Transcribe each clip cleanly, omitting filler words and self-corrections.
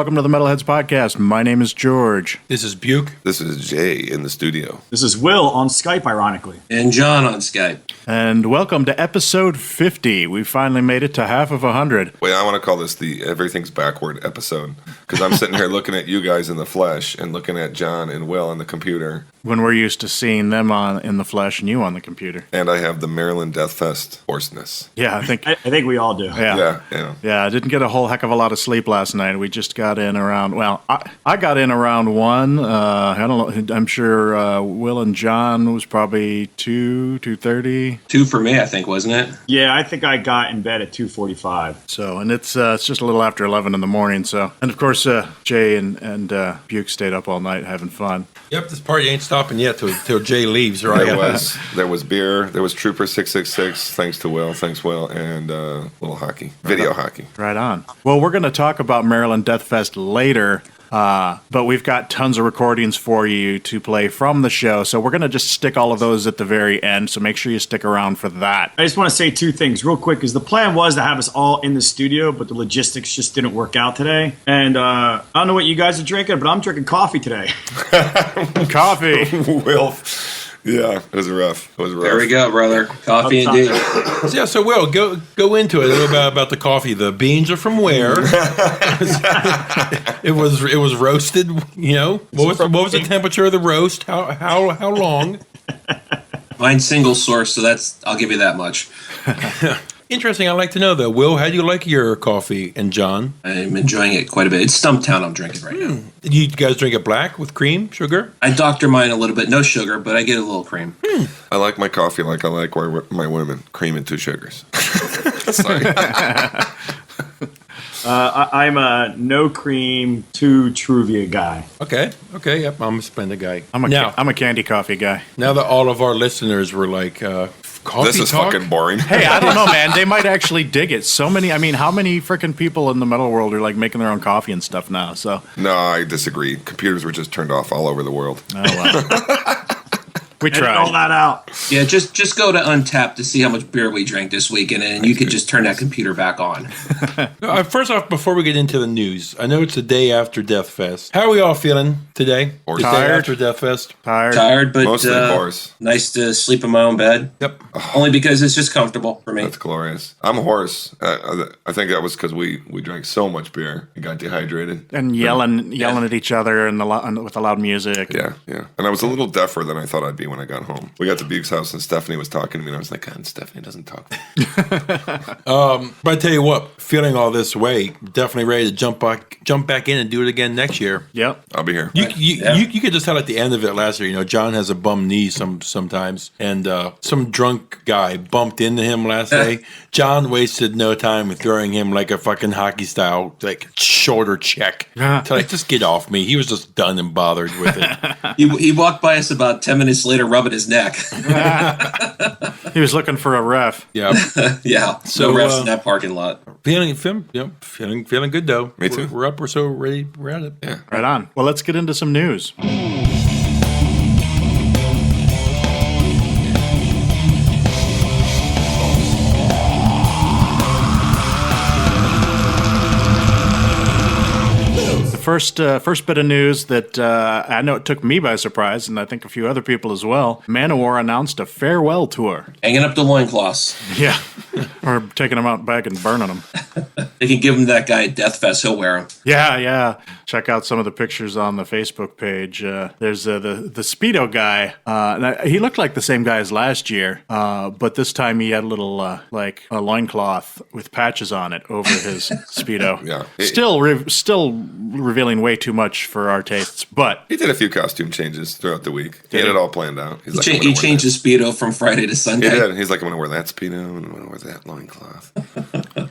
welcome to the Metalheads podcast. My name is George. This is Buke. This is Jay in the studio. This is Will on Skype, ironically. And John on Skype. And welcome to episode 50. We finally made it to half of 100. Wait, I want to call this the Everything's Backward episode, because I'm sitting here looking at you guys in the flesh and looking at John and Will on the computer. When we're used to seeing them in the flesh and you on the computer. And I have the Maryland Deathfest hoarseness. Yeah, I think we all do. Yeah, I didn't get a whole heck of a lot of sleep last night. We just got in around, I got in around 1. I don't know, I'm sure Will and John was probably 2:30. 2 for me, I think, wasn't it? Yeah, I think I got in bed at 2:45. So, and it's just a little after 11 in the morning. So, and of course, Jay and Buke stayed up all night having fun. Yep, this party ain't stopping yet till Jay leaves, right? There was beer, there was Trooper 666, thanks to Will, and little hockey, video hockey. Right on. Well, we're going to talk about Maryland Deathfest later, but we've got tons of recordings for you to play from the show, so we're going to just stick all of those at the very end, so make sure you stick around for that. I just want to say two things real quick, because the plan was to have us all in the studio, but the logistics just didn't work out today. And I don't know what you guys are drinking, but I'm drinking coffee today. Coffee. Will. Yeah, it was rough. There we go, brother. Coffee indeed. Yeah, so Will, go into it a little bit about the coffee. The beans are from where? It was roasted. You know, what was the temperature of the roast? How long? Mine's single source, so I'll give you that much. Interesting. I'd like to know though, Will, how do you like your coffee? And John, I'm enjoying it quite a bit. It's Stumptown I'm drinking right now. You guys drink it black with cream, sugar? I doctor mine a little bit, no sugar, but I get a little cream. I like my coffee like I like my women, cream and 2 sugars. Sorry. I'm a no cream, 2 Truvia guy. Okay, yep, I'm a Splenda guy. I'm a candy coffee guy. Now that all of our listeners were like, coffee this is talk? fucking boring. Hey, I don't know, man. They might actually dig it. How many freaking people in the metal world are like making their own coffee and stuff now? So No, I disagree. Computers were just turned off all over the world. oh well. We tried. All that out. Yeah, just go to Untappd to see how much beer we drank this weekend, and you could just turn that computer back on. First off, before we get into the news, I know it's the day after Deathfest. How are we all feeling today? Or the tired. day after Deathfest? Tired, but Mostly hoarse. nice to sleep in my own bed. Yep. Only because it's just comfortable for me. That's glorious. I'm hoarse. I think that was because we drank so much beer and got dehydrated. And yelling at each other and with the loud music. Yeah. And I was a little deafer than I thought I'd be when I got home. We got to Buke's house and Stephanie was talking to me and I was like, God, Stephanie doesn't talk. But I tell you what, feeling all this way, definitely ready to jump back in and do it again next year. Yep. I'll be here. You could just tell at the end of it last year, John has a bum knee sometimes, and some drunk guy bumped into him last day. John wasted no time with throwing him like a fucking hockey style, like shoulder check to like, just get off me. He was just done and bothered with it. He walked by us about 10 minutes later, rubbing his neck. He was looking for a ref. Yeah. Yeah. So, no refs in that parking lot. Feeling good though. Me too. We're up. We're so ready. We're at it. Yeah. Right on. Well, let's get into some news. First bit of news that I know it took me by surprise, and I think a few other people as well. Manowar announced a farewell tour. Hanging up the loincloths. Yeah. Or taking them out back and burning them. They can give him that guy at Deathfest. He'll wear them. Yeah. Check out some of the pictures on the Facebook page. There's the Speedo guy. He looked like the same guy as last year, but this time he had a little like a loincloth with patches on it over his Speedo. Yeah. Still revealing way too much for our tastes, but He did a few costume changes throughout the week. He had it all planned out. He's like, He changed his Speedo from Friday to Sunday. He did. He's like, I'm going to wear that Speedo and I'm going to wear that loincloth.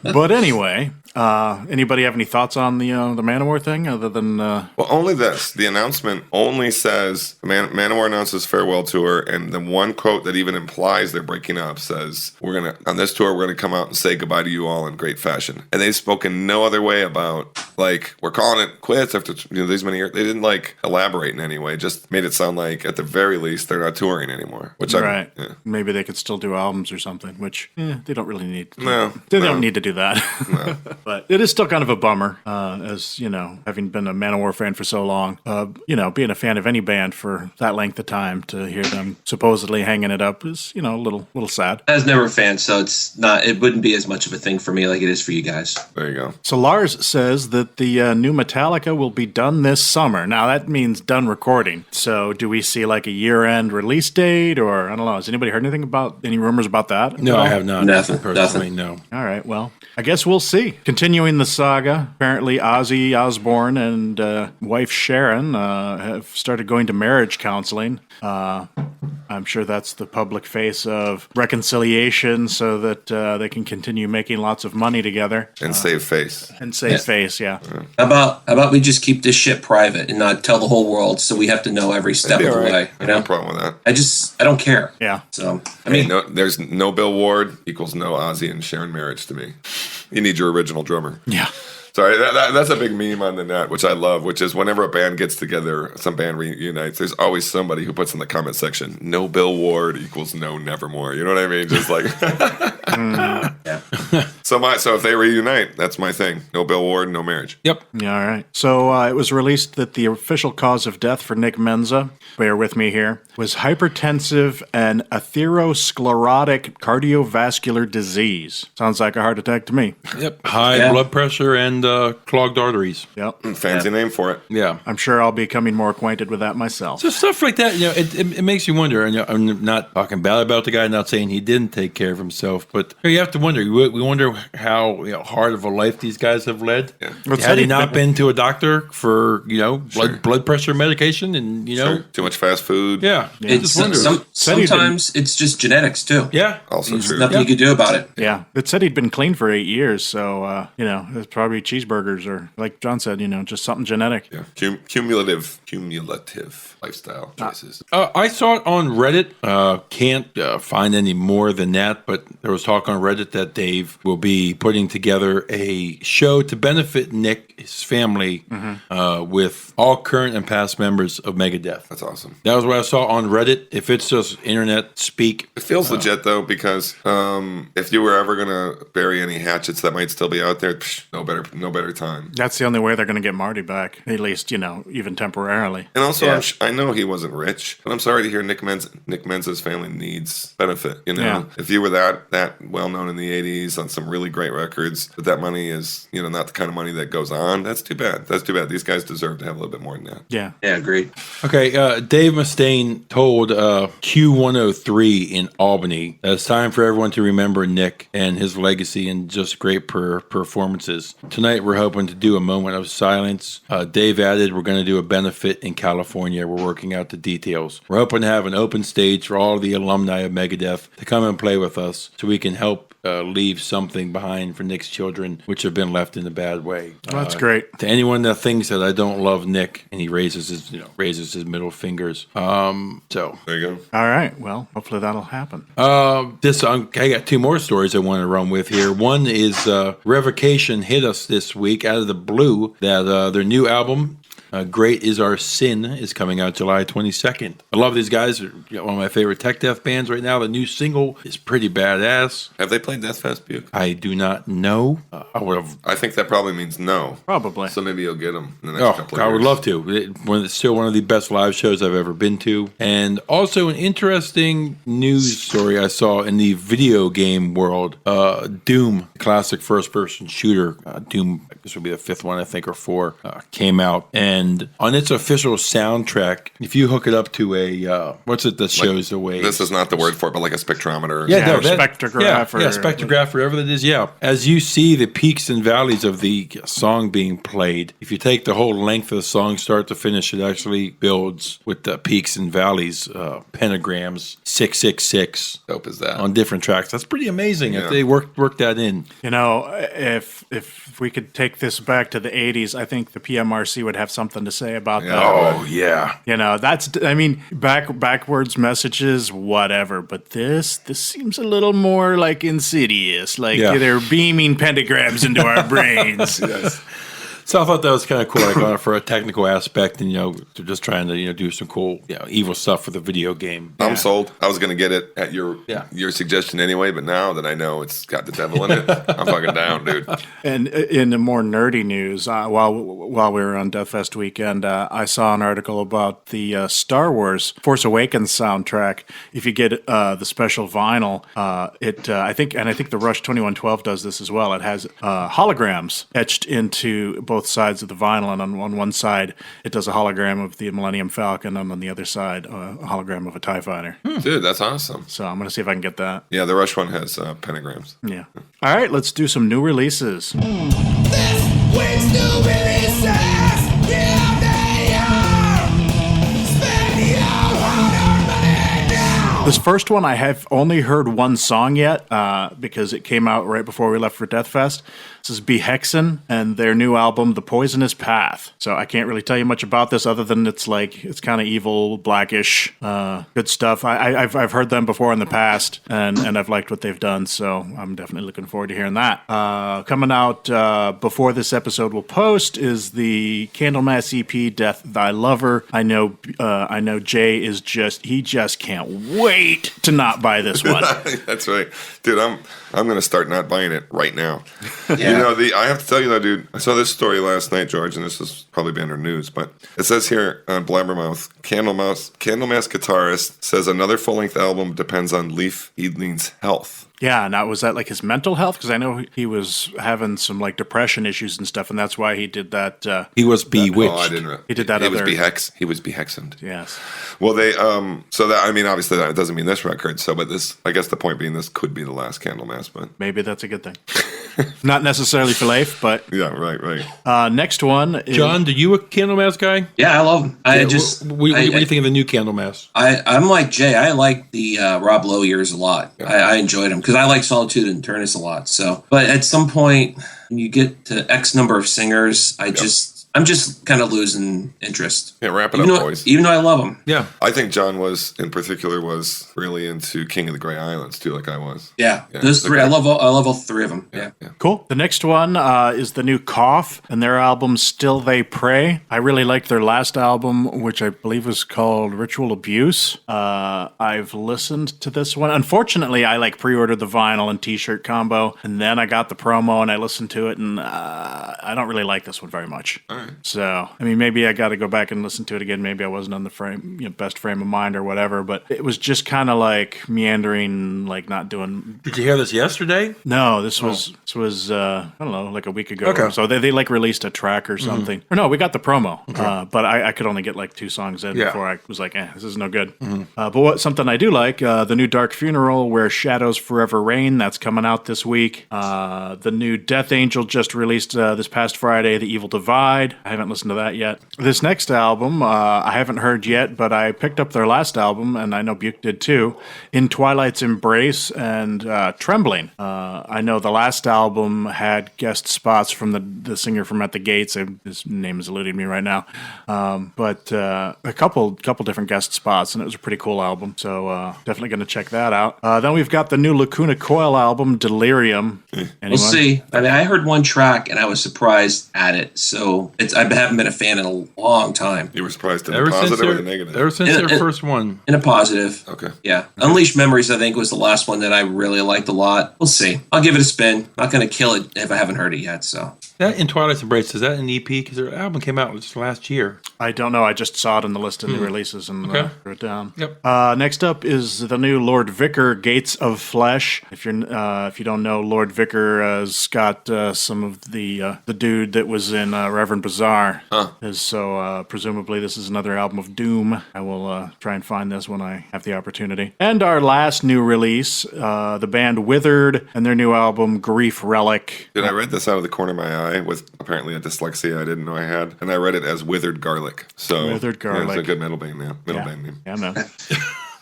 But anyway, anybody have any thoughts on the Manowar thing other than? Well, only this. The announcement only says Manowar announces farewell tour, and the one quote that even implies they're breaking up says, on this tour, we're going to come out and say goodbye to you all in great fashion. And they've spoken no other way about, like, we're calling it quits after these many years. They didn't, like, elaborate in any way. Just made it sound like, at the very least, they're not touring anymore. Which right. Maybe they could still do albums or something, which they don't really need. No. They don't need to do that. But it is still kind of a bummer, as, having been a Manowar fan for so long, being a fan of any band for that length of time, to hear them supposedly hanging it up is, a little sad. I was never a fan, so it wouldn't be as much of a thing for me like it is for you guys. There you go. So Lars says that the new Metallica will be done this summer. Now that means done recording. So do we see like a year-end release date, or I don't know? Has anybody heard anything about any rumors about that? No, I have not. Nothing. Personally, no. All right, well, I guess we'll see. Continuing the saga, apparently Ozzy Osbourne and wife Sharon have started going to marriage counseling. I'm sure that's the public face of reconciliation, so that they can continue making lots of money together. And save face. And save face, yeah. How about we just keep this shit private and not tell the whole world, so we have to know every step of the way. No problem with that. I don't care. Yeah. So there's no Bill Ward equals no Ozzy and Sharon marriage to me. You need your original drummer. Yeah. Sorry, that's a big meme on the net, which I love, which is whenever a band gets together, some band reunites, there's always somebody who puts in the comment section, no Bill Ward equals no Nevermore. You know what I mean? Just like... yeah. So if they reunite, that's my thing. No Bill Ward, no marriage. Yep. Yeah, all right. So it was released that the official cause of death for Nick Menza, bear with me here, was hypertensive and atherosclerotic cardiovascular disease. Sounds like a heart attack to me. Yep. High blood pressure and clogged arteries. Yep. Fancy name for it. Yeah. I'm sure I'll be becoming more acquainted with that myself. So stuff like that, it makes you wonder. And I'm not talking bad about the guy, not saying he didn't take care of himself, but you have to wonder. We wonder how hard of a life these guys have led. Yeah. Had he not been to a doctor for blood pressure medication, and too much fast food. yeah. Sometimes it's just genetics too. Yeah. Also There's true. nothing you can do about it. Yeah. It said he'd been clean for 8 years, so, it's probably cheeseburgers or, like John said, just something genetic. Yeah. Cumulative lifestyle choices. I saw it on Reddit. Can't find any more than that, but there was talk on Reddit that Dave will be putting together a show to benefit Nick, his family, with all current and past members of Megadeth. That's awesome. That was what I saw on Reddit. If it's just internet speak. It feels legit though, because if you were ever gonna bury any hatchets that might still be out there, no better time. That's the only way they're going to get Marty back, at least, even temporarily. And also, I know he wasn't rich, but I'm sorry to hear Nick Menza's family needs benefit. Yeah. If you were that well known in the '80s on some really great records, but that money is not the kind of money that goes on. That's too bad. These guys deserve to have a little bit more than that. Yeah. Yeah, agreed. Okay, Dave Mustaine told Q103 in Albany that it's time for everyone to remember Nick and his legacy and just great performances. Tonight, we're hoping to do a moment of silence. Dave added, we're going to do a benefit in California. We're working out the details. We're hoping to have an open stage for all of the alumni of Megadeth to come and play with us so we can help leave something behind for Nick's children, which have been left in a bad way. That's great. To anyone that thinks that I don't love Nick, and he raises his middle fingers. So There you go. All right. Well, hopefully that'll happen. I got two more stories I want to run with here. One is Revocation hit us this week out of the blue that their new album, Great Is Our Sin, is coming out July 22nd. I love these guys. They're one of my favorite tech death bands right now. The new single is pretty badass. Have they played Deathfest, Buke? I do not know. I think that probably means no. Probably. So maybe you'll get them in the next couple of years. I would love to. It's still one of the best live shows I've ever been to. And also an interesting news story I saw in the video game world. Doom, classic first-person shooter. Doom, this would be the fifth one, I think, or four, came out. And on its official soundtrack, if you hook it up to a, what's it that shows the way? This is not the word for it, but like a spectrometer. Spectrograph. Spectrograph, whatever that is. Yeah. As you see the peaks and valleys of the song being played, if you take the whole length of the song, start to finish, it actually builds with the peaks and valleys, pentagrams, 666. Dope is that? On different tracks. That's pretty amazing if they work that in. If we could take this back to the 80s, I think the PMRC would have something to say about that. Oh, yeah. Backwards messages, whatever. But this seems a little more like insidious. Like they're beaming pentagrams into our brains. Yes. So I thought that was kind of cool, like for a technical aspect, and they're just trying to do some cool, evil stuff for the video game. I'm sold. I was going to get it at your Yeah. your suggestion anyway, but now that I know it's got the devil in it, I'm fucking down, dude. And in the more nerdy news, while we were on Deathfest weekend, I saw an article about the Star Wars Force Awakens soundtrack. If you get the special vinyl, I think the Rush 2112 does this as well. It has holograms etched into both sides of the vinyl, and on one side it does a hologram of the Millennium Falcon, and on the other side a hologram of a TIE fighter. Dude, that's awesome. So I'm gonna see if I can get that. Yeah, the Rush one has pentagrams. Yeah. All right, let's do some new releases. This week's new releases, here they are. Spend your hard-earned money now. This first one, I have only heard one song yet because it came out right before we left for Deathfest. This is Behexen and their new album, The Poisonous Path. So I can't really tell you much about this other than it's kind of evil, blackish, good stuff. I've heard them before in the past, and I've liked what they've done, so I'm definitely looking forward to hearing that. Coming out before this episode will post is the Candlemass EP, Death Thy Lover. I know Jay is just can't wait to not buy this one. That's right, dude. I'm gonna start not buying it right now. Yeah. I have to tell you though, dude. I saw this story last night, George, and this is probably been under news, but it says here on Blabbermouth, Candlemass guitarist says another full-length album depends on Leif Edling's health. Yeah, now was that like his mental health? Because I know he was having some like depression issues and stuff, and that's why he did that. He was bewitched. Oh, I didn't. He did that He was other- He was behexened. Yes. Well, they so that, I mean, obviously that doesn't mean this record. So, but this, I guess the point being, this could be the last Candlemass, but Maybe that's a good thing. Not necessarily for Leif, but yeah, right. next one is... John, are you a Candlemass guy? Yeah, I love them. I Yeah, just, what do you think of the new Candlemass? I'm like Jay. I like the Rob Lowe years a lot. I enjoyed them because I like Solitude and Turnus a lot. So, but at some point, when you get to X number of singers, I'm just kind of losing interest. Yeah, wrap it Even up, though- boys. Even though I love them. Yeah. I think John was really into King of the Grey Islands too, like I was. Yeah, Yeah, those they're three. I great. love all three of them. Yeah. Cool. The next one is the new Cough and their album Still They Pray. I really liked their last album, which I believe was called Ritual Abuse. I've listened to this one. Unfortunately, I pre-ordered the vinyl and t-shirt combo, and then I got the promo and I listened to it, and I don't really like this one very much. All right. So, I mean, maybe I got to go back and listen to it again. Maybe I wasn't on the best frame of mind or whatever, but it was just kind of meandering, not doing. Did you hear this yesterday? No, this was I don't know, like a week ago. Okay. Or so they released a track or something. Or no, we got the promo, but I could only get 2 songs in before I was like, this is no good. But something I do like, the new Dark Funeral, Where Shadows Forever Reign, that's coming out this week. The new Death Angel just released this past Friday, The Evil Divide. I haven't listened to that yet. This next album, I haven't heard yet, but I picked up their last album, and I know Buke did too, In Twilight's Embrace and Trembling. I know the last album had guest spots from the singer from At the Gates. His name is eluding me right now. But a couple different guest spots, and it was a pretty cool album. So definitely going to check that out. Then we've got the new Lacuna Coil album, Delirium. We'll see. I mean, I heard one track and I was surprised at it. So I haven't been a fan in a long time. You were surprised in the positive or the negative? Ever since their first one. In a positive. Okay. Yeah. Unleashed Memories, I think, was the last one that I really liked a lot. We'll see. I'll give it a spin. Not going to kill it if I haven't heard it yet. So That In Twilight's Embrace, is that an EP? Because their album came out just last year. I don't know. I just saw it in the list of new releases and wrote it down. Yep. Next up is the new Lord Vicar, Gates of Flesh. If you don't know, Lord Vicar has got some of the dude that was in Reverend Bazaar. So presumably this is another album of doom. I will try and find this when I have the opportunity. And our last new release, the band Withered and their new album Grief Relic. Dude, I read this out of the corner of my eye with apparently a dyslexia I didn't know I had, and I read it as Withered Garlic. So Withered yeah, Garlic. it's a good middle band name. Band name. Yeah, man.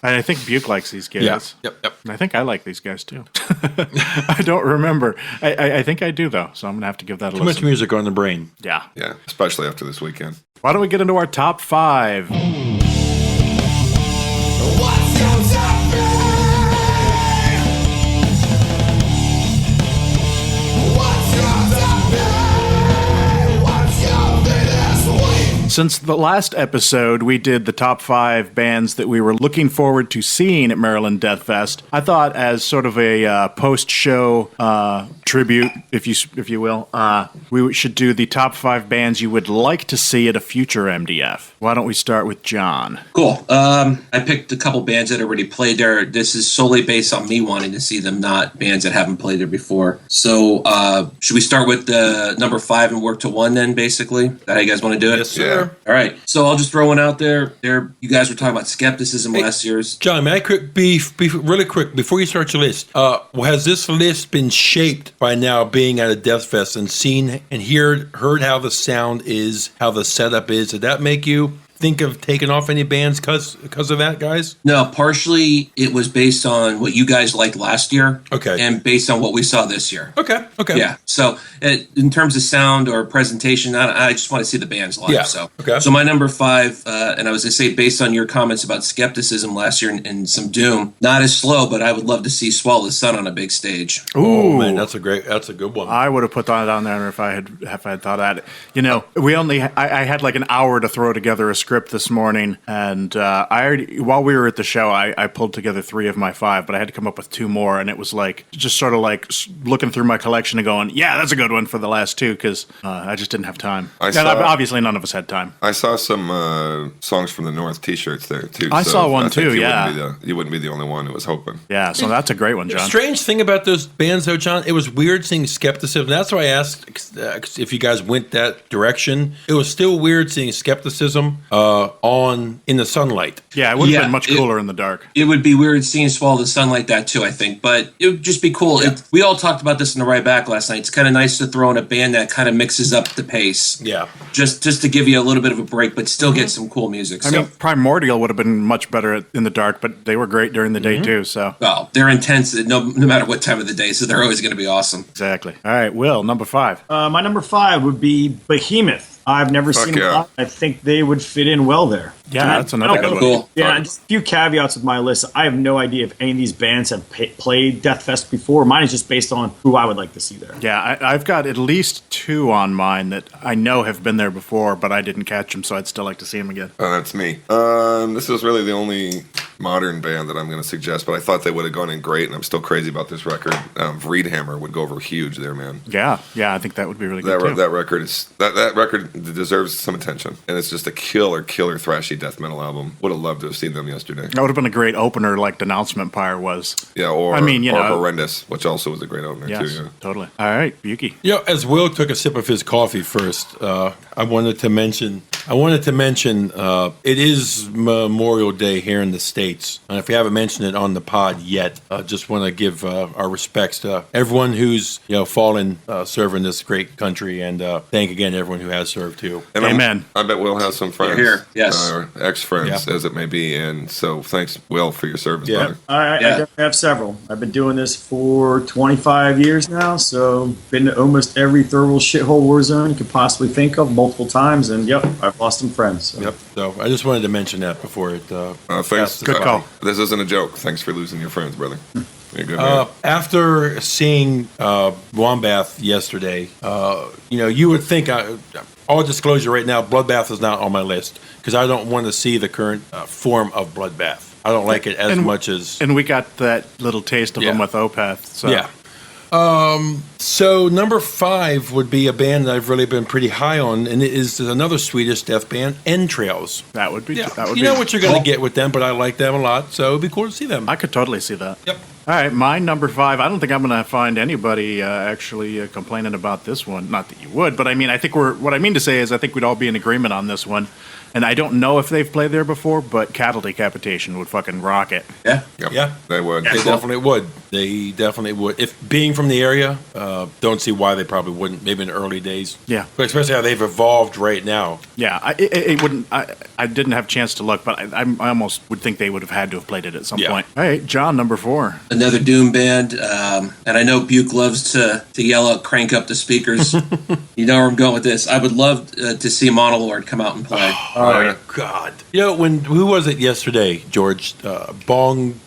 I think Buke likes these guys. Yeah. Yep. And I think I like these guys too. I don't remember. I think I do though, so I'm gonna have to give that a Too much listen. music on the brain. Yeah. Yeah, especially after this weekend. Why don't we get into our top 5? What's your topic? What's your topic? What's Since the last episode, we did the top 5 bands that we were looking forward to seeing at Maryland Deathfest. I thought, as sort of a post-show tribute, if you will, we should do the top 5 bands you would like to see at a future MDF. Why don't we start with John? Cool. I picked a couple bands that already played there. This is solely based on me wanting to see them, not bands that haven't played there before. So, should we start with the number 5 and work to 1 then, basically? Is that how you guys want to do it? Yes, sir. All right. So I'll just throw one out there. You guys were talking about skepticism last year's. John, may I be really quick before you start your list? Has this list been shaped by now being at a Death Fest and seen and heard how the sound is, how the setup is? Did that make you think of taking off any bands because of that, guys? No, partially it was based on what you guys liked last year. Okay. And based on what we saw this year. Okay. Yeah. So in terms of sound or presentation, I just want to see the bands live. Yeah. So, okay. So my number 5, and I was going to say, based on your comments about skepticism last year and some doom, not as slow, but I would love to see Swallow the Sun on a big stage. Oh man, that's a good one. I would have put that on there if I had thought at it. You know, I had like an hour to throw together a script this morning, and while we were at the show, I pulled together 3 of my 5, but I had to come up with 2 more, and it was like just sort of like looking through my collection and going, yeah, that's a good one for the last 2, because I just didn't have time. Obviously, none of us had time. I saw some songs from the North T-shirts there too. I saw one too. You wouldn't be the only one who was hoping. Yeah, so that's a great one, John. Strange thing about those bands, though, John, it was weird seeing skepticism. That's why I asked if you guys went that direction. It was still weird seeing skepticism on in the sunlight. Yeah, it would have been much cooler in the dark. It would be weird seeing Swallow the Sun like that too, I think, but it would just be cool. Yeah. We all talked about this in the ride back last night. It's kind of nice to throw in a band that kind of mixes up the pace. Yeah. Just to give you a little bit of a break, but still get some cool music. I mean, Primordial would have been much better in the dark, but they were great during the day too, so. Well, they're intense no matter what time of the day, so they're always going to be awesome. Exactly. All right, Will, number 5. My number 5 would be Behemoth. I've never seen them live. I think they would fit in well there. Yeah, that's another good one. Cool. Yeah, and just a few caveats with my list. I have no idea if any of these bands have played Deathfest before. Mine is just based on who I would like to see there. Yeah, I've got at least 2 on mine that I know have been there before, but I didn't catch them, so I'd still like to see them again. Oh, that's me. This is really the only modern band that I'm going to suggest, but I thought they would have gone in great, and I'm still crazy about this record. Vreedhammer would go over huge there, man. Yeah, I think that would be really good too. That record is that record deserves some attention, and it's just a killer thrashy death metal album. Would have loved to have seen them yesterday. That would have been a great opener, like Denouncement Pyre was. Yeah, or Horrendous, which also was a great opener too. Yeah. Totally. All right, Yuki. You know, as Will took a sip of his coffee first, I wanted to mention it is Memorial Day here in the States. And if we haven't mentioned it on the pod yet, I just want to give our respects to everyone who's fallen serving this great country, and thank again everyone who has served too. And Amen. I bet Will has some friends You're here. Yes. or ex-friends, as it may be, and so thanks, Will, for your service, Yeah. brother. I definitely have several. I've been doing this for 25 years now, so been to almost every third world shithole war zone you could possibly think of multiple times, and I've lost some friends. So. Yep. So I just wanted to mention that before it. Thanks. Good call. This isn't a joke. Thanks for losing your friends, brother. You're a good man. After seeing Wombbath yesterday, you would think, all disclosure right now, Bloodbath is not on my list because I don't want to see the current form of Bloodbath. I don't like it as much as... And we got that little taste of them with Opeth. So. Yeah. So number 5 would be a band that I've really been pretty high on, and it is another Swedish death band, Entrails. That would be... Yeah. That would you know what you're going to get with them, but I like them a lot, so it would be cool to see them. I could totally see that. Yep. All right, my number 5. I don't think I'm going to find anybody actually complaining about this one. Not that you would, but I mean, I think what I mean to say is I think we'd all be in agreement on this one. And I don't know if they've played there before, but Cattle Decapitation would fucking rock it. Yeah. Yep, Yeah. they would. They definitely would. They definitely would. If being from the area, don't see why they probably wouldn't. Maybe in the early days. Yeah. But especially how they've evolved right now. Yeah, it wouldn't. I didn't have a chance to look, but I almost would think they would have had to have played it at some point. All right, John, number 4. Another Doom band, and I know Buke loves to yell out, crank up the speakers. You know where I'm going with this. I would love to see Monolord come out and play. Oh, yeah. God. Who was it yesterday, George? Bong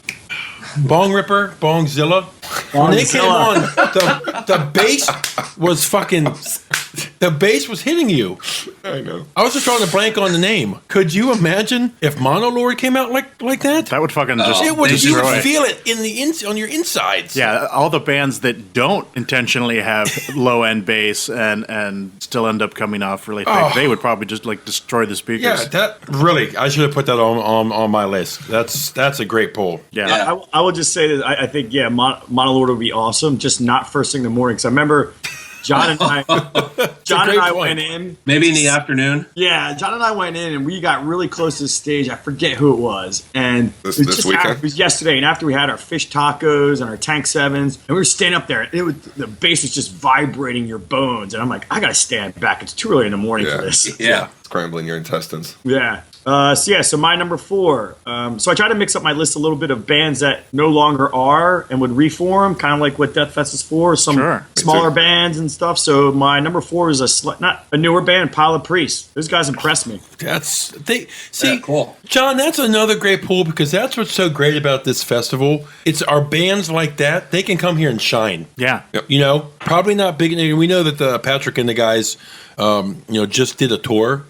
Ripper? Bongzilla? When they came on, the bass was fucking The bass was hitting you. I know. I was just trying to blank on the name. Could you imagine if Monolord came out like that? That would fucking just It would, you destroy. would feel it on your insides. Yeah, all the bands that don't intentionally have low end bass and still end up coming off really thick, they would probably just like destroy the speakers. Yeah, that really, I should have put that on my list. That's a great pull. Yeah. I will just say that I think, Monolord would be awesome, just not first thing in the morning. Because I remember John and I went in. Maybe in the afternoon. Yeah, John and I went in, and we got really close to the stage. I forget who it was. And This it was just weekend? it was yesterday, and after we had our fish tacos and our tank sevens, and we were standing up there, the bass was just vibrating your bones. And I'm like, I got to stand back. It's too early in the morning for this. Yeah. Scrambling your intestines. Yeah. So my number 4. So I try to mix up my list a little bit of bands that no longer are and would reform, kind of like what Deathfest is for. Some Sure. smaller bands and stuff. So my number 4 is not a newer band, Pile of Priests. Those guys impressed me. Cool. John, that's another great pull because that's what's so great about this festival. It's our bands like that. They can come here and shine. Yeah. You know, probably not big. We know that Patrick and the guys, just did a tour.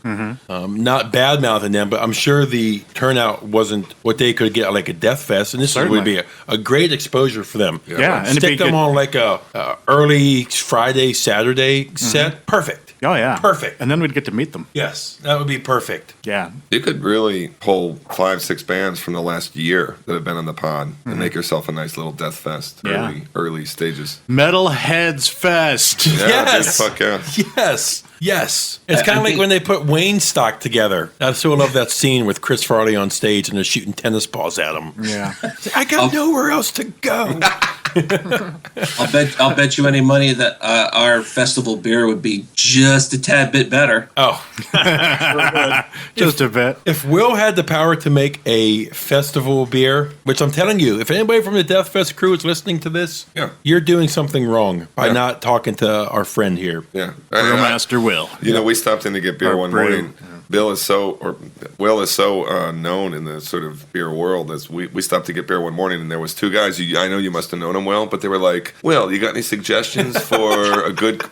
Not bad mouthing them, but I'm sure the turnout wasn't what they could get like a Death Fest, and this Certainly. would be a great exposure for them. Yeah, and it'd Stick be them good- on like a early Friday, Saturday set. Perfect. Oh, yeah. Perfect. And then we'd get to meet them. Yes, that would be perfect. Yeah. You could really pull 5-6 bands from the last year that have been on the pod and make yourself a nice little Death Fest. Yeah. Early stages. Metalheads Fest. Yeah, Yes. dude, fuck yeah. Yes. Yes. It's kind I of like think- when they put Wayne Stock together. I so love that scene with Chris Farley on stage and they're shooting tennis balls at him. Yeah. I got nowhere else to go. I'll bet you any money that our festival beer would be just a tad bit better. Oh, Just a bit. if Will had the power to make a festival beer, which I'm telling you, if anybody from the Death Fest crew is listening to this, Yeah. you're doing something wrong by Yeah. not talking to our friend here. Yeah. Brewmaster Will. We stopped in to get beer Or one brew. morning. Will is so known in the sort of beer world as we stopped to get beer one morning and there was 2 guys. I know you must have known them well, but they were like, "Will, you got any suggestions for a good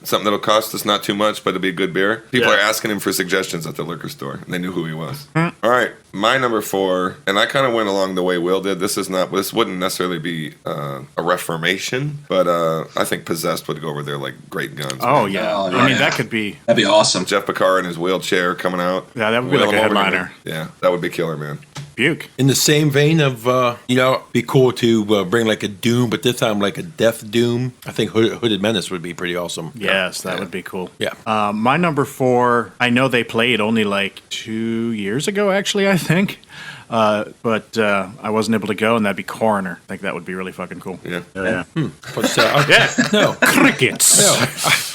something that'll cost us not too much, but it'll be a good beer?" People are asking him for suggestions at the liquor store, and they knew who he was. All right, my number 4, and I kind of went along the way Will did. This wouldn't necessarily be a reformation, but I think Possessed would go over there like great guns. Oh, man. yeah. Oh, I mean, yeah. that could be. That'd be awesome. Jeff Picard in his wheelchair coming out. Yeah, that would be Wheel like a him over, headliner. Yeah, that would be killer, man. Buke. In the same vein of, be cool to bring like a Doom, but this time like a Death Doom. I think Hooded Menace would be pretty awesome. Yes, that would be cool. Yeah. My number 4, I know they played only like 2 years ago, actually, I think. But I wasn't able to go, and that'd be Coroner. I think that would be really fucking cool. Yeah. Yeah. But, Yeah. no. Crickets. No,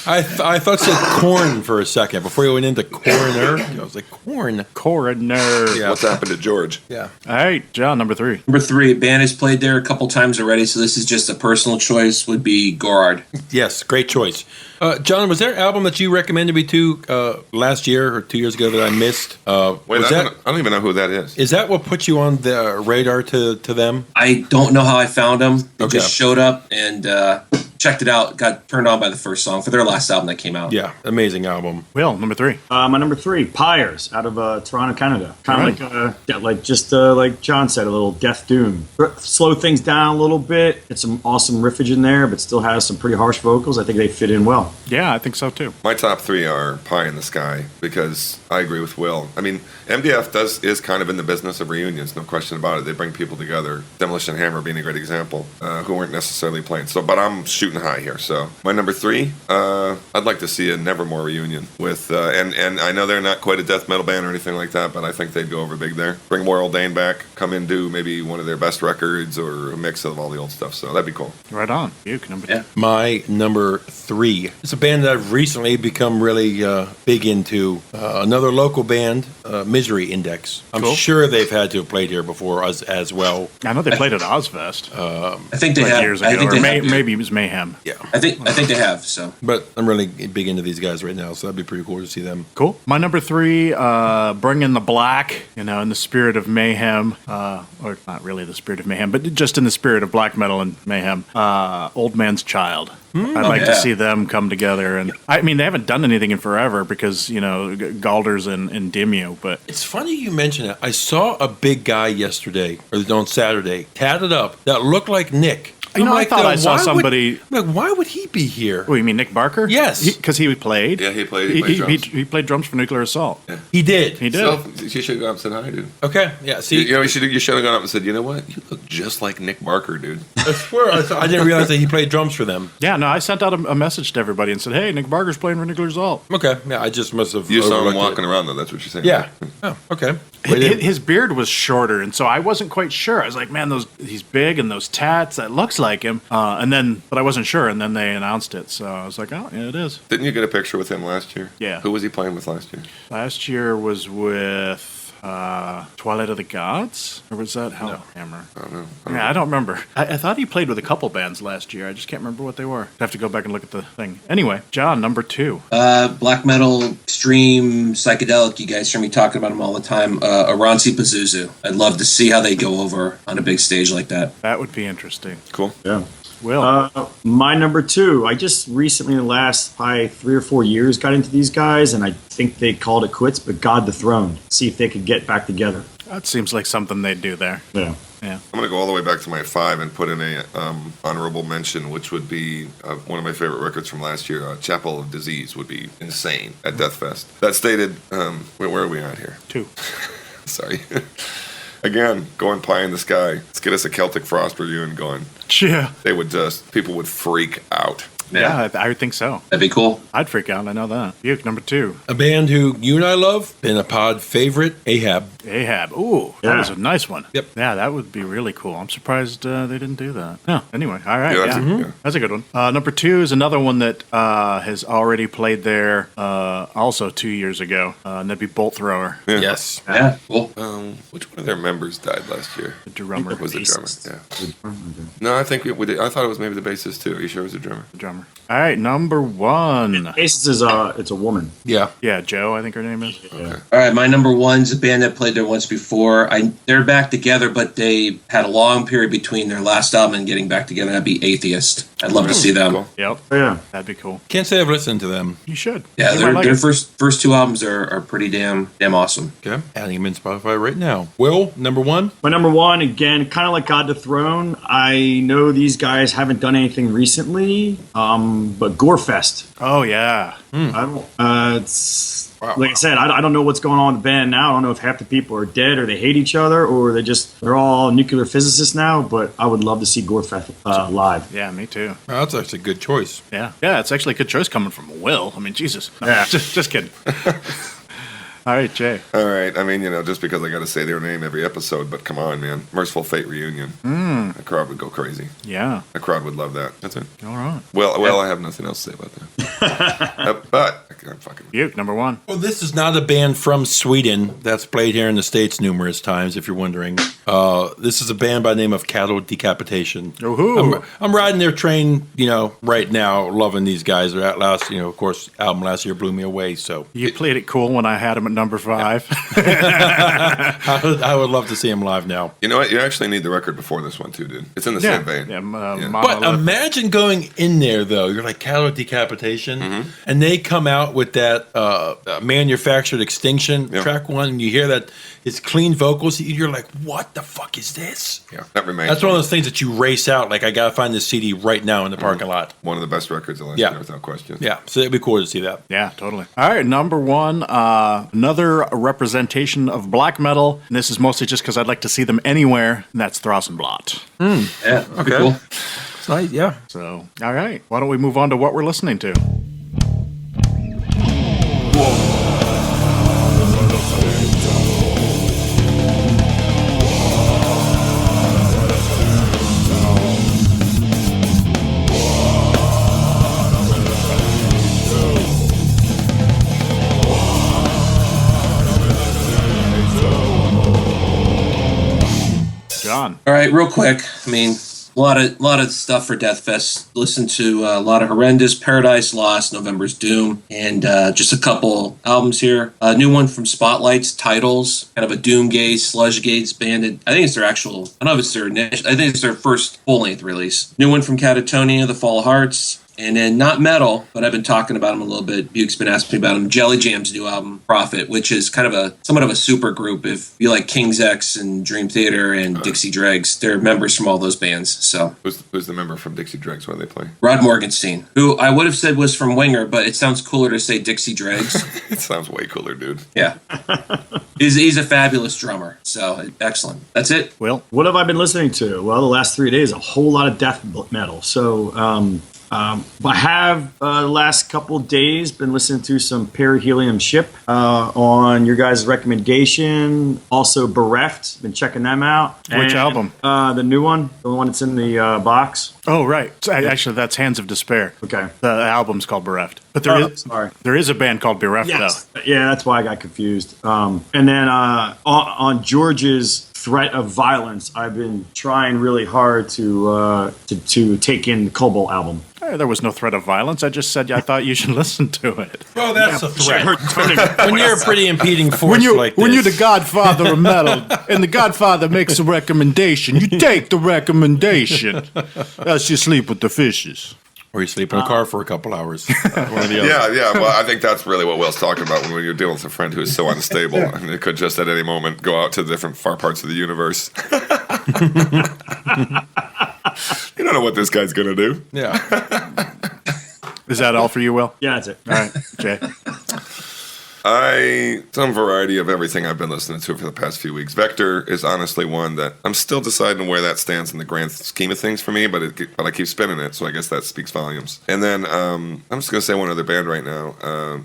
I thought it said corn for a second before you went into coroner. I was like, corn. Coroner. Yeah. What's happened to George? Yeah. All right, John, number 3. Number 3, band has played there a couple times already, so this is just a personal choice, would be Gorard. Yes, great choice. John, was there an album that you recommended me to last year or 2 years ago that I missed? Wait, was I don't even know who that is. Is that what put you on the radar to them? I don't know how I found them. They Okay. just showed up and checked it out, got turned on by the first song for their last album that came out. Yeah, amazing album. Will, number 3. My number 3, Pyres, out of Toronto, Canada. Kind of like John said, a little Death Doom. Slow things down a little bit. Get some awesome riffage in there, but still has some pretty harsh vocals. I think they fit in well. Yeah, I think so too. My top 3 are Pie in the Sky because I agree with Will. I mean, MDF is kind of in the business of reunions, no question about it. They bring people together. Demolition Hammer being a great example, who weren't necessarily playing. But I'm shooting high here. So my number 3, I'd like to see a Nevermore reunion with, and I know they're not quite a death metal band or anything like that, but I think they'd go over big there. Bring Moral Dane back, come in, do maybe one of their best records or a mix of all the old stuff. So that'd be cool. Right on. Buke, number 2. Yeah. My number 3. It's a band that I've recently become really big into. Another local band, Misery Index. I'm Cool. sure they've had to have played here before as well. I know they played at Ozfest I think they like have. years ago, I think or they have. maybe it was Mayhem. Mayhem. Yeah. I think they have. So But I'm really big into these guys right now, so that'd be pretty cool to see them. Cool. My number 3, Bring in the Black, in the spirit of mayhem, or not really the spirit of mayhem, but just in the spirit of black metal and mayhem, Old Man's Child. I'd like to see them come together. And I mean, they haven't done anything in forever because, Galders and Dimmu, but It's funny you mention it. I saw a big guy yesterday, or on Saturday, tatted up, that looked like Nick. I thought I saw somebody. Why would he be here? Oh, you mean Nick Barker? Yes. Because he played. Yeah, he played drums. He played drums for Nuclear Assault. Yeah. He did. He did. So, you should have gone up and said hi, dude. Okay, yeah. See, You should have gone up and said, you know what? You look just like Nick Barker, dude. I swear I didn't realize that he played drums for them. Yeah, no, I sent out a message to everybody and said, hey, Nick Barker's playing for Nuclear Assault. Okay, yeah, I just must have. You saw him overlooked walking it. around, though. That's what you're saying. Yeah. Oh, okay. His beard was shorter, and so I wasn't quite sure. I was like, man, he's big and those tats, that looks like him. But I wasn't sure, and then they announced it. So I was like, oh, yeah, it is. Didn't you get a picture with him last year? Yeah. Who was he playing with last year? Last year was with Twilight of the Gods? Or was that Hellhammer? I don't know. Yeah, I don't remember. I thought he played with a couple bands last year. I just can't remember what they were. I have to go back and look at the thing. Anyway, John, number 2. black metal, extreme, psychedelic. You guys hear me talking about them all the time. Aransi Pazuzu. I'd love to see how they go over on a big stage like that. That would be interesting. Cool. Yeah. Will. My number 2. I just recently, in the last probably 3 or 4 years, got into these guys, and I think they called it quits. But God the Throne. See if they could get back together. That seems like something they'd do there. Yeah. Yeah. I'm going to go all the way back to my 5 and put in a honorable mention, which would be one of my favorite records from last year. Chapel of Disease would be insane at Deathfest. That stated, where are we at here? 2. Sorry. Again, going pie in the sky. Let's get us a Celtic Frost reunion going. Yeah. People would freak out. Yeah, I would think so. That'd be cool. I'd freak out. I know that. Buke, number 2. A band who you and I love, been a pod favorite, Ahab. Ahab. Ooh, that Yeah. was a nice one. Yep. Yeah, that would be really cool. I'm surprised they didn't do that. Yeah. Anyway, all right. Yeah, Yeah, that's that's a good one. Number 2 is another one that has already played there also 2 years ago, and that'd be Bolt Thrower, Yeah. Yes. Yeah, cool. Which one of their members died last year? the drummer. Was the drummer? Bassist. Yeah. No, I think I thought it was maybe the bassist too. Are you sure it was the drummer? The drummer. All right, number 1. Aces is it's a woman. Yeah. Yeah, Joe, I think her name is. Yeah. All right, my number 1's a band that played there once before. They're back together, but they had a long period between their last album and getting back together. That'd be Atheist. I'd love to see them. Cool. Yep. Oh, yeah. That'd be cool. Can't say I've listened to them. You should. Yeah, You might like their it. first 2 albums are pretty damn awesome. Okay. Adding them in Spotify right now. Will, number 1? My number 1, again, kind of like God the Throne. I know these guys haven't done anything recently, but Gorefest. Oh, yeah. I don't. It's Wow. like I said. I don't know what's going on in the band now. I don't know if half the people are dead or they hate each other or they're all nuclear physicists now. But I would love to see Gorefest live. Yeah, me too. Oh, that's actually a good choice. Yeah. Yeah, it's actually a good choice coming from Will. I mean, Jesus. No, Yeah. just kidding. All right, Jay. All right. I mean, just because I got to say their name every episode, but come on, man. Merciful Fate reunion. The crowd would go crazy. Yeah. The crowd would love that. That's it. All right. Well, I have nothing else to say about that. But I'm fucking. Buke, number 1. Well, this is not a band from Sweden that's played here in the States numerous times, if you're wondering. This is a band by the name of Cattle Decapitation. Ooh. I'm riding their train, right now, loving these guys. Their last, of course, album last year blew me away, so. You played it cool when I had him at number 5. I would love to see him live now. You know what? You actually need the record before this one too, dude. It's in the Yeah. same vein. Yeah, Yeah. But Monolith. imagine going in there, though. You're like Cattle Decapitation, and they come out with that Manufactured Extinction Yeah. track 1, and you hear that it's clean vocals. You're like, what the fuck is this? Yeah, that remains. That's one of those things that you race out. Like, I got to find this CD right now in the parking lot. one of the best records of last Yeah. year, without question. Yeah, so it'd be cool to see that. Yeah, totally. All right, number 1, another representation of black metal. And this is mostly just because I'd like to see them anywhere, and that's Throssenblatt. Yeah, that'd be cool. It's nice, yeah. So, all right, why don't we move on to what we're listening to? John. All right, real quick. I mean, A lot of stuff for Deathfest. Listen to a lot of Horrendous, Paradise Lost, November's Doom, and just a couple albums here. A new one from Spotlight's Titles, kind of a doomgaze, sludgegaze band. I think it's their actual. I don't know if it's their initial. I think it's their first full-length release. New one from Catatonia, The Fall of Hearts. And then not metal, but I've been talking about them a little bit. Buke's been asking me about them. Jelly Jam's new album, Prophet, which is kind of somewhat of a super group. If you like King's X and Dream Theater and Dixie Dregs, they're members from all those bands. So Who's the member from Dixie Dregs? What do they play? Rod Morgenstein, who I would have said was from Winger, but it sounds cooler to say Dixie Dregs. It sounds way cooler, dude. Yeah. He's a fabulous drummer. So excellent. That's it. Will? What have I been listening to? Well, the last 3 days, a whole lot of death metal. So I have the last couple of days been listening to some Perihelion Ship on your guys' recommendation. Also Bereft, been checking them out. Which album? The new one, the one that's in the box. Oh, right. Actually, that's Hands of Despair. Okay. The album's called Bereft. But Sorry. there is a band called Bereft, Yes. though. Yeah, that's why I got confused. And then on George's threat of violence, I've been trying really hard to take in the Cobalt album. There was no threat of violence. I just said I thought you should listen to it. Well, that's a threat. When When you're a pretty impeding force like this. When you're the godfather of metal, and the godfather makes a recommendation, you take the recommendation. Else you sleep with the fishes. Or you sleep in a car for a couple hours. One or the other. Yeah. Well, I think that's really what Will's talking about when you're dealing with a friend who is so unstable and it could just at any moment go out to different far parts of the universe. You don't know what this guy's going to do. Yeah. Is that all for you, Will? Yeah, that's it. All right, Jay. Some variety of everything I've been listening to for the past few weeks. Vector is honestly one that I'm still deciding where that stands in the grand scheme of things for me, but I keep spinning it, so I guess that speaks volumes. And then I'm just going to say one other band right now.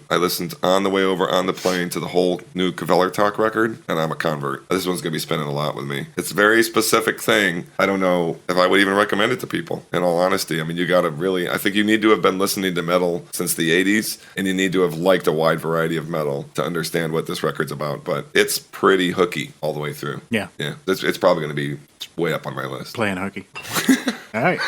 I listened on the way over on the plane to the whole new Kveler Talk record, and I'm a convert. This one's going to be spinning a lot with me. It's a very specific thing. I don't know if I would even recommend it to people, in all honesty. I mean, you got to really, I think you need to have been listening to metal since the 80s, and you need to have liked a wide variety of metal to understand what this record's about, but it's pretty hooky all the way through. Yeah. It's probably going to be way up on my list. Playing hooky. All right.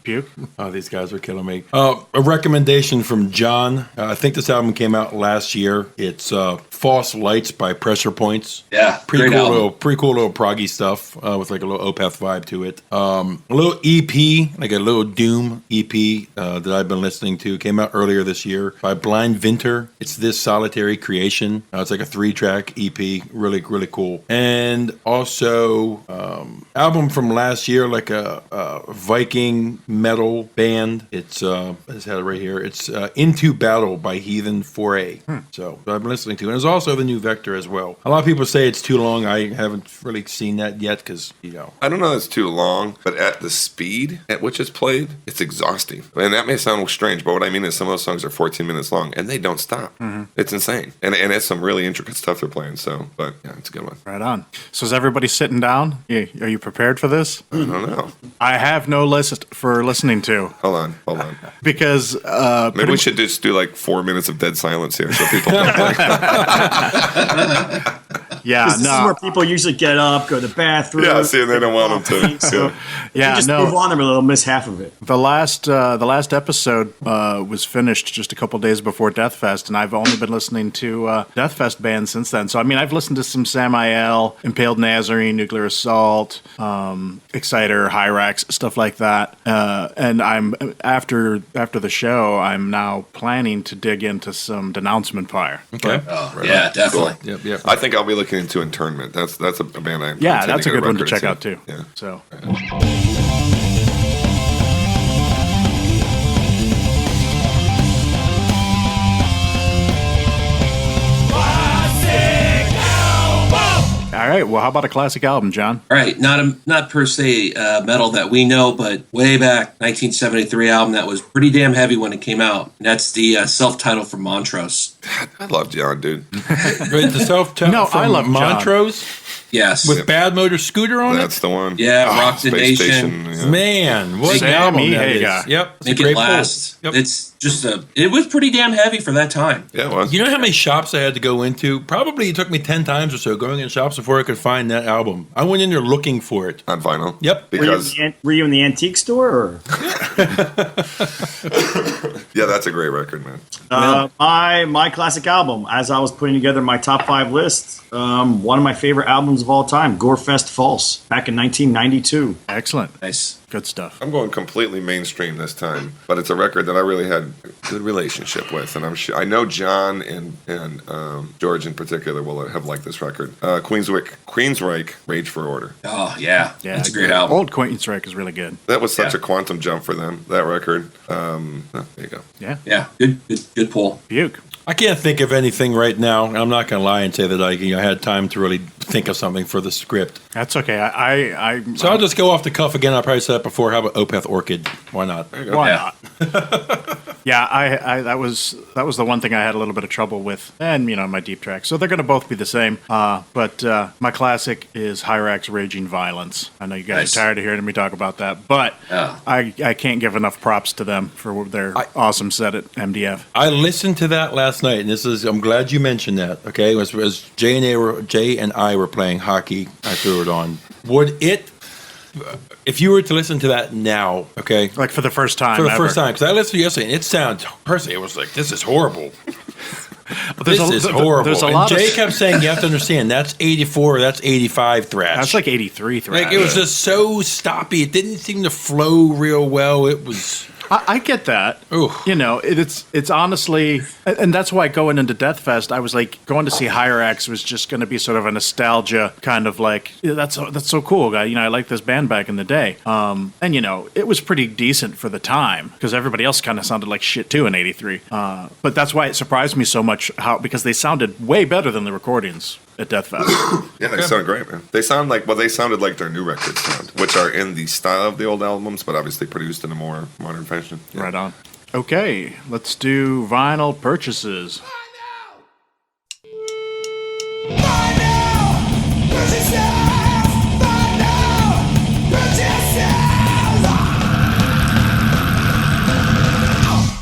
Buke? Oh, these guys are killing me. A recommendation from John. I think this album came out last year. It's False Lights by Pressure Points. Yeah, Pretty great cool album. little proggy stuff with like a little Opeth vibe to it. A little EP, like a little Doom EP that I've been listening to. Came out earlier this year by Blind Vinter. It's This Solitary Creation. It's like a 3-track EP. Really, really cool. And also album from last year, like a Viking metal band. It's I just had it right here. It's Into Battle by Heathen 4A. So I've been listening to it. And there's also the new Vector as well. A lot of people say it's too long. I haven't really seen that yet because, I don't know if it's too long, but at the speed at which it's played, it's exhausting. And that may sound strange, but what I mean is some of those songs are 14 minutes long, and they don't stop. It's insane. And it's some really intricate stuff they're playing, but yeah, it's a good one. Right on. So is everybody sitting down? Are you prepared for this? I don't know. I have no list for listening to. Hold on. Because Maybe we should just do like 4 minutes of dead silence here so people can yeah, This is where people usually get up, go to the bathroom. Yeah, see, and they don't want them to. So Yeah, just no. move on them or they'll miss half of it. The last episode was finished just a couple days before Deathfest, and I've only been listening to Deathfest bands since then. So I mean, I've listened to some Samael, Impaled Nazarene, Nuclear Assault, Exciter, Hyrax, stuff like that. And I'm after the show, I'm now planning to dig into some Denouncement Fire. okay. Oh, yeah, definitely. Yep. I think I'll be looking into Internment. That's a band I Yeah, intend that's to a get good one to record check into. out too. Yeah. So. All right. Well, how about a classic album, John? All right, not per se metal that we know, but way back 1973 album that was pretty damn heavy when it came out. And that's the self-titled from Montrose. I love John, dude. Wait, the self-titled No, I love John. Montrose? Yes. With Bad Motor Scooter on That's it? the one. Yeah, Ah, Rock the Space Nation. Station, yeah. Man, what Sammy album that Hagar. is. Yep. it's a Make great it pull. last. Yep. It's just it was pretty damn heavy for that time. Yeah, it was. You know how many shops I had to go into? Probably it took me 10 times or so going in shops before I could find that album. I went in there looking for it. On vinyl. Yep. Because Were you in the antique store? Or? yeah, that's a great record, man. My classic album, as I was putting together my top 5 list, one of my favorite albums of all time, Gorefest False, back in 1992. Excellent. Nice. Good stuff. I'm going completely mainstream this time, but it's a record that I really had a good relationship with, and I'm sure I know John and George in particular will have liked this record. Queensryche, Rage for Order. Oh yeah, Yeah, that's a great album. Old Queensryche is really good. That was such Yeah. a quantum jump for them. That record. There you go. Yeah. Yeah, good pull. Buke. I can't think of anything right now, and I'm not going to lie and say that I had time to really think of something for the script. That's okay. So I'll just go off the cuff again. I probably said that before. How about Opeth Orchid? Why not? Why Yeah. not? Yeah, I that was the one thing I had a little bit of trouble with, and my deep track. So they're going to both be the same. But my classic is Hyrax Raging Violence. I know you guys Nice. are tired of hearing me talk about that, but Yeah. I can't give enough props to them for their awesome set at MDF. I listened to that last night, and I'm glad you mentioned that. Okay, as Jay and I were playing hockey, I threw it on. If you were to listen to that now, okay, Like for the first time. for the ever. first time, because I listened to it yesterday, and it sounds personally, it was like, this is horrible. This is horrible. There's a And lot Jay of, kept saying, you have to understand, that's 84, that's 85 thrash. that's like 83 thrash. Like, it was just so stoppy. It didn't seem to flow real well. It was... I get that. Ooh. It's honestly, and that's why going into Deathfest, I was like, going to see Hyrax was just going to be sort of a nostalgia kind of like, that's so cool, guy. I like this band back in the day. And it was pretty decent for the time because everybody else kind of sounded like shit too in '83. But that's why it surprised me so much because they sounded way better than the recordings at Deathfest. Yeah, they sound great, man. They sounded like their new records sound, which are in the style of the old albums, but obviously produced in a more modern fashion. Yeah. Right on. Okay, let's do vinyl purchases.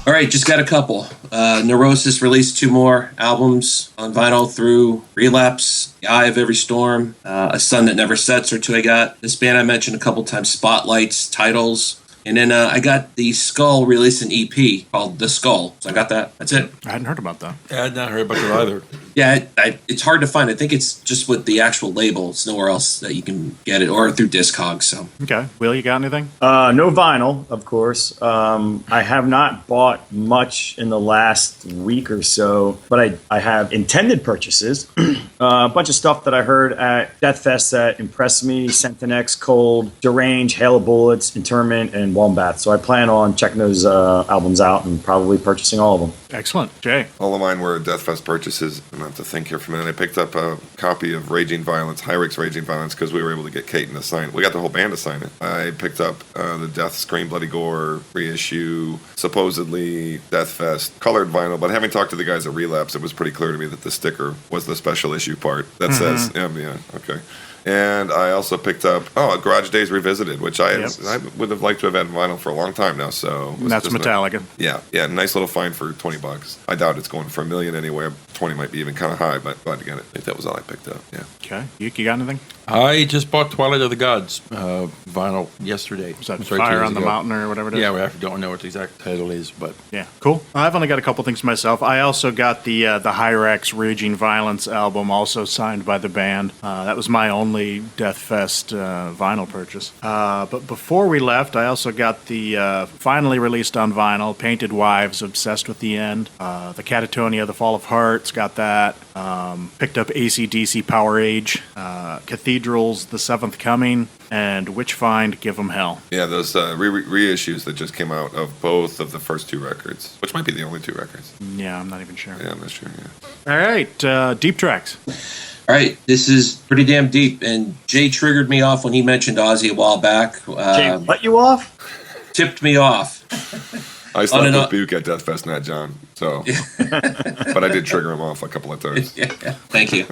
All right, just got a couple. Neurosis released 2 more albums on vinyl through Relapse, The Eye of Every Storm, A Sun That Never Sets or 2 I got. This band I mentioned a couple times, Spotlights, Titles. And then I got the Skull released an EP called The Skull. So I got that. That's it. I hadn't heard about that. I had not heard about it either. Yeah, it's hard to find. I think it's just with the actual label. It's nowhere else that you can get it, or through Discogs. So Okay, Will, you got anything? No vinyl, of course. I have not bought much in the last week or so, but I have intended purchases. A bunch of stuff that I heard at Deathfest that impressed me: Sentinex, Cold, Derange, Hail of Bullets, Interment, and Wombbath. So I plan on checking those albums out and probably purchasing all of them. Excellent. Jay. All of mine were Deathfest purchases. I'm going to have to think here for a minute. I picked up a copy of Raging Violence, Hyrax Raging Violence, because we were able to get Caton to sign it. We got the whole band to sign it. I picked up the Death Scream Bloody Gore reissue, supposedly Deathfest, colored vinyl, but having talked to the guys at Relapse, it was pretty clear to me that the sticker was the special issue part that says, yeah, okay. And I also picked up Garage Days Revisited, which I would have liked to have had vinyl for a long time now. So And that's Metallica. yeah, nice little find for $20. I doubt it's going for $1 million anyway. 20 might be even kind of high, but glad to get it. I think that was all I picked up. Yeah. Okay. You got anything? I just bought Twilight of the Gods vinyl yesterday. Is that I'm sorry, 2 Fire years on the ago. Mountain or whatever it is? Yeah, I don't know what the exact title is, but Yeah, cool. I've only got a couple things myself. I also got the Hyrax Raging Violence album, also signed by the band. That was my only Deathfest vinyl purchase. But before we left, I also got the finally released on vinyl, Painted Wives, Obsessed with the End. The Catatonia, The Fall of Hearts, got that. Picked up AC/DC Power Age, Cathedrals, The Seventh Coming, and Witchfind, Give 'Em Hell. Yeah, those reissues that just came out of both of the first 2 records, which might be the only 2 records. Yeah, I'm not even sure. Yeah, I'm not sure. Yeah. All right, deep tracks. all right, this is pretty damn deep. And Jay triggered me off when he mentioned Ozzy a while back. Jay, let you off? Tipped me off. I slept and with on. Buke at Deathfest, not John. So, but I did trigger him off a couple of times. Yeah, thank you.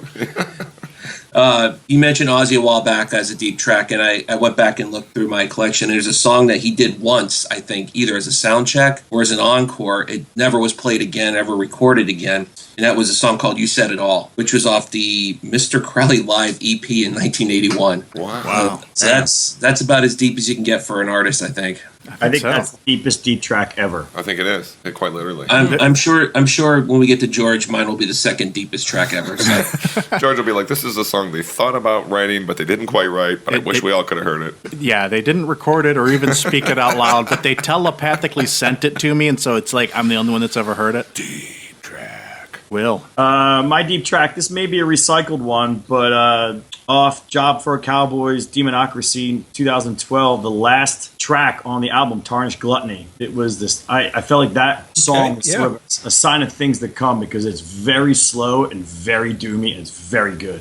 You mentioned Ozzy a while back as a deep track, and I went back and looked through my collection. There's a song that he did once, I think, either as a sound check or as an encore. It never was played again, ever recorded again. And that was a song called You Said It All, which was off the Mr. Crowley Live EP in 1981. Wow. So that's about as deep as you can get for an artist, I think. I think so. that's the deepest deep track ever. I think it is. Quite literally. I'm sure when we get to George, mine will be the second deepest track ever. So. George will be like, this is a song they thought about writing, but they didn't quite write. But I wish we all could have heard it. Yeah, they didn't record it or even speak it out loud, but they telepathically sent it to me, and so it's like I'm the only one that's ever heard it. Deep track. Will. My deep track, this may be a recycled one, but off Job for a Cowboy's Demonocracy 2012, the last track on the album, Tarnished Gluttony. It was this, I felt like that song was sort of a sign of things to come because it's very slow and very doomy and it's very good.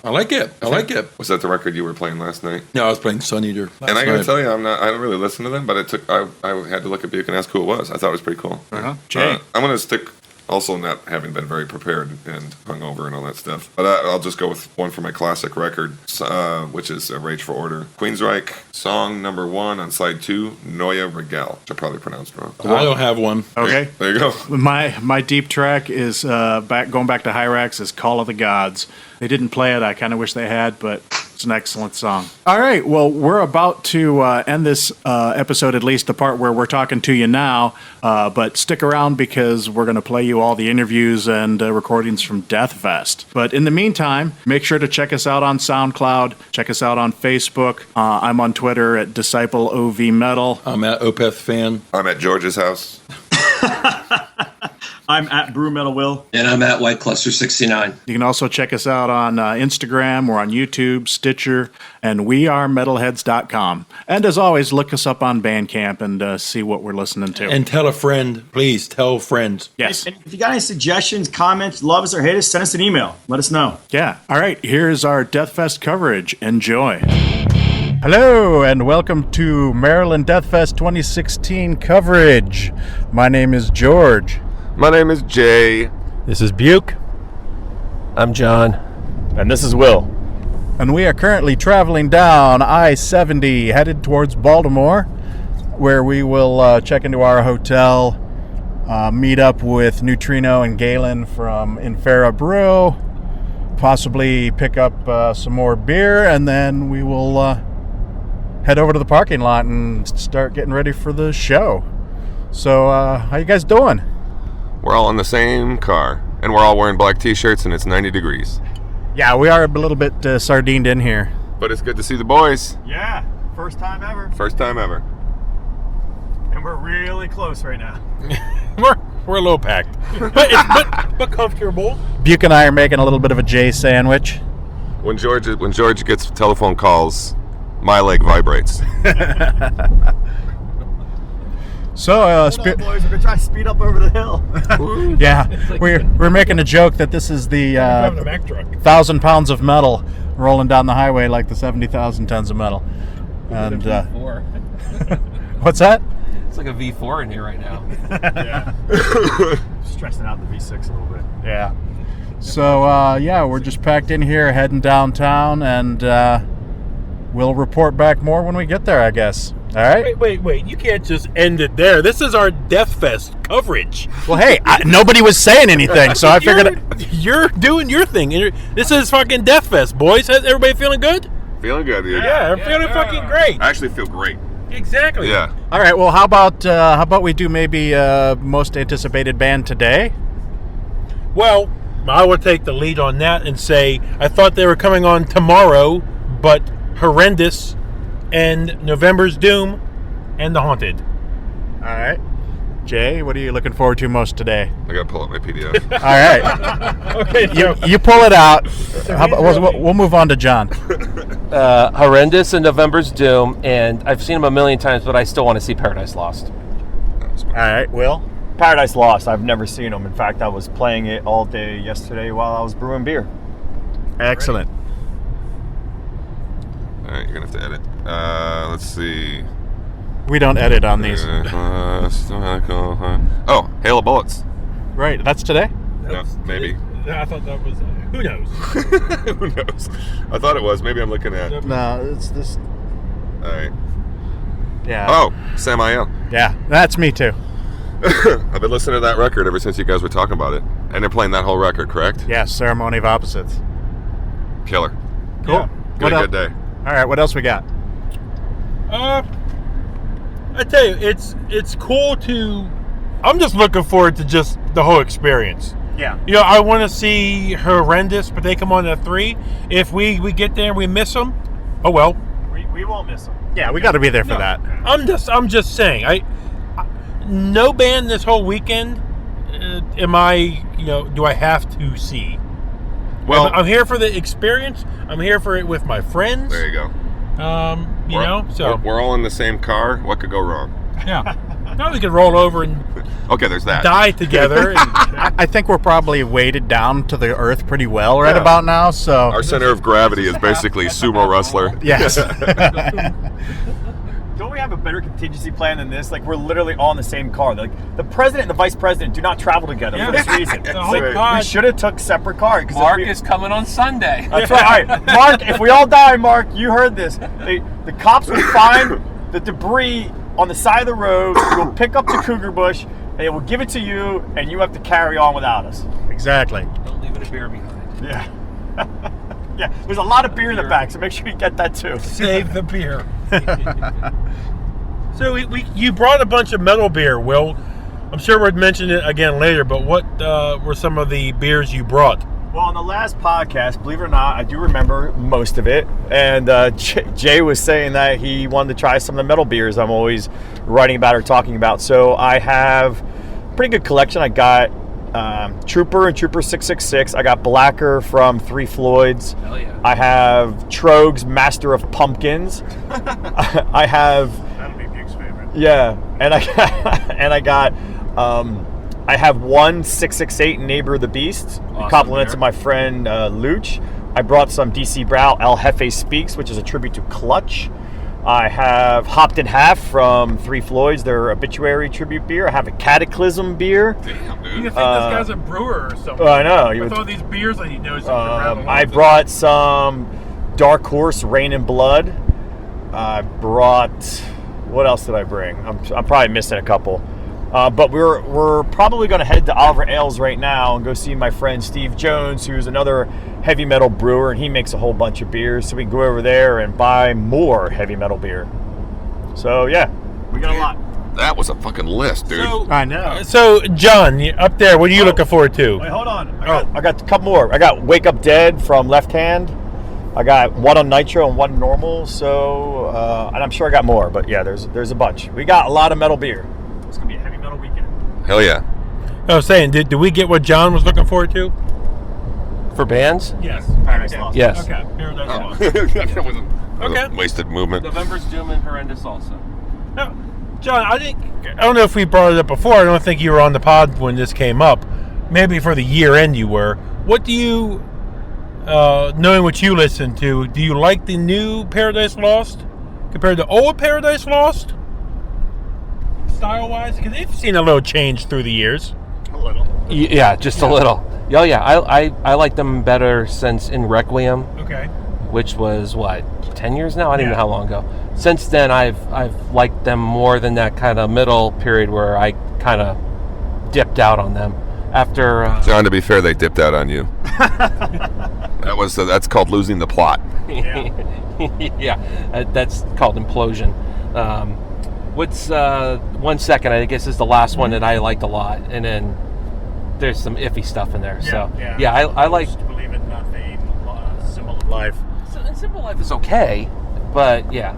I like it. Was that the record you were playing last night? No, I was playing Sun Eater. And I gotta tell you, I don't really listen to them, but I had to look at Buke and ask who it was. I thought it was pretty cool. Jay. I'm gonna stick. Also, not having been very prepared and hungover and all that stuff. But I'll just go with one for my classic record, which is Rage for Order. Queensryche, song number 1 on side 2, Neue Regel, which I probably pronounced wrong. I don't have one. Okay. There you go. My deep track is going back to Hyrax is Call of the Gods. They didn't play it. I kind of wish they had, but it's an excellent song. All right. Well, we're about to end this episode, at least the part where we're talking to you now. But stick around because we're going to play you all the interviews and recordings from Deathfest. But in the meantime, make sure to check us out on SoundCloud. Check us out on Facebook. I'm on Twitter at DiscipleOVMetal. I'm at Opeth Fan. I'm at George's house. I'm at Brew Metal Will. And I'm at White Cluster 69. You can also check us out on Instagram. We're on YouTube, Stitcher, and wearemetalheads.com. And as always, look us up on Bandcamp and see what we're listening to. And tell a friend. Please tell friends. Yes. And if you got any suggestions, comments, love us or hate us, send us an email. Let us know. Yeah. All right. Here's our Deathfest coverage. Enjoy. Hello, and welcome to Maryland Deathfest 2016 coverage. My name is George. My name is Jay. This is Buke. I'm John. And this is Will. And we are currently traveling down I-70 headed towards Baltimore, where we will check into our hotel, meet up with Neutrino and Galen from Infera Brew, possibly pick up some more beer, and then we will head over to the parking lot and start getting ready for the show. So, how you guys doing? We're all in the same car, and we're all wearing black t-shirts, and it's 90 degrees. Yeah, we are a little bit sardined in here. But it's good to see the boys. Yeah, first time ever. First time ever. And we're really close right now. We're a little packed, but comfortable. Buke and I are making a little bit of a J sandwich. When George gets telephone calls, my leg vibrates. So, Boys, we're gonna try to speed up over the hill. yeah, we're making a joke that this is the Driving a Mack truck. 1,000 pounds of metal rolling down the highway like the 70,000 tons of metal. And what's that? It's like a V4 in here right now. Stressing out the V6 a little bit. Yeah. So, we're just packed in here, heading downtown, and we'll report back more when we get there, I guess. All right? Wait. You can't just end it there. This is our Deathfest coverage. Well, hey, nobody was saying anything, so I figured... You're doing your thing. This is fucking Deathfest, boys. Is everybody feeling good? Feeling good, dude. Yeah, I'm feeling fucking great. I actually feel great. Exactly. Yeah. All right, well, how about we do maybe most anticipated band today? Well, I would take the lead on that and say I thought they were coming on tomorrow, but Horrendous and November's Doom and The Haunted. All right. Jay, what are you looking forward to most today? I gotta pull up my PDF. All right. Okay, You pull it out. How about, we'll move on to John. Horrendous and November's Doom, and I've seen them a million times, but I still want to see Paradise Lost. All right, Will. Paradise Lost. I've never seen them. In fact, I was playing it all day yesterday while I was brewing beer. Excellent. All right, you're gonna have to edit. Let's see. We don't edit on these. Oh, Hail of Bullets. Right, that's today? Yeah, maybe. I thought that was. Who knows? Who knows? I thought it was. Maybe I'm looking at. No, it's this. All right. Yeah. Oh, Samael. Yeah, that's me too. I've been listening to that record ever since you guys were talking about it, and they're playing that whole record, correct? Yeah, Ceremony of Opposites. Killer. Cool. Yeah. Good, good day. All right, what else we got? I tell you, it's cool to. I'm just looking forward to just the whole experience. Yeah. You know, I want to see Horrendous, but they come on at 3. If we get there and we miss them, oh well. We won't miss them. Yeah, we got to be there for that. I'm just saying. I no band this whole weekend. Am I? Do I have to see? Well, I'm here for the experience. I'm here for it with my friends. there you go. So We're all in the same car. What could go wrong? yeah. Now we can roll over and Okay, there's that. die together. And, I think we're probably weighted down to the earth pretty well right about now. So Our center of gravity is basically sumo wrestler. yes. Don't we have a better contingency plan than this? Like, we're literally all in the same car. Like, the president and the vice president do not travel together for this reason. The It's whole like, pod- we should have took separate cars. 'cause if Mark we- is coming on Sunday. That's right. All right, Mark, if we all die, Mark, you heard this. The cops will find the debris on the side of the road. We'll pick up the cougar bush, and they will give it to you, and you have to carry on without us. Exactly. Don't leave a beer behind. Yeah. Yeah, there's a lot of beer in the back, so make sure you get that too. Save the beer. So you brought a bunch of metal beer, Will. I'm sure we'll mention it again later, but what were some of the beers you brought? Well, on the last podcast, believe it or not, I do remember most of it. And Jay was saying that he wanted to try some of the metal beers I'm always writing about or talking about. So I have a pretty good collection. I got Trooper and Trooper 666. I got Blacker from Three Floyds. Hell yeah. I have Trogue's Master of Pumpkins. I have... That'll be Buke's favorite. Yeah, and I have one 668 Neighbor of the Beast. Awesome Compliments beer. of my friend Luch. I brought some DC Brow El Jefe Speaks, which is a tribute to Clutch. I have Hopped in Half from Three Floyds, their obituary tribute beer. I have a Cataclysm beer. Damn, You dude. think this guy's a brewer or something? I know. You With would- all these beers that he knows around the I world. brought some Dark Horse Rain and Blood. I brought, what else did I bring? I'm probably missing a couple. But we're probably going to head to Oliver Ales right now and go see my friend Steve Jones, who's another heavy metal brewer, and he makes a whole bunch of beers. So we can go over there and buy more heavy metal beer. So yeah, we got a lot. That was a fucking list, dude. I know. So, John, up there, what are you looking forward to? Wait, hold on. I got a couple more. I got Wake Up Dead from Left Hand. I got one on Nitro and one normal. So, and I'm sure I got more, but yeah, there's a bunch. We got a lot of metal beer. It's gonna be a heavy metal weekend. Hell yeah. I was saying, did we get what John was looking forward to? For bands? Yes. Paradise Lost. Yes. Okay. Here, that's Oh. one. That wasn't Okay. a wasted movement. November's Doom and Horrendous also. Now, John, I don't know if we brought it up before. I don't think you were on the pod when this came up. Maybe for the year end you were. What do you, knowing what you listen to, do you like the new Paradise Lost compared to old Paradise Lost? Style-wise? Because they've seen a little change through the years. A little. Yeah, just a little. Oh yeah, I like them better since In Requiem, Okay. which was what, 10 years now? I don't even know Yeah. how long ago. Since then, I've liked them more than that kind of middle period where I kind of dipped out on them. After John, to be fair, they dipped out on you. That's called losing the plot. yeah, that's called Implosion. What's 1 second? I guess is the last one that I liked a lot, and then there's some iffy stuff in there. I like. Just believe in nothing. Symbol of life. Simple Life is okay, but yeah,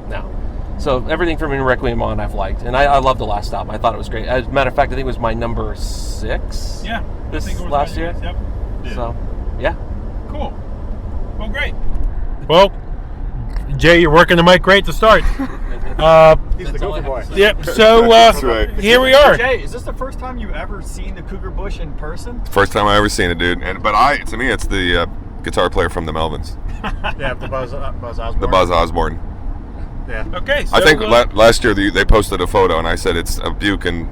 no. So everything from In Requiem on I've liked, and I love the last album. I thought it was great. As a matter of fact, I think it was my number 6. Yeah. This I think it was last right, year. Yep. So, yeah. Cool. Well, great. Well, Jay, you're working the mic great to start. He's the gopher boy. Yep. So right. here we are. Jay, is this the first time you've ever seen the Cougar Bush in person? First time I ever seen it, dude. To me, it's the guitar player from the Melvins, Yeah, the Buzz Osborne. the Buzz Osborne. Yeah. Okay. So, I think last year they posted a photo, and I said it's Buke and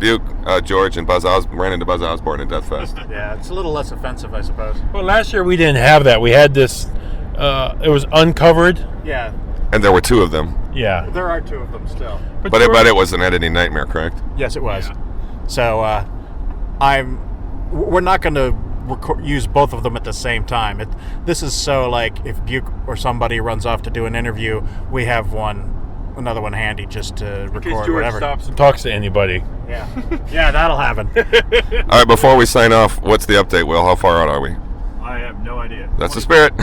Buke, George, and ran into Buzz Osborne at Deathfest. Yeah, it's a little less offensive, I suppose. Well, last year we didn't have that. We had this. It was uncovered. Yeah, And there were 2 of them. Yeah. there are 2 of them still. But it was an editing nightmare, correct? Yes, it was. So we're not going to use both of them at the same time. This is so like if Buke or somebody runs off to do an interview, we have another one handy just to record whatever. Stops and talks to anybody. Yeah, yeah, that'll happen. All right, before we sign off, what's the update, Will? How far out are we? I have no idea. That's the spirit.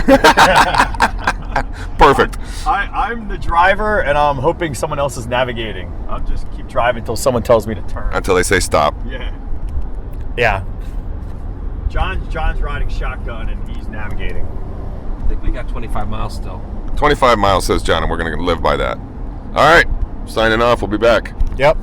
Perfect. I'm the driver, and I'm hoping someone else is navigating. I'll just keep driving until someone tells me to turn. Until they say stop. Yeah. Yeah. John's riding shotgun, and he's navigating. I think we got 25 miles still. 25 miles, says John, and we're going to live by that. All right, signing off. We'll be back. Yep.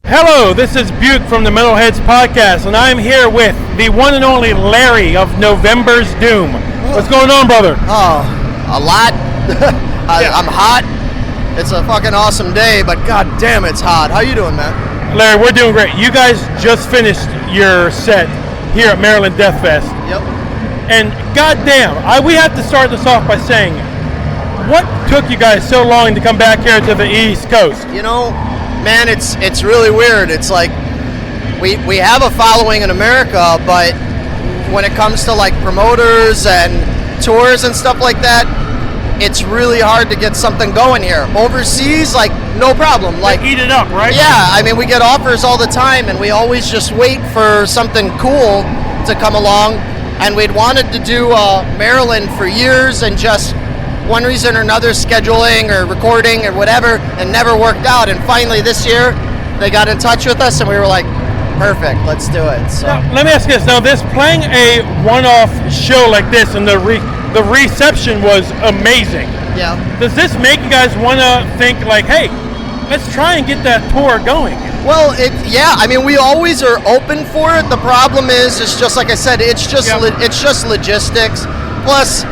Hello, this is Buke from the Metalheads podcast, and I'm here with the one and only Larry of November's Doom. What's going on, brother? Oh, a lot. I'm hot. It's a fucking awesome day, but god damn, it's hot. How you doing, man? Larry, we're doing great. You guys just finished your set here at Maryland Deathfest, Yep. and goddamn, we have to start this off by saying, what took you guys so long to come back here to the East Coast? You know, man, it's really weird. It's like we have a following in America, but when it comes to like promoters and tours and stuff like that, it's really hard to get something going here. Overseas, like, no problem. Like, Eat it up, right? yeah, I mean, we get offers all the time, and we always just wait for something cool to come along. And we'd wanted to do Maryland for years, and just one reason or another, scheduling or recording or whatever, and never worked out. And finally this year, they got in touch with us, and we were like, perfect, let's do it. So Now, let me ask you this. Now, this playing a one-off show like this, and the reception was amazing. yeah. Does this make you guys want to think like, hey, let's try and get that tour going? Well, yeah. I mean, we always are open for it. The problem is, it's just like I said, it's just it's just logistics. Plus,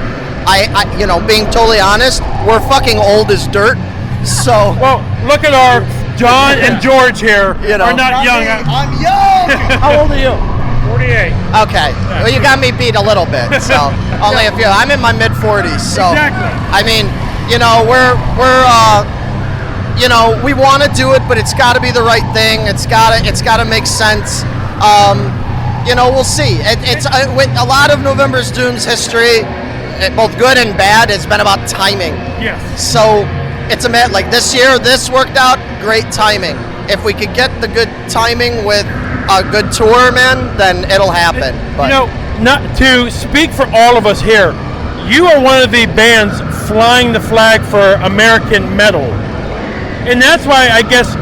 I you know, being totally honest, we're fucking old as dirt. So Well, look at our John and George here. you know, Are not young. I'm young. How old are you? 48. Okay. Well, you got me beat a little bit. So only a few. I'm in my mid 40s. So Exactly. I mean, you know, we're you know, we want to do it, but it's got to be the right thing. It's got to make sense. You know, we'll see. It's with a lot of November's Doom's history, both good and bad, it's been about timing. Yes. So it's a matter, like this year, this worked out, great timing. If we could get the good timing with a good tour, man, then it'll happen. But You know, not to speak for all of us here, you are one of the bands flying the flag for American metal. And that's why I guess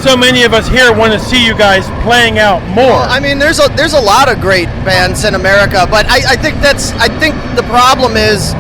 so many of us here want to see you guys playing out more. I mean, there's a lot of great bands in America, but I think the problem is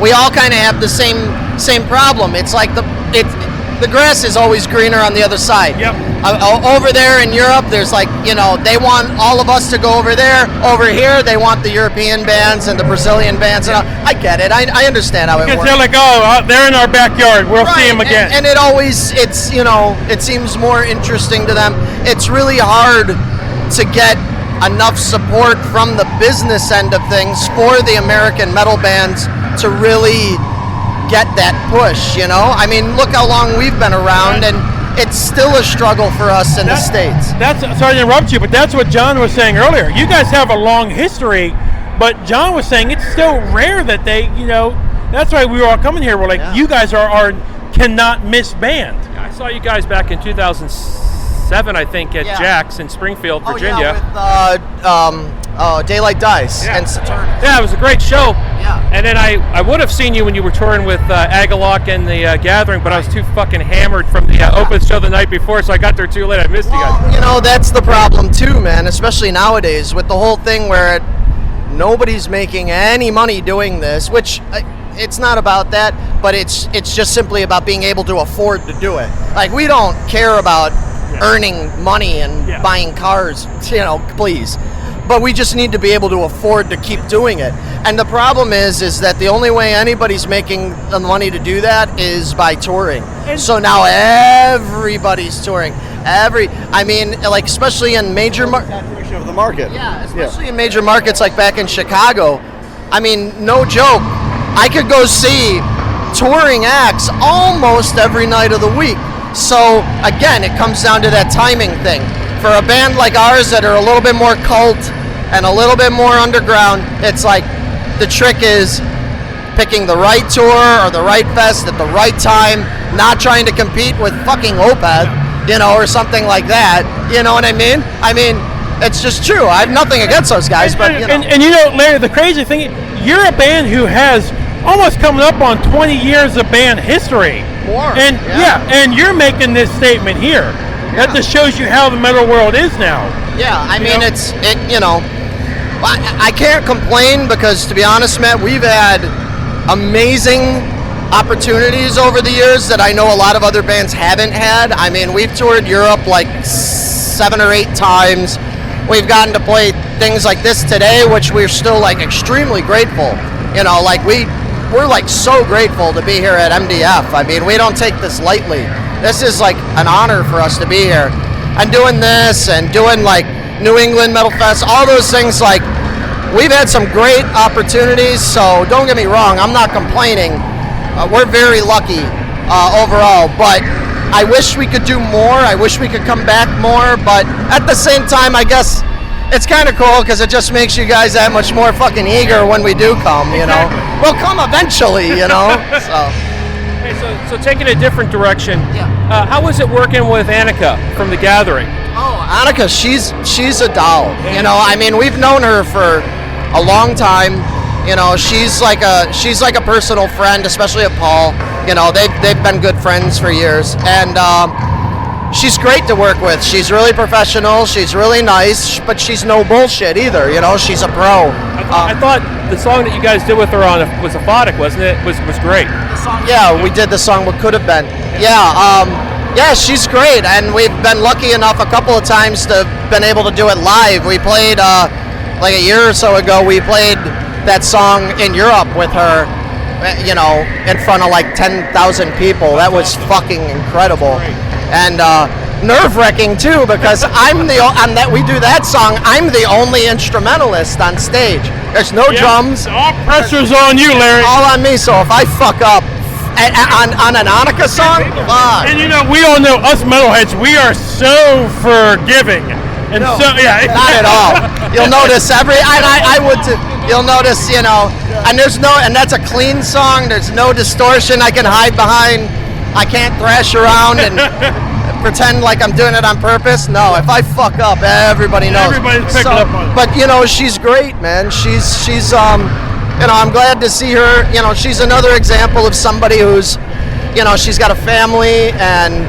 we all kind of have the same problem. It's like the grass is always greener on the other side. Yep. Over there in Europe, there's like, you know, they want all of us to go over there. Over here, they want the European bands and the Brazilian bands. And I get it. I understand how it Because works. they're like, oh, they're in our backyard. We'll see them Right, again. and it's, you know, it seems more interesting to them. It's really hard to get enough support from the business end of things for the American metal bands to really get that push, you know? I mean, look how long we've been around, and it's still a struggle for us in the States. Sorry to interrupt you, but that's what John was saying earlier. You guys have a long history, but John was saying it's still rare that they, you know, that's why we were all coming here. We're like, Yeah. you guys are our cannot miss band. I saw you guys back in 2007, I think, at Yeah. Jack's in Springfield, Oh, Virginia. yeah, with Daylight Dice and Saturnus. Yeah, it was a great show. Yeah. And then I would have seen you when you were touring with Agalok and the Gathering, but I was too fucking hammered from the open show the night before, so I got there too late. I missed you guys. Well, you know, that's the problem too, man, especially nowadays with the whole thing where nobody's making any money doing this, which it's not about that, but it's just simply about being able to afford to do it. Like, we don't care about earning money and buying cars, you know, please. But we just need to be able to afford to keep doing it. And the problem is that the only way anybody's making the money to do that is by touring. So now everybody's touring. I mean, like, especially in major Saturation of the market. yeah, especially in major markets like back in Chicago. I mean, no joke. I could go see touring acts almost every night of the week. So again, it comes down to that timing thing. For a band like ours that are a little bit more cult and a little bit more underground, it's like the trick is picking the right tour or the right fest at the right time, not trying to compete with fucking Wombbath, or something like that. You know what I mean? I mean, it's just true. I have nothing against those guys, but And Larry, the crazy thing, you're a band who has almost coming up on 20 years of band history. More. And and you're making this statement here. That just shows you how the metal world is now. Yeah, I mean, I can't complain because, to be honest, Matt, we've had amazing opportunities over the years that I know a lot of other bands haven't had. I mean, we've toured Europe like 7 or 8 times. We've gotten to play things like this today, which we're still like extremely grateful. Like we're like so grateful to be here at MDF. I mean, we don't take this lightly. This is like an honor for us to be here. And doing this and doing like New England Metal Fest, all those things, like we've had some great opportunities. So don't get me wrong, I'm not complaining. We're very lucky overall, but I wish we could do more. I wish we could come back more, but at the same time, I guess it's kind of cool because it just makes you guys that much more fucking eager when we do come, We'll come eventually, So. Hey, so taking a different direction, Yeah. How was it working with Annika from The Gathering? Oh, Annika, she's a doll. I mean, we've known her for a long time. She's like a personal friend, especially at Paul. They've been good friends for years, and she's great to work with. She's really professional. She's really nice, but she's no bullshit either. She's a pro. I thought the song that you guys did with her on was Aphotic, wasn't it? Was great. Yeah, we did the song What Could Have Been. Yeah, she's great, and we've been lucky enough a couple of times to been able to do it live. We played like a year or so ago. We played that song in Europe with her, in front of like 10,000 people. That was fucking incredible, and nerve-wracking too, because on that we do that song. I'm the only instrumentalist on stage. There's no drums. All pressure's on you, Larry. All on me. So if I fuck up on an Annika song, fuck. And we all know us metalheads. We are so forgiving. And No, so not at all. You'll notice I would too. You'll notice, and and that's a clean song. There's no distortion I can hide behind. I can't thrash around and pretend like I'm doing it on purpose. No, if I fuck up, everybody knows. Everybody's picking up on it. But she's great, man. She's I'm glad to see her. She's another example of somebody who's, she's got a family and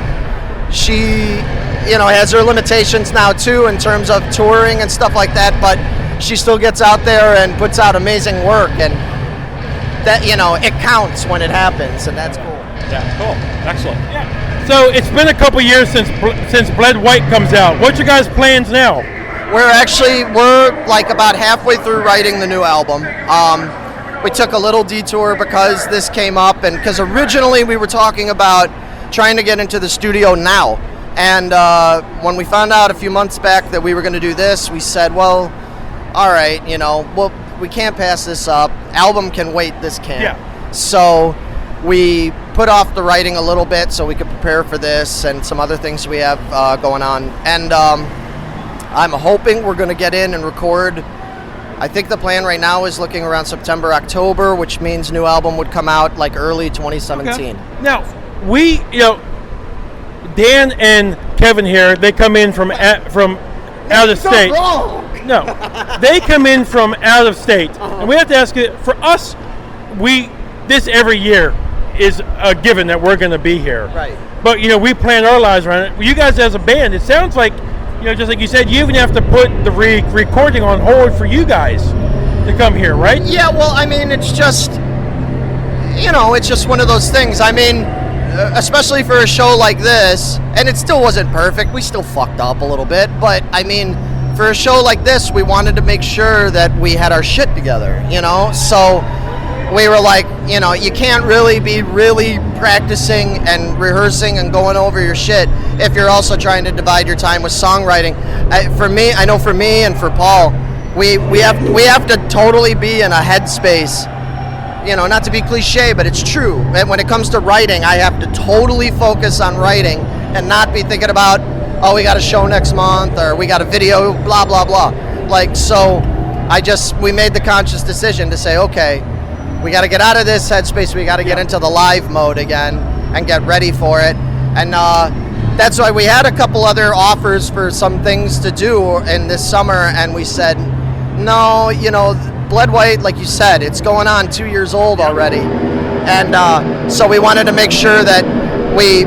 she has her limitations now too in terms of touring and stuff like that, but she still gets out there and puts out amazing work, and that it counts when it happens, and that's cool. Yeah, cool, excellent. Yeah. So it's been a couple years since Bled White comes out. What's your guys' plans now? We're like about halfway through writing the new album. We took a little detour because this came up, and because originally we were talking about trying to get into the studio now. And when we found out a few months back that we were going to do this, we said, well, all right, we can't pass this up. Album can wait, this can't. Yeah. So we put off the writing a little bit so we could prepare for this and some other things we have going on. And I'm hoping we're going to get in and record. I think the plan right now is looking around September, October, which means new album would come out like early 2017. Okay. Now, Dan and Kevin here, they come in from out of state. No, they come in from out of state, and we have to ask you. For us, this every year is a given that we're going to be here. Right. But we plan our lives around it. You guys, as a band, it sounds like just like you said, you even have to put the recording on hold for you guys to come here, right? Yeah. Well, I mean, it's just it's just one of those things. I mean, especially for a show like this, and it still wasn't perfect. We still fucked up a little bit, but I mean, for a show like this, we wanted to make sure that we had our shit together, So we were like, you can't really be really practicing and rehearsing and going over your shit if you're also trying to divide your time with songwriting. For me and for Paul, we have to totally be in a headspace. Not to be cliche, but it's true. And when it comes to writing, I have to totally focus on writing and not be thinking about, oh, we got a show next month or we got a video, blah, blah, blah. So we made the conscious decision to say, okay, we got to get out of this headspace. We got to get into the live mode again and get ready for it. And that's why we had a couple other offers for some things to do in this summer. And we said, no, Blood White, like you said, it's going on 2 years old already. And so we wanted to make sure that we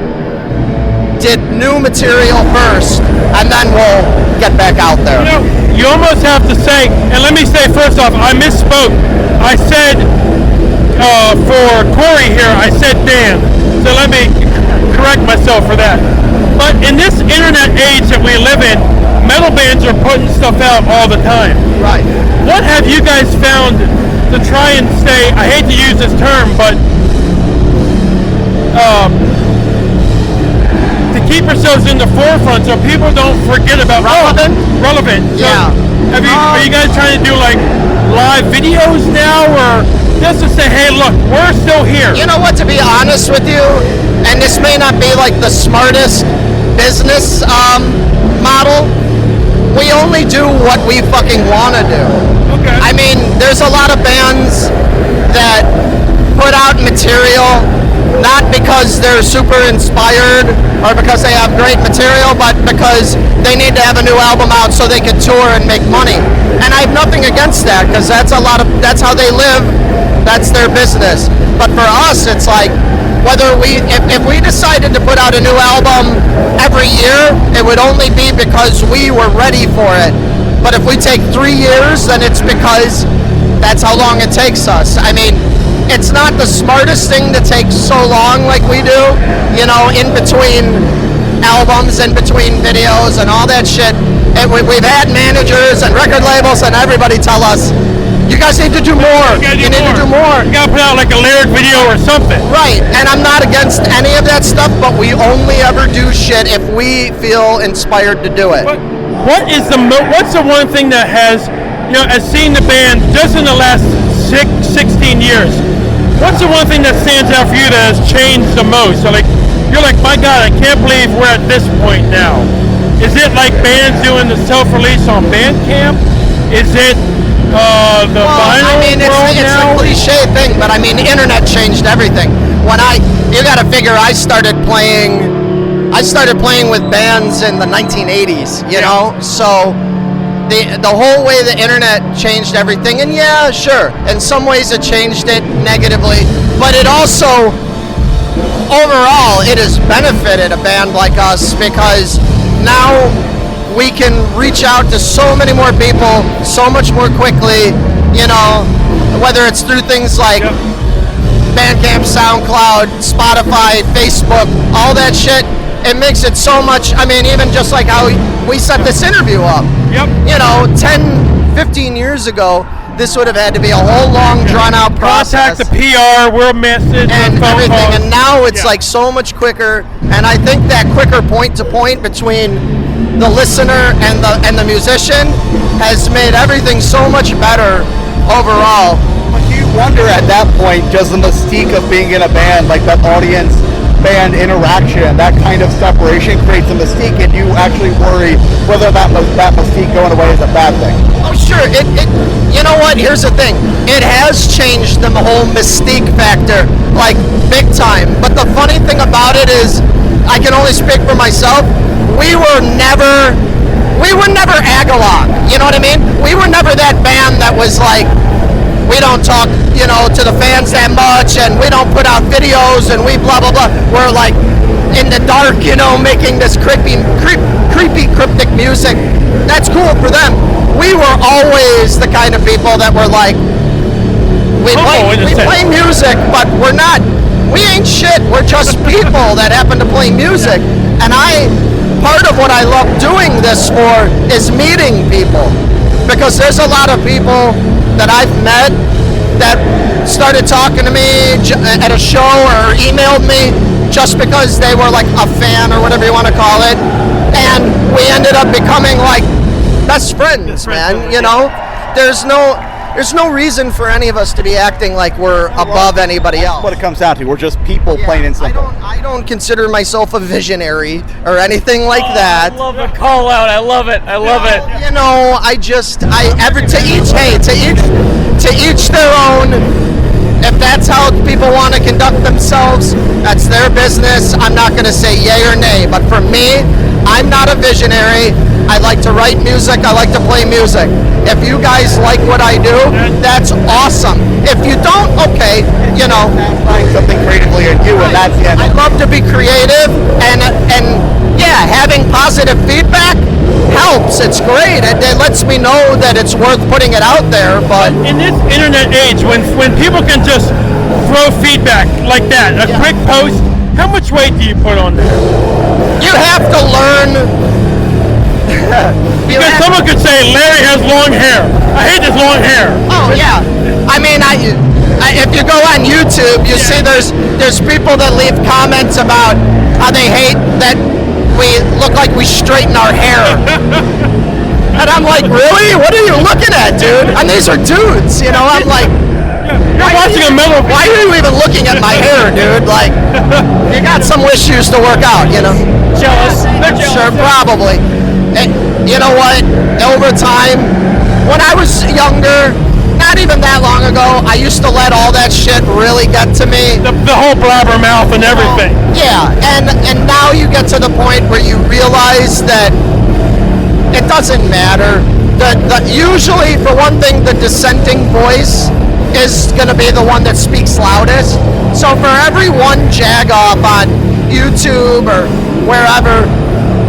did new material first, and then we'll get back out there. You almost have to say, and let me say first off, I misspoke. I said, for Corey here, I said Dan. So let me correct myself for that. But in this internet age that we live in, metal bands are putting stuff out all the time. Right. What have you guys found to try and stay, I hate to use this term, but to keep ourselves in the forefront so people don't forget about relevant. So Yeah. Are you guys trying to do like live videos now, or just to say, hey, look, we're still here? You know what, to be honest with you, and this may not be like the smartest business model, we only do what we fucking want to do. Okay. I mean, there's a lot of bands that put out material not because they're super inspired or because they have great material, but because they need to have a new album out so they can tour and make money. And I have nothing against that, because that's how they live. That's their business. But for us, it's like, if we decided to put out a new album every year, it would only be because we were ready for it. But if we take 3 years, then it's because that's how long it takes us. I mean, it's not the smartest thing to take so long like we do, in between albums, in between videos and all that shit. And we've had managers and record labels and everybody tell us, you guys need to do more. You need to do more. You gotta put out like a lyric video or something. Right, and I'm not against any of that stuff, but we only ever do shit if we feel inspired to do it. What's the one thing that has, as seeing the band just in the last 16 years, what's the one thing that stands out for you that has changed the most? So you're like, my God, I can't believe we're at this point now. Is it like bands doing the self-release on Bandcamp? Is it the vinyl I mean, it's now? a cliche thing, but I mean, the internet changed everything. You got to figure, I started playing with bands in the 1980s, so the whole way the internet changed everything. And yeah, sure, in some ways it changed it negatively, but it also, overall, it has benefited a band like us, because now we can reach out to so many more people so much more quickly, whether it's through things like Bandcamp, SoundCloud, Spotify, Facebook, all that shit. It makes it so much, I mean, even just like how we set this interview up. Yep. 10, 15 years ago, this would have had to be a whole long, drawn-out process. Contact the PR, we'll message, and phone everything. calls. And now it's like so much quicker. And I think that quicker point-to-point between the listener and the musician has made everything so much better overall. But you wonder at that point, does the mystique of being in a band, like that audience band interaction, that kind of separation creates a mystique, and you actually worry whether that mystique going away is a bad thing? Oh, sure. You know what? Here's the thing. It has changed the whole mystique factor, like, big time. But the funny thing about it is, I can only speak for myself, we were never Agalog. You know what I mean? We were never that band that was like, we don't talk, to the fans that much, and we don't put out videos, and we blah, blah, blah. We're like in the dark, making this creepy, cryptic music. That's cool for them. We were always the kind of people that were like, we play music, but we ain't shit. We're just people that happen to play music. And part of what I love doing this for is meeting people, because there's a lot of people that I've met that started talking to me at a show or emailed me just because they were like a fan or whatever you want to call it, and we ended up becoming like best friends, man. You know, there's no reason for any of us to be acting like we're above anybody else. What it comes down to, we're just people, plain and simple. I don't consider myself a visionary or anything like that. I love the call out. I love it. I love it. You know, to each their own. If that's how people want to conduct themselves, that's their business. I'm not going to say yay or nay, but for me, I'm not a visionary. I like to write music. I like to play music. If you guys like what I do, that's awesome. If you don't, okay, you know. Find something creatively in you, and that's the end. I love to be creative, and yeah, having positive feedback helps. It's great. It lets me know that it's worth putting it out there. But in this internet age, when people can just throw feedback like that, a quick post, how much weight do you put on there? You have to learn. Because someone could say Larry has long hair. I hate his long hair. Oh yeah. I mean, if you go on YouTube, you see there's people that leave comments about how they hate that we look like we straighten our hair. And I'm like, really? What are you looking at, dude? And these are dudes, you know. I'm like, why are you even looking at my hair, dude? Like, you got some issues to work out, you know. Jealous. Sure, probably. And you know what? Over time, when I was younger, not even that long ago, I used to let all that shit really get to me. The whole blabbermouth and everything. Yeah, and now you get to the point where you realize that it doesn't matter. Usually, for one thing, the dissenting voice is going to be the one that speaks loudest. So for every one jag up on YouTube or wherever,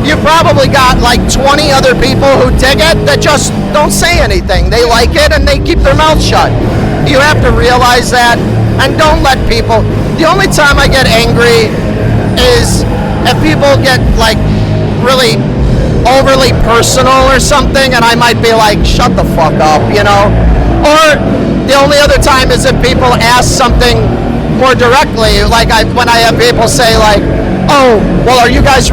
you probably got like 20 other people who dig it that just don't say anything. They like it and they keep their mouth shut. You have to realize that, and don't let people. The only time I get angry is if people get like really overly personal or something, and I might be like, shut the fuck up, you know? Or the only other time is if people ask something more directly, like when I have people say like, oh, well, you guys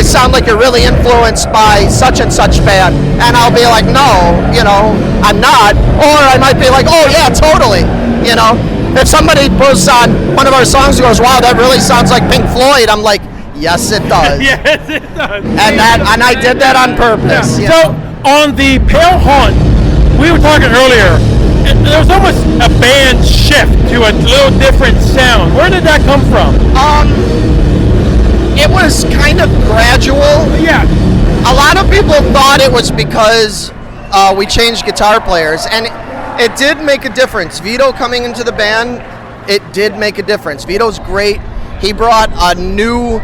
sound like you're really influenced by such and such band. And I'll be like, no, you know, I'm not. Or I might be like, oh yeah, totally, you know. If somebody posts on one of our songs and goes, wow, that really sounds like Pink Floyd, I'm like, yes, it does. Yes, it does. And I did that on purpose. Yeah. So on the Pale Hunt, we were talking earlier, there was almost a band shift to a little different sound. Where did that come from? It was kind of gradual. Yeah. A lot of people thought it was because we changed guitar players, and it did make a difference. Vito coming into the band, it did make a difference. Vito's great. He brought a new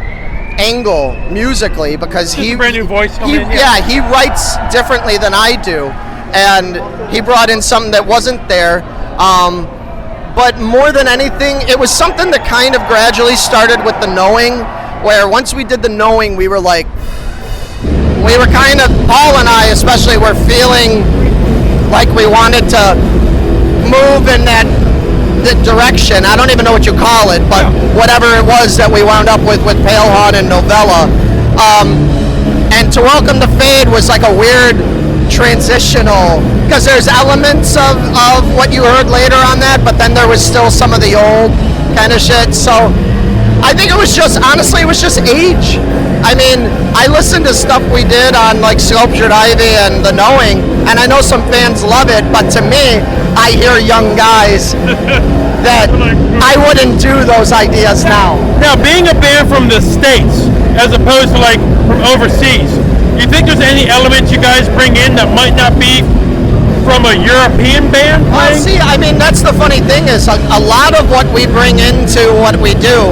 angle musically because he brand new voice coming in. Yeah, he writes differently than I do, and he brought in something that wasn't there. But more than anything, it was something that kind of gradually started with the Knowing, where once we did the Knowing, we were kind of, Paul and I especially, were feeling like we wanted to move in that direction. I don't even know what you call it, but whatever it was that we wound up with Pale Hunt and Novella. And To Welcome the Fade was like a weird transitional, because there's elements of what you heard later on that, but then there was still some of the old kind of shit. So I think it was just, honestly, it was just age. I mean, I listened to stuff we did on like Sculptured Ivy and The Knowing, and I know some fans love it, but to me, I hear young guys that I wouldn't do those ideas now. Now, being a band from the States, as opposed to like from overseas, you think there's any elements you guys bring in that might not be from a European band playing? Well, see, I mean, that's the funny thing is a lot of what we bring into what we do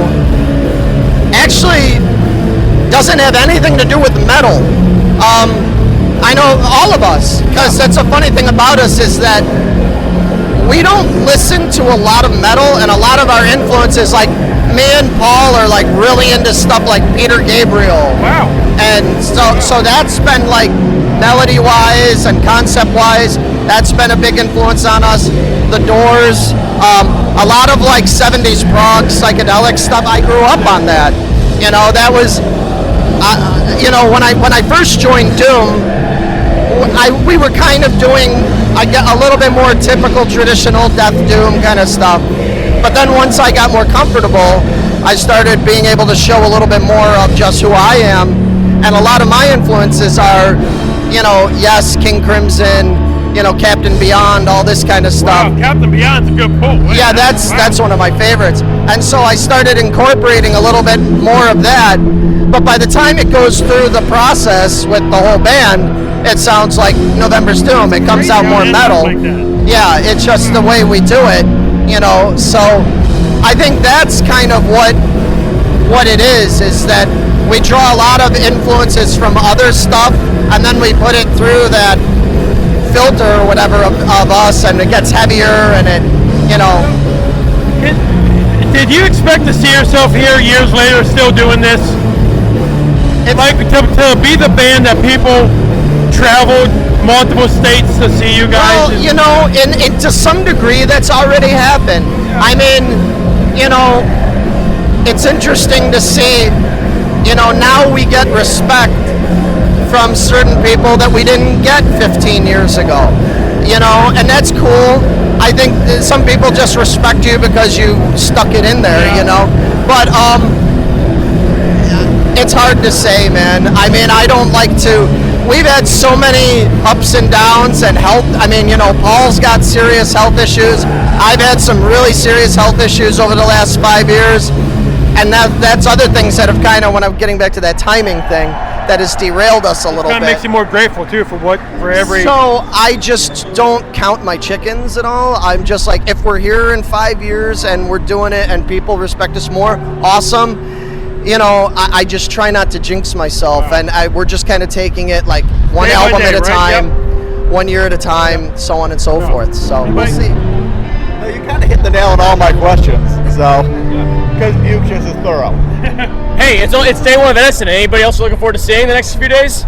actually doesn't have anything to do with metal. I know all of us, because that's a funny thing about us is that we don't listen to a lot of metal, and a lot of our influences, like me and Paul are like really into stuff like Peter Gabriel. Wow. And so that's been like melody-wise and concept-wise. That's been a big influence on us. The Doors, a lot of like 70s prog psychedelic stuff. I grew up on that. You know, that was, you know, when I first joined Doom, we were kind of doing a little bit more typical traditional death doom kind of stuff. But then once I got more comfortable, I started being able to show a little bit more of just who I am. And a lot of my influences are, you know, yes, King Crimson, you know, Captain Beyond, all this kind of stuff. Wow, Captain Beyond's a good pull. Yeah, that's one of my favorites. And so I started incorporating a little bit more of that. But by the time it goes through the process with the whole band, it sounds like November's Doom. It comes out more metal. Yeah, it's just the way we do it, you know. So I think that's kind of what it is that we draw a lot of influences from other stuff, and then we put it through that filter or whatever of us, and it gets heavier, and it, you know. Did you expect to see yourself here years later still doing this? Like to be the band that people traveled multiple states to see you guys? Well, you know, in to some degree that's already happened. I mean, you know, it's interesting to see, you know, now we get respect from certain people that we didn't get 15 years ago, you know, and that's cool. I think some people just respect you because you stuck it in there, you know, but it's hard to say, man. I mean, I don't like to. We've had so many ups and downs and health. I mean, you know, Paul's got serious health issues. I've had some really serious health issues over the last 5 years. And that's other things that have kind of, when I'm getting back to that timing thing, that has derailed us a little bit. Kind of makes you more grateful, too, for every... So I just don't count my chickens at all. I'm just like, if we're here in 5 years and we're doing it and people respect us more, awesome. You know, I just try not to jinx myself, and we're just kind of taking it like one album at a time, 1 year at a time, so on and so forth. So we'll see. No, you kind of hit the nail on all my questions. So, because Buke just is thorough. Hey, it's day one of Edison. Anybody else looking forward to seeing the next few days?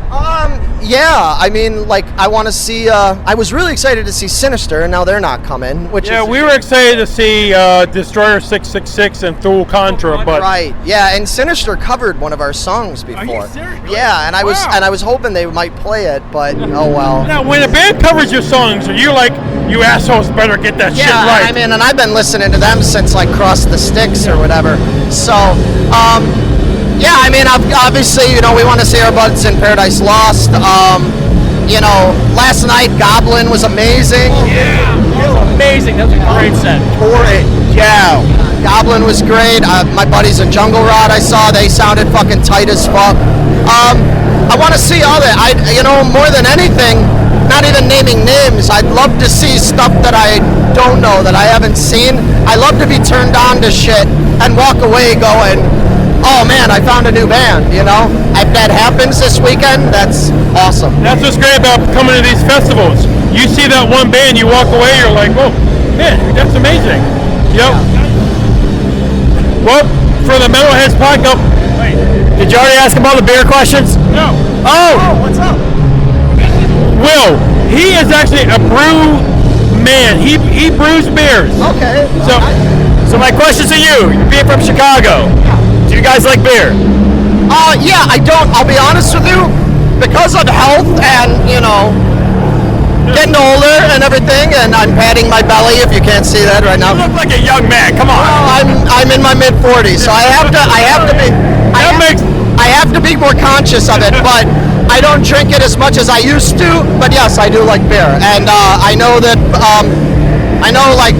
Yeah, I mean, like, I want to see, I was really excited to see Sinister, and now they're not coming, which is... we were excited to see Destroyer 666 and Thule Contra, but... Right, yeah, and Sinister covered one of our songs before. Are you serious? Yeah, and I was hoping they might play it, but oh well. Now, when a band covers your songs, are you like, you assholes better get that shit right? I mean, and I've been listening to them since, like, Cross the Sticks or whatever, so, yeah, I mean, obviously, you know, we want to see our buds in Paradise Lost. You know, last night, Goblin was amazing. Yeah, that was amazing. That was a great set. Tore it down. Goblin was great. My buddies at Jungle Rod I saw, they sounded fucking tight as fuck. I want to see all that. You know, more than anything, not even naming names, I'd love to see stuff that I don't know, that I haven't seen. I love to be turned on to shit and walk away going, oh man, I found a new band, you know? If that happens this weekend, that's awesome. That's what's great about coming to these festivals. You see that one band, you walk away, you're like, whoa, man, that's amazing. Yep. Well, for the Metalheads podcast, wait, did you already ask him all the beer questions? No. Oh, what's up? Will, he is actually a brew man. He brews beers. Okay. So my question to you, you're being from Chicago. Do you guys like beer? Yeah, I don't. I'll be honest with you. Because of health and, you know, getting older and everything, and I'm patting my belly if you can't see that right now. You look like a young man. Come on. Well, I'm in my mid-40s, so I have to be more conscious of it, but I don't drink it as much as I used to. But yes, I do like beer, and I know that like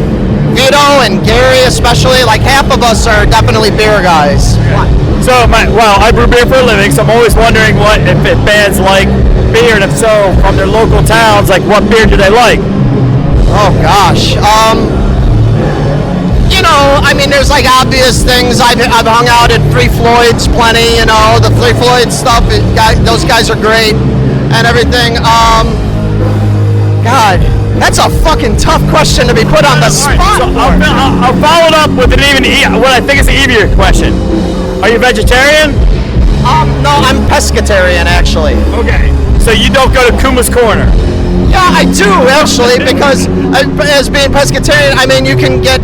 Vito and Gary especially, like half of us are definitely beer guys. So, I brew beer for a living, so I'm always wondering if bands like beer, and if so, from their local towns, like what beer do they like? Oh gosh, you know, I mean, there's like obvious things. I've hung out at Three Floyds plenty, you know, the Three Floyds stuff. Those guys are great and everything. God. That's a fucking tough question to be put on the spot. So I'll follow it up with what I think is an easier question. Are you vegetarian? No, I'm pescatarian actually. Okay. So you don't go to Kuma's Corner? Yeah, I do actually, because as being pescatarian, I mean, you can get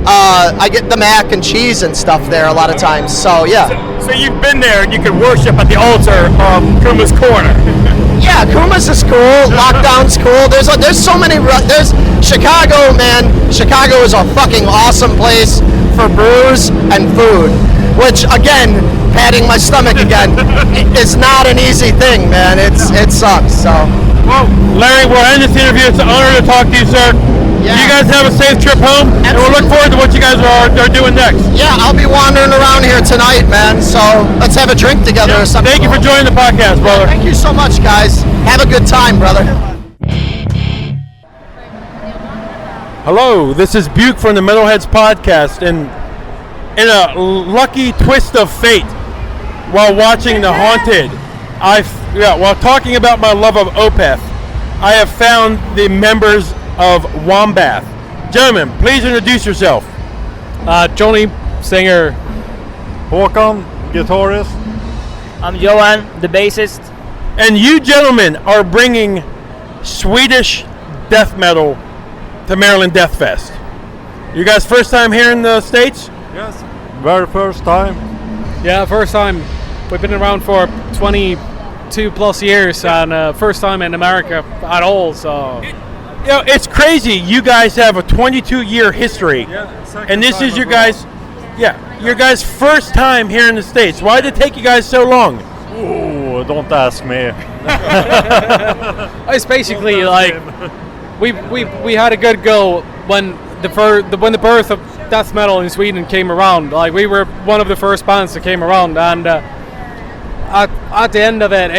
I get the mac and cheese and stuff there a lot of times. So yeah. So you've been there and you can worship at the altar of Kuma's Corner. Yeah, Kuma's is cool. Lockdown's cool. There's so many. There's Chicago, man. Chicago is a fucking awesome place for brews and food. Which again, patting my stomach again, is not an easy thing, man. It sucks. So. Well, Larry, we're ending this interview. It's an honor to talk to you, sir. Yeah. You guys have a safe trip home, and we'll look forward to what you guys are doing next. Yeah, I'll be wandering around here tonight, man. So let's have a drink together or something. Thank you for joining the podcast, brother. Thank you so much, guys. Have a good time, brother. Hello, this is Buke from the Metalheads podcast, and in a lucky twist of fate, while watching The Haunted, while talking about my love of Opeth, I have found the members of Wombbath. Gentlemen, please introduce yourself. Johnny, singer. Håkan, guitarist. I'm Johan, the bassist. And you gentlemen are bringing Swedish death metal to Maryland Deathfest. You guys first time here in the States? Yes, very first time. Yeah, first time. We've been around for 22 plus years, and first time in America at all, so... You know, it's crazy. You guys have a 22-year history, and this is your guys' first time here in the States. Why did it take you guys so long? Oh, don't ask me. It's basically like we had a good go when the birth of death metal in Sweden came around. Like, we were one of the first bands that came around, and at the end of it,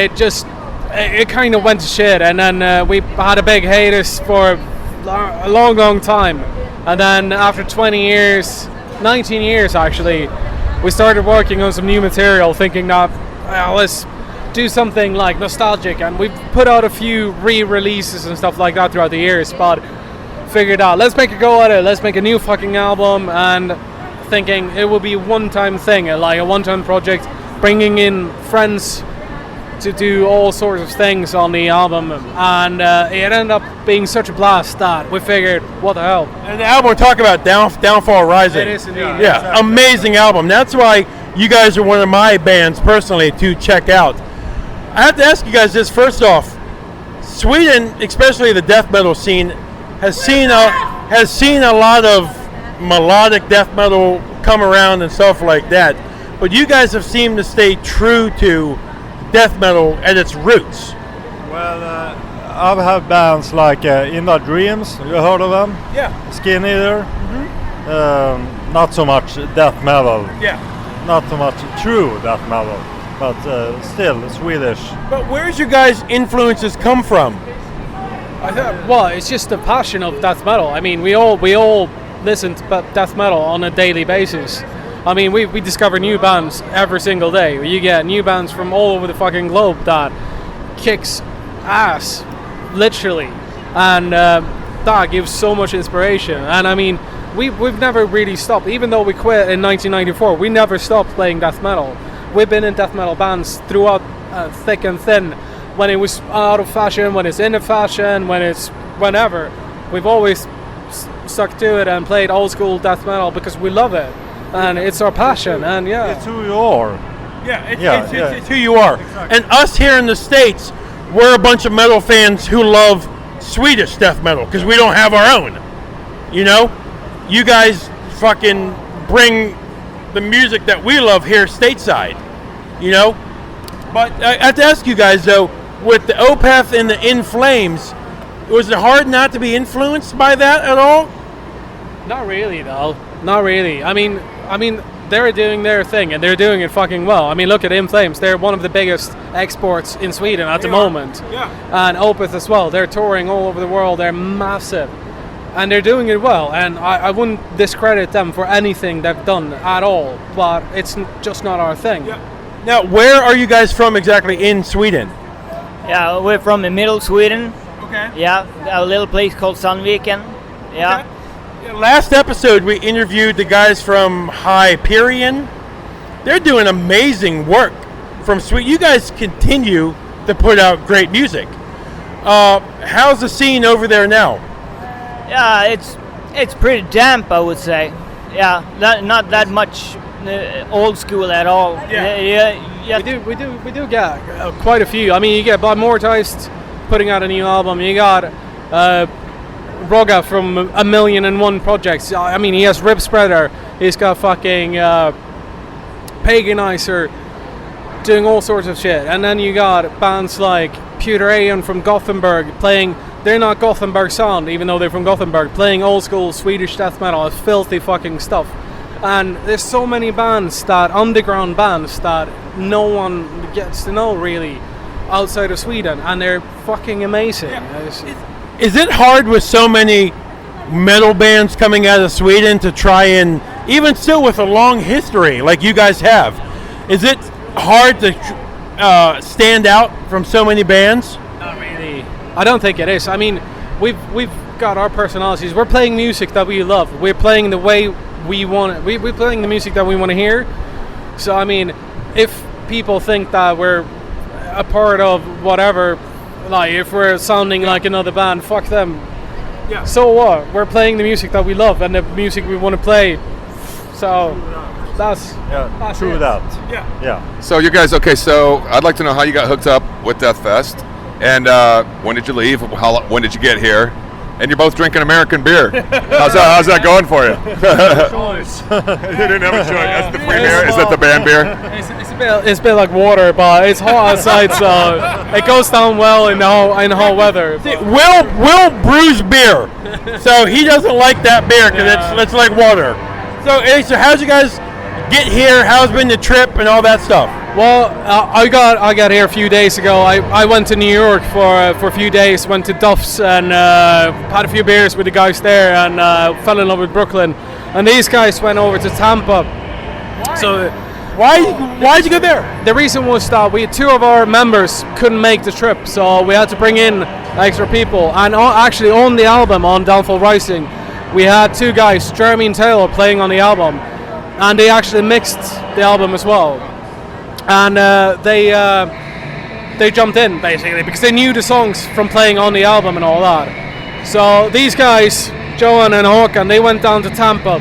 it kind of went to shit, and then we had a big hiatus for a long time, and then after 19 years actually, we started working on some new material, thinking that let's do something like nostalgic, and we've put out a few re-releases and stuff like that throughout the years, but figured out, let's make a go at it, let's make a new fucking album, and thinking it will be a one-time thing, like a one-time project, bringing in friends to do all sorts of things on the album, and it ended up being such a blast that we figured, what the hell. And the album we're talking about, Downfall Rising. It is indeed. Yeah, exactly. Amazing album. That's why you guys are one of my bands personally to check out. I have to ask you guys this first off. Sweden, especially the death metal scene, has seen a lot of melodic death metal come around and stuff like that. But you guys have seemed to stay true to death metal at its roots. Well, I've had bands like In the Dreams. You heard of them? Yeah. Skin Eater. Not so much death metal. Yeah. Not so much true death metal, but still Swedish. But where's your guys' influences come from? Well, it's just the passion of death metal. I mean, we all listen to death metal on a daily basis. I mean, we discover new bands every single day. You get new bands from all over the fucking globe that kicks ass, literally, and that gives so much inspiration. And I mean, we've never really stopped. Even though we quit in 1994, we never stopped playing death metal. We've been in death metal bands throughout, thick and thin. When it was out of fashion, when it's in fashion, whenever. We've always stuck to it and played old school death metal because we love it. And it's our passion, and It's who you are. Yeah, it's who you are. Exactly. And us here in the States, we're a bunch of metal fans who love Swedish death metal because we don't have our own. You know? You guys fucking bring the music that we love here stateside. You know? But I have to ask you guys, though, with the Opeth and the In Flames, was it hard not to be influenced by that at all? Not really, though. Not really. I mean, they're doing their thing, and they're doing it fucking well. I mean, look at In Flames. They're one of the biggest exports in Sweden at the moment. Yeah. And Opeth as well. They're touring all over the world. They're massive. And they're doing it well. And I wouldn't discredit them for anything they've done at all. But it's just not our thing. Yeah. Now, where are you guys from exactly in Sweden? Yeah, we're from the middle Sweden. Okay. Yeah, a little place called Sandviken. Yeah. Okay. Last episode, we interviewed the guys from Hyperion. They're doing amazing work from Sweden. You guys continue to put out great music. How's the scene over there now? Yeah, it's pretty damp, I would say. Yeah, not that much old school at all. Yeah. We do get quite a few. I mean, you get Blood Mortized putting out a new album. You got Roga from 1,000,001 Projects. I mean, he has Rib Spreader. He's got fucking Paganizer doing all sorts of shit. And then you got bands like Pewter Aeon from Gothenburg playing. They're not Gothenburg sound, even though they're from Gothenburg, playing old school Swedish death metal. It's filthy fucking stuff. And there's so many bands, underground bands, that no one gets to know really outside of Sweden, and they're fucking amazing. Yeah. Is it hard with so many metal bands coming out of Sweden to try and, even still with a long history like you guys have, is it hard to stand out from so many bands? Not really. I don't think it is. I mean, we've got our personalities. We're playing music that we love. We're playing the way we want it. We're playing the music that we want to hear. So I mean, if people think that we're a part of whatever, like if we're sounding like another band, fuck them. Yeah. So what? We're playing the music that we love and the music we want to play. So that's true that. Yeah. So you guys, okay, so I'd like to know how you got hooked up with Deathfest, and when did you leave? When did you get here? And you're both drinking American beer. How's that going for you? Choice. You didn't have a choice. That's the free beer. Is that the band beer? It's a bit like water, but it's hot outside, so it goes down well in the hot weather. See, Will brews beer, so he doesn't like that beer because it's like water. So how'd you guys get here? How's been the trip and all that stuff? Well, I got here a few days ago. I went to New York for a few days. Went to Duff's and had a few beers with the guys there, and fell in love with Brooklyn. And these guys went over to Tampa. Why? So why'd you go there? The reason was that two of our members couldn't make the trip, so we had to bring in extra people. And actually, on the album, on Downfall Rising, we had two guys, Jeremy and Taylor, playing on the album, and they actually mixed the album as well. And they jumped in basically because they knew the songs from playing on the album and all that. So these guys, Johan and Håkan, they went down to Tampa,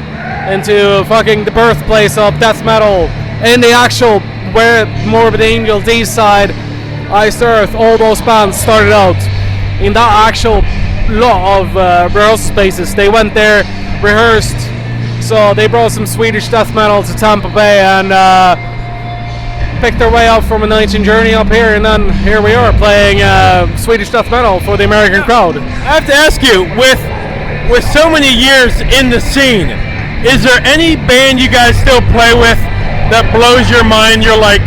into fucking the birthplace of death metal, in the actual where Morbid Angel, D-Side, Iced Earth, all those bands started out in that actual lot of rehearsal spaces. They went there, rehearsed. So they brought some Swedish death metal to Tampa Bay and picked their way up from a 19 journey up here, and then here we are playing Swedish death metal for the American crowd. I have to ask you, with so many years in the scene, is there any band you guys still play with that blows your mind? You're like,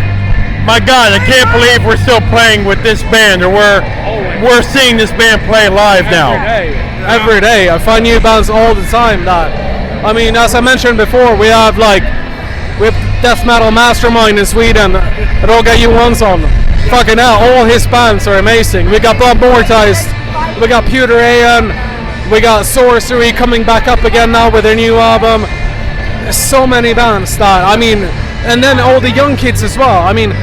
my God, I can't believe we're still playing with this band, or we're seeing this band play live now. Every day. I find new bands all the time. I mean, as I mentioned before, we have death metal mastermind in Sweden, Roger Johansson. Fucking hell, all his bands are amazing. We got Blood Mortized, we got Pewter Aeon, we got Sorcery coming back up again now with their new album. There's so many bands that, I mean, and then all the young kids as well. I mean,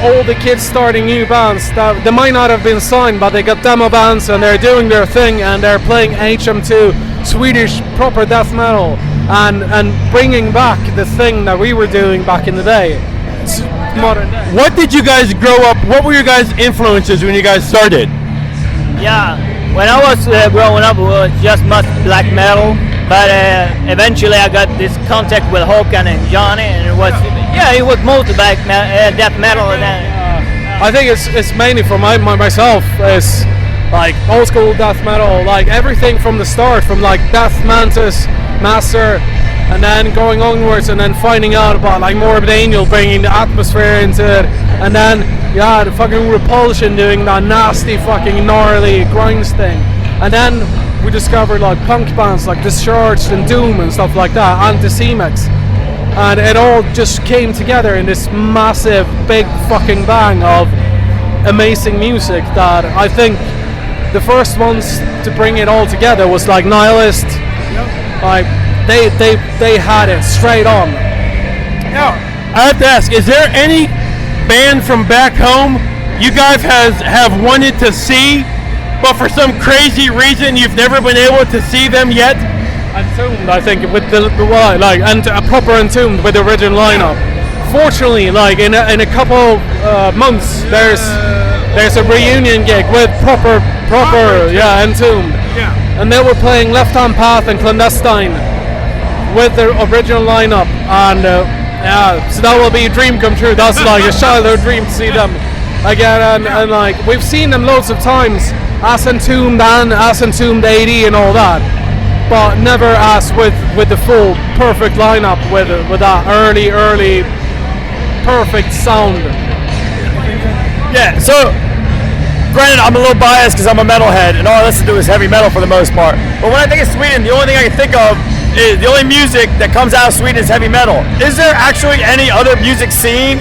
all the kids starting new bands that they might not have been signed, but they got demo bands and they're doing their thing and they're playing HM2, Swedish proper death metal, and bringing back the thing that we were doing back in the day. It's modern day. What did you guys grow up? What were your guys' influences when you guys started? Yeah, when I was growing up, it was just much black metal. But eventually, I got this contact with Håkan and Johnny, and it was mostly death metal. And I think it's mainly for myself. It's like old school death metal, like everything from the start, from like Death Mantis, Master, and then going onwards, and then finding out about like Morbid Angel bringing the atmosphere into it, and then the fucking Repulsion doing that nasty fucking gnarly grinds thing, and then we discovered like punk bands like Discharged and Doom and stuff like that, Anti-Semex, and it all just came together in this massive big fucking bang of amazing music that I think the first ones to bring it all together was like Nihilist. Like they had it straight on. Now, I have to ask, is there any band from back home you guys have wanted to see, but for some crazy reason you've never been able to see them yet? Entombed, I think, with the and a proper Entombed with the original lineup. Fortunately, like in a couple months, there's a reunion gig with proper Entombed. Yeah. And they were playing Left Hand Path and Clandestine with their original lineup, and so that will be a dream come true. That's like a childhood dream to see them again, and like we've seen them loads of times, as Entombed and as Entombed AD and all that, but never as with the full perfect lineup with that early perfect sound. Yeah, so granted, I'm a little biased because I'm a metalhead and all I listen to is heavy metal for the most part. But when I think of Sweden, the only thing I can think of is the only music that comes out of Sweden is heavy metal. Is there actually any other music scene?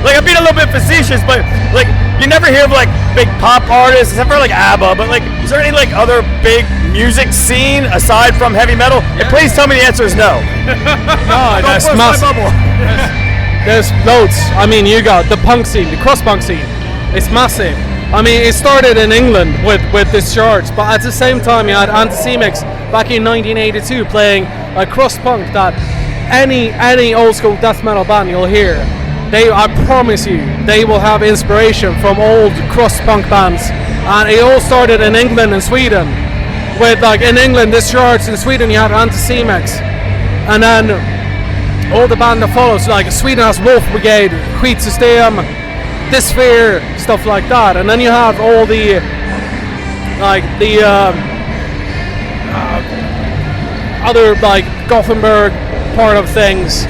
Like, I'm being a little bit facetious, but like you never hear of like big pop artists except for like ABBA. But like, is there any like other big music scene aside from heavy metal? And please tell me the answer is no. No, that's massive. There's loads. I mean, you got the punk scene, the cross-punk scene. It's massive. I mean, it started in England with Discharge, but at the same time you had Anticimex back in 1982 playing a cross-punk that any old-school death metal band you'll hear, I promise you, they will have inspiration from old cross-punk bands. And it all started in England and Sweden. With, like, in England, Discharge, in Sweden you had Anticimex. And then all the band that follows, like Sweden has Wolf Brigade, Skitsystem, Dysphere, stuff like that, and then you have all the other like Gothenburg part of things,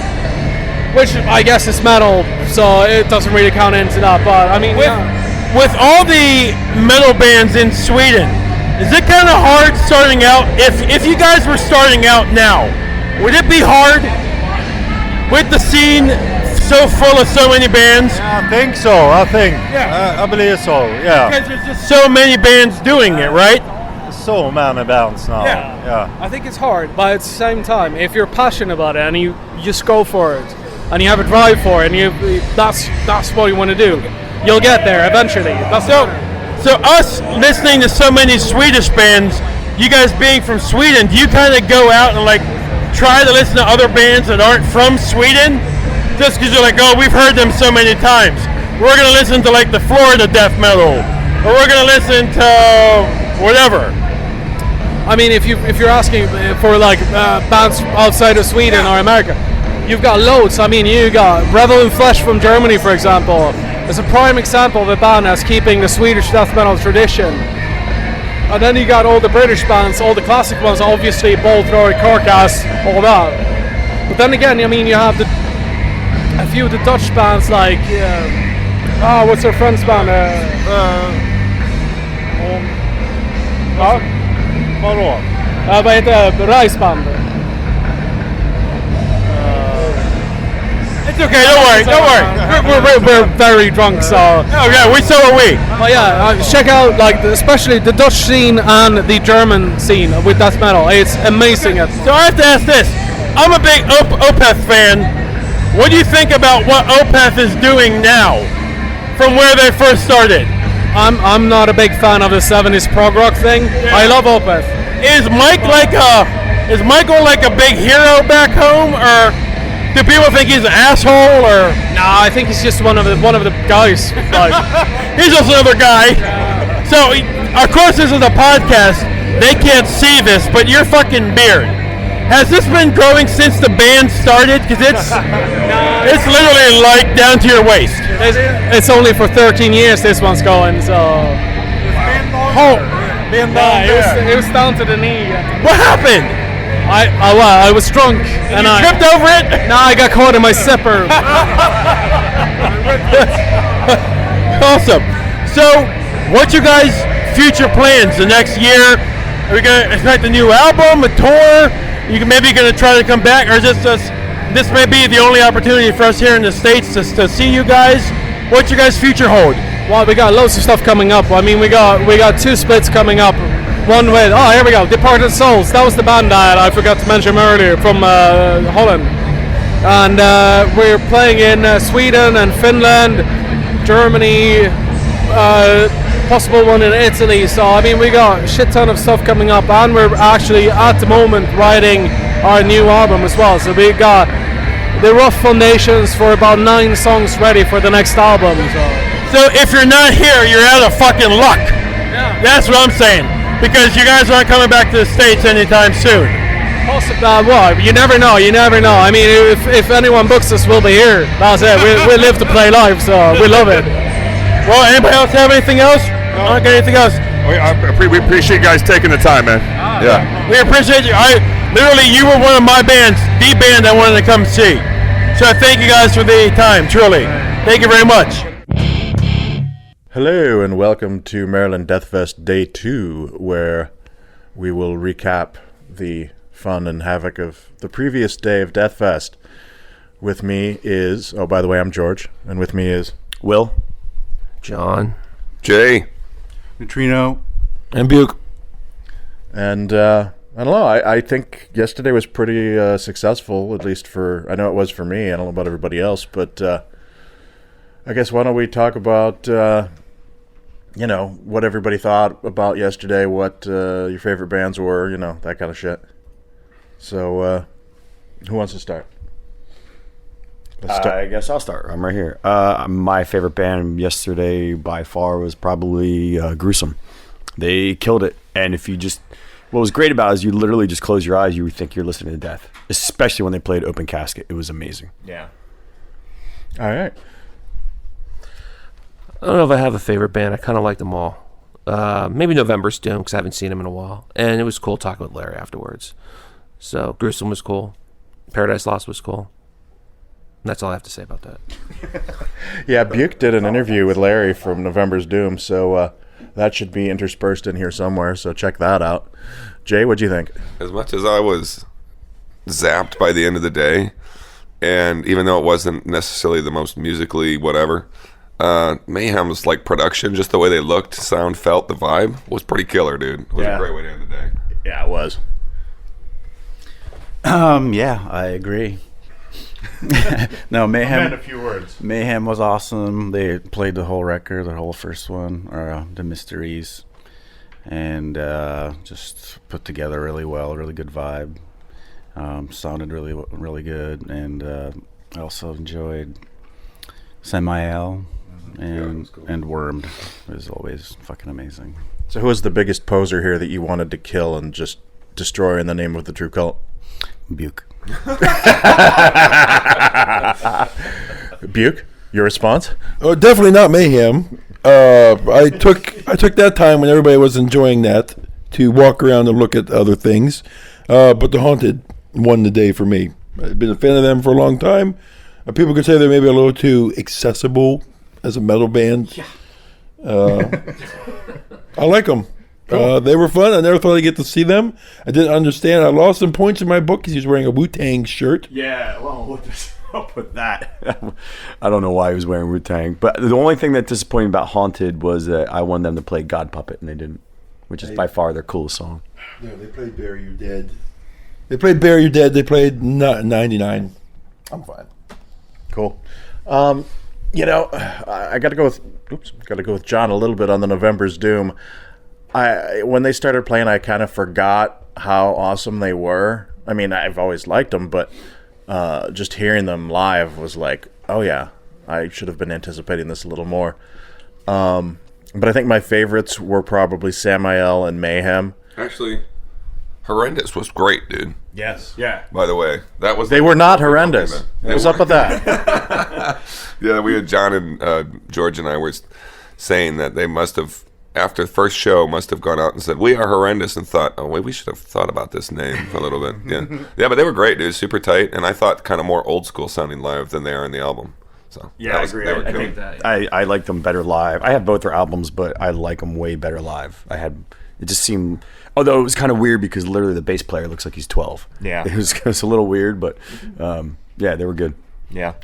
which I guess is metal, so it doesn't really count into that. But I mean, with all the metal bands in Sweden, is it kind of hard starting out? If you guys were starting out now, would it be hard with the scene so full of so many bands? Yeah, I think so. I believe so. Yeah. Because there's just so many bands doing it, right? So many bands now. Yeah. I think it's hard, but at the same time, if you're passionate about it and you just go for it, and you have a drive for it, and that's what you want to do, you'll get there eventually. So us listening to so many Swedish bands, you guys being from Sweden, do you kind of go out and like try to listen to other bands that aren't from Sweden? Just because you're like, oh, we've heard them so many times. We're going to listen to like the Florida death metal, or we're going to listen to whatever. I mean, if you're asking for like bands outside of Sweden or America, you've got loads. I mean, you got Revel in Flesh from Germany, for example. It's a prime example of a band that's keeping the Swedish death metal tradition. And then you got all the British bands, all the classic ones, obviously, Bolt Thrower, Carcass, all that. But then again, I mean, you have a few of the Dutch bands like what's our friend's band? Vadå? Vad heter Reisband? It's okay, don't worry. We're very drunk, so. Oh yeah, so are we. But yeah, check out like especially the Dutch scene and the German scene with death metal. It's amazing. So I have to ask this. I'm a big Opeth fan. What do you think about what Opeth is doing now, from where they first started? I'm not a big fan of the 70s prog rock thing. Yeah. I love Opeth. Is Michael like a big hero back home, or do people think he's an asshole? Or nah, I think he's just one of the guys. Like, he's just another guy. So of course this is a podcast. They can't see this, but your fucking beard. Has this been growing since the band started? Because it's literally like down to your waist. It's only for 13 years this one's going, so. It was down to the knee. What happened? I was drunk and I tripped over it. No, I got caught in my zipper. Awesome. So, what's your guys' future plans the next year? Are we gonna expect a new album, a tour? You maybe gonna try to come back, or is this may be the only opportunity for us here in the States to see you guys? What's your guys' future hold? Well, we got loads of stuff coming up. I mean, we got two splits coming up. One with here we go, Departed Souls. That was the band that I forgot to mention earlier from Holland, and we're playing in Sweden and Finland, Germany, possible one in Italy. So I mean, we got a shit ton of stuff coming up, and we're actually at the moment writing our new album as well. So we got the rough foundations for about 9 songs ready for the next album. So if you're not here, you're out of fucking luck. Yeah. That's what I'm saying. Because you guys aren't coming back to the States anytime soon. Well, you never know. You never know. I mean, if anyone books us, we'll be here. That's it. We live to play live, so we love it. Well, anybody else have anything else? No. Okay, anything else? We appreciate you guys taking the time, man. Yeah. We appreciate you. Literally, you were one of my bands, the band I wanted to come see. So thank you guys for the time, truly. Thank you very much. Hello and welcome to Maryland Deathfest Day 2, where we will recap the fun and havoc of the previous day of Deathfest. With me is, oh, by the way, I'm George, and with me is Will, John, Jay, Neutrino, and Buke. And I don't know, I think yesterday was pretty successful, at least I know it was for me. I don't know about everybody else, but I guess why don't we talk about, what everybody thought about yesterday, what your favorite bands were, that kind of shit. So, who wants to start? I guess I'll start. I'm right here. My favorite band yesterday by far was probably Gruesome. They killed it. And what was great about it is you literally just close your eyes, you would think you're listening to death. Especially when they played Open Casket. It was amazing. Yeah. All right. I don't know if I have a favorite band. I kind of like them all. Maybe November's Doom, because I haven't seen them in a while. And it was cool talking with Larry afterwards. So Gruesome was cool. Paradise Lost was cool. And that's all I have to say about that. Yeah, Buke did an interview with Larry from November's Doom, so that should be interspersed in here somewhere, so check that out. Jay, what'd you think? As much as I was zapped by the end of the day, and even though it wasn't necessarily the most musically whatever, Mayhem's like production, just the way they looked, sound, felt, the vibe was pretty killer, dude. It was a great way to end the day. Yeah, it was. Yeah, I agree. No, Mayhem. I meant a few words. Mayhem was awesome. They played the whole record, the whole first one, or the Mysteries, and just put together really well. Really good vibe. Sounded really good, and I also enjoyed Samael and Wormed. It was always fucking amazing. So, who was the biggest poser here that you wanted to kill and just destroy in the name of the true cult? Buke. Buke, your response? Oh, definitely not Mayhem. I took that time when everybody was enjoying that to walk around and look at other things. But the Haunted won the day for me. I've been a fan of them for a long time. People could say they're maybe a little too accessible as a metal band. Yeah. I like them. Cool. They were fun. I never thought I'd get to see them. I didn't understand. I lost some points in my book because he was wearing a Wu-Tang shirt. Yeah, well, what's up with that? I don't know why he was wearing Wu-Tang. But the only thing that disappointed about Haunted was that I wanted them to play God Puppet, and they didn't, which is by far their coolest song. Yeah, they played Bury Your Dead. They played Bury Your Dead. They played 99. I'm fine. Cool. I got to go with John a little bit on the November's Doom. When they started playing, I kind of forgot how awesome they were. I mean, I've always liked them, but just hearing them live was like, oh yeah, I should have been anticipating this a little more. But I think my favorites were probably Samael and Mayhem. Actually, Horrendous was great, dude. Yes. Yeah. By the way, that was. They were not horrendous. What's up with that? Yeah, we had John and George and I were saying that they must have, after the first show, must have gone out and said, "We are horrendous," and thought, "Oh wait, we should have thought about this name for a little bit." Yeah, but they were great, dude. Super tight, and I thought kind of more old school sounding live than they are in the album. So yeah, I agree. I think that, yeah. I like them better live. I have both their albums, but I like them way better live. It just seemed, although it was kind of weird because literally the bass player looks like he's 12. Yeah, it was a little weird, but yeah, they were good. Yeah,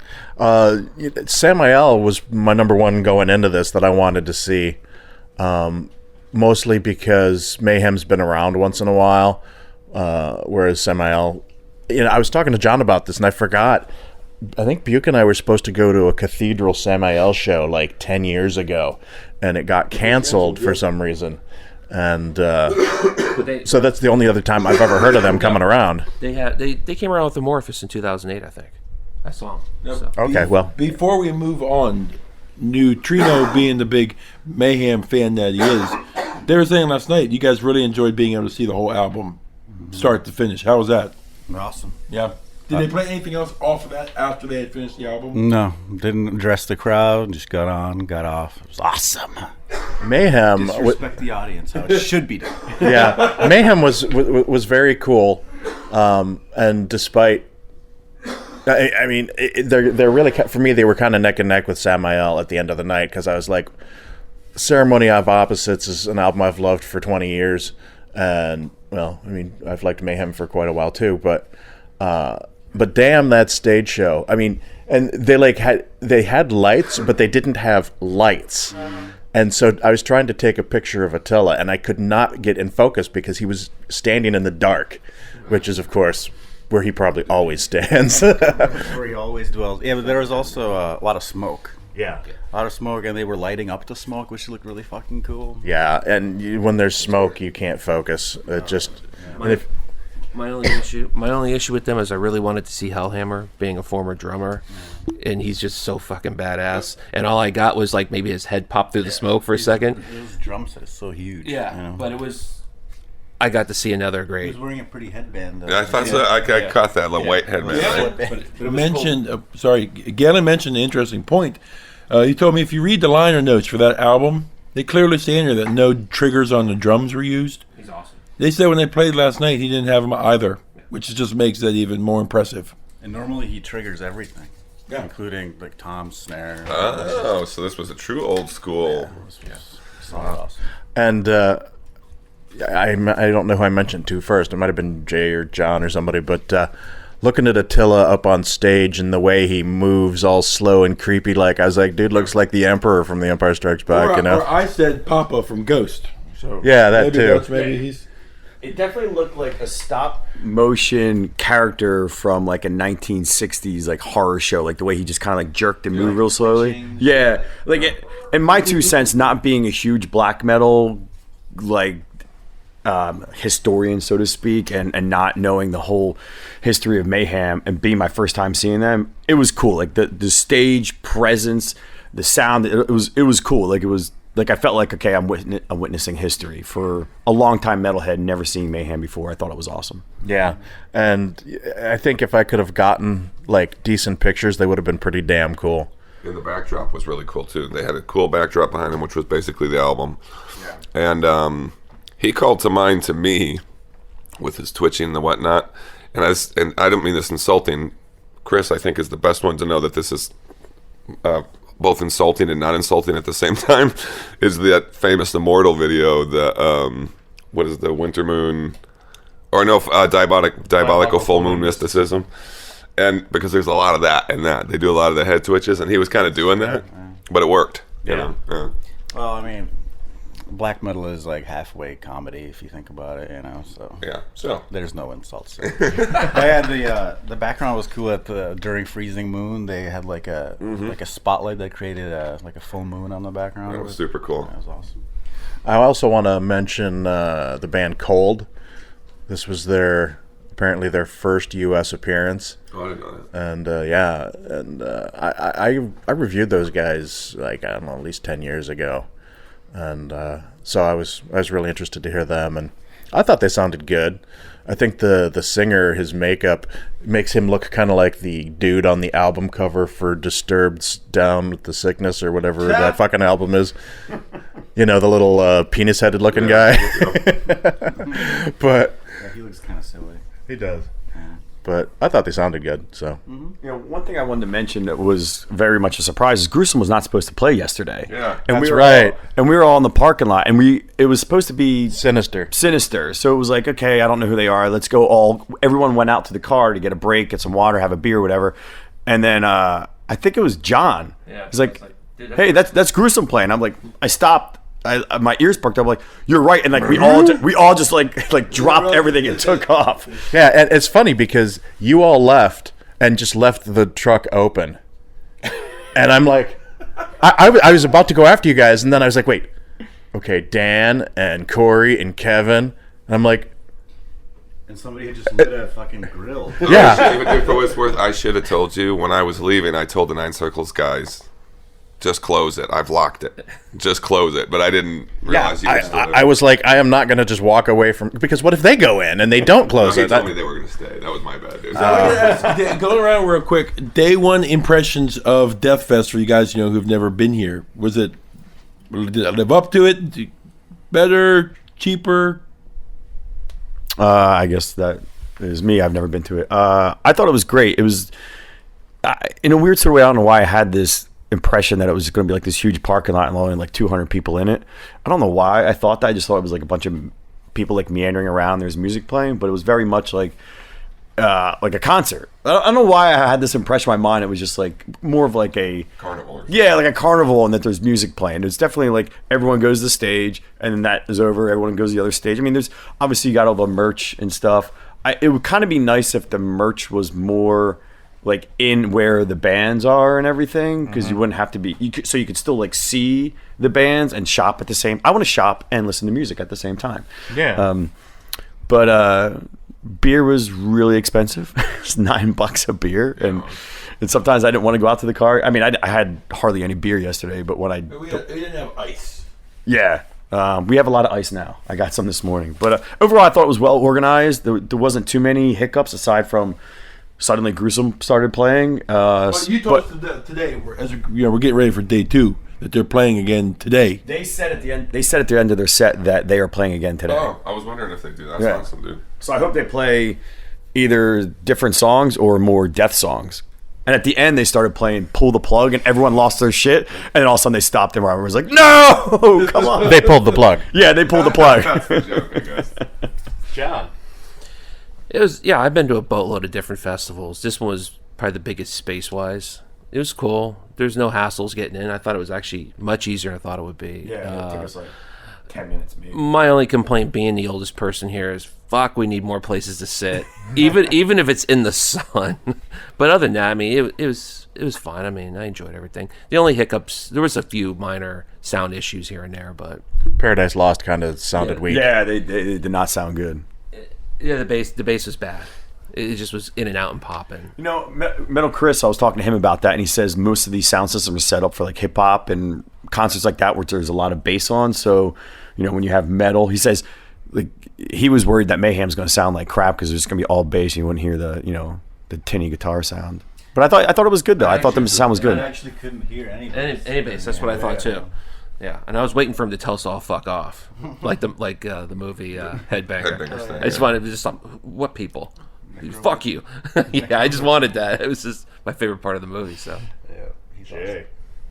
Samael was my number one going into this that I wanted to see. Mostly because Mayhem's been around once in a while, whereas Samael, I was talking to John about this and I forgot I think Buke and I were supposed to go to a Cathedral Samael show like 10 years ago, and it got canceled for some reason. And so that's the only other time I've ever heard of them coming around. They came around with Amorphous in 2008, I think. I saw them. So. Okay, well. Before we move on, Neutrino being the big Mayhem fan that he is, they were saying last night you guys really enjoyed being able to see the whole album start to finish. How was that? Awesome. Yeah. Did they play anything else off of that after they had finished the album? No, didn't address the crowd. Just got on, got off. It was awesome. Mayhem. Disrespect the audience how it should be done. Yeah, Mayhem was very cool, and despite, I mean, they're really, for me, they were kind of neck and neck with Samael at the end of the night, because I was like, Ceremony of Opposites is an album I've loved for 20 years, and well, I mean, I've liked Mayhem for quite a while too, but damn that stage show. I mean, and they had lights, but they didn't have lights. And so I was trying to take a picture of Attila, and I could not get in focus because he was standing in the dark, which is, of course, where he probably always stands. Where he always dwells. Yeah, but there was also a lot of smoke. Yeah. A lot of smoke, and they were lighting up the smoke, which looked really fucking cool. Yeah, and when there's smoke, you can't focus. It just... My only issue with them is I really wanted to see Hellhammer, being a former drummer, and he's just so fucking badass. And all I got was like maybe his head popped through the smoke for a second. His drum set is so huge. Yeah, you know? but it was. I got to see another He great. was wearing a pretty headband. Yeah, I thought so. I caught that little white headband. But mentioned, sorry, Galen mentioned an interesting point. He told me if you read the liner notes for that album, they clearly say in here that no triggers on the drums were used. He's awesome. They said when they played last night, he didn't have them either, which just makes that even more impressive. And normally he triggers everything, including like Tom's snare. Oh, so this was a true old school. Awesome. And I don't know who I mentioned to first. It might have been Jay or John or somebody, but looking at Attila up on stage and the way he moves all slow and creepy, like I was like, dude, looks like the Emperor from The Empire Strikes Back, you know? Or I said Papa from Ghost. So yeah, that too. Maybe he's... It definitely looked like a stop motion character from like a 1960s like horror show, like the way he just kind of like jerked and moved real slowly. Yeah, like in my 2 cents, not being a huge black metal like historian, so to speak, and not knowing the whole history of Mayhem and being my first time seeing them, it was cool. Like the stage presence, the sound, it was cool. Like it was. Like I felt like, okay, I'm witnessing history. For a long time metalhead, never seeing Mayhem before, I thought it was awesome. Yeah, and I think if I could have gotten like decent pictures, they would have been pretty damn cool. And the backdrop was really cool too. They had a cool backdrop behind them, which was basically the album. Yeah. And he called to mind to me with his twitching and the whatnot. And I don't mean this insulting. Chris, I think, is the best one to know that this is both insulting and not insulting at the same time. Is that famous Immortal video? The what is the Winter Moon, or no, diabolical full moon mysticism. And because there's a lot of that in that, they do a lot of the head twitches, and he was kind of doing that, but it worked. You know? Yeah. Well, I mean, black metal is like halfway comedy if you think about it, you know. So yeah, so there's no insults. They had the background was cool during Freezing Moon. They had like a spotlight that created like a full moon on the background. That was super cool. That was awesome. I also want to mention the band Cold. This was apparently their first U.S. appearance. Oh, I didn't know that. I reviewed those guys like, I don't know, at least 10 years ago. And so I was really interested to hear them, and I thought they sounded good. I think the singer, his makeup makes him look kind of like the dude on the album cover for Disturbed's Down with the Sickness or whatever that fucking album is. You know, the little penis-headed looking guy. But yeah, he looks kind of silly. He does. But I thought they sounded good. So, You know, one thing I wanted to mention that was very much a surprise is Gruesome was not supposed to play yesterday. Yeah, and that's right. And we were all in the parking lot, and it was supposed to be Sinister. So it was like, okay, I don't know who they are. Let's go all. Everyone went out to the car to get a break, get some water, have a beer, whatever. And then I think it was John. Yeah, he's like, hey, that's Gruesome playing. I'm like, I stopped. My ears perked up. I'm like, you're right, and like we all just like dropped everything and took off. Yeah, and it's funny because you all left, and just left the truck open. And I'm like, I was about to go after you guys, and then I was like, wait, okay, Dan and Corey and Kevin. And I'm like, and somebody had just lit a fucking grill. Yeah. Even if it was worth, I should have told you when I was leaving. I told the Nine Circles guys, just close it. I've locked it. Just close it. But I didn't realize you were still there. I was like, I am not going to just walk away from, because what if they go in and they don't close He it? told me they were going to stay. That was my bad, dude. Go around real quick. Day one impressions of Deathfest for you guys, who've never been here. Did I live up to it? Better, cheaper? I guess that is me. I've never been to it. I thought it was great. It was in a weird sort of way. I don't know why I had this impression that it was going to be like this huge parking lot and only like 200 people in it. I don't know why I thought that. I just thought it was like a bunch of people like meandering around. There's music playing, but it was very much like a concert. I don't know why I had this impression in my mind. It was just like more of like a carnival. Yeah, like a carnival, and that there's music playing. It's definitely like everyone goes to the stage, and then that is over. Everyone goes to the other stage. I mean, there's obviously you got all the merch and stuff. It would kind of be nice if the merch was more like in where the bands are and everything, because you wouldn't have to be. So you could still like see the bands and shop at the same. I want to shop and listen to music at the same time. Yeah. But beer was really expensive. It's $9 a beer, and sometimes I didn't want to go out to the car. I mean, I had hardly any beer yesterday, but when We didn't have ice. yeah. We have a lot of ice now. I got some this morning. But overall, I thought it was well organized. There wasn't too many hiccups aside from suddenly Gruesome started playing. But you told us today, we're getting ready for day 2, that they're playing again today. They said at the end. They said at the end of their set that they are playing again today. Oh, I was wondering if they do. That's Yeah. awesome, dude. So I hope they play either different songs or more death songs. And at the end, they started playing "Pull the Plug," and everyone lost their shit. And then all of a sudden, they stopped, and everyone was like, "No, come on!" They pulled the plug. Yeah, they pulled the plug. John. I've been to a boatload of different festivals. This one was probably the biggest space-wise. It was cool. There's no hassles getting in. I thought it was actually much easier than I thought it would be. Yeah, it took us like 10 minutes maybe. My only complaint, being the oldest person here, is fuck, we need more places to sit, even if it's in the sun. But other than that, I mean, it was fine. I mean, I enjoyed everything. The only hiccups, there was a few minor sound issues here and there, but Paradise Lost kind of sounded weak. Yeah, they did not sound good. yeah, the bass was bad. It just was in and out and popping. You know, Metal Chris, I was talking to him about that, and he says most of these sound systems are set up for like hip hop and concerts like that where there's a lot of bass on. So, you know, when you have metal, he says like he was worried that Mayhem's going to sound like crap because there's going to be all bass and you wouldn't hear the tinny guitar sound. But I thought it was good though. I thought the sound was good. I actually couldn't hear any bass. Any bass. That's what I thought too. Yeah, and I was waiting for him to tell us all fuck off, like the movie Headbanger. I just wanted to just what people. Fuck you. Yeah, I just wanted that. It was just my favorite part of the movie. So,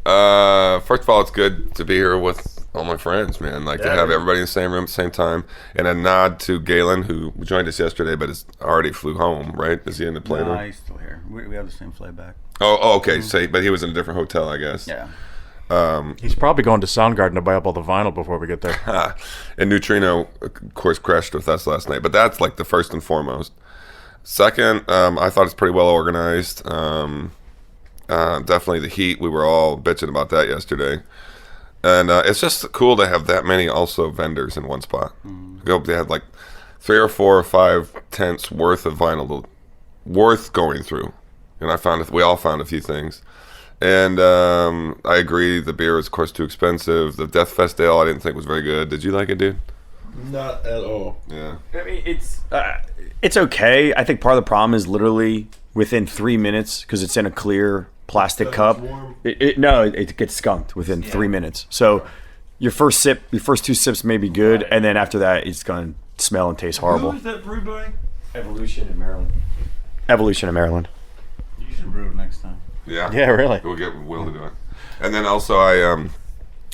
first of all, it's good to be here with all my friends, man. Like to have everybody in the same room at the same time. And a nod to Galen, who joined us yesterday, but is already flew home. Right? Is he in the plane? No, he's still here. We have the same flight back. Oh, okay. So, but he was in a different hotel, I guess. Yeah. He's probably going to Soundgarden to buy up all the vinyl before we get there. And Neutrino, of course, crashed with us last night. But that's like the first and foremost. Second, I thought it's pretty well organized. Definitely the heat. We were all bitching about that yesterday. And it's just cool to have that many also vendors in one spot. They had like 3 or 4 or 5 tents worth of vinyl worth going through. And we all found a few things. And I agree, the beer is, of course, too expensive. The Deathfest ale I didn't think was very good. Did you like it, dude? Not at all. Yeah. I mean, it's okay. I think part of the problem is literally within 3 minutes, because it's in a clear plastic cup. It gets skunked within 3 minutes. So your first 2 sips may be good, and then after that, it's going to smell and taste horrible. Who is that brewed by? Evolution in Maryland. You should brew it next time. Yeah. Yeah, really. We'll get Will to do it. And then also I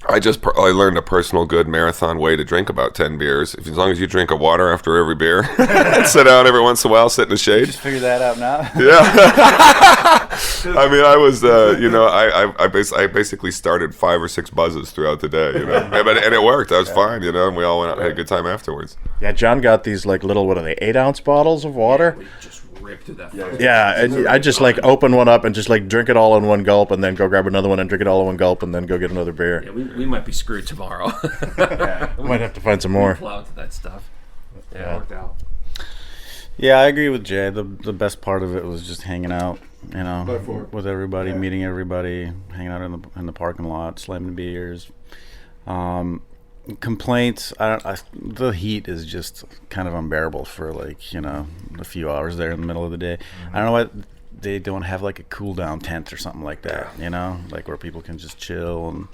learned a personal good marathon way to drink about 10 beers. As long as you drink a water after every beer and sit down every once in a while, sit in the shade. You just figure that out now? Yeah. I mean, I was, I basically started 5 or 6 buzzes throughout the day, and it worked. I was fine, and we all went out and had a good time afterwards. Yeah, John got these like little, 8-ounce bottles of water. rip through that. Yeah, and I just like open one up and just like drink it all in one gulp, and then go grab another one and drink it all in one gulp, and then go get another beer. Yeah, we might be screwed tomorrow. Might have to find some more. We plowed to that stuff. Yeah, it worked out. Yeah, I agree with Jay. The best part of it was just hanging out, you know, with everybody, meeting everybody, hanging out in the parking lot, slamming beers. Complaints. The heat is just kind of unbearable for like, you know, a few hours there in the middle of the day. I don't know why they don't have like a cool down tent or something like that, you know, like where people can just chill and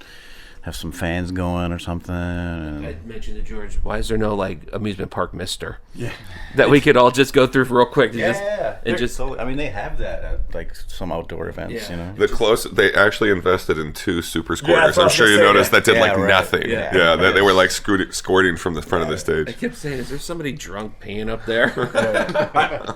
have some fans going or something. And I mentioned to George, why is there no like amusement park mister? Yeah. That we could all just go through real quick. I mean, they have that at like some outdoor events, you know. They actually invested in 2 super squirters. I'm sure you noticed that did nothing. Yeah, they were like squirting from the front of the stage. I kept saying, is there somebody drunk peeing up there?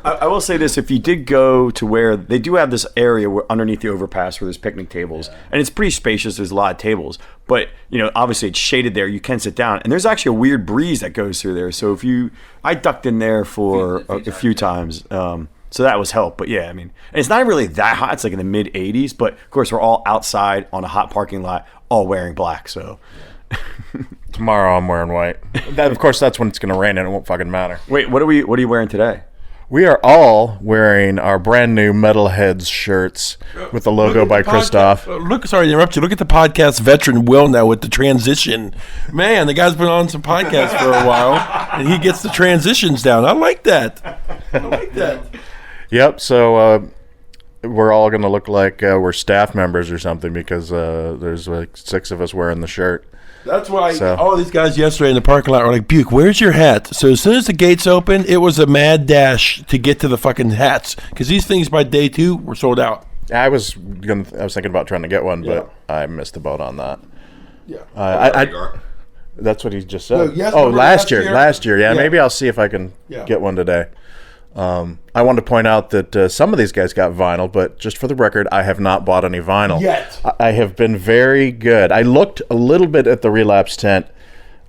I will say this: if you did go to where they do have this area underneath the overpass where there's picnic tables, and it's pretty spacious. There's a lot of tables, but you know, obviously it's shaded there. You can sit down, and there's actually a weird breeze that goes through there. So I ducked in there for a few times. So that was help. But yeah, I mean, and it's not really that hot. It's like in the mid 80s. But of course, we're all outside on a hot parking lot, all wearing black. So tomorrow I'm wearing white. Of course, that's when it's going to rain and it won't fucking matter. Wait, what are you wearing today? We are all wearing our brand new Metalheads shirts with the logo by Christophe. Sorry to interrupt you. Look at the podcast veteran Will now with the transition. Man, the guy's been on some podcasts for a while, and he gets the transitions down. I like that. Yep, so we're all going to look like we're staff members or something because there's like 6 of us wearing the shirt. That's why all these guys yesterday in the parking lot were like, Buke, where's your hat? So as soon as the gates opened, it was a mad dash to get to the fucking hats because these things by day 2 were sold out. I was thinking about trying to get one, but I missed the boat on that. Yeah. That's what he just said. No, last year. Yeah, maybe I'll see if I can get one today. I wanted to point out that some of these guys got vinyl, but just for the record, I have not bought any vinyl yet. I have been very good. I looked a little bit at the Relapse tent,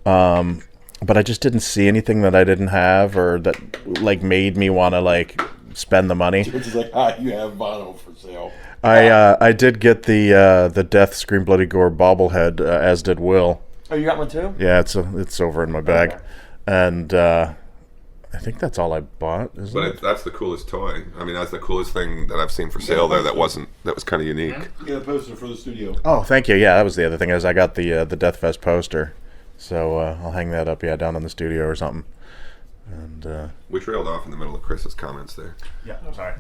but I just didn't see anything that I didn't have or that like made me want to like spend the money. It's like, you have vinyl for sale. I did get the Death Scream Bloody Gore bobblehead, as did Will. Oh, you got one too? Yeah, it's over in my bag, and I think that's all I bought. That's the coolest toy. I mean, that's the coolest thing that I've seen for sale there. That was kind of unique. Yeah, the poster for the studio. Oh, thank you. Yeah, that was the other thing. Is I got the Deathfest poster, so I'll hang that up. Yeah, down in the studio or something. And we trailed off in the middle of Chris's comments there. Yeah, I'm sorry.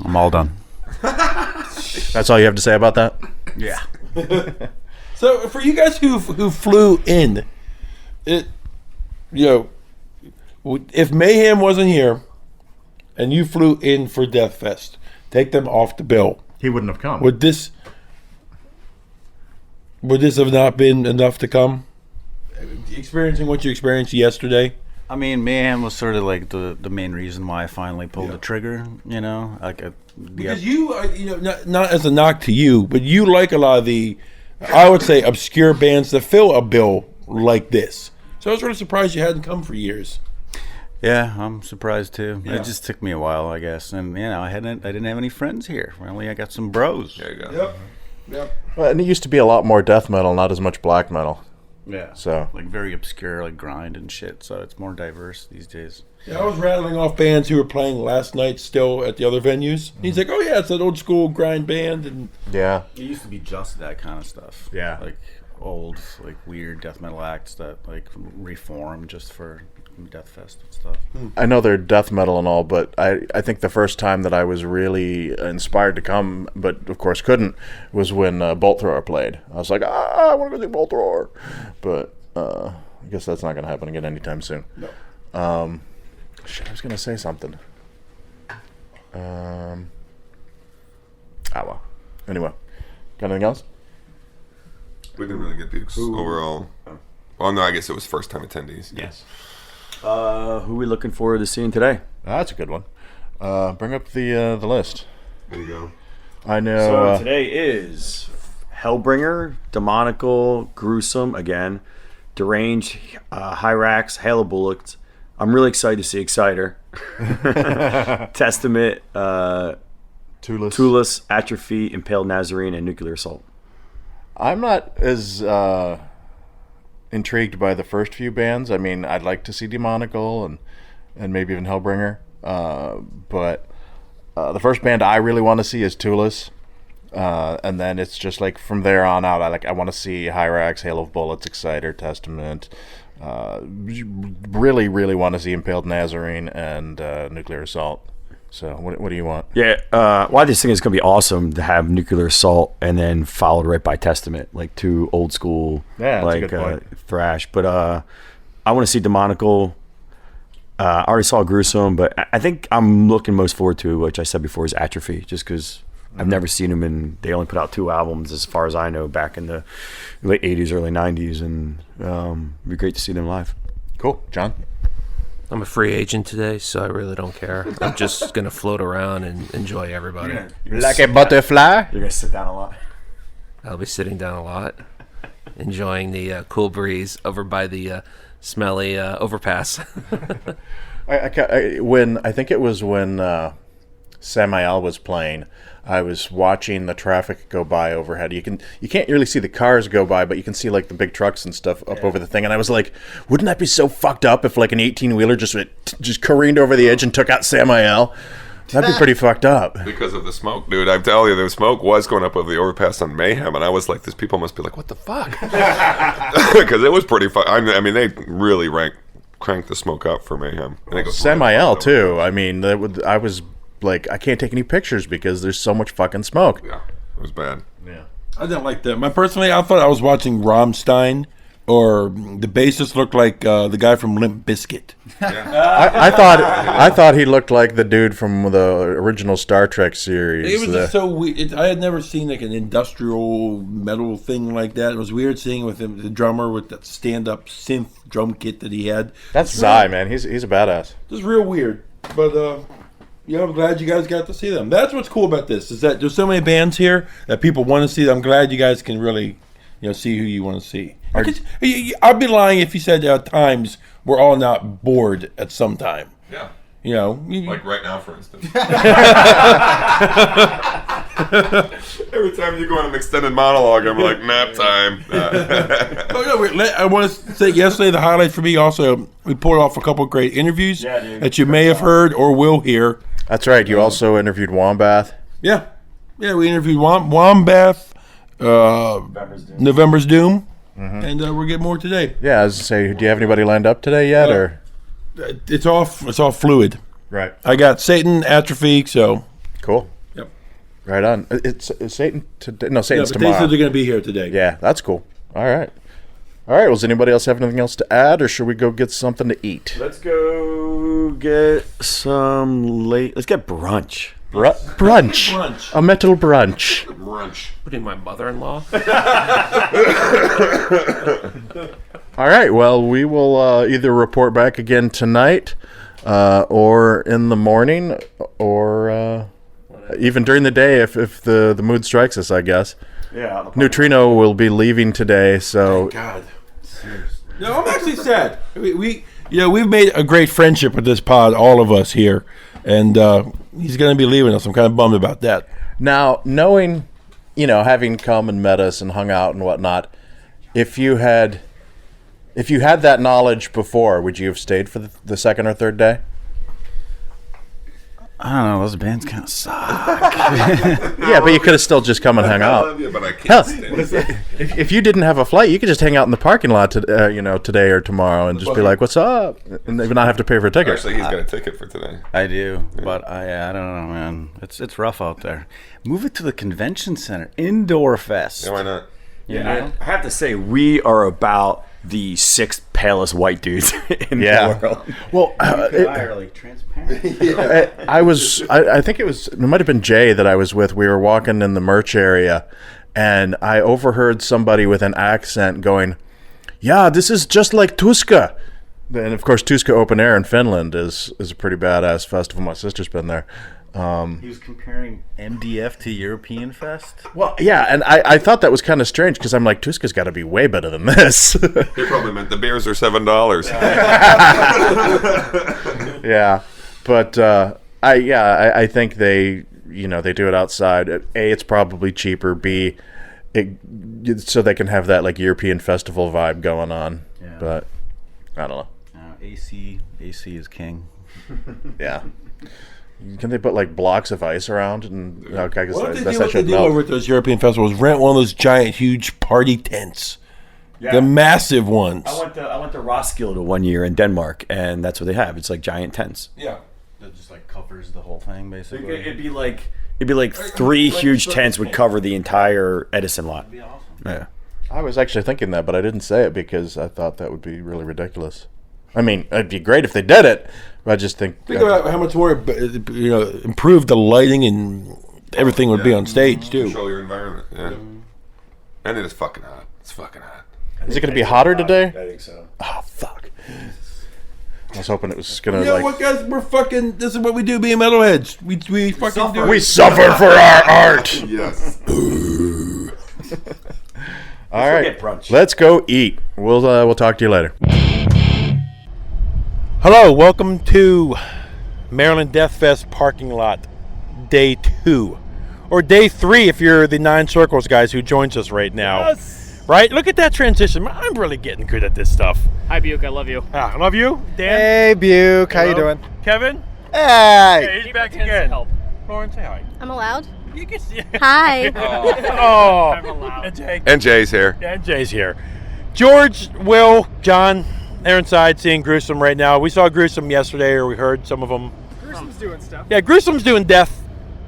I'm all done. That's all you have to say about that? Yeah. So for you guys who flew in, if Mayhem wasn't here, and you flew in for Deathfest, take them off the bill. He wouldn't have come. Would this have not been enough to come? Experiencing what you experienced yesterday. I mean, Mayhem was sort of like the main reason why I finally pulled the trigger. You know, because you not as a knock to you, but you like a lot of the, I would say, obscure bands that fill a bill like this. So I was really surprised you hadn't come for years. Yeah, I'm surprised too. Yeah. It just took me a while, I guess, and I didn't have any friends here. I got some bros. There you go. Yep. Well, and it used to be a lot more death metal, not as much black metal. Yeah. So like very obscure, like grind and shit. So it's more diverse these days. Yeah, I was rattling off bands who were playing last night still at the other venues. He's like, "Oh yeah, it's that old school grind band," and yeah, it used to be just that kind of stuff. Yeah, like old, like weird death metal acts that like reform just for Deathfest and stuff. I know they're death metal and all, but I think the first time that I was really inspired to come, but of course couldn't, was when Bolt Thrower played. I was like, I want to go see Bolt Thrower, but I guess that's not going to happen again anytime soon. No. Shit, I was going to say something. Well. Anyway, got anything else? We didn't really get Buke's overall. Well, no, I guess it was first time attendees. Yes. Who are we looking forward to seeing today? That's a good one. Bring up the list. There you go. I know. So today is Hellbringer, Demonical, Gruesome again, Deranged, Hyrax, Hail of Bullets, I'm really excited to see Exciter, Testament, Tulus, Atrophy, Impaled Nazarene, and Nuclear Assault. I'm not as intrigued by the first few bands. I mean, I'd like to see Demonical and maybe even Hellbringer. But the first band I really want to see is Tulus. And then it's just like from there on out, I want to see Hyrax, Hail of Bullets, Exciter, Testament. Really, really want to see Impaled Nazarene and Nuclear Assault. So what do you want? Yeah, well, I just think it's going to be awesome to have Nuclear Assault and then followed right by Testament, like two old school, that's like a good point. thrash. But I want to see Demonical. I already saw Gruesome, but I think I'm looking most forward to, which I said before, is Atrophy, just because I've never seen them, and they only put out 2 albums, as far as I know, back in the late 80s, early 90s, and it'd be great to see them live. Cool. John? I'm a free agent today, so I really don't care. I'm just going to float around and enjoy everybody. Like a butterfly? You're going to sit down a lot. I'll be sitting down a lot, enjoying the cool breeze over by the smelly overpass. I think it was when Samael was playing, I was watching the traffic go by overhead. You can't really see the cars go by, but you can see like the big trucks and stuff up over the thing. And I was like, wouldn't that be so fucked up if like an 18-wheeler just careened over the edge and took out Samael? That'd be pretty fucked up. Because of the smoke, dude. I'm telling you, the smoke was going up over the overpass on Mayhem, and I was like, these people must be like, what the fuck? Because it was pretty fun. I mean, they really cranked the smoke up for Mayhem. And it goes Samael too. I mean, I was like, I can't take any pictures because there's so much fucking smoke. Yeah, it was bad. Yeah, I didn't like them. Personally, I thought I was watching Rammstein, or the bassist looked like the guy from Limp Bizkit. I thought he looked like the dude from the original Star Trek series. It was just so weird. I had never seen like an industrial metal thing like that. It was weird seeing with him, the drummer with that stand-up synth drum kit that he had. That's Zai, man. He's a badass. Just real weird, but. I'm glad you guys got to see them. That's what's cool about this, is that there's so many bands here that people want to see. I'm glad you guys can really, see who you want to see. I'd be lying if you said at times we're all not bored at some time. Yeah. Like right now, for instance. Every time you go on an extended monologue, I'm like, nap time. I want to say yesterday, the highlight for me also, we pulled off a couple of great interviews that you may have heard or will hear. That's right. You also interviewed Wombbath. Yeah, we interviewed Wombbath, November's Doom, and we'll get more today. Yeah, I was to say, do you have anybody lined up today yet, or? It's all fluid. Right. I got Satan, Atrophy, so. Cool. Yep. Right on. It's Satan today? No, Satan's but tomorrow. They said they're going to be here today. Yeah, that's cool. All right. Well, does anybody else have anything else to add, or should we go get something to eat? Let's go get let's get brunch. Brunch. A metal brunch. Putting my mother-in-law. All right. Well, we will either report back again tonight, or in the morning, or even during the day if the mood strikes us, I guess. Yeah. Neutrino will be leaving today, so. Thank God. No, I'm actually sad. We've made a great friendship with this pod, all of us here, and he's going to be leaving us. I'm kind of bummed about that. Now, knowing, having come and met us and hung out and whatnot, if you had that knowledge before, would you have stayed for the second or third day? I don't know. Those bands kind of suck. Yeah, but you could have still just come and hung out. I love you, but I can't stand it. If you didn't have a flight, you could just hang out in the parking lot, today or tomorrow, and just be like, "What's up?" and even not have to pay for a ticket. Actually, he's got a ticket for today. I do, but I don't know, man. It's rough out there. Move it to the convention center, indoor fest. Yeah, why not? I have to say, we are about the 6th palest white dudes in the world. Well, are like transparent. I think it might have been Jay that I was with. We were walking in the merch area, and I overheard somebody with an accent going, "Yeah, this is just like Tuska." And of course, Tuska Open Air in Finland is a pretty badass festival. My sister's been there. He was comparing MDF to European Fest. Well, yeah, and I thought that was kind of strange because I'm like, Tuska's got to be way better than this. They probably meant the beers are $7. Yeah, but I think they do it outside. A, it's probably cheaper. B, so they can have that like European festival vibe going on. Yeah. But I don't know. AC is king. Yeah. Can they put like blocks of ice around and okay? What they do over at those European festivals? Rent one of those giant, huge party tents. Yeah. The massive ones. I went to Roskilde one year in Denmark, and that's what they have. It's like giant tents. Yeah, that just like covers the whole thing basically. It'd be like 3 huge tents would cover the entire Edison lot. That'd be awesome. Yeah. I was actually thinking that, but I didn't say it because I thought that would be really ridiculous. I mean, it'd be great if they did it, but I just think about how much more improved the lighting and everything would be on stage too. Control your environment. Yeah, and it is fucking hot. It's fucking hot. Is it going to be hotter today? I think so. Oh fuck! I was hoping it was going to. You know what, guys? We're fucking. This is what we do, being metalheads. We fucking do. We suffer for our art. Yes. All right, let's go eat. We'll talk to you later. Hello, welcome to Maryland Deathfest parking lot, day 2. Or day 3 if you're the 9 Circles guys who joins us right now. Yes. Right? Look at that transition. I'm really getting good at this stuff. Hi, Buke. I love you. I love you. Dan? Hey, Buke. Hello. How you doing? Kevin? Hey. He's back again. Help. Lauren, say hi. I'm allowed? You can see. Hi. Oh. I'm allowed. And Jay. And Jay's here. Yeah, and Jay's here. George, Will, John, they're inside seeing Gruesome right now. We saw Gruesome yesterday, or we heard some of them. Gruesome's doing stuff. Yeah, Gruesome's doing death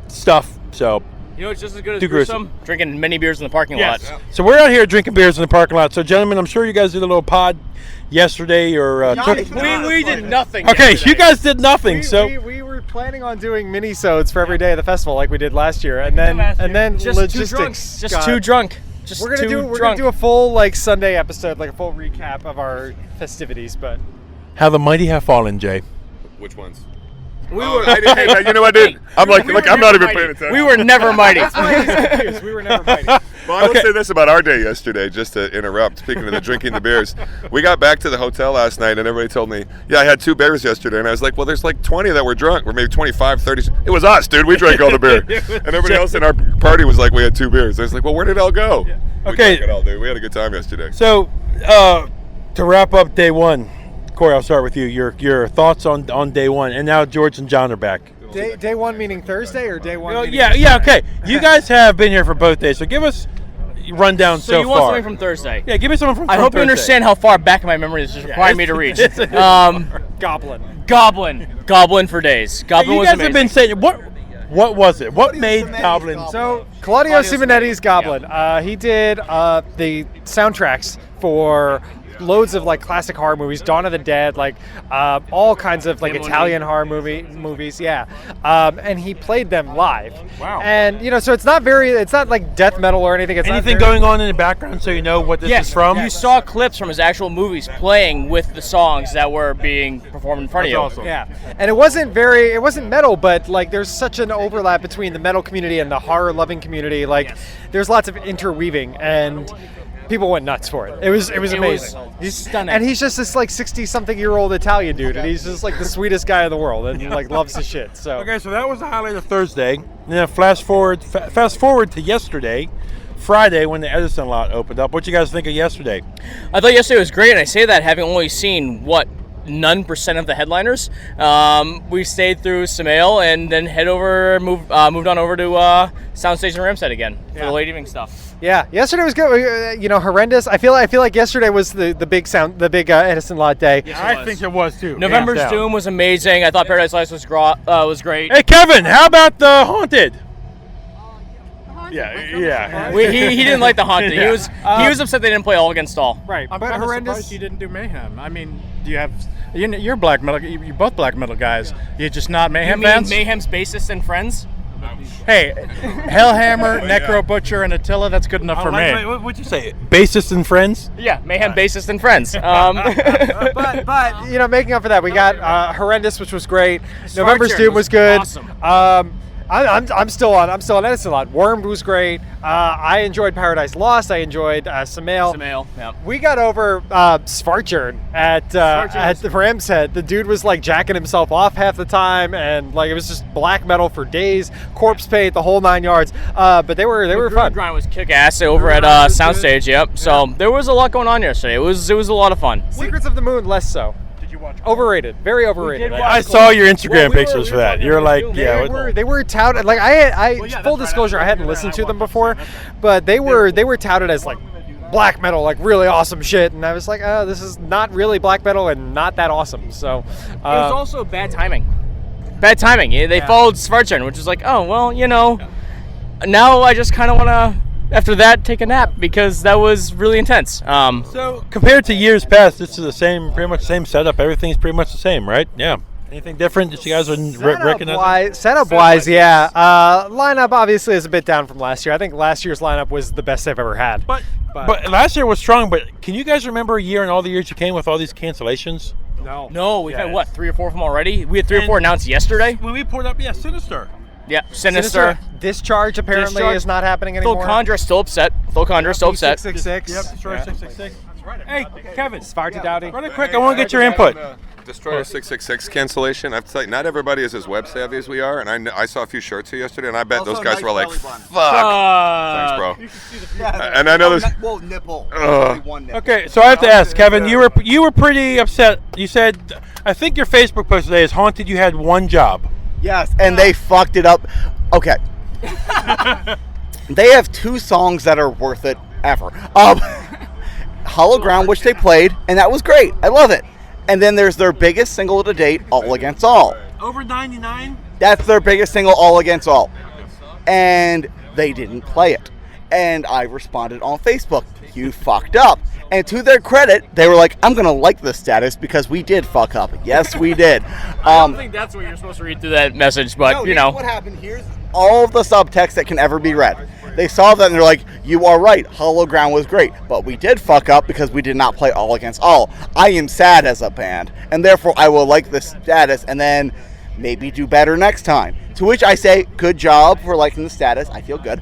stuff, so. You know what's just as good as Too Gruesome? Drinking many beers in the parking lot. Yes. So we're out here drinking beers in the parking lot. So, gentlemen, I'm sure you guys did a little pod yesterday, or we did nothing. Okay, yesterday. you guys did nothing. We were planning on doing mini-sodes for every day of the festival, like we did last year, and then Just logistics. too drunk. We're gonna do a full like Sunday episode, like a full recap of our festivities. But how the mighty have fallen, Jay. Which ones? You know what, dude? I'm I'm not even paying attention. We were never mighty. We were never mighty. Well, I will say this about our day yesterday, just to interrupt. Speaking of the drinking the beers, we got back to the hotel last night, and everybody told me, yeah, I had 2 beers yesterday. And I was like, well, there's like 20 that were drunk, or maybe 25, 30. It was us, dude. We drank all the beer. And everybody else in our party was like, we had 2 beers. I was like, well, where did it all go? Yeah. We drank it all, dude. We had a good time yesterday. So, to wrap up day 1, Corey, I'll start with you. Your thoughts on day 1, and now George and John are back. Day 1 meaning Thursday, or day 1? Yeah, okay. You guys have been here for both days, so give us a rundown so far. So you want something from Thursday? Yeah, give me something from I hope Thursday. you understand how far back in my memory this is requiring me to reach. Goblin for days. Goblin was amazing. You guys have been saying what was it? What made Goblin? So Claudio Simonetti's Goblin. He did the soundtracks for loads of like classic horror movies, Dawn of the Dead, like all kinds of like Italian horror movies, yeah. And he played them live. Wow. And so it's not like death metal or anything. It's anything going on in the background, so you know what this is from. You saw clips from his actual movies playing with the songs that were being performed in front of you. Awesome. Yeah. And it wasn't metal, but like there's such an overlap between the metal community and the horror loving community. Like there's lots of interweaving, and people went nuts for it. It was amazing. He's stunning. And he's just this like 60-something-year-old Italian dude, and he's just like the sweetest guy in the world, and he like loves his shit. So okay, so that was the highlight of Thursday. Now fast forward to yesterday, Friday, when the Edison lot opened up. What you guys think of yesterday? I thought yesterday was great, and I say that having only seen none% of the headliners. We stayed through Samael and then moved on over to Soundstage and Ramside again for the late evening stuff. Yeah, yesterday was good. Horrendous. I feel like yesterday was the big Edison lot day. Yes, I think it was too. November's Doom was amazing. I thought Paradise Lost was great. Hey Kevin, how about the Haunted? Yeah. He didn't like the Haunted. He was upset they didn't play All Against All. Right, I'm kind of surprised you didn't do Mayhem. I mean, do you have? You're black metal. You're both black metal guys. You're just not Mayhem fans. Mayhem's bassist and friends. Hey, Hellhammer, Necro Butcher, and Attila, that's good enough for me. What'd you say? Bassist and Friends? Yeah, Mayhem, Bassist, and Friends. But making up for that, we got Horrendous, which was great. November's Spartan Doom was good. awesome. I'm still on Edison a lot. Wormed was great. I enjoyed Paradise Lost. I enjoyed Samael. Yeah. We got over Svartjern at the Ram's Head. The dude was like jacking himself off half the time, and like it was just black metal for days. Corpse Paint, the whole 9 yards. But they were fun. Grind was kick ass over at Soundstage. Yep. So there was a lot going on yesterday. It was a lot of fun. Secrets of the Moon, less so. Overrated, very overrated. I saw your Instagram pictures for that. You're like, they were touted like full disclosure, I hadn't listened to them before, but they were touted as like black metal, like really awesome shit, and I was like, this is not really black metal and not that awesome. So it was also bad timing. They followed Svartjern, which is like, oh well, now I just kind of want to. After that, take a nap because that was really intense. So compared to years past, this is pretty much the same setup. Everything's pretty much the same, right? Yeah. Anything different that you guys would recognize? Setup-wise, yeah. Lineup obviously is a bit down from last year. I think last year's lineup was the best they've ever had. But last year was strong. But can you guys remember a year and all the years you came with all these cancellations? No, we've had what, 3 or 4 of them already? We had 3 or 4 announced yesterday. When we poured up, Sinister. Yeah, Sinister. Discharge apparently is not happening anymore. Phil Condra's still upset. 666. Yep, Destroyer 666. That's right. Hey, Kevin. Svarty Dowdy. Really quick, I want to get your input. Destroyer 666 cancellation. I have to tell you, not everybody is as web savvy as we are, and I saw a few shirts here yesterday, and I bet those guys were like, "Fuck." Thanks, bro. And I know there's nipple. Okay, so I have to ask, Kevin. You were pretty upset. You said, I think your Facebook post today is haunted. You had one job. Yes, and they fucked it up. Okay. They have 2 songs that are worth it ever. Hollow Ground, which they played, and that was great. I love it. And then there's their biggest single to date, All Against All. Over 99? That's their biggest single, All Against All. And they didn't play it. And I responded on Facebook, you fucked up. And to their credit, they were like, I'm going to like this status because we did fuck up. Yes, we did. I don't think that's what you're supposed to read through that message, but Here's what happened. Here's all of the subtext that can ever be read. They saw that and they're like, you are right, Hollow Ground was great, but we did fuck up because we did not play All Against All. I am sad as a band, and therefore I will like this status and then maybe do better next time. To which I say, good job for liking the status. I feel good.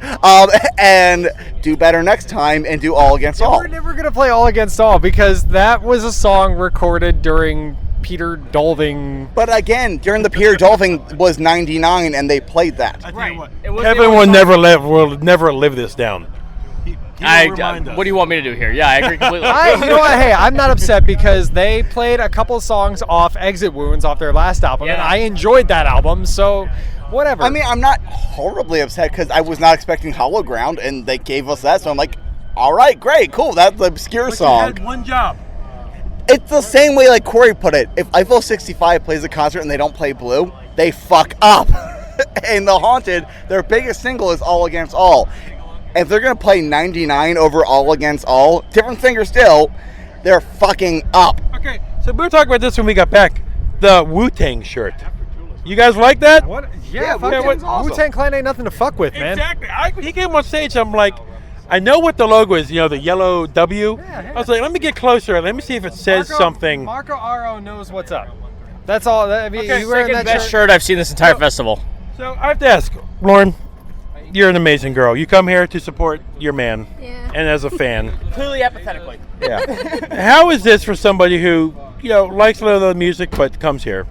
And do better next time and do All Against All. We're never going to play All Against All because that was a song recorded during Peter Dolving. But again, during the Peter Dolving was 99 and they played that. Right. Kevin will never live this down. What do you want me to do here? Yeah, I agree completely. You know what? Hey, I'm not upset because they played a couple songs off Exit Wounds off their last album, and I enjoyed that album, so whatever. I mean, I'm not horribly upset because I was not expecting Hollow Ground, and they gave us that, so I'm like, all right, great, cool, that's the obscure song. You had one job. It's the same way like Corey put it. If Eiffel 65 plays a concert and they don't play Blue, they fuck up. And The Haunted, their biggest single is All Against All. If they're going to play 99 over All Against All, different finger still, they're fucking up. Okay, so we were talking about this when we got back. The Wu-Tang shirt. You guys like that? What? Yeah, Wu-Tang Clan ain't nothing to fuck with, man. Exactly. He came on stage, I'm like, I know what the logo is, the yellow W. I was like, let me get closer. Let me see if it says something. Marco Aro knows what's up. That's all. I mean, okay, you wearing that best shirt I've seen this entire festival. So I have to ask, Lauren, you're an amazing girl. You come here to support your man, and as a fan. Clearly apathetically. Yeah. How is this for somebody who, likes a little of the music but comes here?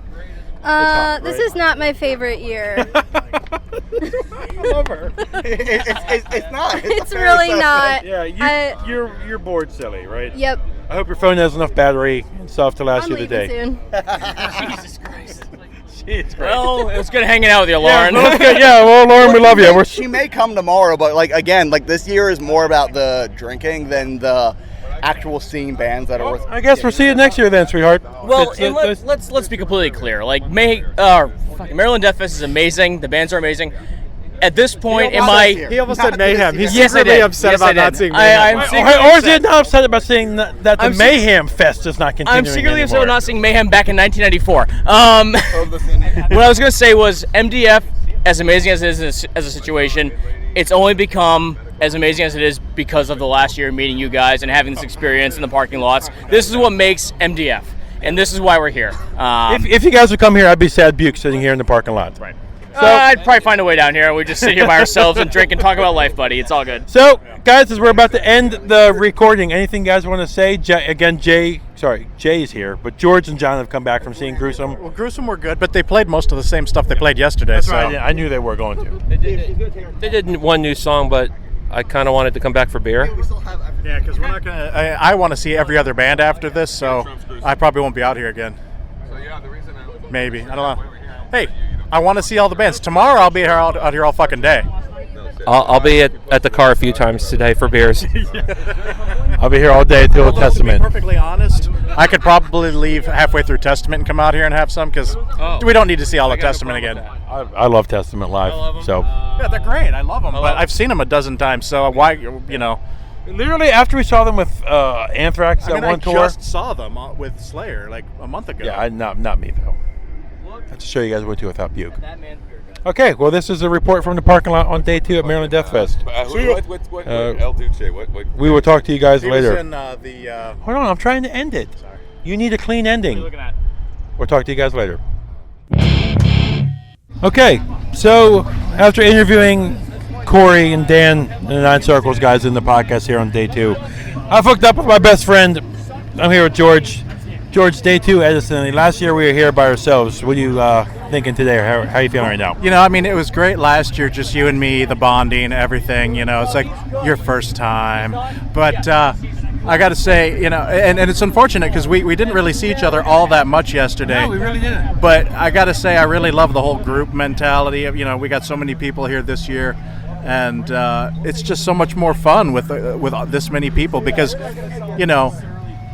This is not my favorite year. I love her. It's not. It's really not. Yeah, you're bored silly, right? Yep. I hope your phone has enough battery and stuff to last you the day. Soon. Jesus Christ. Jeez, well, it was good hanging out with you, Lauren. Well, Lauren, we love you. She may come tomorrow, but again, this year is more about the drinking than the actual seeing bands that are worth. I guess we'll see you next year then, sweetheart. Well, let's be completely clear. Maryland Deathfest is amazing. The bands are amazing. At this point, he almost said Mayhem. He's secretly upset about not seeing Mayhem. Or is he not upset about saying that the Mayhem Fest is not continuing I'm secretly upset anymore? about not seeing Mayhem back in 1994. What I was going to say was MDF as amazing as it is as a situation, it's only become as amazing as it is because of the last year meeting you guys and having this experience in the parking lots. This is what makes MDF, and this is why we're here. If you guys would come here, I'd be sad Buke sitting here in the parking lot. Right. I'd probably find a way down here, and we just sit here by ourselves and drink and talk about life, buddy. It's all good. So, guys, as we're about to end the recording, anything you guys want to say? Jay is here, but George and John have come back from seeing Gruesome. Well, Gruesome were good, but they played most of the same stuff they played yesterday. That's so right. I knew they were going to. They did one new song, but I kind of wanted to come back for beer. Yeah, because we're not gonna. I want to see every other band after this, so I probably won't be out here again. So yeah, the reason maybe I don't know. Hey, I want to see all the bands. Tomorrow I'll be here out here all fucking day. I'll be at the car a few times today for beers. I'll be here all day until the Testament. To be perfectly honest, I could probably leave halfway through Testament and come out here and have some because we don't need to see all of Testament again. I love Testament live. So yeah, they're great. I love them, but I've seen them a dozen times. So why, Literally after we saw them with Anthrax at one tour. I just saw them with Slayer like a month ago. Yeah, not me though. I have to show you guys what to without Buke. Okay, well, this is a report from the parking lot on day 2 at Maryland Deathfest. What El Duce? What? We will talk to you guys He later. was in the. Hold on, I'm trying to end it. Sorry. You need a clean ending. What are you looking at? We'll talk to you guys later. Okay, so after interviewing Corey and Dan and the Nine Circles guys in the podcast here on day 2, I've hooked up with my best friend. I'm here with George. George, day 2, Edison. Last year we were here by ourselves. What are you thinking today, or how are you feeling right now? I mean, it was great last year, just you and me, the bonding, everything. It's like your first time. But I got to say, and it's unfortunate because we didn't really see each other all that much yesterday. No, we really didn't. But I got to say, I really love the whole group mentality. We got so many people here this year. And it's just so much more fun with this many people because,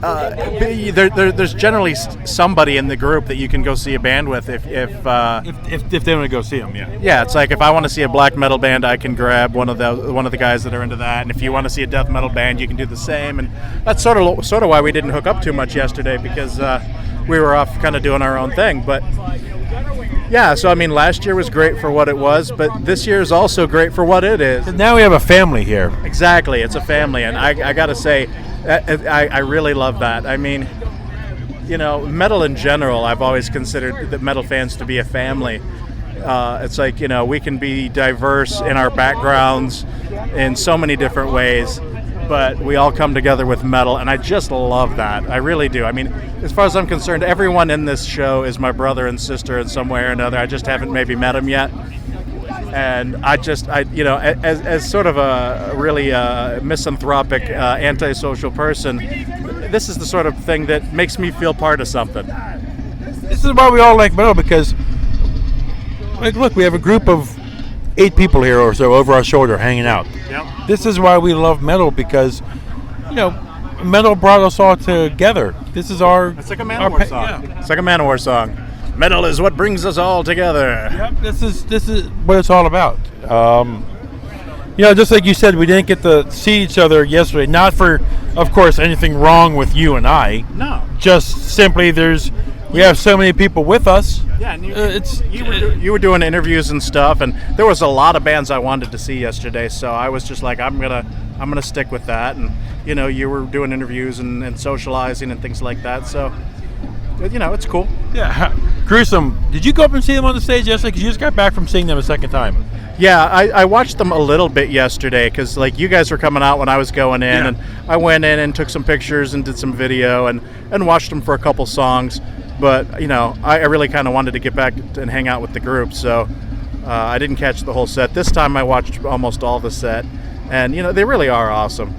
there's generally somebody in the group that you can go see a band with if they want to go see them. Yeah, it's like if I want to see a black metal band, I can grab one of the guys that are into that, and if you want to see a death metal band, you can do the same. And that's sort of why we didn't hook up too much yesterday because we were off kind of doing our own thing. But yeah, so I mean, last year was great for what it was, but this year is also great for what it is. Now we have a family here. Exactly, it's a family, and I got to say, I really love that. I mean, metal in general, I've always considered the metal fans to be a family. It's like, we can be diverse in our backgrounds in so many different ways, but we all come together with metal, and I just love that. I really do. I mean, as far as I'm concerned, everyone in this show is my brother and sister in some way or another. I just haven't maybe met them yet. And as sort of a really misanthropic, antisocial person, this is the sort of thing that makes me feel part of something. This is why we all like metal because, look, we have a group of 8 people here or so over our shoulder hanging out. Yep. This is why we love metal because, metal brought us all together. This is our... It's like a Manowar song. Yeah. It's like a Manowar song. Metal is what brings us all together. Yep, this is what it's all about. Just like you said, we didn't get to see each other yesterday. Not for, of course, anything wrong with you and I. No. Just simply we have so many people with us. Yeah, and you were doing interviews and stuff, and there was a lot of bands I wanted to see yesterday. So I was just like, I'm gonna stick with that. And you were doing interviews and socializing and things like that. So. It's cool. Yeah. Gruesome. Did you go up and see them on the stage yesterday? Because you just got back from seeing them a second time. Yeah, I watched them a little bit yesterday because, you guys were coming out when I was going in, and I went in and took some pictures and did some video and watched them for a couple songs. But, I really kind of wanted to get back and hang out with the group, so I didn't catch the whole set. This time I watched almost all the set, and, they really are awesome.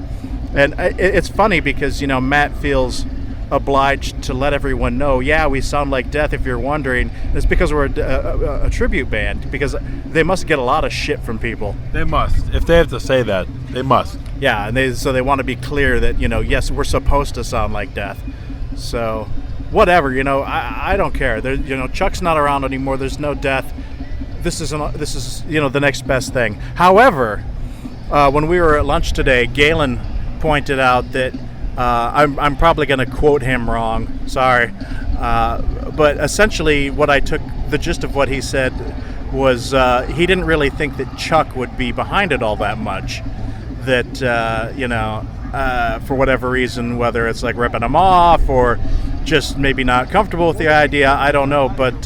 And it's funny because, Matt feels obliged to let everyone know, we sound like Death if you're wondering. It's because we're a tribute band, because they must get a lot of shit from people. They must. If they have to say that, they must. Yeah, and they want to be clear that, yes, we're supposed to sound like Death. So, whatever, I don't care. Chuck's not around anymore. There's no Death. This is the next best thing. However, when we were at lunch today, Galen pointed out that I'm probably going to quote him wrong. Sorry. But essentially what I took the gist of what he said was he didn't really think that Chuck would be behind it all that much. That, for whatever reason, whether it's like ripping him off or just maybe not comfortable with the idea, I don't know. But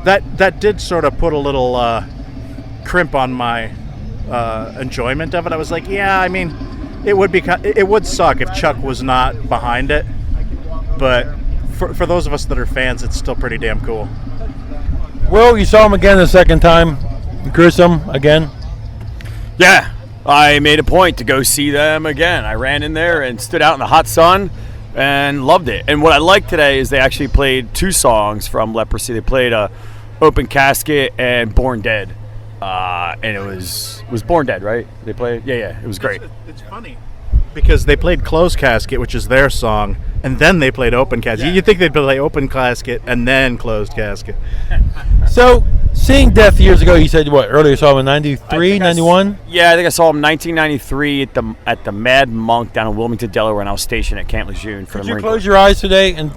that did sort of put a little crimp on my enjoyment of it. I was like, yeah, I mean, it would suck if Chuck was not behind it. But for those of us that are fans, it's still pretty damn cool. Will, you saw him again the second time. Gruesome again. Yeah, I made a point to go see them again. I ran in there and stood out in the hot sun and loved it. And what I liked today is they actually played 2 songs from Leprosy. They played Open Casket and Born Dead. And it was Born Dead, right? They played? Yeah, it was great. It's funny because they played Closed Casket, which is their song, and then they played Open Casket. Yeah. You'd think they'd play Open Casket and then Closed Casket. So, seeing Death years ago, you said what, earlier saw him in 93, 91? Yeah, I think I saw him 1993 at the Mad Monk down in Wilmington, Delaware, when I was stationed at Camp Lejeune for Could the you Marine close Corps. your eyes today and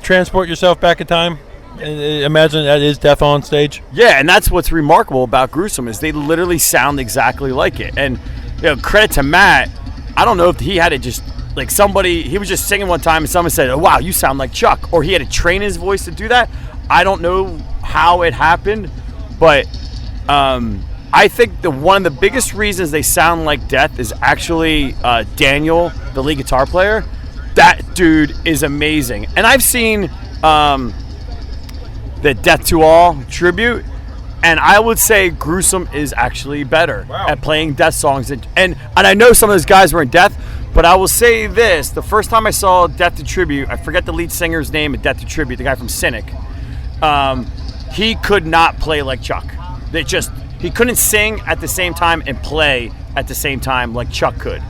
transport yourself back in time? And imagine that is Death on stage? Yeah, and that's what's remarkable about Gruesome is they literally sound exactly like it. And credit to Matt, I don't know if he had it just like he was just singing one time and someone said, "Oh wow, you sound like Chuck," or he had to train his voice to do that. I don't know how it happened, but I think one of the biggest reasons they sound like Death is actually Daniel, the lead guitar player. That dude is amazing, and I've seen the Death to All tribute, and I would say Gruesome is actually better at playing Death songs. And I know some of those guys were in Death, but I will say this: the first time I saw Death to Tribute, I forget the lead singer's name at Death to Tribute, the guy from Cynic. He could not play like Chuck. He couldn't sing at the same time and play at the same time like Chuck could.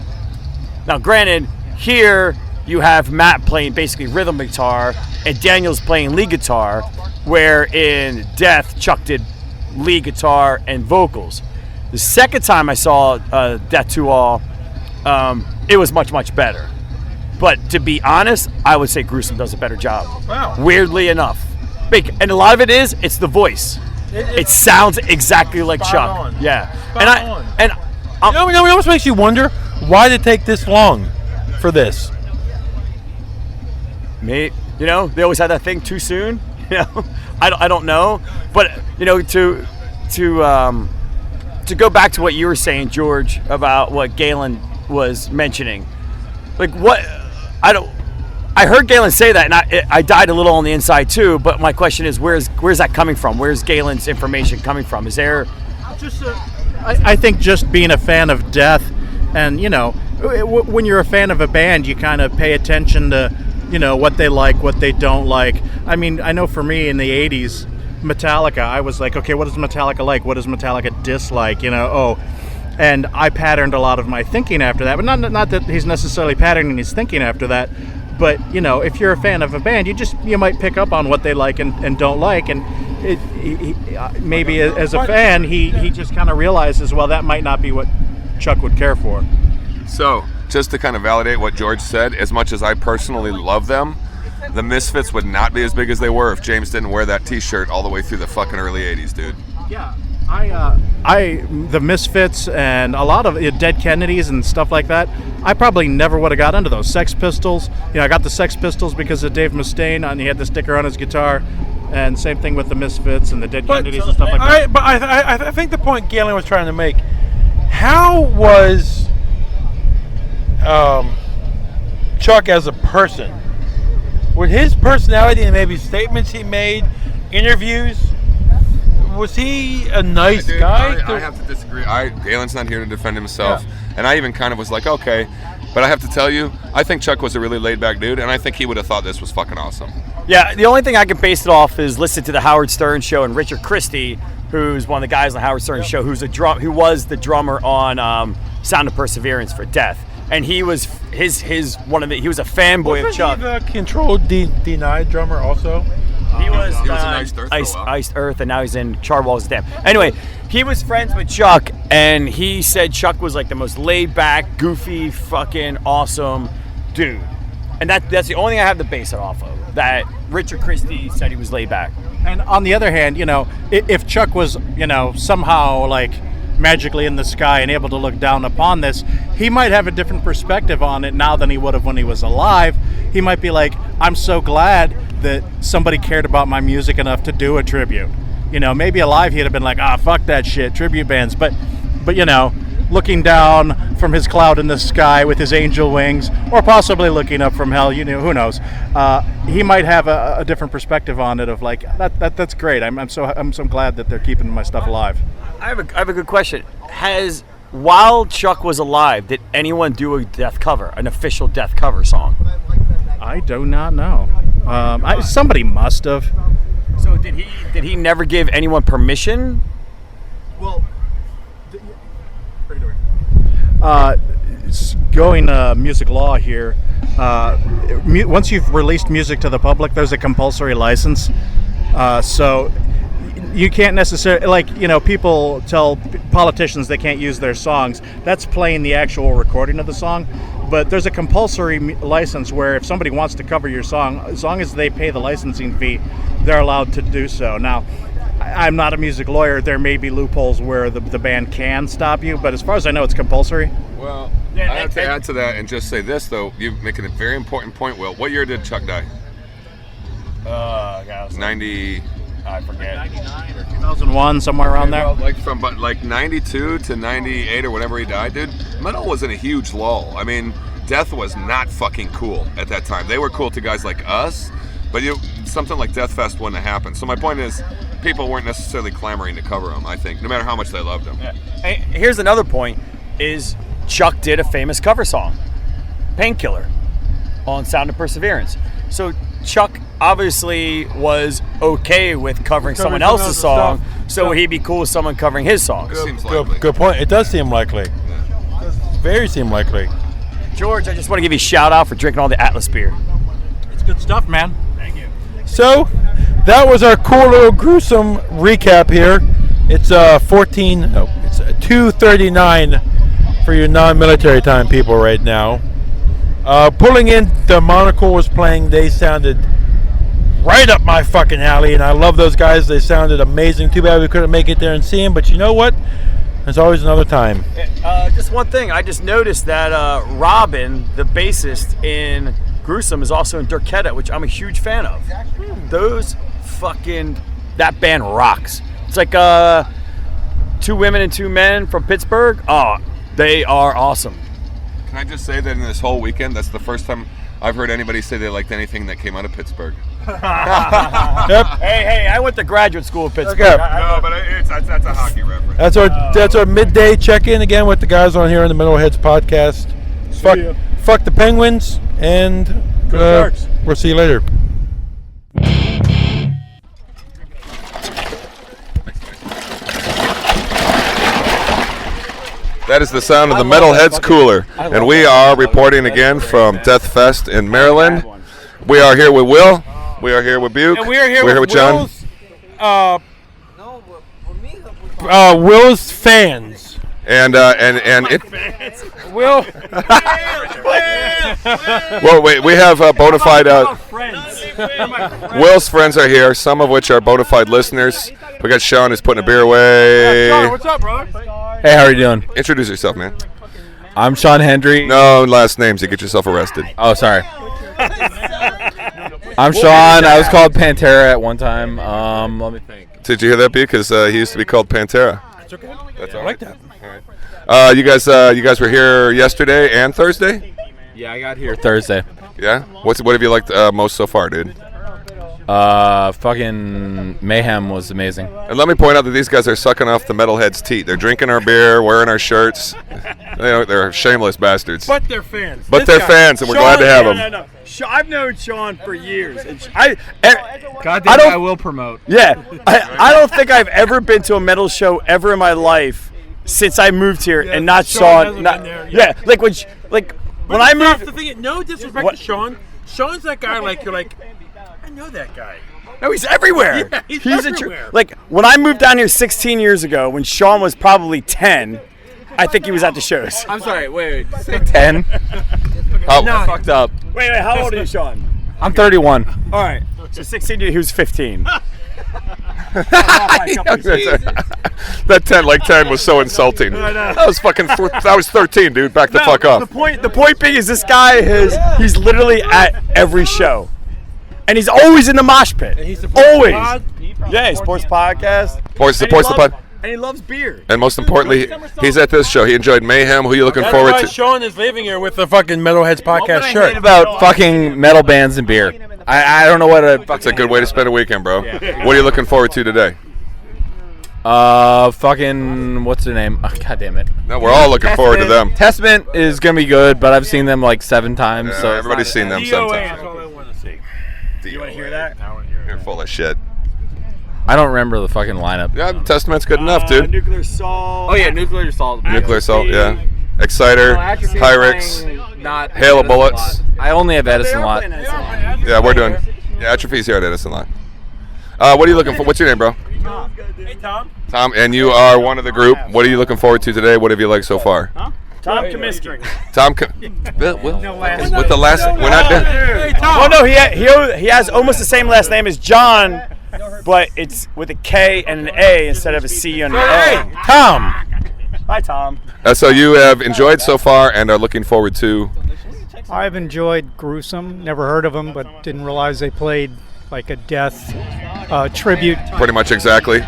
Now, granted, here you have Matt playing basically rhythm guitar and Daniel's playing lead guitar, where in Death, Chuck did lead guitar and vocals. The second time I saw Death to All, it was much, much better. But to be honest, I would say Gruesome does a better job. Wow. Weirdly enough. And a lot of it is the voice. It sounds exactly like Chuck. On. Yeah. You know what almost makes you wonder, why did it take this long for this? Mate, they always had that thing too soon. I don't know, but to go back to what you were saying, George, about what Galen was mentioning, like what I heard Galen say that, and I died a little on the inside too. But my question is, where's that coming from? Where's Galen's information coming from? Is there just I think just being a fan of Death, and when you're a fan of a band, you kind of pay attention to what they like, what they don't like. I mean, I know for me in the 80s, Metallica, I was like, okay, what does Metallica like? What does Metallica dislike? And I patterned a lot of my thinking after that. But not that he's necessarily patterning his thinking after that. But, if you're a fan of a band, you might pick up on what they like and don't like. And maybe as a fan, he just kind of realizes, well, that might not be what Chuck would care for. So, just to kind of validate what George said, as much as I personally love them, the Misfits would not be as big as they were if James didn't wear that t-shirt all the way through the fucking early 80s, dude. Yeah. The Misfits and a lot of Dead Kennedys and stuff like that, I probably never would have got into those. Sex Pistols, I got the Sex Pistols because of Dave Mustaine, and he had the sticker on his guitar, and same thing with the Misfits and the Dead Kennedys and stuff like that. But I think the point Galen was trying to make, how was Chuck as a person? With his personality and maybe statements he made, interviews, was he a nice guy? I have to disagree. Galen's not here to defend himself. Yeah. And I even kind of was like, okay. But I have to tell you, I think Chuck was a really laid-back dude, and I think he would have thought this was fucking awesome. Yeah, the only thing I can base it off is listen to the Howard Stern show, and Richard Christie, who's one of the guys on the Howard Stern show, who was the drummer on Sound of Perseverance for Death. And he was he was a fanboy of Chuck. Wasn't he the Control Denied drummer also? He was in Iced Earth. Iced Earth, and now he's in Charred Walls of Damn. Anyway, he was friends with Chuck, and he said Chuck was like the most laid-back, goofy, fucking awesome dude. And that's the only thing I have to base it off of. That Richard Christie said he was laid back. And on the other hand, if Chuck was, somehow like magically in the sky and able to look down upon this, he might have a different perspective on it now than he would have when he was alive. He might be like, I'm so glad that somebody cared about my music enough to do a tribute. Maybe alive he'd have been like, fuck that shit, tribute bands. But looking down from his cloud in the sky with his angel wings, or possibly looking up from hell, who knows? He might have a different perspective on it of like, that's great. I'm so glad that they're keeping my stuff alive. I have a good question. While Chuck was alive, did anyone do a Death cover, an official Death cover song? I do not know. Somebody must have. So did he never give anyone permission? Well, going music law here, once you've released music to the public, there's a compulsory license. So you can't necessarily, people tell politicians they can't use their songs. That's playing the actual recording of the song. But there's a compulsory license where if somebody wants to cover your song, as long as they pay the licensing fee, they're allowed to do so. Now, I'm not a music lawyer. There may be loopholes where the band can stop you, but as far as I know, it's compulsory. Well, I have to add to that and just say this, though. You're making a very important point, Will. What year did Chuck die? 90... I forget. 99 or 2001, somewhere around there. From 92 to 98 or whenever he died, dude, metal was in a huge lull. I mean, Death was not fucking cool at that time. They were cool to guys like us, but something like Deathfest wouldn't have happened. So my point is, people weren't necessarily clamoring to cover them, I think, no matter how much they loved them. Yeah. Hey, here's another point, is Chuck did a famous cover song, Painkiller, on Sound of Perseverance. So Chuck obviously was okay with covering someone else's song, so he'd be cool with someone covering his songs. Good point. It does seem likely. Yeah. It does very seem likely. George, I just want to give you a shout out for drinking all the Atlas beer. It's good stuff, man. Thank you. So, that was our cool little gruesome recap here. It's 2:39 for your non-military time people right now. Pulling in, the Monocle was playing. They sounded right up my fucking alley, and I love those guys. They sounded amazing. Too bad we couldn't make it there and see them, but you know what? There's always another time. Just one thing. I just noticed that Robin, the bassist in Gruesome, is also in Durketta, which I'm a huge fan of. That band rocks. It's like 2 women and 2 men from Pittsburgh. Oh, they are awesome. Can I just say that in this whole weekend, that's the first time I've heard anybody say they liked anything that came out of Pittsburgh. Yep. Hey, I went to graduate school in Pittsburgh. Okay. No, but that's a hockey reference. That's our midday check-in again with the guys on here on the Metalheads podcast. Fuck the Penguins, and we'll see you later. That is the sound of the Metalheads cooler. And we are reporting again from Deathfest in Maryland. We are here with Will. We are here with Buke. And we are here with John. Will's fans. And it. Will. Well, wait. We have bona fide. Will's friends are here. Some of which are bona fide listeners. We got Sean who's putting a beer away. Sean, what's up, brother? Hey, how are you doing? Introduce yourself, man. I'm Sean Hendry. No last names. You get yourself arrested. Oh, sorry. I'm Sean. I was called Pantera at one time. Let me think. Did you hear that, Buke? Because he used to be called Pantera. That's okay. That's all I like that. All right. You guys were here yesterday and Thursday? Yeah, I got here Thursday. Yeah? What have you liked most so far, dude? Fucking Mayhem was amazing. And let me point out that these guys are sucking off the Metalheads' teat. They're drinking our beer, wearing our shirts. They're shameless bastards. But they're fans. But they're fans, and we're glad to have them. No. I've known Sean for years. And I will promote. Yeah, I don't think I've ever been to a metal show ever in my life since I moved here, and not Sean. When I moved. The thing, no disrespect to Sean. Sean's that guy. You're like, I know that guy. No, he's everywhere. Yeah, he's everywhere. When I moved down here 16 years ago, when Sean was probably 10, I think he was at the shows. I'm sorry, wait. Say 10? I fucked up. Wait, how old are you, Sean? I'm 31. All right. So 16, he was 15. That 10 was so insulting. That was fucking. That was 13, dude. Back the fuck off. The point being is this guy he's literally at every show, and he's always in the mosh pit. Always. Yeah, he sports podcast. Sports the pod. And he loves beer. And most importantly, he's at this show. He enjoyed Mayhem. Who are you looking That's forward why to? Sean is leaving here with the fucking Metalheads podcast shirt. About fucking metal bands and beer. I don't know what a. That's a good way to spend a weekend, bro. What are you looking forward to today? Fucking what's their name? Oh, God damn it. No, we're all looking forward to them. Testament is gonna be good, but I've seen them like 7 times. Yeah, so everybody's seen them sometimes. That's all I want to see. Do you want to hear that? You're full of shit. I don't remember the fucking lineup. Yeah, Testament's good enough, dude. Nuclear Assault. Oh yeah, Nuclear Assault. Nuclear Assault, yeah. Exciter, Pyrex, Not Hail of Bullets. I only have Edison Lot. Yeah, we're doing. Yeah, Atrophy's here at Edison Lot. What are you looking for? What's your name, bro? Hey, Tom. Tom, and you are one of the group. What are you looking forward to today? What have you liked so far? Tom Comiskey. Tom, with the last, we're not done. Hey, Tom. Well, no, he has almost the same last name as John, but it's with a K and an A instead of a C and an O. Hey, Tom. Hi, Tom. So you have enjoyed so far and are looking forward to. I've enjoyed Gruesome. Never heard of them, but didn't realize they played like a death tribute. Pretty much exactly.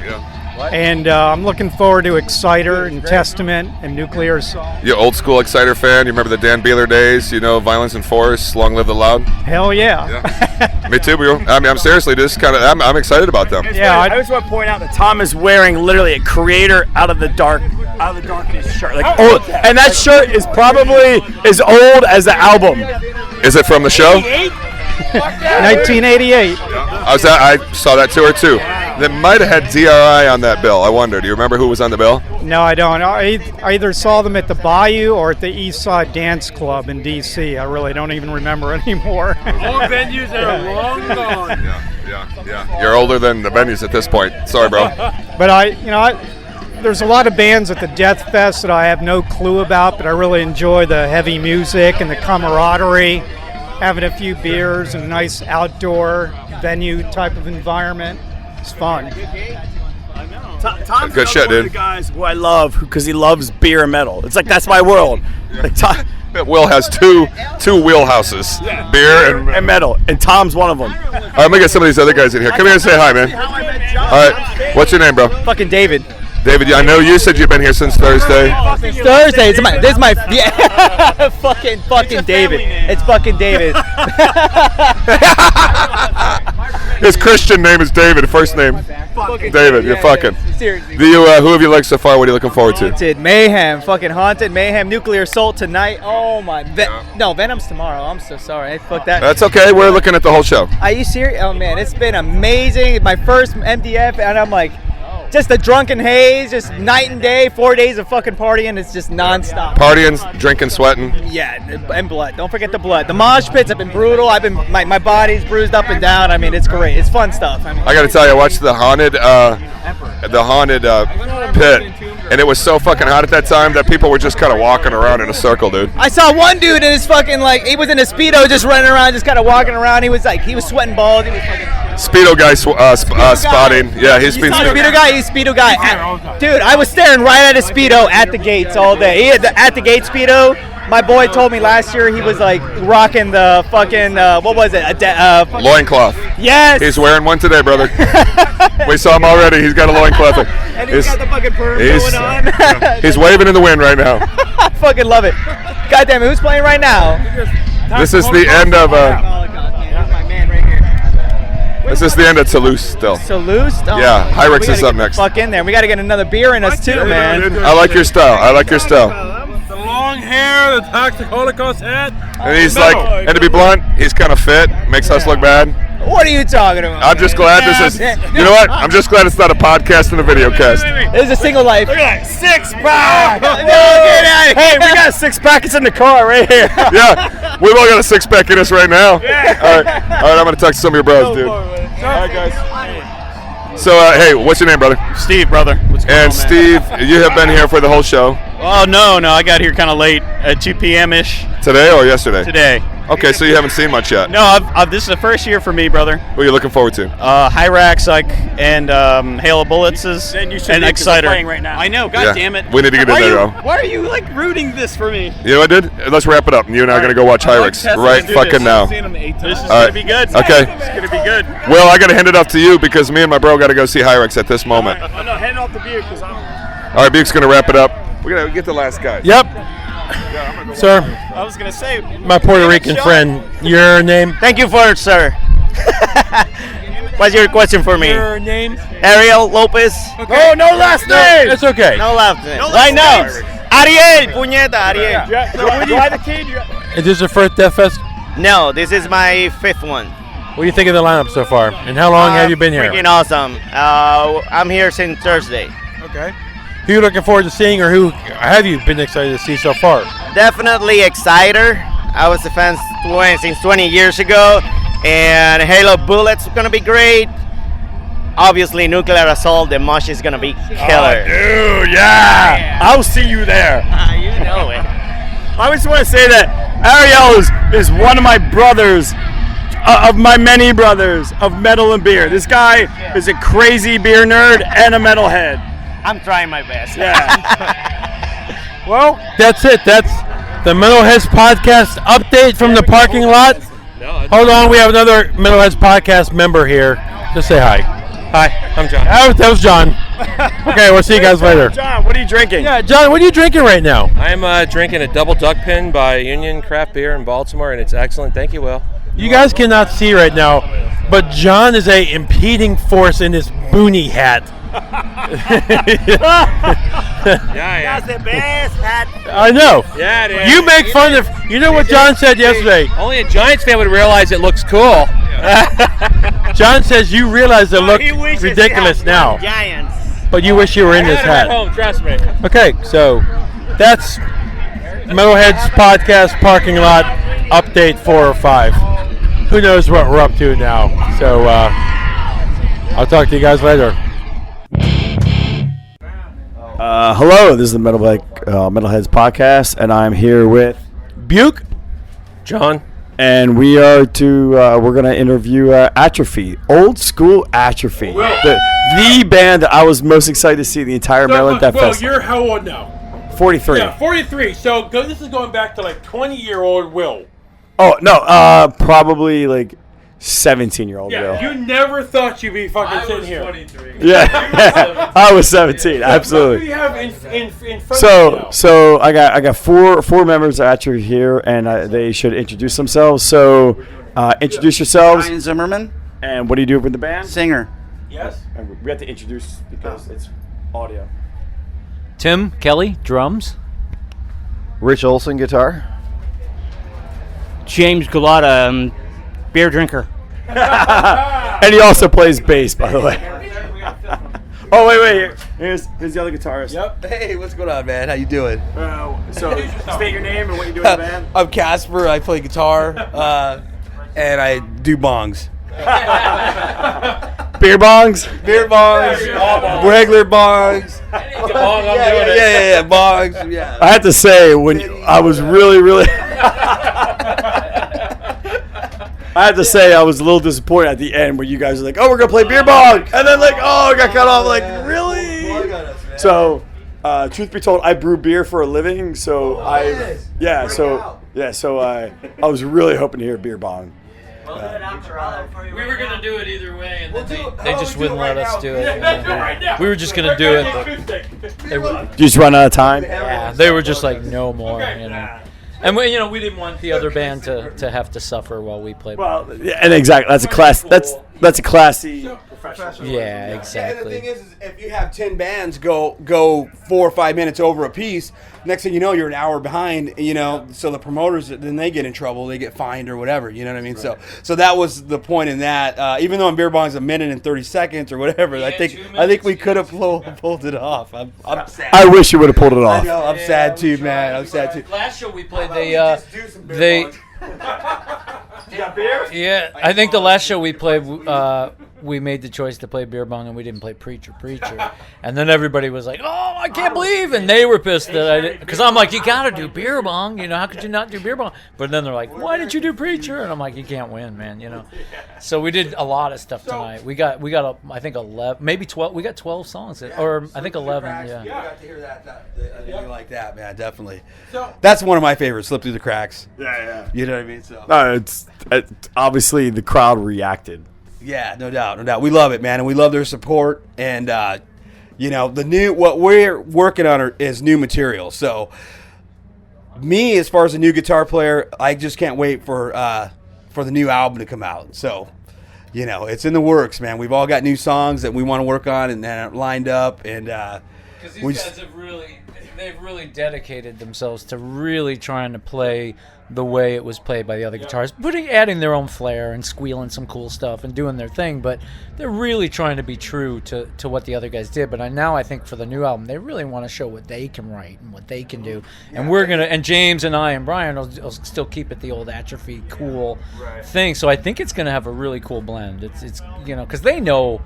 And I'm looking forward to Exciter and Testament and Nuclear Assault. You old school Exciter fan? You remember the Dan Beeler days? You know, Violence and Force, Long Live the Loud? Hell yeah. Me too, bro. I mean, I'm seriously just kind of, I'm excited about them. Yeah, I just want to point out that Tom is wearing literally a Creator out of the darkness shirt. Like, and that shirt is probably as old as the album. Is it from the show? 1988. I saw that tour too. They might have had DRI on that bill. I wonder. Do you remember who was on the bill? No, I don't. I either saw them at the Bayou or at the East Side Dance Club in D.C. I really don't even remember anymore. All venues are long gone. Yeah. You're older than the venues at this point. Sorry, bro. But there's a lot of bands at the Deathfest that I have no clue about, but I really enjoy the heavy music and the camaraderie, having a few beers and a nice outdoor venue type of environment. It's fun. Tom's good shit, one of dude. the guys who I love because he loves beer and metal. It's like that's my world. Like Will has two wheelhouses, beer and metal, and Tom's one of them. All right, let me get some of these other guys in here. Come here and say hi, man. All right, what's your name, bro? Fucking David. David, I know you said you've been here since Thursday. Thursday. This is my fucking David. It's fucking David. His Christian name is David. First name, David. You're fucking. Seriously. Who have you liked so far? What are you looking forward to? Haunted Mayhem, fucking Haunted Mayhem, Nuclear Assault tonight. Oh my, no, Venom's tomorrow. I'm so sorry. I fucked that. That's okay. We're looking at the whole show. Are you serious? Oh man, it's been amazing. My first MDF, and I'm like, just the drunken haze, just night and day, 4 days of fucking partying. It's just nonstop. Partying, drinking, sweating. Yeah, and blood. Don't forget the blood. The mosh pits have been brutal. My body's bruised up and down. I mean, it's great. It's fun stuff. I got to tell you, I watched the haunted pit, and it was so fucking hot at that time that people were just kind of walking around in a circle, dude. I saw one dude in his fucking he was in a Speedo just running around, just kind of walking around. He was sweating balls. He was fucking. Speedo guy spotting. Yeah, he's been Speedo guy. He's Speedo guy. Dude, I was staring right at a Speedo at the gates all day. He had the at the gate Speedo. My boy told me last year he was like rocking the fucking what was it? Loincloth. Yes. He's wearing one today, brother. We saw him already. He's got a loincloth. And he's got the fucking perm going on. He's waving in the wind right now. I fucking love it. God damn it, who's playing right now? This is the end of This is the end of Toulouse still. Toulouse? Oh, yeah, Hyrix is up next. Fuck in there. We got to get another beer in us too, man. I like your style. The long hair, the Toxic Holocaust hat. And he's and to be blunt, he's kind of fit. Makes us look bad. What are you talking about? I'm just glad this is. You know what? I'm just glad it's not a podcast and a video cast. This is a single life. Look at that 6-pack. Hey, we got a 6-pack. It's in the car right here. Yeah, we've all got a 6-pack in us right now. All right. I'm gonna talk to some of your bros, dude. All right, guys. So, hey, what's your name, brother? Steve, brother. And Steve, you have been here for the whole show. Oh, no, I got here kind of late, at 2 p.m.-ish. Today or yesterday? Today. Okay, so you haven't seen much yet. No, this is the first year for me, brother. What are you looking forward to? Hyrax, and Hail of Bullets and Exciter. Playing right now. I know, God Yeah, damn it. we need to get in there, though. Why are you, rooting this for me? You know what, dude? Let's wrap it up. You and I are going to go watch Hyrax right fucking now. This is All going right. to be good. Okay. It's going to be good. Well, I got to hand it off to you because me and my bro got to go see Hyrax at this moment. Oh, no, hand it off to Buke because I'm. All right, Buke's going to wrap it up. We're going to get the last guy. Yep. Sir, I was going to say. my Puerto Rican friend, your name? Thank you for it, sir. What's your question for me? Your name? Ariel Lopez. Oh, no last name. It's okay. No last name. No Why last not? Ariel, puñeta, Ariel. Do I have the key? Is this your first Deathfest? No, this is my 5th one. What do you think of the lineup so far? And how long have you been here? Freaking awesome. I'm here since Thursday. Okay. Who are you looking forward to seeing, or who have you been excited to see so far? Definitely Exciter. I was a fan since 20 years ago, and Halo Bullets going to be great. Obviously, Nuclear Assault, the mosh is going to be killer. Dude, yeah. I'll see you there. You know it. I just want to say that Ariel is one of my brothers, of my many brothers of metal and beer. This guy is a crazy beer nerd and a metalhead. I'm trying my best. Yeah. Well, that's it. That's the Metalheads podcast update from the parking lot. Hold on, we have another Metalheads podcast member here. Just say hi. Hi, I'm John. That was John. Okay, we'll see you guys later. John, what are you drinking? Yeah, John, what are you drinking right now? I'm drinking a double duck pin by Union Craft Beer in Baltimore, and it's excellent. Thank you, Will. You guys cannot see right now, but John is a impeding force in his boonie hat. Yeah. That's the best hat. I know. Yeah, it is. You make fun of. You know what John said yesterday? Only a Giants fan would realize it looks cool. John says you realize it looks He wishes he ridiculous had now, Giants. but you wish you were in I this had it at hat. home, trust me. Okay, so that's Metalheads podcast parking lot update 4 or 5. Who knows what we're up to now? So I'll talk to you guys later. Hello, this is the Metalheads podcast, and I'm here with Buke, John, and we're going to interview Atrophy, old school Atrophy, the band that I was most excited to see the entire Maryland Deathfest. Well, you're how old now? 43. Yeah, 43. So this is going back to like 20-year-old Will. Oh no, probably like 17-year-old Yeah, Will. you never thought you'd be fucking sitting here. 23. Yeah, I was 17. Absolutely. What do you have in front of you now? So I got four members actually here, and they should introduce themselves. So introduce yourselves. Ryan Zimmerman. And what do you do with the band? Singer. Yes. And we have to introduce because it's audio. Tim Kelly, drums. Rich Olson, guitar. James Gulata, beer drinker. And he also plays bass, by the way. Oh wait! Here's the other guitarist. Yep. Hey, what's going on, man? How you doing? So state your name and what you do in the band. I'm Casper. I play guitar, and I do bongs. Beer bongs. Beer bongs. Regular bongs. Yeah, bongs. Yeah. I have to say, I was really. I have to say, I was a little disappointed at the end where you guys were like, "Oh, we're gonna play beer bong," and then like, "Oh, I got cut off." Like, really? So, truth be told, I brew beer for a living, so I was really hoping to hear beer bong. We were gonna do it either way, and then they just wouldn't let us do it. We were just gonna do it. You just run out of time. Yeah, they were just like, no more, you know. And we didn't want the other band to have to suffer while we played. Well, yeah, and exactly, that's a classy professional. Yeah, exactly. The thing is if you have 10 bands go 4 or 5 minutes over a piece, next thing you know, you're an hour behind. So the promoters, then they get in trouble, they get fined or whatever. You know what I mean? Right. So that was the point in that. Even though in beer bong's a minute and 30 seconds or whatever, I think we could have pulled it off. I'm sad. I wish you would have pulled it off. I know, I'm sad too, man. I'm sad too. Last show we played, they You got beer? yeah, I think the last show we played, we made the choice to play beer bong and we didn't play Preacher. And then everybody was like, oh, I can't believe. And they were pissed that I didn't. Because I'm like, you got to do beer bong. You know, how could you not do beer bong? But then they're like, why didn't you do Preacher? And I'm like, you can't win, man, you know. So we did a lot of stuff tonight. We got I think 11, maybe 12. We got 12 songs. Or I think 11, yeah. You got to hear that like that, man, definitely. That's one of my favorites, Slip Through the Cracks. Yeah. You know what I mean? So. No, it's obviously the crowd reacted. Yeah, no doubt. We love it, man, and we love their support. And what we're working on is new material. So, me, as far as a new guitar player, I just can't wait for the new album to come out. So, it's in the works, man. We've all got new songs that we want to work on and lined up, and because these guys they've really dedicated themselves to really trying to play the way it was played by the other guitarists, adding their own flair and squealing some cool stuff and doing their thing, but they're really trying to be true to what the other guys did. But I think for the new album, they really want to show what they can write and what they can do. And and James and I and Brian will still keep it the old Atrophy cool thing. So I think it's going to have a really cool blend. It's because they know,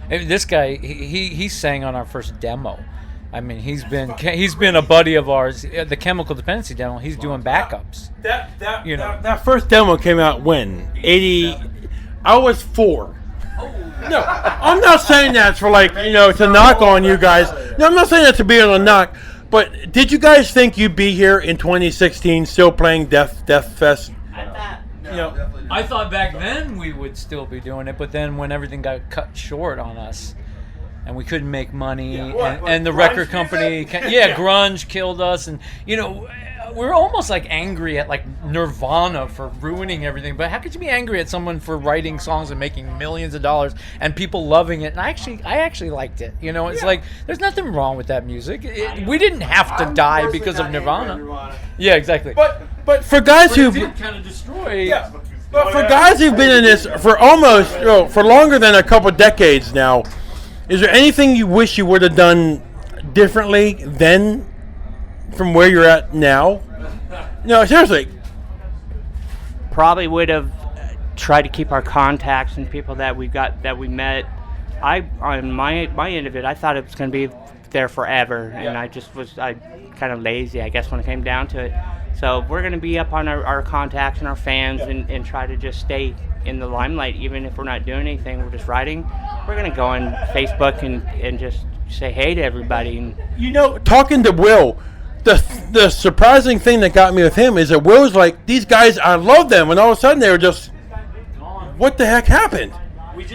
this guy, he sang on our first demo. I mean, he's been a buddy of ours. The Chemical Dependency demo, he's doing backups. That first demo came out when? 80. I was 4. No, I'm not saying that for to knock on you guys. No, I'm not saying that to be on a knock. But did you guys think you'd be here in 2016 still playing Deathfest? I thought back then we would still be doing it, but then when everything got cut short on us, and we couldn't make money, and the record company, grunge killed us, and we're almost like angry at like Nirvana for ruining everything. But how could you be angry at someone for writing songs and making millions of dollars and people loving it? And I actually liked it. It's like there's nothing wrong with that music. We didn't have to die because of Nirvana. Yeah, exactly. But for guys who did kind of destroy. Yeah. But for guys who've been in this for almost for longer than a couple decades now. Is there anything you wish you would have done differently then from where you're at now? No, seriously. Probably would have tried to keep our contacts and people that we met. On my end of it, I thought it was going to be there forever, and I kind of lazy, I guess, when it came down to it. So we're going to be up on our contacts and our fans and try to just stay in the limelight, even if we're not doing anything, we're just writing. We're going to go on Facebook and just say hey to everybody. And talking to Will, the surprising thing that got me with him is that Will's like, these guys, I love them, and all of a sudden they were just, what the heck happened?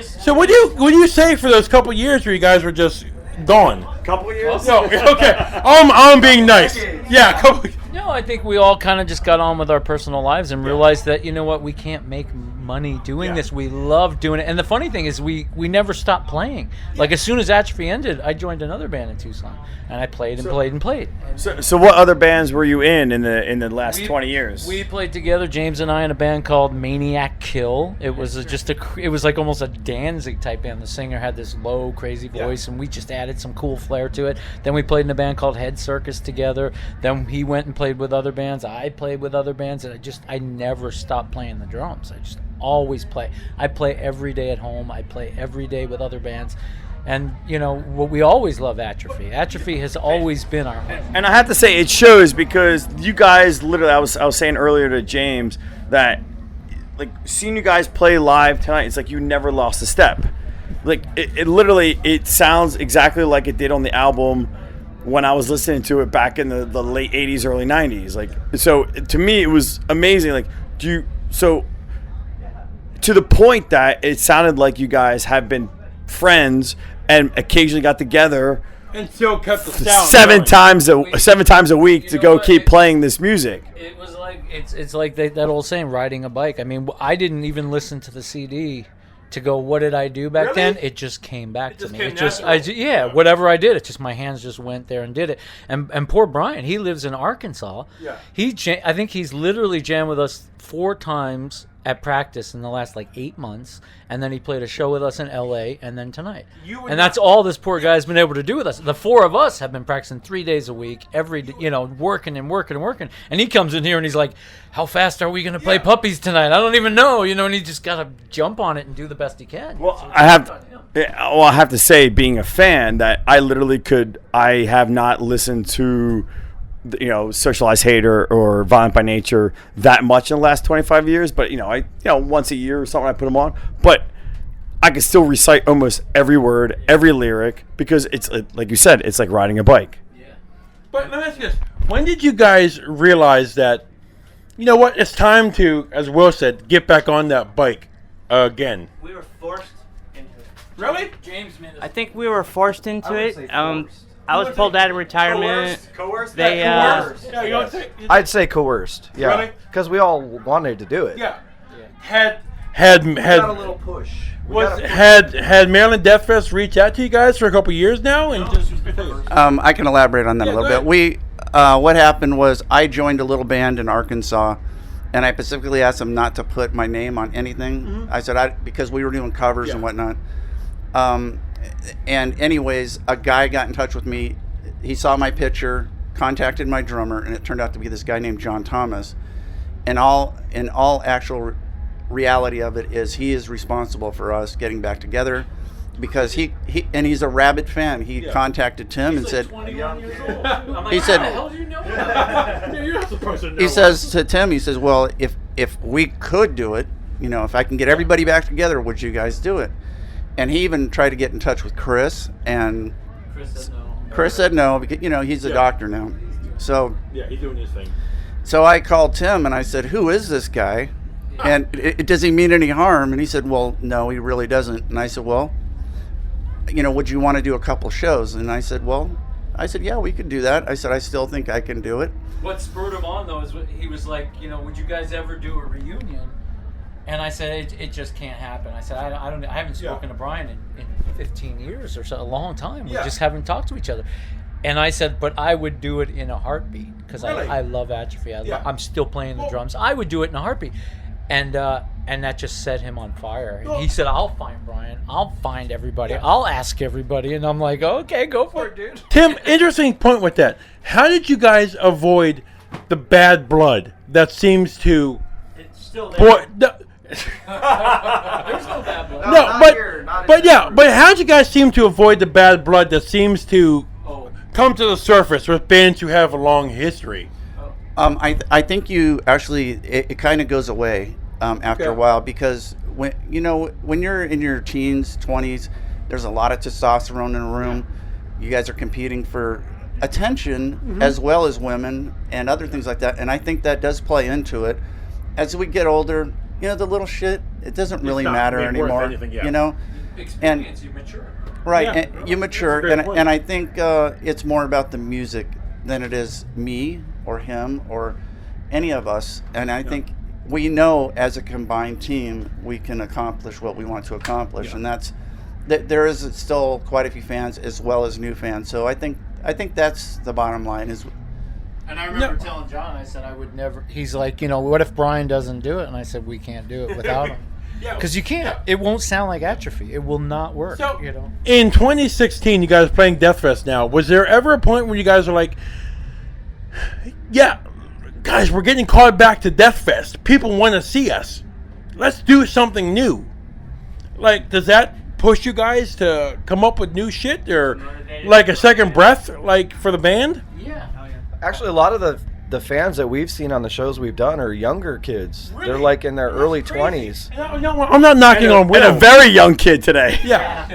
So what do you say for those couple years where you guys were just gone? Couple years? No, okay. I'm being nice. Yeah, couple. No, I think we all kind of just got on with our personal lives and realized that, we can't make money doing this. We love doing it. And the funny thing is we never stopped playing. Like as soon as Atrophy ended, I joined another band in Tucson and I played and played and played. So what other bands were you in the last 20 years? We played together, James and I, in a band called Maniac Kill. It was it was like almost a Danzig type band. The singer had this low, crazy voice, and we just added some cool flair to it. Then we played in a band called Head Circus together. Then he went and played with other bands. I played with other bands, and I never stopped playing the drums. I just always play. I play every day at home. I play every day with other bands. And, what we always love Atrophy. Atrophy has always been our home. And I have to say, it shows because you guys literally, I was saying earlier to James that, like, seeing you guys play live tonight, it's like you never lost a step. Like, it literally, it sounds exactly like it did on the album when I was listening to it back in the late 80s, early 90s. Like, so to me, it was amazing. Like, to the point that it sounded like you guys have been friends and occasionally got together and still kept the sound seven times a week to go keep playing this music. It was like it's like that old saying, riding a bike. I mean, I didn't even listen to the CD to go, what did I do back then? It just came back to me. Whatever I did, it just, my hands just went there and did it. And poor Brian, he lives in Arkansas. Yeah. I think he's literally jammed with us 4 times at practice in the last like 8 months, and then he played a show with us in LA, and then tonight. And that's all this poor guy's been able to do with us. The four of us have been practicing 3 days a week, working and working and working. And he comes in here and he's like, "How fast are we going to play Puppies tonight? I don't even know," and he just got to jump on it and do the best he can. Well, I have to say, being a fan, that I have not listened to, Socialized Hate or Violent by Nature that much in the last 25 years, but once a year or something I put them on, but I can still recite almost every word, every lyric, because it's like you said, it's like riding a bike. But let me ask you this: when did you guys realize that, it's time to, as Will said, get back on that bike again? We were forced into it. Really? James made us. I think we were forced into it. I was pulled out of retirement. Coerced? They, Coerced. Yeah, you don't think? I'd say coerced. Yeah. Really? Because we all wanted to do it. Yeah. Had got a little push. Had Maryland Deathfest reach out to you guys for a couple years now, and I can elaborate on that a little bit. What happened was I joined a little band in Arkansas, and I specifically asked them not to put my name on anything. Mm-hmm. I said because we were doing covers and whatnot. And anyways, a guy got in touch with me. He saw my picture, contacted my drummer, and it turned out to be this guy named John Thomas. And all actual reality of it is he is responsible for us getting back together, because he's a rabid fan. He contacted Tim and said, he said, he says to Tim, he says, "Well, if we could do it, if I can get everybody back together, would you guys do it?" And he even tried to get in touch with Chris, and Chris said no, because he's a doctor now. So he's doing his thing. So I called Tim and I said, "Who is this guy? And does he mean any harm?" And he said, "Well, no, he really doesn't." And I said, "Well, would you want to do a couple shows?" And I said, "Yeah, we could do that." I said, "I still think I can do it." What spurred him on, though, is he was like, "Would you guys ever do a reunion?" And I said, it just can't happen. I said, I haven't spoken to Brian in 15 years or so, a long time. We just haven't talked to each other. And I said, but I would do it in a heartbeat, because I love Atrophy. I'm still playing the drums. I would do it in a heartbeat. And that just set him on fire. And he said, "I'll find Brian. I'll find everybody. I'll ask everybody." And I'm like, "Okay, go for it, dude." Tim, interesting point with that. How did you guys avoid the bad blood that seems to... It's still there. There's no bad blood. But how did you guys seem to avoid the bad blood that seems to come to the surface with bands who have a long history? I think you actually it kind of goes away after a while, because when you're in your teens, 20s, there's a lot of testosterone in a room. You guys are competing for attention as well as women and other things like that, and I think that does play into it. As we get older, the little shit, it doesn't really matter anymore. Experience, you mature. Right, and you mature, and I think it's more about the music than it is me or him or any of us. And I think we know as a combined team we can accomplish what we want to accomplish, and that's there is still quite a few fans as well as new fans. So I think that's the bottom line. And I remember telling John, I said I would never. He's like, what if Brian doesn't do it? And I said, we can't do it without him. Because you can't. It won't sound like Atrophy. It will not work. So, in 2016, you guys are playing Deathfest now. Was there ever a point where you guys were like, "Yeah, guys, we're getting called back to Deathfest. People want to see us. Let's do something new." Like, does that push you guys to come up with new shit, or like a second breath, like for the band? Yeah. Actually, a lot of the fans that we've seen on the shows we've done are younger kids. Really? They're like in their early 20s. No, I'm not knocking on Will. And a very young kid today. Yeah.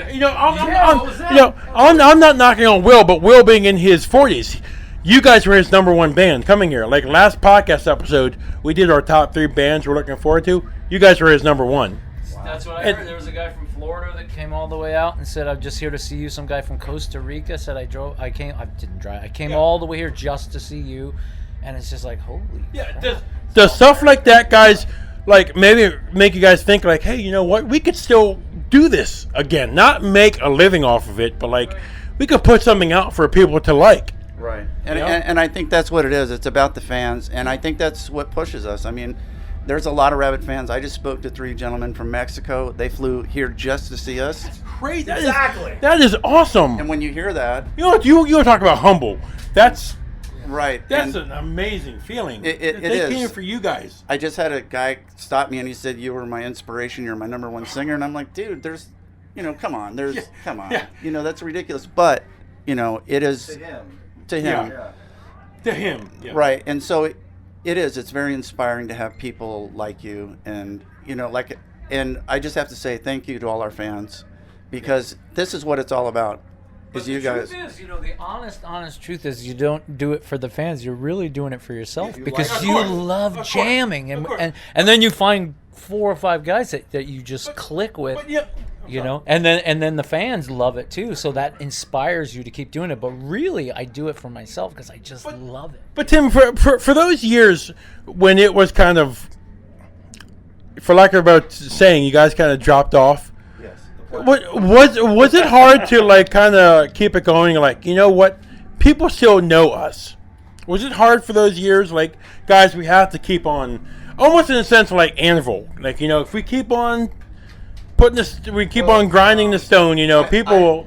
I'm not knocking on Will, but Will being in his 40s, you guys were his number one band coming here. Like last podcast episode, we did our top 3 bands we're looking forward to. You guys were his number one. That's what I heard. There was a guy from Florida that came all the way out and said, "I'm just here to see you." Some guy from Costa Rica said, I didn't drive. I came all the way here just to see you. And it's just like, holy crap. Does stuff like that, guys, like maybe make you guys think like, hey, you know what? We could still do this again. Not make a living off of it, but like we could put something out for people to like. Right. And I think that's what it is. It's about the fans. And I think that's what pushes us. I mean, there's a lot of Rabbit fans. I just spoke to 3 gentlemen from Mexico. They flew here just to see us. That's crazy. Exactly. That is awesome. And when you hear that, You know what? You talk about humble. That's right. That's and an amazing feeling. It They is. came for you guys. I just had a guy stop me and he said, "You were my inspiration. You're my number one singer." And I'm like, "Dude, there's, come on. Come on. Yeah. That's ridiculous." But, it is to him. Yeah. To him. Yeah. Right. And so it is. It's very inspiring to have people like you, and and I just have to say thank you to all our fans, because this is what it's all about. Is you guys? Truth is, the honest truth is, you don't do it for the fans. You're really doing it for yourself, because like it. you Of course. love Of jamming, course. and then you find 4 or 5 guys that you just click with. And then the fans love it too, so that inspires you to keep doing it. But really, I do it for myself because I just love it. But Tim, for those years when it was kind of, for lack of a better saying, you guys kind of dropped off. Yes. Was it hard to kind of keep it going? You know what? People still know us. Was it hard for those years? Guys, we have to keep on, almost in a sense like anvil. If we keep on putting this, we keep on grinding the stone. People will.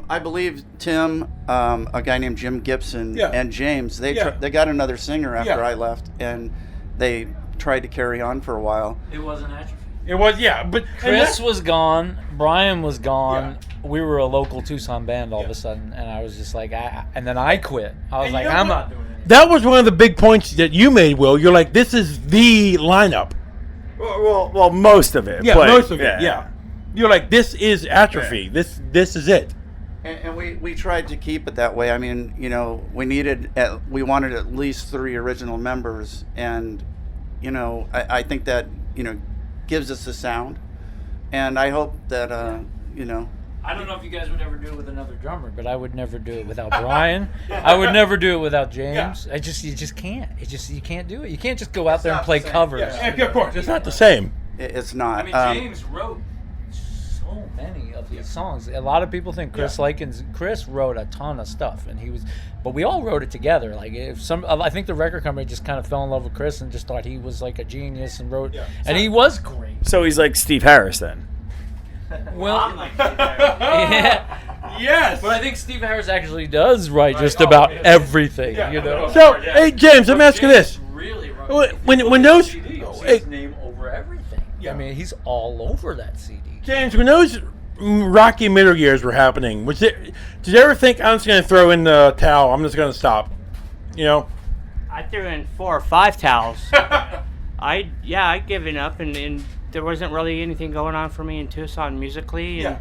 I believe Tim, a guy named Jim Gibson, and James, they got another singer after I left, and they tried to carry on for a while. It wasn't Atrophy. It was, but Chris was gone. Brian was gone. We were a local Tucson band all of a sudden, and I was just like, and then I quit. I was like, I'm not doing it. That was one of the big points that you made, Will. You're like, this is the lineup. Well, most of it. Yeah, but, most of it. Yeah. You're like, this is Atrophy. Yeah. This is it. And we tried to keep it that way. I mean, we wanted at least 3 original members, and I think that gives us the sound, and I hope that I don't know if you guys would ever do it with another drummer, but I would never do it without Brian. I would never do it without James. You just can't. You can't do it. You can't just go out there and play covers. Yeah, of course, it's not the same. It's not. I mean, James wrote so many of these songs. A lot of people think Chris wrote a ton of stuff, but we all wrote it together. I think the record company just kind of fell in love with Chris and just thought he was like a genius and wrote, and he was great. So he's like Steve Harris then. Well, yes, but I think Steve Harris actually does write just about everything. So, hey James, let me ask you this: when those his name over everything. I mean, he's all over that CD. James, when those rocky middle years were happening, did you ever think, I'm just going to throw in the towel, I'm just going to stop? I threw in 4 or 5 towels. I'd given up, and there wasn't really anything going on for me in Tucson musically. And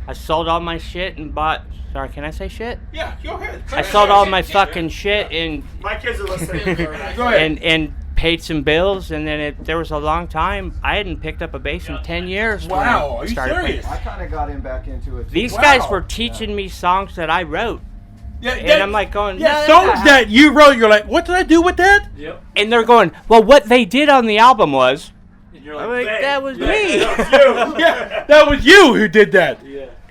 I sold all my shit and bought. Sorry, can I say shit? Yeah, go ahead. I sold all my fucking shit and. My kids are listening. Go ahead. And paid some bills, and then there was a long time I hadn't picked up a bass in 10 years. Wow, are you serious? serious? I kind of got him back into it. These guys were teaching me songs that I wrote. And I'm like going, songs that you wrote, you're like, what did I do with that? Yep. And they're going, well, what they did on the album was. And you're I'm like, that was me. That was you who did that.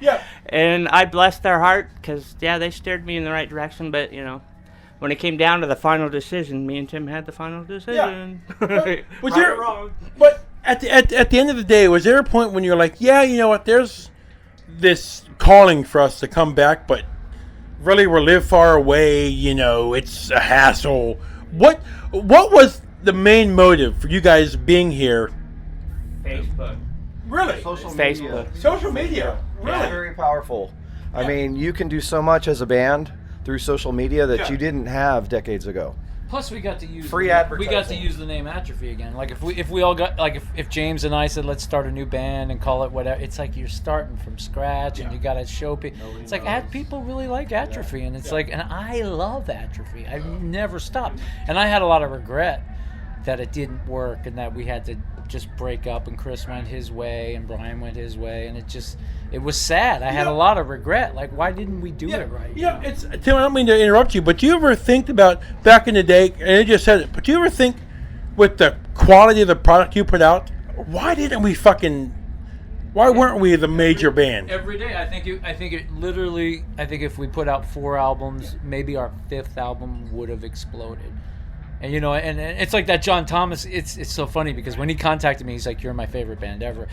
Yeah. And I blessed their heart, because, they steered me in the right direction, but, when it came down to the final decision, me and Tim had the final decision. Was there, but at the end of the day, was there a point when you're like, you know what, there's this calling for us to come back, but really we live far away, it's a hassle. What was the main motive for you guys being here? Facebook. Really? Facebook. Social media. Really? It's very powerful. I mean, you can do so much as a band through social media that you didn't have decades ago. Plus, we got to use free advertising. We got to advertising. use the name Atrophy again. Like if we all got if James and I said let's start a new band and call it whatever, it's like you're starting from scratch and you got to show people. It's like people really like Atrophy, and it's like, and I love Atrophy. I never stopped, and I had a lot of regret that it didn't work and that we had to just break up, and Chris went his way and Brian went his way, and it was sad. I had a lot of regret. Like, why didn't we do it right? Yeah, Tim, I don't mean to interrupt you, but do you ever think about back in the day, and you just said it, but do you ever think with the quality of the product you put out, why weren't we the major band? Every day, I think if we put out 4 albums, maybe our 5th album would have exploded. And and it's like that John Thomas. It's so funny because when he contacted me, he's like, "You're my favorite band ever,"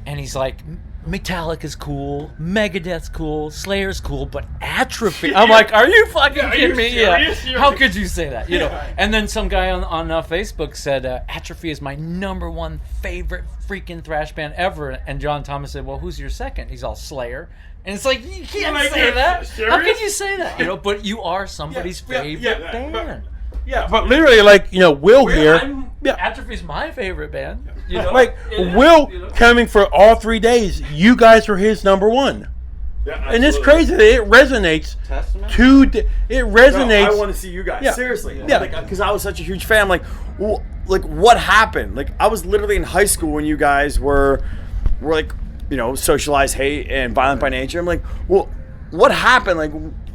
and he's like, "Metallica's cool, Megadeth's cool, Slayer's cool, but Atrophy." I'm like, "Are you fucking kidding me?" Serious? Yeah. How could you say that? And then some guy on Facebook said, "Atrophy is my #1 favorite freaking thrash band ever," and John Thomas said, "Well, who's your second?" He's all Slayer. And it's like, you can't say that. Serious? How could you say that? But you are somebody's favorite band. But literally, Will here. Atrophy's my favorite band. Will coming for all 3 days, you guys were his #1. And it's crazy that it resonates. It resonates. No, I want to see you guys. Yeah. Seriously. Yeah. Because I was such a huge fan. I'm like, what happened? Like, I was literally in high school when you guys were like, socialized hate and violent by nature. I'm like, well, what happened?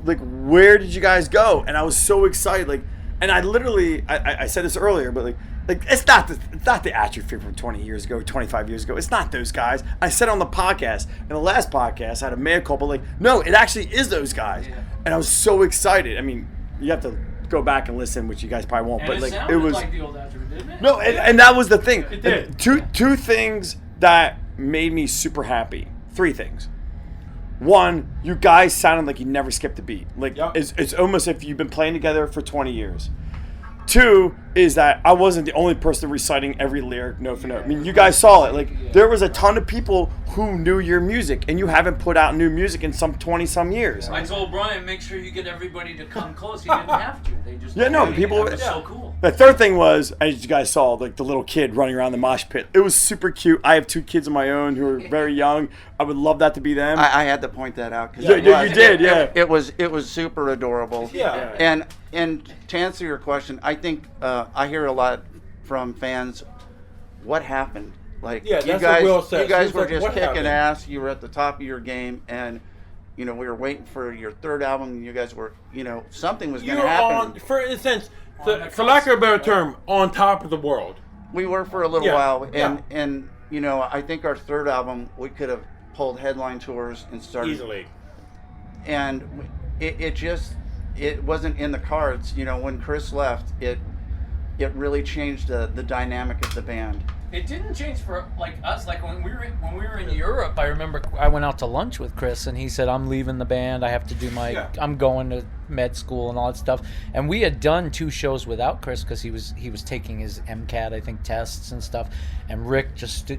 Like where did you guys go? And I was so excited. And I literally, I said this earlier, but it's not the Atrophy from 20 years ago, 25 years ago. It's not those guys. I said on the podcast, in the last podcast, I had a mea culpa, no, it actually is those guys. Yeah. And I was so excited. I mean, you have to go back and listen, which you guys probably won't. And but it was like the old Atrophy, didn't it? No, and that was the thing. It did. Two things that made me super happy. 3 things. One, you guys sounded like you never skipped a beat. It's almost if you've been playing together for 20 years. 2 is that I wasn't the only person reciting every lyric note for note. I mean, you guys saw it. There was a ton of people who knew your music, and you haven't put out new music in some 20-some years. I told Brian, make sure you get everybody to come close. He didn't have to. They just people. It was so cool. The third thing was, as you guys saw, the little kid running around the mosh pit. It was super cute. I have 2 kids of my own who are very young. I would love that to be them. I had to point that out. You did. It was super adorable. Yeah. And to answer your question, I think I hear a lot from fans. What happened? You guys were just kicking ass. You were at the top of your game, and we were waiting for your 3rd album. And you guys were, something was going to happen. For instance, for lack of a better term, on top of the world. We were for a little while, and I think our 3rd album we could have pulled headline tours and started easily. And it wasn't in the cards. When Chris left, it really changed the dynamic of the band. It didn't change for us. When we were in Europe, I remember I went out to lunch with Chris, and he said, "I'm leaving the band. I have to do I'm going to med school and all that stuff." And we had done 2 shows without Chris because he was taking his MCAT, I think, tests and stuff. And Rick just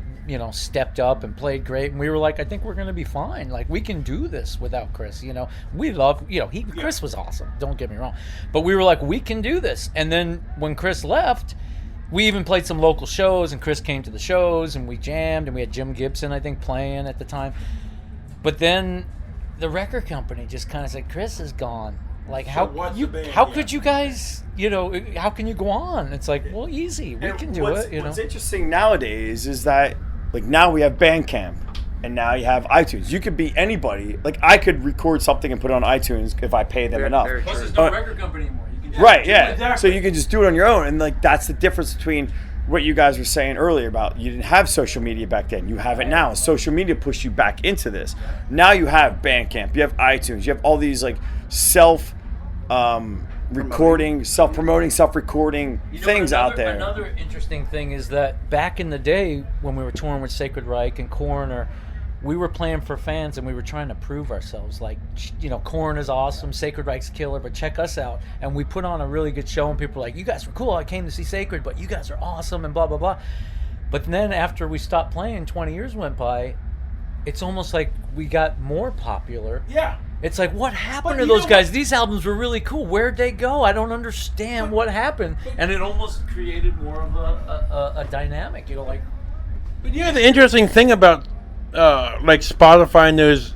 stepped up and played great. And we were like, I think we're going to be fine. We can do this without Chris. We love Chris was awesome. Don't get me wrong, but we were like, we can do this. And then when Chris left, we even played some local shows, and Chris came to the shows, and we jammed, and we had Jim Gibson, I think, playing at the time. But then the record company just kind of said, Chris is gone. How could you guys, how can you go on? It's like, well, easy. We can do it. What's interesting nowadays is that, now we have Bandcamp, and now you have iTunes. You could be anybody. I could record something and put it on iTunes if I pay them enough. Plus, there's no record company anymore. Right, yeah. Exactly. So you can just do it on your own, and that's the difference between what you guys were saying earlier about you didn't have social media back then. You have it now. Social media pushed you back into this. Now you have Bandcamp, you have iTunes, you have all these self-recording, self-promoting, self-recording things out there. Another interesting thing is that back in the day when we were touring with Sacred Reich and Coroner, we were playing for fans, and we were trying to prove ourselves. Korn is awesome, Sacred Reich's killer, but check us out. And we put on a really good show, and people were like, you guys were cool. I came to see Sacred, but you guys are awesome, and blah, blah, blah. But then after we stopped playing, 20 years went by, it's almost like we got more popular. Yeah. It's like, what happened to those guys? These albums were really cool. Where'd they go? I don't understand what happened. And it almost created more of a dynamic, But the interesting thing about Spotify and those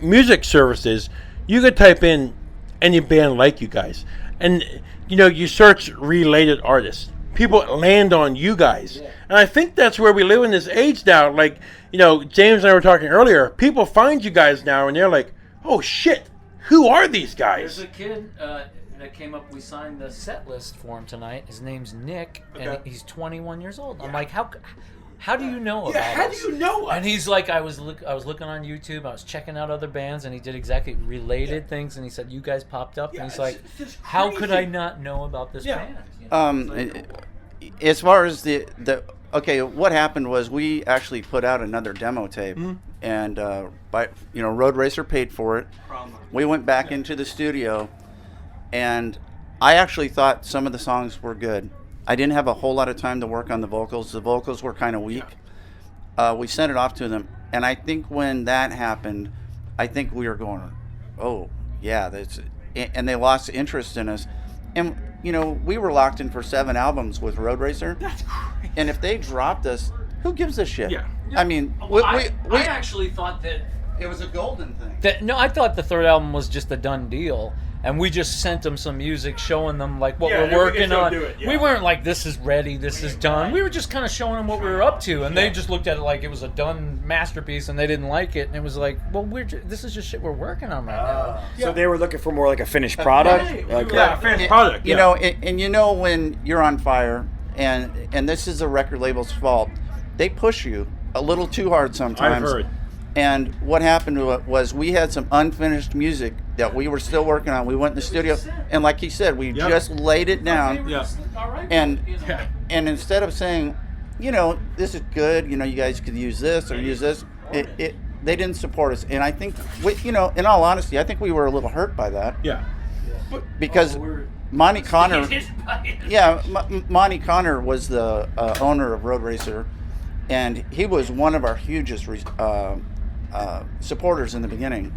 music services, you could type in any band like you guys, and you search related artists. People land on you guys, and I think that's where we live in this age now. James and I were talking earlier. People find you guys now, and they're like, "Oh shit, who are these guys?" There's a kid that came up. We signed the set list for him tonight. His name's Nick, and he's 21 years old. I'm like, how do you know about how us? do you know us? And he's like, I was looking on YouTube, I was checking out other bands, and he did exactly related things, and he said, you guys popped up, and he's like, how could I not know about this band? As far as the okay, what happened was we actually put out another demo tape, and Road Racer paid for it. We went back into the studio, and I actually thought some of the songs were good. I didn't have a whole lot of time to work on the vocals. The vocals were kind of weak. We sent it off to them, and I think when that happened, I think we were going, oh yeah, that's, and they lost interest in us. And we were locked in for 7 albums with Road Racer. That's crazy. And if they dropped us, who gives a shit? Yeah. I mean, I actually thought that it was a golden thing. I thought the third album was just a done deal, and we just sent them some music, showing them like what we're working on. We weren't like, this is ready, this is done. We were just kind of showing them what we were up to, and they just looked at it like it was a done masterpiece, and they didn't like it, and it was like, well, this is just shit we're working on right now. So they were looking for more like a finished product. Finished product. When you're on fire, and this is the record label's fault, they push you a little too hard sometimes. I've heard. And what happened was we had some unfinished music that we were still working on. We went in the studio, and like he said, we just laid it down. And instead of saying, this is good, you guys could use this or use this, they didn't support us. And I think, in all honesty, I think we were a little hurt by that. Yeah. Because Monty Connor, Monty Connor was the owner of Road Racer, and he was one of our hugest supporters in the beginning.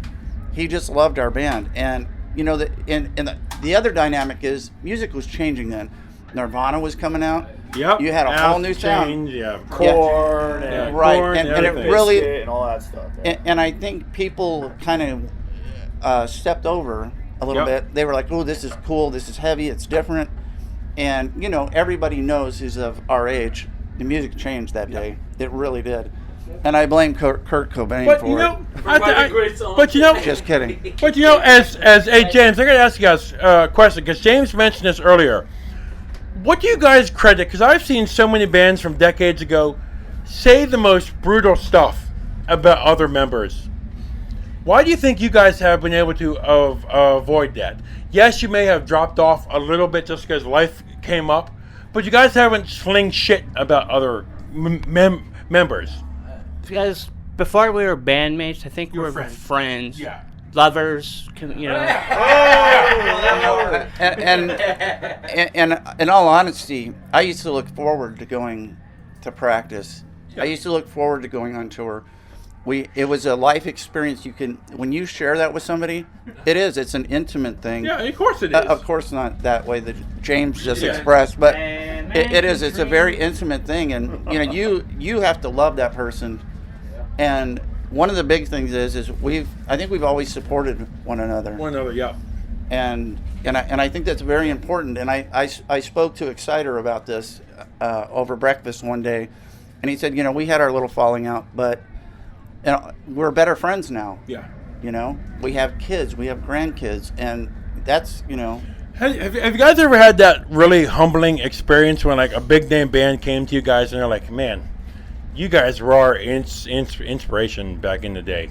He just loved our band, and the other dynamic is music was changing then. Nirvana was coming out. Yep. You had a whole new sound. Korn, right, and it really and all that stuff. And I think people kind of stepped over a little bit. They were like, "Oh, this is cool. This is heavy. It's different." And everybody knows who's of our age. The music changed that day. It really did. And I blame Kurt Cobain for it. Just kidding. But as James, I got to ask you guys a question, because James mentioned this earlier. What do you guys credit? Because I've seen so many bands from decades ago say the most brutal stuff about other members. Why do you think you guys have been able to avoid that? Yes, you may have dropped off a little bit just because life came up, but you guys haven't sling shit about other members. Because before we were bandmates, I think we were friends. Yeah. Lovers, And in all honesty, I used to look forward to going to practice. I used to look forward to going on tour. It was a life experience. When you share that with somebody, it's an intimate thing. Yeah, of course it is. Of course not that way that James just expressed, but it is. It's a very intimate thing, and you have to love that person. And one of the big things is I think we've always supported one another. Yeah. And I think that's very important. And I spoke to Exciter about this over breakfast one day, and he said, we had our little falling out, but we're better friends now. Yeah. We have kids, we have grandkids, and that's Have you guys ever had that really humbling experience when like a big name band came to you guys and they're like, man, you guys were our inspiration back in the day.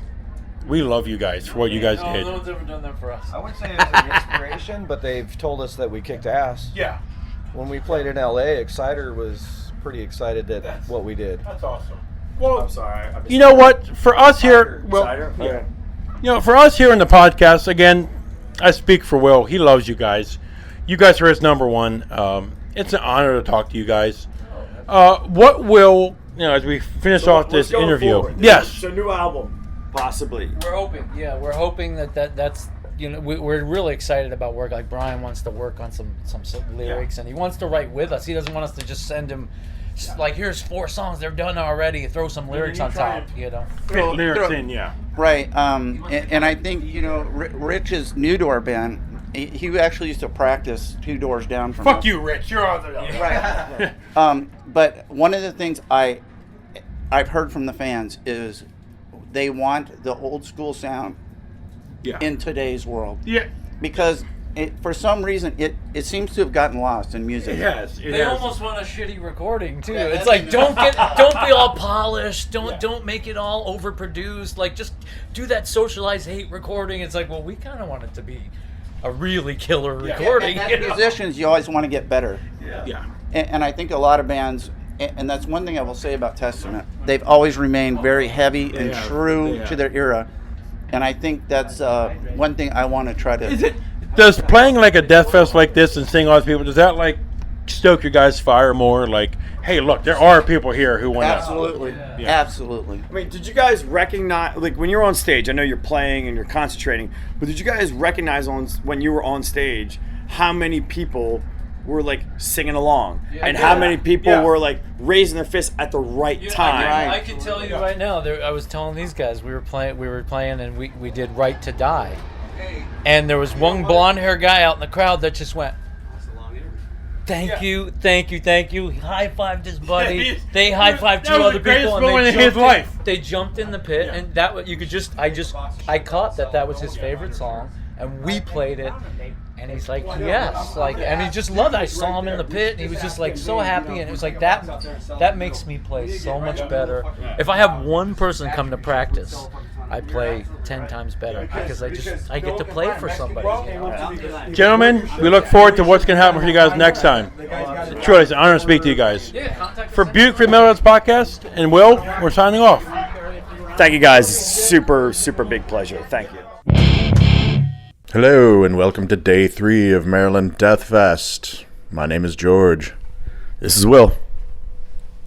We love you guys for what you guys did. No one's ever done that for us. I wouldn't say it was an inspiration, but they've told us that we kicked ass. Yeah. When we played in LA, Exciter was pretty excited that what we did. That's awesome. Well, I'm sorry. You know what? For us here, for us here in the podcast, again, I speak for Will. He loves you guys. You guys are his number one. It's an honor to talk to you guys. What will, as we finish off this interview? Forward. Yes. It's a new album, possibly. We're hoping. Yeah, we're hoping that's. We're really excited about work. Like Brian wants to work on some lyrics, and he wants to write with us. He doesn't want us to just send him. Like, here's 4 songs, they're done already. Throw some lyrics on top, Fit lyrics in, yeah. Right. And I think, Rich is new to our band. He actually used to practice 2 doors down from us. Fuck you, Rich. You're on the right. But one of the things I've heard from the fans is they want the old school sound in today's world. Yeah. Because for some reason, it seems to have gotten lost in music. They almost want a shitty recording too. It's like don't be all polished. Don't make it all overproduced. Like just do that socialized hate recording. It's like, well, we kind of want it to be a really killer recording. As musicians, you always want to get better. Yeah. And I think a lot of bands, and that's one thing I will say about Testament, they've always remained very heavy and true to their era. And I think that's one thing I want to try to... Does playing like a death fest like this and seeing all these people, does that like stoke your guys' fire more? Like, hey, look, there are people here who want Absolutely. Absolutely. I mean, did you guys recognize, like when you're on stage, I know you're playing and you're concentrating, but did you guys recognize when you were on stage how many people were like singing along and how many people were like raising their fists at the right time? I can tell you right now. I was telling these guys we were playing, and we did "Right to Die," and there was one blonde hair guy out in the crowd that just went, "Thank you, thank you, thank you." High fived his buddy. They high fived two other people, and they jumped in the pit, and that you could I caught that was his favorite song, and we played it. And he's like, yes, like, and he just loved it. I saw him in the pit, and he was just like so happy, and it was like that makes me play so much better. If I have one person come to practice, I play 10 times better because I get to play for somebody. You know? Gentlemen, we look forward to what's going to happen for you guys next time. Truly, it's an honor to speak to you guys. For Buke, for the Metalheads podcast, and Will, we're signing off. Thank you guys. Super, super big pleasure. Thank you. Hello and welcome to day 3 of Maryland Deathfest. My name is George. This is Will.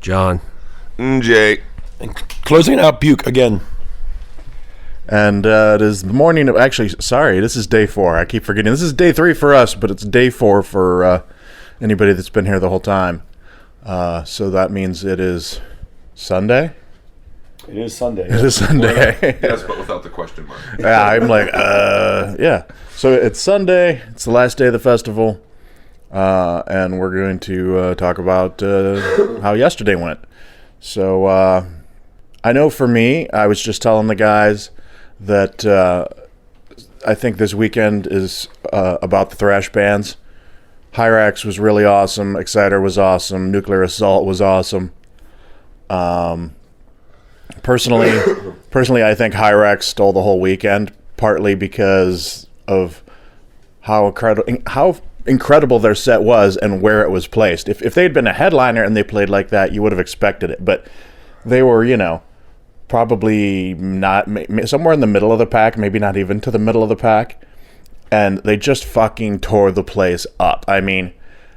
John. Jay. And closing out Buke again. And it is the morning of... Actually, sorry, this is day 4. I keep forgetting. This is day 3 for us, but it's day 4 for anybody that's been here the whole time. So that means it is Sunday? It is Sunday. It is Sunday. Yes, but without the question mark. Yeah, I'm like, yeah. So it's Sunday. It's the last day of the festival. And we're going to talk about how yesterday went. So I know for me, I was just telling the guys that I think this weekend is about the thrash bands. Hyrax was really awesome. Exciter was awesome. Nuclear Assault was awesome. Personally, I think Hyrax stole the whole weekend, partly because of how incredible their set was and where it was placed. If they had been a headliner and they played like that, you would have expected it. But they were, probably not somewhere in the middle of the pack, maybe not even to the middle of the pack, and they just fucking tore the place up. I mean,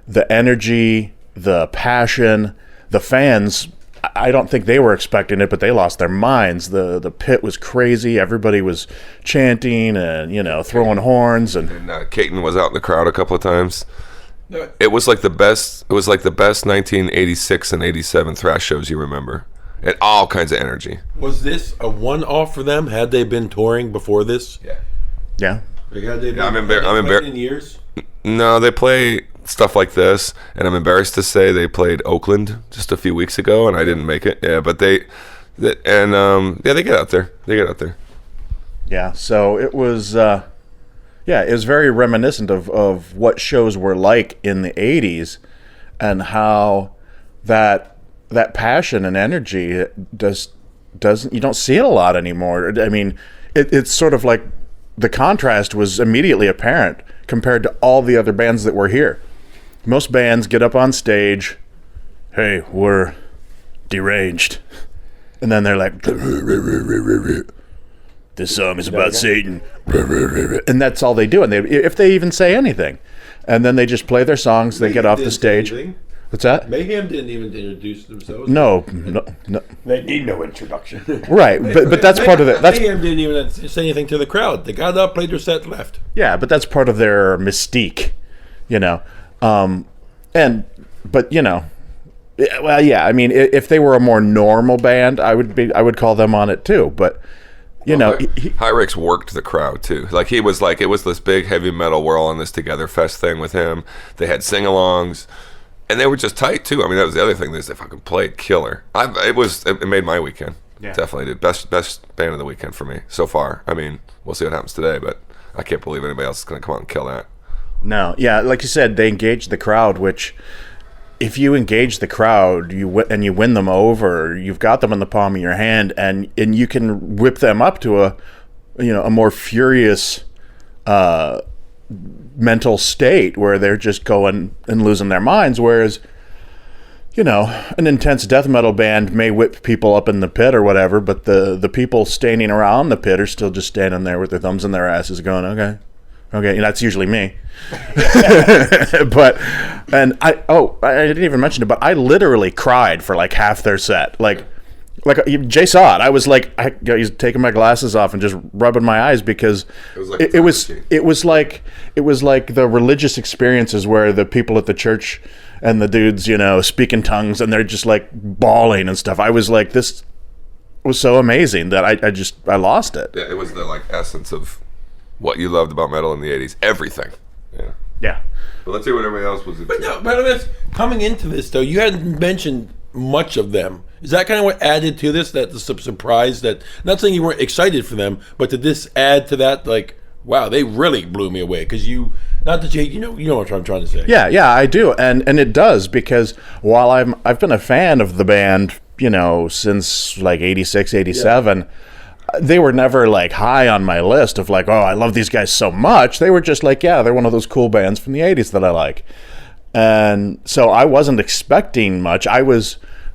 the energy, the passion, the fans. I don't think they were expecting it, but they lost their minds. The pit was crazy. Everybody was chanting and throwing horns and Caton was out in the crowd a couple of times. It was like the best. It was like the best 1986 and 87 thrash shows you remember. And all kinds of energy. Was this a one-off for them? Had they been touring before this? Yeah. Like, had they been, I'm embarrassed. In years? No, they play stuff like this, and I'm embarrassed to say they played Oakland just a few weeks ago, and I didn't make it. Yeah, but they get out there. Yeah, so it was, it was very reminiscent of what shows were like in the 80s and how that passion and energy doesn't you don't see it a lot anymore. I mean, it's sort of like the contrast was immediately apparent compared to all the other bands that were here. Most bands get up on stage, hey, we're deranged. And then they're like, this song is about Satan. And that's all they do. And if they even say anything. And then they just play their songs, they get off the stage. What's that? Mayhem didn't even introduce themselves. No. They need no introduction. Right, but that's part of it. Mayhem didn't even say anything to the crowd. They got up, played their set, left. Yeah, but that's part of their mystique, Well, yeah. I mean, if they were a more normal band, I would call them on it too. But Hyrax worked the crowd too. Like it was this big heavy metal we're all in this together fest thing with him. They had sing-alongs. And they were just tight too. I mean, that was the other thing. They fucking played killer. It made my weekend. Yeah. Definitely did. Best band of the weekend for me so far. I mean, we'll see what happens today, but I can't believe anybody else is going to come out and kill that. No, yeah, like you said, they engage the crowd, which if you engage the crowd, you win them over, you've got them in the palm of your hand, and you can whip them up to a more furious mental state where they're just going and losing their minds, whereas an intense death metal band may whip people up in the pit or whatever, but the people standing around the pit are still just standing there with their thumbs in their asses going, okay, that's usually me. I didn't even mention it, but I literally cried for like half their set. Like Jay saw it. I was like, he's taking my glasses off and just rubbing my eyes because it was like the religious experiences where the people at the church and the dudes, speak in tongues and they're just like bawling and stuff. I was like, this was so amazing that I lost it. Yeah, it was the essence of what you loved about metal in the 80s. Everything. Yeah. But let's see what everybody else was into. But coming into this, though, you hadn't mentioned much of them. Is that kind of what added to this? That the surprise that, not saying you weren't excited for them, but did this add to that? Like, wow, they really blew me away because you know what I'm trying to say. Yeah, I do, and it does, because while I've been a fan of the band, since like 86, 87. They were never like high on my list of like, oh, I love these guys so much. They were just like, yeah, they're one of those cool bands from the 80s that I like. And so I wasn't expecting much.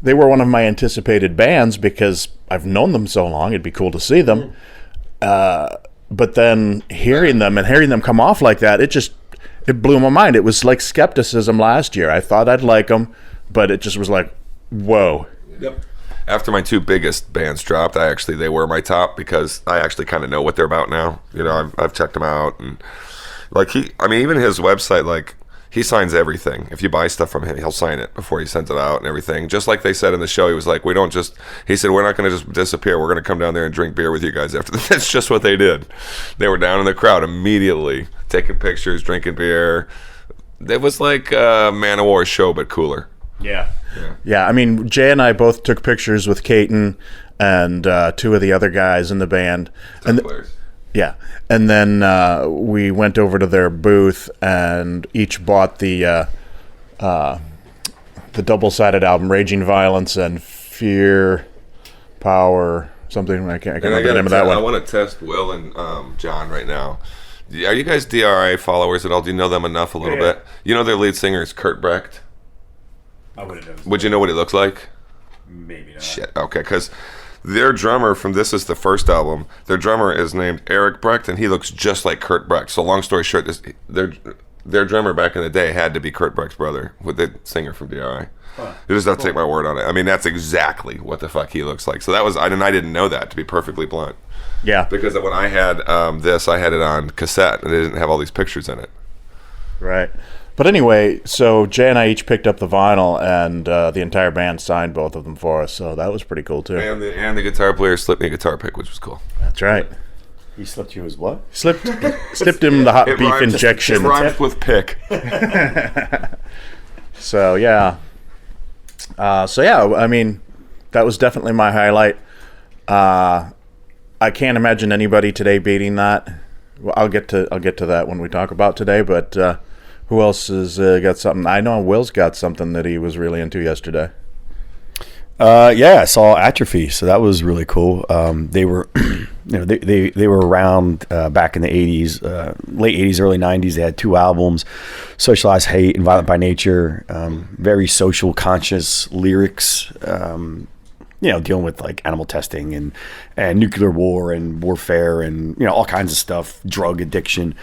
They were one of my anticipated bands because I've known them so long. It'd be cool to see them. But then hearing them come off like that, it blew my mind. It was like skepticism last year. I thought I'd like them, but it just was like, whoa. Yep. After my two biggest bands dropped, they were my top because I actually kind of know what they're about now. I've checked them out, and even his website, he signs everything. If you buy stuff from him, he'll sign it before he sends it out and everything. Just like they said in the show, he was like, he said, we're not going to just disappear. We're going to come down there and drink beer with you guys after this. That's just what they did. They were down in the crowd immediately, taking pictures, drinking beer. It was like a Man of War show, but cooler. Yeah, I mean, Jay and I both took pictures with Caton and two of the other guys in the band. Yeah, and then we went over to their booth and each bought the double-sided album, Raging Violence and Fear, Power, something. I can't remember the name of that one. I want to test Will and John right now. Are you guys DRI followers at all? Do you know them enough a little bit? You know their lead singer is Kurt Brecht? I would have known. Would you know what he looks like? Maybe not. Shit. Okay, because their drummer from This Is the First album, their drummer is named Eric Brecht, and he looks just like Kurt Brecht. So long story short, their drummer back in the day had to be Kurt Brecht's brother, with the singer from DRI. Huh. You just have to take my word on it. I mean, that's exactly what the fuck he looks like. So that was, I didn't know that, to be perfectly blunt. Yeah. Because when I had I had it on cassette, and they didn't have all these pictures in it. Right. But anyway, so Jay and I each picked up the vinyl, and the entire band signed both of them for us, so that was pretty cool too. And the guitar player slipped me a guitar pick, which was cool. That's right. He slipped you his what? Slipped him the hot beef injection. It rhymes with pick. So yeah. I mean, that was definitely my highlight. I can't imagine anybody today beating that. Well, I'll get to that when we talk about today, but who else has got something? I know Will's got something that he was really into yesterday. Yeah, I saw Atrophy, so that was really cool. They were, they were around back in the '80s, late '80s, early '90s. They had 2 albums, Socialized Hate and Violent by Nature. Very social conscious lyrics. Dealing with like animal testing and nuclear war and warfare and all kinds of stuff, drug addiction.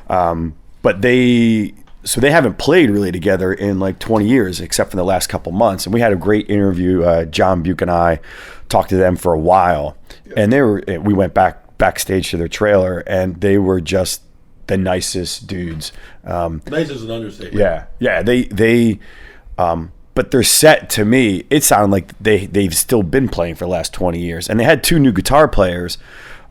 But they haven't played really together in like 20 years, except for the last couple months. And we had a great interview. John Buke and I talked to them for a while, and we went backstage to their trailer, and they were just the nicest dudes. Nice is an understatement. Yeah. But their set, to me, it sounded like they've still been playing for the last 20 years. And they had 2 new guitar players.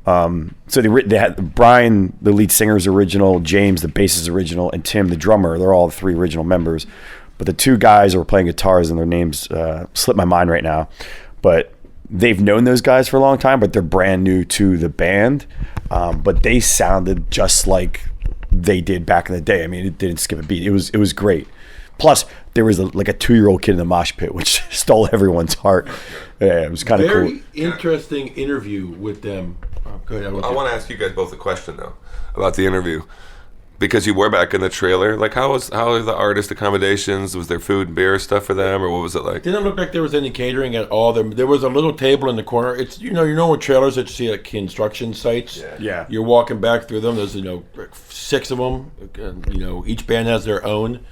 So they had Brian, the lead singer's original, James, the bassist original, and Tim, the drummer. They're all 3 original members. But the 2 guys who were playing guitars, and their names slip my mind right now. But they've known those guys for a long time, but they're brand new to the band. But they sounded just like they did back in the day. I mean, it didn't skip a beat. It was great. Plus, there was like a 2-year-old kid in the mosh pit, which stole everyone's heart. Yeah, it was kind of cool. Very interesting interview with them. Go ahead. I want to ask you guys both a question though about the interview, because you were back in the trailer. Like, how are the artist accommodations? Was there food and beer stuff for them, or what was it like? Didn't look like there was any catering at all. There was a little table in the corner. It's you know with trailers that you see at construction sites. Yeah. You're walking back through them. There's 6 of them. Each band has their own.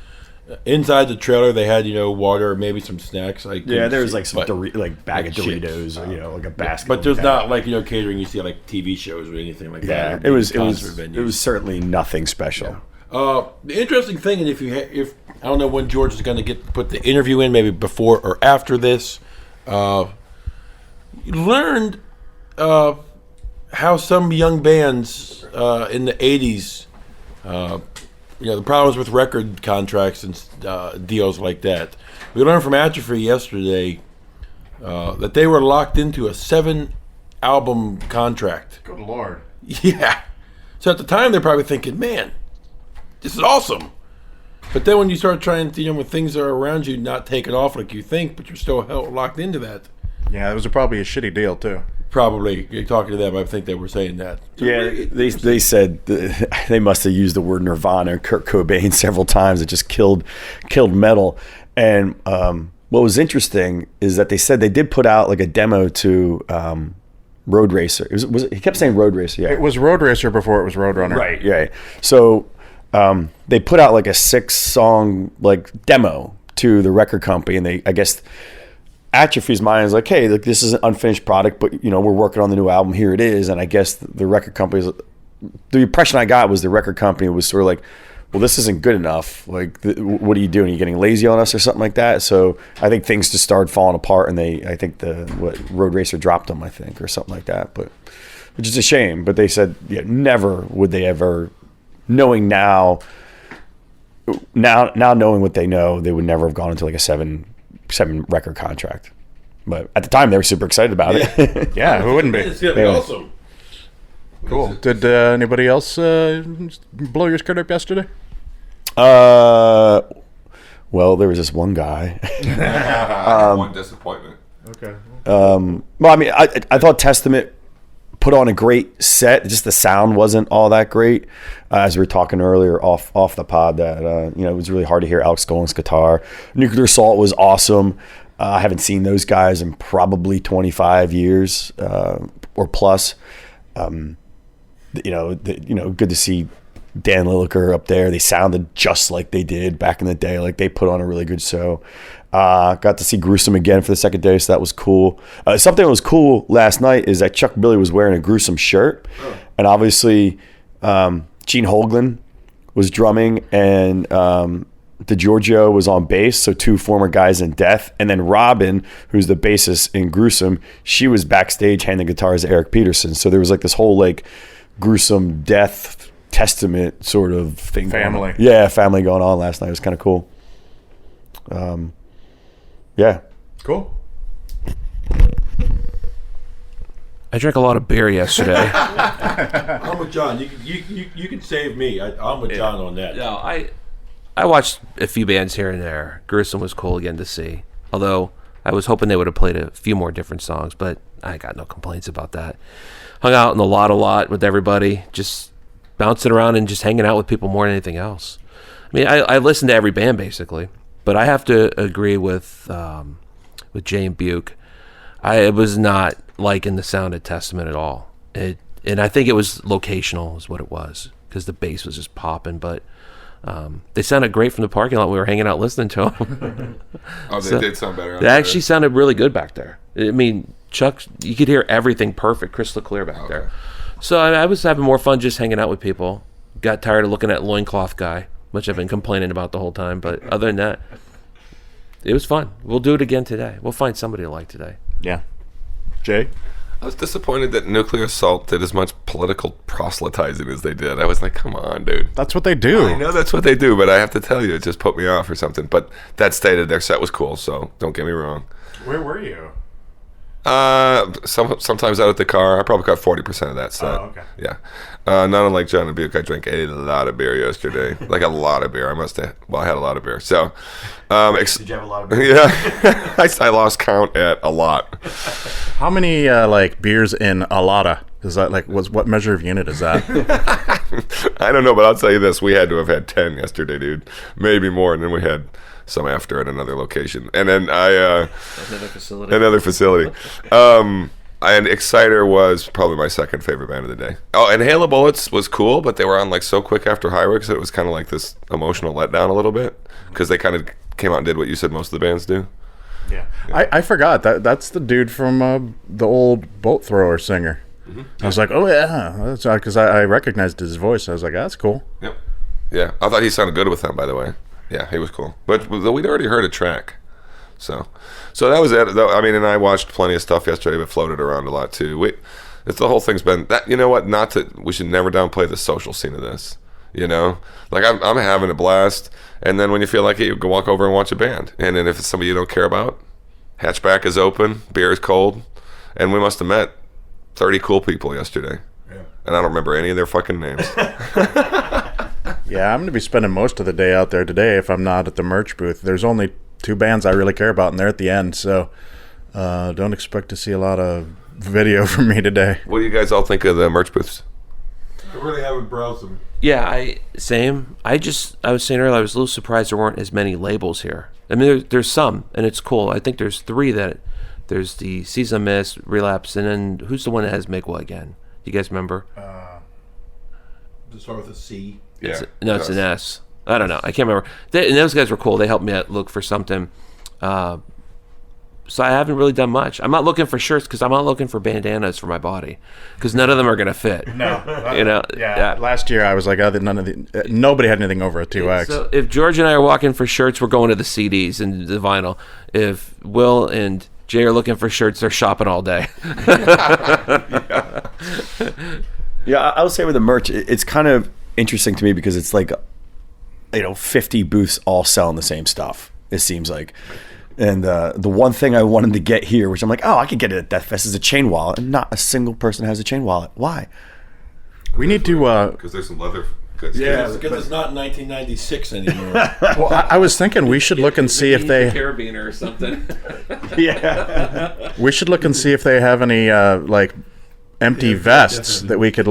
Inside the trailer, they had water, maybe some snacks. There was like some bag of Doritos, or like a basket. But there's not like catering you see at like TV shows or anything like that. Yeah, it was certainly nothing special. The interesting thing, and if I don't know when George is going to put the interview in, maybe before or after this, you learned how some young bands in the '80s. The problems with record contracts and deals like that. We learned from Atrophy yesterday that they were locked into a 7-album contract. Good Lord. Yeah. So at the time, they're probably thinking, man, this is awesome. But then when you start trying to, when things are around you not taking off like you think, but you're still locked into that. Yeah, it was probably a shitty deal, too. Probably. You're talking to them, I think they were saying that. Yeah, they said they must have used the word Nirvana or Kurt Cobain several times. It just killed metal. And what was interesting is that they said they did put out like a demo to Road Racer. He kept saying Road Racer. Yeah, it was Road Racer before it was Roadrunner. Right. Yeah. So they put out like a 6-song like demo to the record company, and I guess. Atrophy's mind is like, hey, look, this is an unfinished product, but we're working on the new album. Here it is. And I guess the record company's, the impression I got was the record company was sort of like, well, this isn't good enough. Like, what are you doing? Are you getting lazy on us or something like that? So I think things just started falling apart, and I think Road Racer dropped them, I think, or something like that. But which is a shame. But they said, never would they ever, knowing now knowing what they know, they would never have gone into like a 7 record contract. But at the time, they were super excited about it. Yeah, who wouldn't be? It's gonna be awesome. Cool. Did anybody else blow your skirt up yesterday? Well, there was this one guy. One disappointment. Okay. Well, I mean, I thought Testament put on a great set. Just the sound wasn't all that great. As we were talking earlier off the pod, that it was really hard to hear Alex Golan's guitar. Nuclear Assault was awesome. I haven't seen those guys in probably 25 years or plus. Good to see Dan Lilliker up there. They sounded just like they did back in the day. Like, they put on a really good show. Got to see Gruesome again for the second day, so that was cool. Something that was cool last night is that Chuck Billy was wearing a Gruesome shirt. Oh. And obviously Gene Hoglan was drumming, and DiGiorgio was on bass, so 2 former guys in Death. And then Robin, who's the bassist in Gruesome, she was backstage handing guitars to Eric Peterson. So there was like this whole like Gruesome Death Testament sort of thing. Family. Family going on last night. It was kind of cool. Yeah. Cool. I drank a lot of beer yesterday. I'm with John. You can save me. I'm with John on that. No, I watched a few bands here and there. Gruesome was cool again to see. Although I was hoping they would have played a few more different songs, but I got no complaints about that. Hung out in the lot a lot with everybody, just bouncing around and just hanging out with people more than anything else. I mean, I listened to every band basically, but I have to agree with Jay and Buke. I was not liking the sound of Testament at all. And I think it was locational is what it was, because the bass was just popping, but they sounded great from the parking lot. We were hanging out listening to them. They did sound better. They actually sounded really good back there. I mean, Chuck, you could hear everything perfect, crystal clear back there. So I was having more fun just hanging out with people. Got tired of looking at Loincloth Guy, which I've been complaining about the whole time. But other than that, it was fun. We'll do it again today. We'll find somebody to like today. Yeah. Jay? I was disappointed that Nuclear Assault did as much political proselytizing as they did. I was like, come on, dude. That's what they do. I know that's what they do, but I have to tell you, it just put me off or something. But that stated, their set was cool, so don't get me wrong. Where were you? Sometimes out at the car. I probably caught 40% of that set. Oh, okay. Yeah. Not unlike John and Buke, I drank a lot of beer yesterday. Like a lot of beer. I had a lot of beer. So, Did you have a lot of beer? Yeah. I lost count at a lot. How many like beers in a lotta? Is that like what measure of unit is that? I don't know, but I'll tell you this: we had to have had 10 yesterday, dude. Maybe more, and then we had some after at another location, and then another facility. And Exciter was probably my second favorite band of the day. Oh, and Hail of Bullets was cool, but they were on like so quick after Hyrix that it was kind of like this emotional letdown a little bit because they kind of came out and did what you said most of the bands do. Yeah. I forgot that's the dude from the old boat thrower singer. Mm-hmm. I was like, oh yeah, that's because I recognized his voice. I was like, that's cool. Yep. Yeah, I thought he sounded good with them, by the way. Yeah, he was cool. But we'd already heard a track. So that was it. I mean, and I watched plenty of stuff yesterday, but floated around a lot too. It's the whole thing's been that. You know what? We should never downplay the social scene of this. You know, like I'm having a blast, and then when you feel like it, you go walk over and watch a band, and then if it's somebody you don't care about, hatchback is open, beer is cold, and we must have met 30 cool people yesterday. Yeah. And I don't remember any of their fucking names. Yeah, I'm gonna be spending most of the day out there today if I'm not at the merch booth. There's only 2 bands I really care about, and they're at the end, so don't expect to see a lot of video from me today. What do you guys all think of the merch booths? I really haven't browsed them. Yeah, same. I was saying earlier, I was a little surprised there weren't as many labels here. I mean, there's some, and it's cool. I think there's 3 there's the Season Mist, Relapse, and then who's the one that has Migwa again? You guys remember? Does it start with a C? Yeah. It's an S. I don't know. I can't remember. And those guys were cool. They helped me out look for something. So I haven't really done much. I'm not looking for shirts because I'm not looking for bandanas for my body because none of them are going to fit. No. You know? Yeah. Last year I was like, nobody had anything over a 2X. So if George and I are walking for shirts, we're going to the CDs and the vinyl. If Will and Jay are looking for shirts, they're shopping all day. Yeah, I would say with the merch, it's kind of interesting to me because it's like, 50 booths all selling the same stuff, it seems like. And the one thing I wanted to get here, which I'm like, I could get it at Deathfest, is a chain wallet. And not a single person has a chain wallet. Why? We need to... Because there's some leather goods. Yeah, because it's not 1996 anymore. Well, I was thinking we should look and see if they... Carabiner or something. Yeah. We should look and see if they have any, empty vests that we could,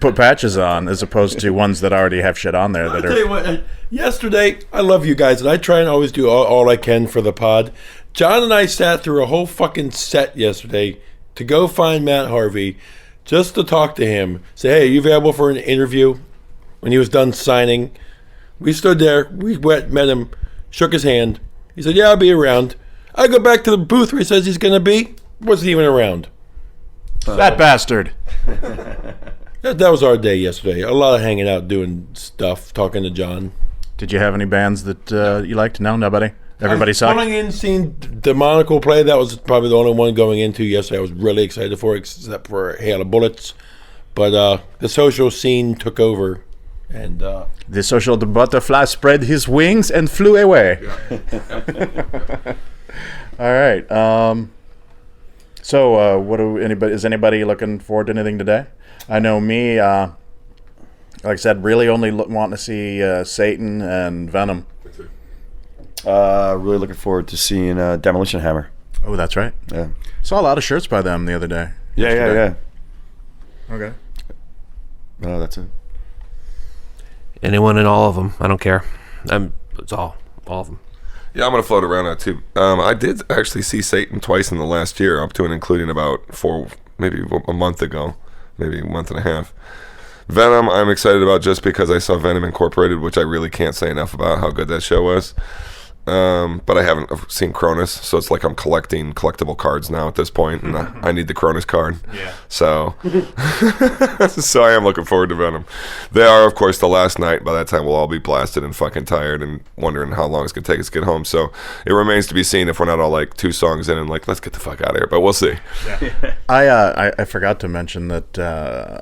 put patches on as opposed to ones that already have shit on there. I'll tell you what, yesterday, I love you guys, and I try and always do all I can for the pod. John and I sat through a whole fucking set yesterday to go find Matt Harvey just to talk to him. Say, hey, are you available for an interview? When he was done signing, we stood there, we met him, shook his hand. He said, yeah, I'll be around. I go back to the booth where he says he's going to be. Wasn't even around. That bastard. That was our day yesterday. A lot of hanging out, doing stuff, talking to John. Did you have any bands that you liked? No, nobody. Everybody sucked. Going in, seeing Demonical play. That was probably the only one going into yesterday. I was really excited for, except for Hail of Bullets. But the social scene took over, and the social butterfly spread his wings and flew away. Yeah. All right. So, is anybody looking forward to anything today? I know me, like I said, really only wanting to see Satan and Venom. Really looking forward to seeing Demolition Hammer. Oh, that's right. Yeah. Saw a lot of shirts by them the other day. Yeah. Okay. No, that's it. Anyone and all of them. I don't care. It's all of them. Yeah, I'm going to float around that too. I did actually see Satan twice in the last year, up to and including about maybe a month ago, maybe a month and a half. Venom, I'm excited about just because I saw Venom Incorporated, which I really can't say enough about how good that show was. But I haven't seen Cronus, so it's like I'm collecting collectible cards now at this point, and I need the Cronus card. Yeah. So I am looking forward to Venom. They are, of course, the last night. By that time, we'll all be blasted and fucking tired and wondering how long it's going to take us to get home. So it remains to be seen if we're not all like 2 songs in and like, let's get the fuck out of here. But we'll see. Yeah. I forgot to mention that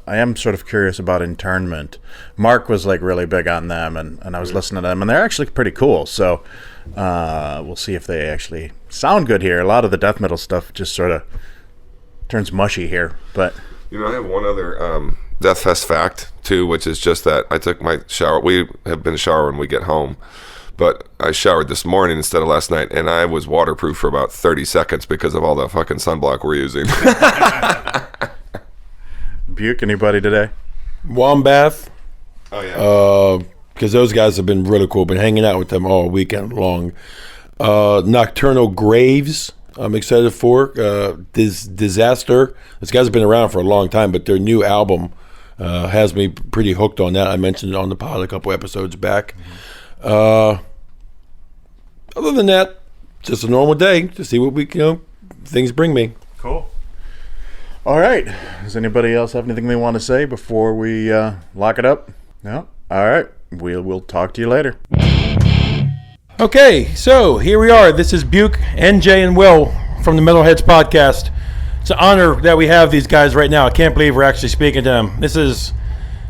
I am sort of curious about Internment. Mark was like really big on them, and I was listening to them, and they're actually pretty cool. So We'll see if they actually sound good here. A lot of the death metal stuff just sort of turns mushy here, but You know, I have one other Deathfest fact too, which is just that I took my shower. We have been showering when we get home, but I showered this morning instead of last night, and I was waterproof for about 30 seconds because of all the fucking sunblock we're using. Buke, anybody today? Wombbath. Oh yeah. Because those guys have been really cool. Been hanging out with them all weekend long. Nocturnal Graves, I'm excited for. Disaster. These guys have been around for a long time, but their new album has me pretty hooked on that. I mentioned it on the pod a couple episodes back. Other than that, just a normal day to see what things bring me. Cool. All right. Does anybody else have anything they want to say before we lock it up? No? All right. We'll talk to you later. Okay, so here we are. This is Buke, NJ, and Will from the Metalheads podcast. It's an honor that we have these guys right now. I can't believe we're actually speaking to them. This is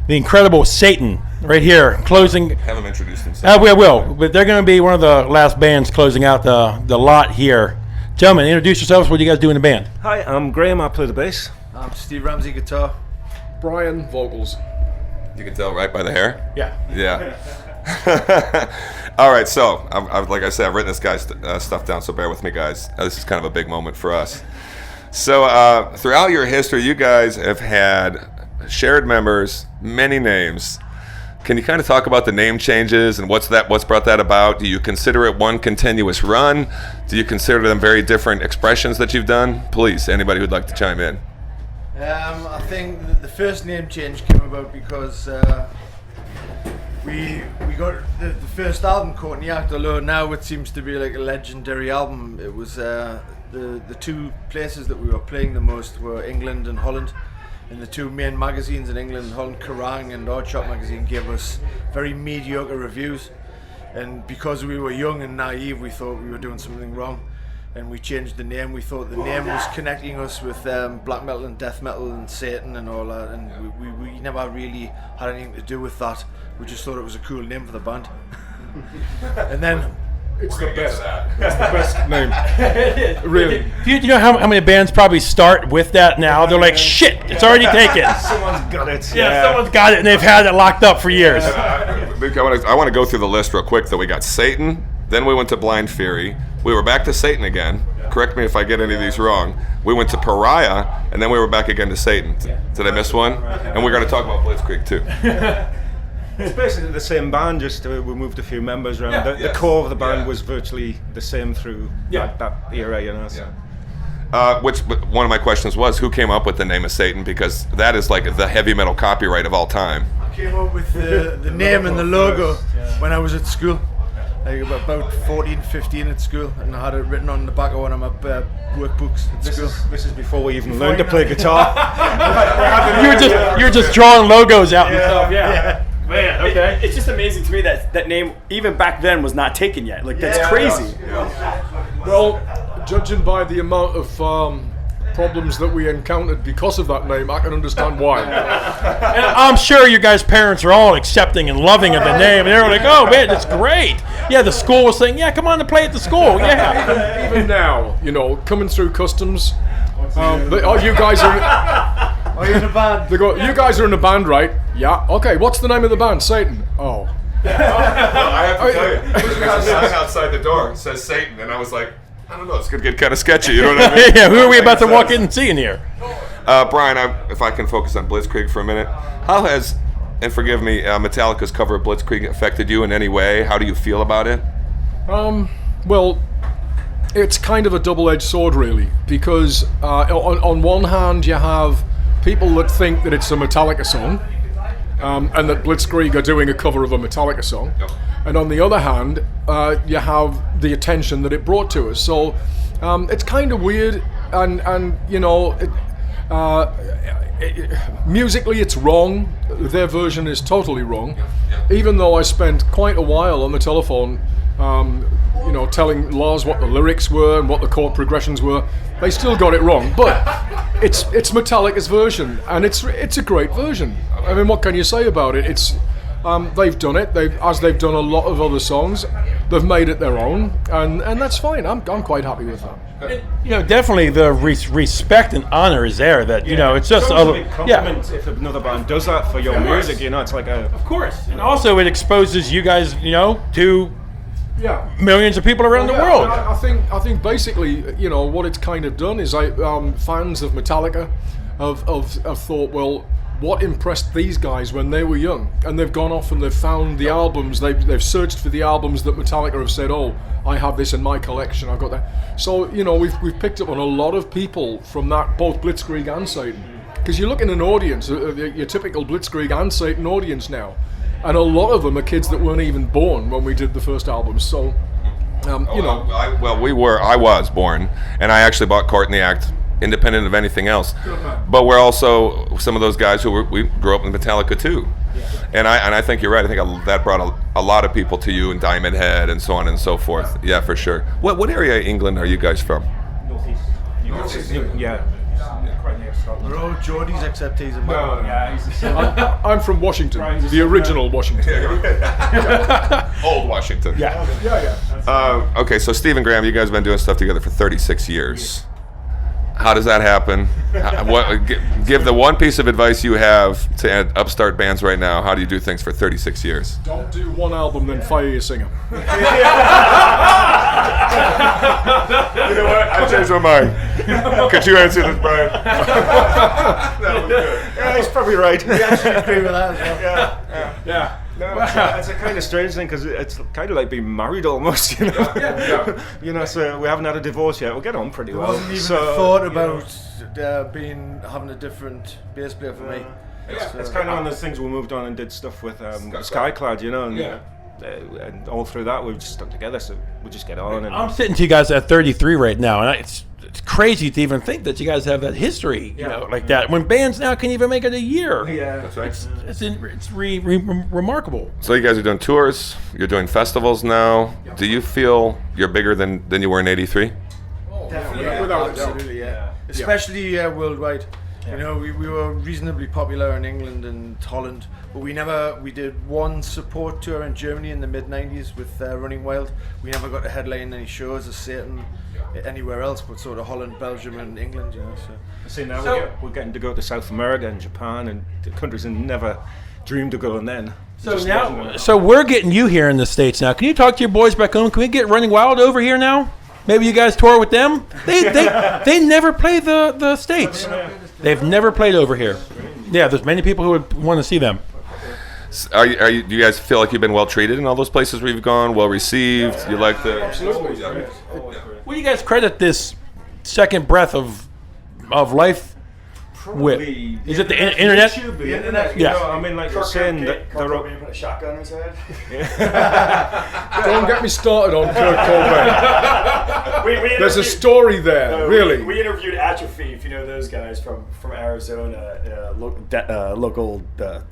the incredible Satan right here, closing. Have them introduce themselves. We will, but they're going to be one of the last bands closing out the lot here. Gentlemen, introduce yourselves. What do you guys do in the band? Hi, I'm Graham. I play the bass. I'm Steve Ramsey, guitar. Brian, vocals. You can tell right by the hair? Yeah. Yeah. All right, so I've like I said, I've written this guy's stuff down, so bear with me, guys. This is kind of a big moment for us. So throughout your history, you guys have had shared members, many names. Can you kind of talk about the name changes and what's brought that about? Do you consider it one continuous run? Do you consider them very different expressions that you've done? Please, anybody who'd like to chime in. I think the first name change came about because we got the first album, Caught in the Act, although now it seems to be like a legendary album. It was the two places that we were playing the most were England and Holland. And the two main magazines in England and Holland, Kerrang and Oddshot magazine, gave us very mediocre reviews. And because we were young and naive, we thought we were doing something wrong. And we changed the name. We thought the name was connecting us with black metal and death metal and Satan and all that. And we never really had anything to do with that. We just thought it was a cool name for the band. And then it's the best. It's the best name. Really. Do you know how many bands probably start with that now? They're like, shit, it's already taken. Someone's got it. Yeah, someone's got it, and they've had it locked up for years. I want to go through the list real quick. So we got Satan, then we went to Blind Fury. We were back to Satan again. Correct me if I get any of these wrong. We went to Pariah, and then we were back again to Satan. Did I miss one? And we're going to talk about Blitzkrieg too. It's basically the same band, just we moved a few members around. The core of the band was virtually the same through that era, you know. So. Which one of my questions was, who came up with the name of Satan? Because that is like the heavy metal copyright of all time. I came up with the name and the logo when I was at school. Like about 14, 15 at school, and I had it written on the back of one of my workbooks at school. This is before we even learned to play guitar. you were just drawing logos out and stuff. Yeah. Man, okay. It's just amazing to me that name, even back then, was not taken yet. Like, that's crazy. Well, judging by the amount of problems that we encountered because of that name, I can understand why. And I'm sure you guys' parents are all accepting and loving of the name, and they're like, "Oh man, that's great." Yeah, the school was saying, "Yeah, come on to play at the school." Yeah. Even now, coming through customs, you guys are. Are you in a band? They go, you guys are in a band, right? Yeah. Okay. What's the name of the band? Satan. Oh. I have to tell you, there's a sign outside the door. It says Satan, and I was like, I don't know, it's going to get kind of sketchy, you know what I mean? Yeah, who are we about to walk in and see in here? Brian, if I can focus on Blitzkrieg for a minute. How has, and forgive me, Metallica's cover of Blitzkrieg affected you in any way? How do you feel about it? Well, it's kind of a double-edged sword, really, because on one hand, you have people that think that it's a Metallica song, and that Blitzkrieg are doing a cover of a Metallica song. Yep. And on the other hand, you have the attention that it brought to us. So it's kind of weird, and musically it's wrong. Their version is totally wrong. Even though I spent quite a while on the telephone, telling Lars what the lyrics were and what the chord progressions were, they still got it wrong. But it's Metallica's version, and it's a great version. I mean, what can you say about it? It's they've done it. They've done a lot of other songs. they've made it their own, and that's fine. I'm quite happy with that. You know, definitely the respect and honor is there. That you know, it's just a big compliment if another band does that for your music. You know, it's like a. Of course, and also it exposes you guys, you know, to millions of people around the world. I think basically, you know, what it's kind of done is fans of Metallica have thought, well, what impressed these guys when they were young, and they've gone off and they've found the albums. They've searched for the albums that Metallica have said, oh, I have this in my collection. I've got that. So you know, we've picked up on a lot of people from that, both Blitzkrieg and Satan, because you look in an audience, your typical Blitzkrieg and Satan audience now, and a lot of them are kids that weren't even born when we did the first album. So you know, I was born, and I actually bought Court in the Act, independent of anything else. But we're also some of those guys who we grew up in Metallica too. And I think you're right. I think that brought a lot of people to you, and Diamond Head and so on and so forth. Yeah, for sure. What area of England are you guys from? Northeast. Yeah. We're all Geordies except he's a man. No, yeah, he's I'm from Washington, the original Washington. Old Washington. Yeah. Okay, so Steve and Graham, you guys have been doing stuff together for 36 years. How does that happen? Give the one piece of advice you have to upstart bands right now. How do you do things for 36 years? Don't do one album, then fire your singer. You know what? I changed my mind. Could you answer this, Brian? That was good. Yeah, he's probably right. We actually agree with that as well. Yeah. No, it's a kind of strange thing because it's kind of like being married almost, you know. You know, so we haven't had a divorce yet. We'll get on pretty well. There wasn't even a thought about having a different bass player for me. It's kind of one of those things we moved on and did stuff with Skyclad, you know, and all through that we've just stuck together, so we just get on. And I'm sitting to you guys at 33 right now, and it's crazy to even think that you guys have that history, you know, like that. When bands now can even make it a year. Yeah, that's right. It's remarkable. So you guys are doing tours. You're doing festivals now. Do you feel you're bigger than you were in '83? Definitely, absolutely, yeah. Especially worldwide. You know, we were reasonably popular in England and Holland, but we did one support tour in Germany in the mid-90s with Running Wild. We never got to headline any shows as Satan anywhere else but sort of Holland, Belgium and England, you know. So now we're getting to go to South America and Japan and the countries I never dreamed of going then. So we're getting you here in the States now. Can you talk to your boys back home? Can we get Running Wild over here now? Maybe you guys tour with them? They never play the States. They've never played over here. Yeah, there's many people who would want to see them. Do you guys feel like you've been well treated in all those places where you've gone, well received? You like the absolutely. What do you guys credit this second breath of life with? Is it the internet? YouTube, the internet. You know, I mean, like you're saying that they're up. Put a shotgun in his head. Don't get me started on Kurt Cobain. There's a story there, really. We interviewed Atrophy, if you know those guys from Arizona, local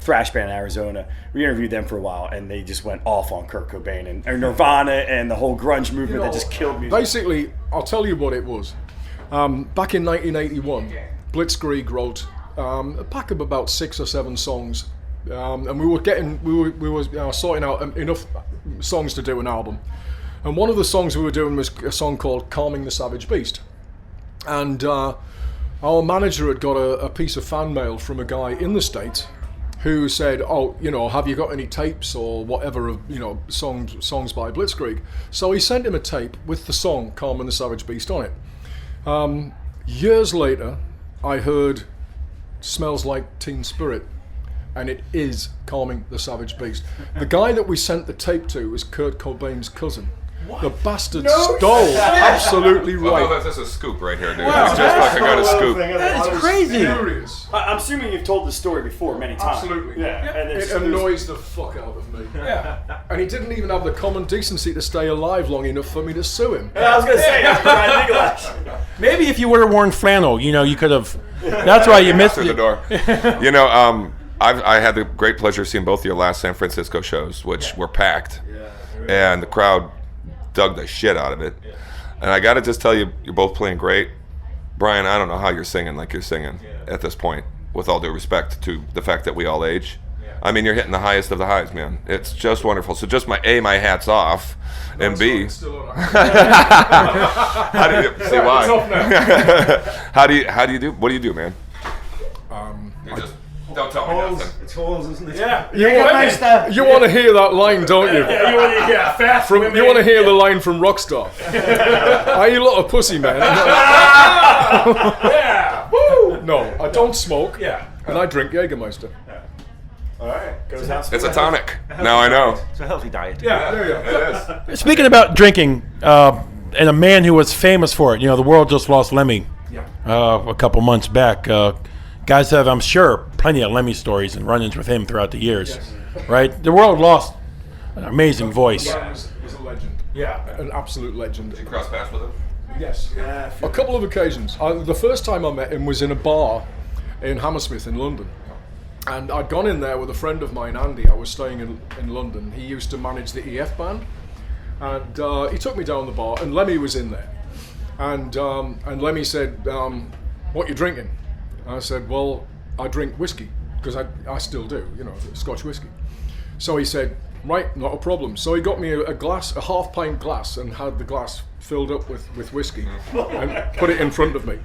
thrash band in Arizona. We interviewed them for a while, and they just went off on Kurt Cobain and Nirvana and the whole grunge movement that just killed music. Basically, I'll tell you what it was. Back in 1981, Blitzkrieg wrote a pack of about 6 or 7 songs, and we were sorting out enough songs to do an album. And one of the songs we were doing was a song called "Calming the Savage Beast," and our manager had got a piece of fan mail from a guy in the States who said, "Oh, you know, have you got any tapes or whatever of, you know, songs by Blitzkrieg?" So he sent him a tape with the song "Calming the Savage Beast" on it. Years later, I heard "Smells Like Teen Spirit," and it is "Calming the Savage Beast." The guy that we sent the tape to was Kurt Cobain's cousin. The bastard stole. Absolutely right. Oh, that's a scoop right here, dude. Wow, just like I got a scoop. That is crazy. I'm assuming you've told the story before many times. Absolutely. Yeah. And it annoys the fuck out of me. Yeah. And he didn't even have the common decency to stay alive long enough for me to sue him. I was going to say, maybe if you would have worn flannel, you know, you could have. That's why you missed through the door. You know, I had the great pleasure of seeing both of your last San Francisco shows, which were packed, and the crowd dug the shit out of it. And I got to just tell you, you're both playing great. Brian, I don't know how you're singing like you're singing at this point, with all due respect to the fact that we all age. I mean, you're hitting the highest of the highs, man. It's just wonderful. So just my hat's off, and B. How do you see why? How do you do? What do you do, man? Don't tell me nothing. It's holes, isn't it? Yeah. You want to hear that line, don't you? Yeah, you want to hear fast. You want to hear the line from Rockstar. Are you lot of pussy, man? Yeah. Woo. No, I don't smoke. Yeah. And I drink Jägermeister. All right. It's a tonic. Now I know. It's a healthy diet. Yeah. There you go. It is. Speaking about drinking, and a man who was famous for it, the world just lost Lemmy a couple months back. Guys have, I'm sure, plenty of Lemmy stories and run-ins with him throughout the years, right? The world lost an amazing voice. He was a legend. Yeah, an absolute legend. Did you cross paths with him? Yes. A couple of occasions. The first time I met him was in a bar in Hammersmith in London. And I'd gone in there with a friend of mine, Andy. I was staying in London. He used to manage the EF band. And he took me down the bar, and Lemmy was in there. And Lemmy said, what you drinking? I said, well, I drink whiskey, because I still do, Scotch whiskey. So he said, right, not a problem. So he got me a half-pint glass, and had the glass filled up with whiskey, and put it in front of me.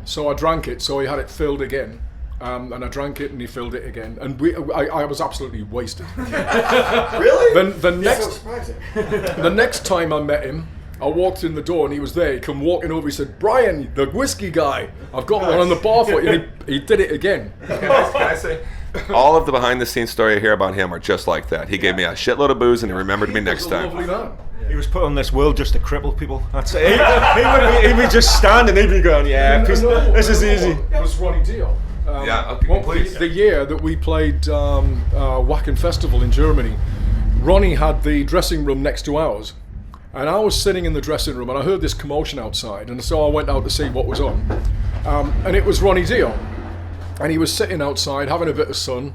So I drank it, so he had it filled again. And I drank it, and he filled it again, and I was absolutely wasted. Really? Then the So surprising. the next time I met him, I walked in the door, and he was there. He come walking over. He said, "Brian, the whiskey guy, I've got one on the bar for you." And he did it again. Can I say? All of the behind-the-scenes story I hear about him are just like that. He gave me a shitload of booze, and he remembered me next time. He was put on this world just to cripple people. That's it. He'd be just standing. He'd be going, "Yeah, this is easy." It was Ronnie Dio. The year that we played Wacken Festival in Germany, Ronnie had the dressing room next to ours. And I was sitting in the dressing room, and I heard this commotion outside, and so I went out to see what was on. And it was Ronnie Dio. And he was sitting outside, having a bit of sun,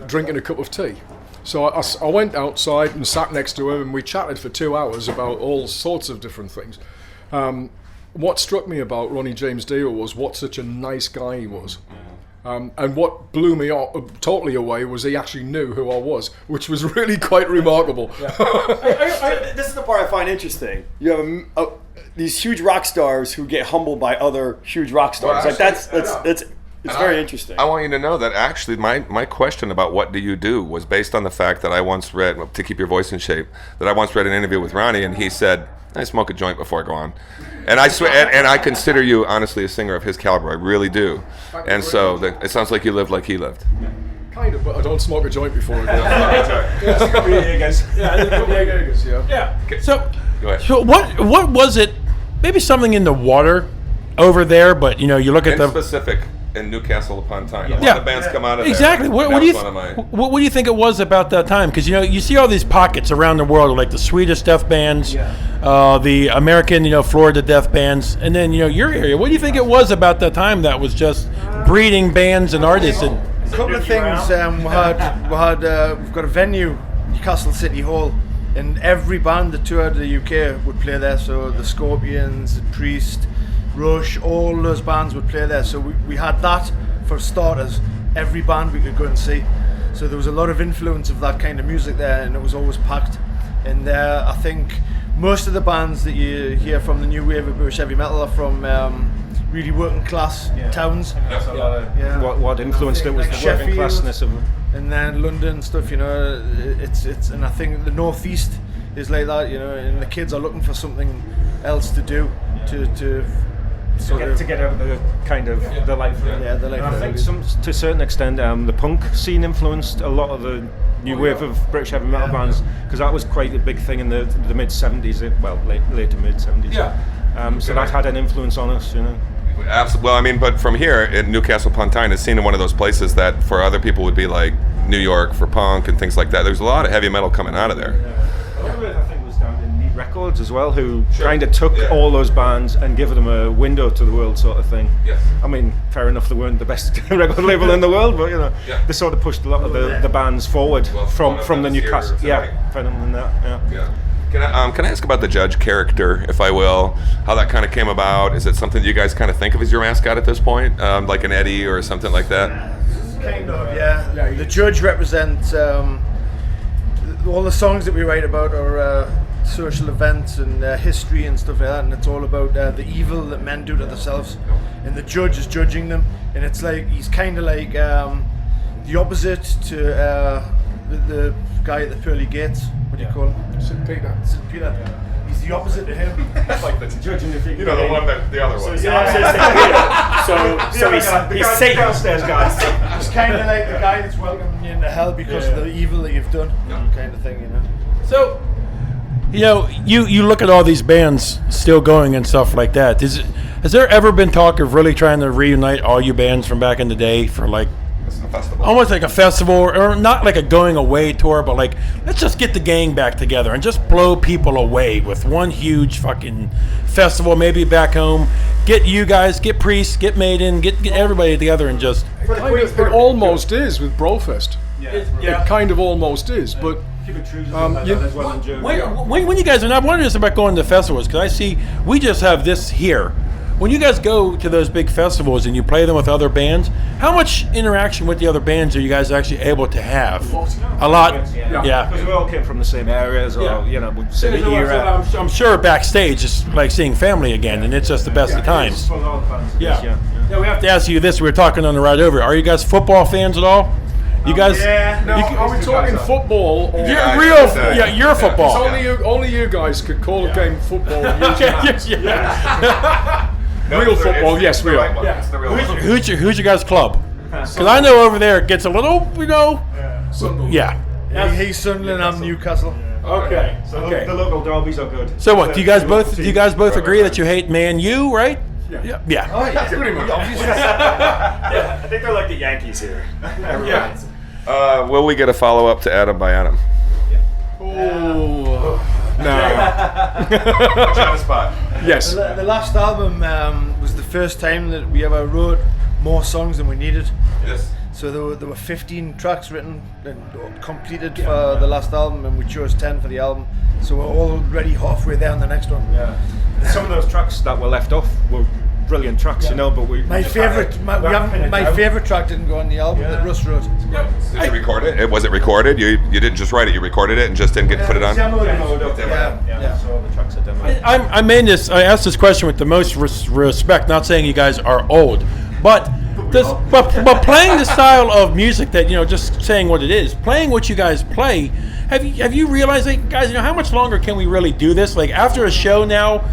drinking a cup of tea. So I went outside and sat next to him, and we chatted for 2 hours about all sorts of different things. What struck me about Ronnie James Dio was what such a nice guy he was. And what blew me totally away was he actually knew who I was, which was really quite remarkable. This is the part I find interesting. You have these huge rock stars who get humbled by other huge rock stars. Well, actually, it's very interesting. I want you to know that actually my question about what do you do was based on the fact that I once read, to keep your voice in shape, that I once read an interview with Ronnie, and he said, I smoke a joint before I go on. And I swear, and I consider you honestly a singer of his caliber. I really do. And so it sounds like you lived like he lived. Kind of, but I don't smoke a joint before I go. Yeah. So what was it? Maybe something in the water over there, but you look at the specific in Newcastle upon Tyne. A lot of bands come out of exactly. there. What do you think it was about that time? Because you see all these pockets around the world, like the Swedish death bands, the American, Florida death bands, and then your area. What do you think it was about that time that was just breeding bands and artists? And a couple of things. We've got a venue, Newcastle City Hall, and every band that toured the UK would play there. So the Scorpions, the Priest, Rush, all those bands would play there. So we had that for starters. Every band we could go and see. So there was a lot of influence of that kind of music there, and it was always packed. And I think most of the bands that you hear from the new wave of British heavy metal are from really working class towns. What influenced it was the working classness of it. And then London stuff, it's and I think the northeast is like that, and the kids are looking for something else to do to get out of the kind of the life. The life. And I think to a certain extent, the punk scene influenced a lot of the new wave of British heavy metal bands, because that was quite a big thing in the mid '70s. Later mid '70s. So that had an influence on us, Absolutely. Well, I mean, but from here in Newcastle upon Tyne is seen in one of those places that for other people would be like New York for punk and things like that. There's a lot of heavy metal coming out of there. A lot of it, I think, was down in Neat Records as well, who kind of took all those bands and give them a window to the world sort of thing. Yes. I mean, fair enough, they weren't the best record label in the world, but they sort of pushed a lot of the bands forward from the Newcastle. Venom and that. Yeah. Can I ask about the Judge character, if I will? How that kind of came about? Is it something you guys kind of think of as your mascot at this point, like an Eddie or something like that? Kind of, yeah. The Judge represents all the songs that we write about are social events and history and stuff like that, and it's all about the evil that men do to themselves, and the Judge is judging them, and it's like he's kind of like the opposite to the guy at the pearly gates. What do you call him? St. Peter. St. Peter. He's the opposite to him. It's like the judging the figure. You know, the one that the other So one. he's the opposite to St. Peter. So he's Satan downstairs, guys. He's kind of like the guy that's welcoming you into hell because of the evil that you've done, kind of thing, you know. So, you know, you look at all these bands still going and stuff like that. Has there ever been talk of really trying to reunite all you bands from back in the day for like almost like a festival, or not like a going away tour, but like let's just get the gang back together and just blow people away with one huge fucking festival, maybe back home. Get you guys, get Priest, get Maiden, get everybody together and just. It almost is with Brofest. It kind of almost is, but. When you guys, and I'm wondering this about going to festivals, because I see we just have this here. When you guys go to those big festivals and you play them with other bands, how much interaction with the other bands are you guys actually able to have? A lot. Yeah. Because we all came from the same areas, or you know, we'd sit here. I'm sure backstage it's like seeing family again, and it's just the best of times. Yeah, we have to ask you this. We were talking on the ride over. Are you guys football fans at all? You guys? Are we talking football? Or You're football. It's only you guys could call a game football. Real football, yes, we are. Who's your guys' club? Because I know over there it gets a little, you know. He's Sunderland, I'm Newcastle. Okay. So the local derbies are good. So what? Do you guys both agree that you hate Man U, right? Yeah. Oh yeah, pretty much. I think they're like the Yankees here. Will we get a follow up to Adam by Adam? Oh no. On the spot. Yes. The last album was the first time that we ever wrote more songs than we needed. Yes. So there were 15 tracks written and completed for the last album, and we chose 10 for the album. So we're already halfway there on the next one. Yeah. Some of those tracks that were left off were brilliant tracks, you know. But my favorite track didn't go on the album that Russ wrote. Did you record it? Was it recorded? You didn't just write it. You recorded it and just didn't put it on. Yeah. So all the tracks are demoed. I asked this question with the most respect. Not saying you guys are old, but playing the style of music that, you know, just saying what it is, playing what you guys play. Have you realized, like, guys, you know, how much longer can we really do this? Like after a show now,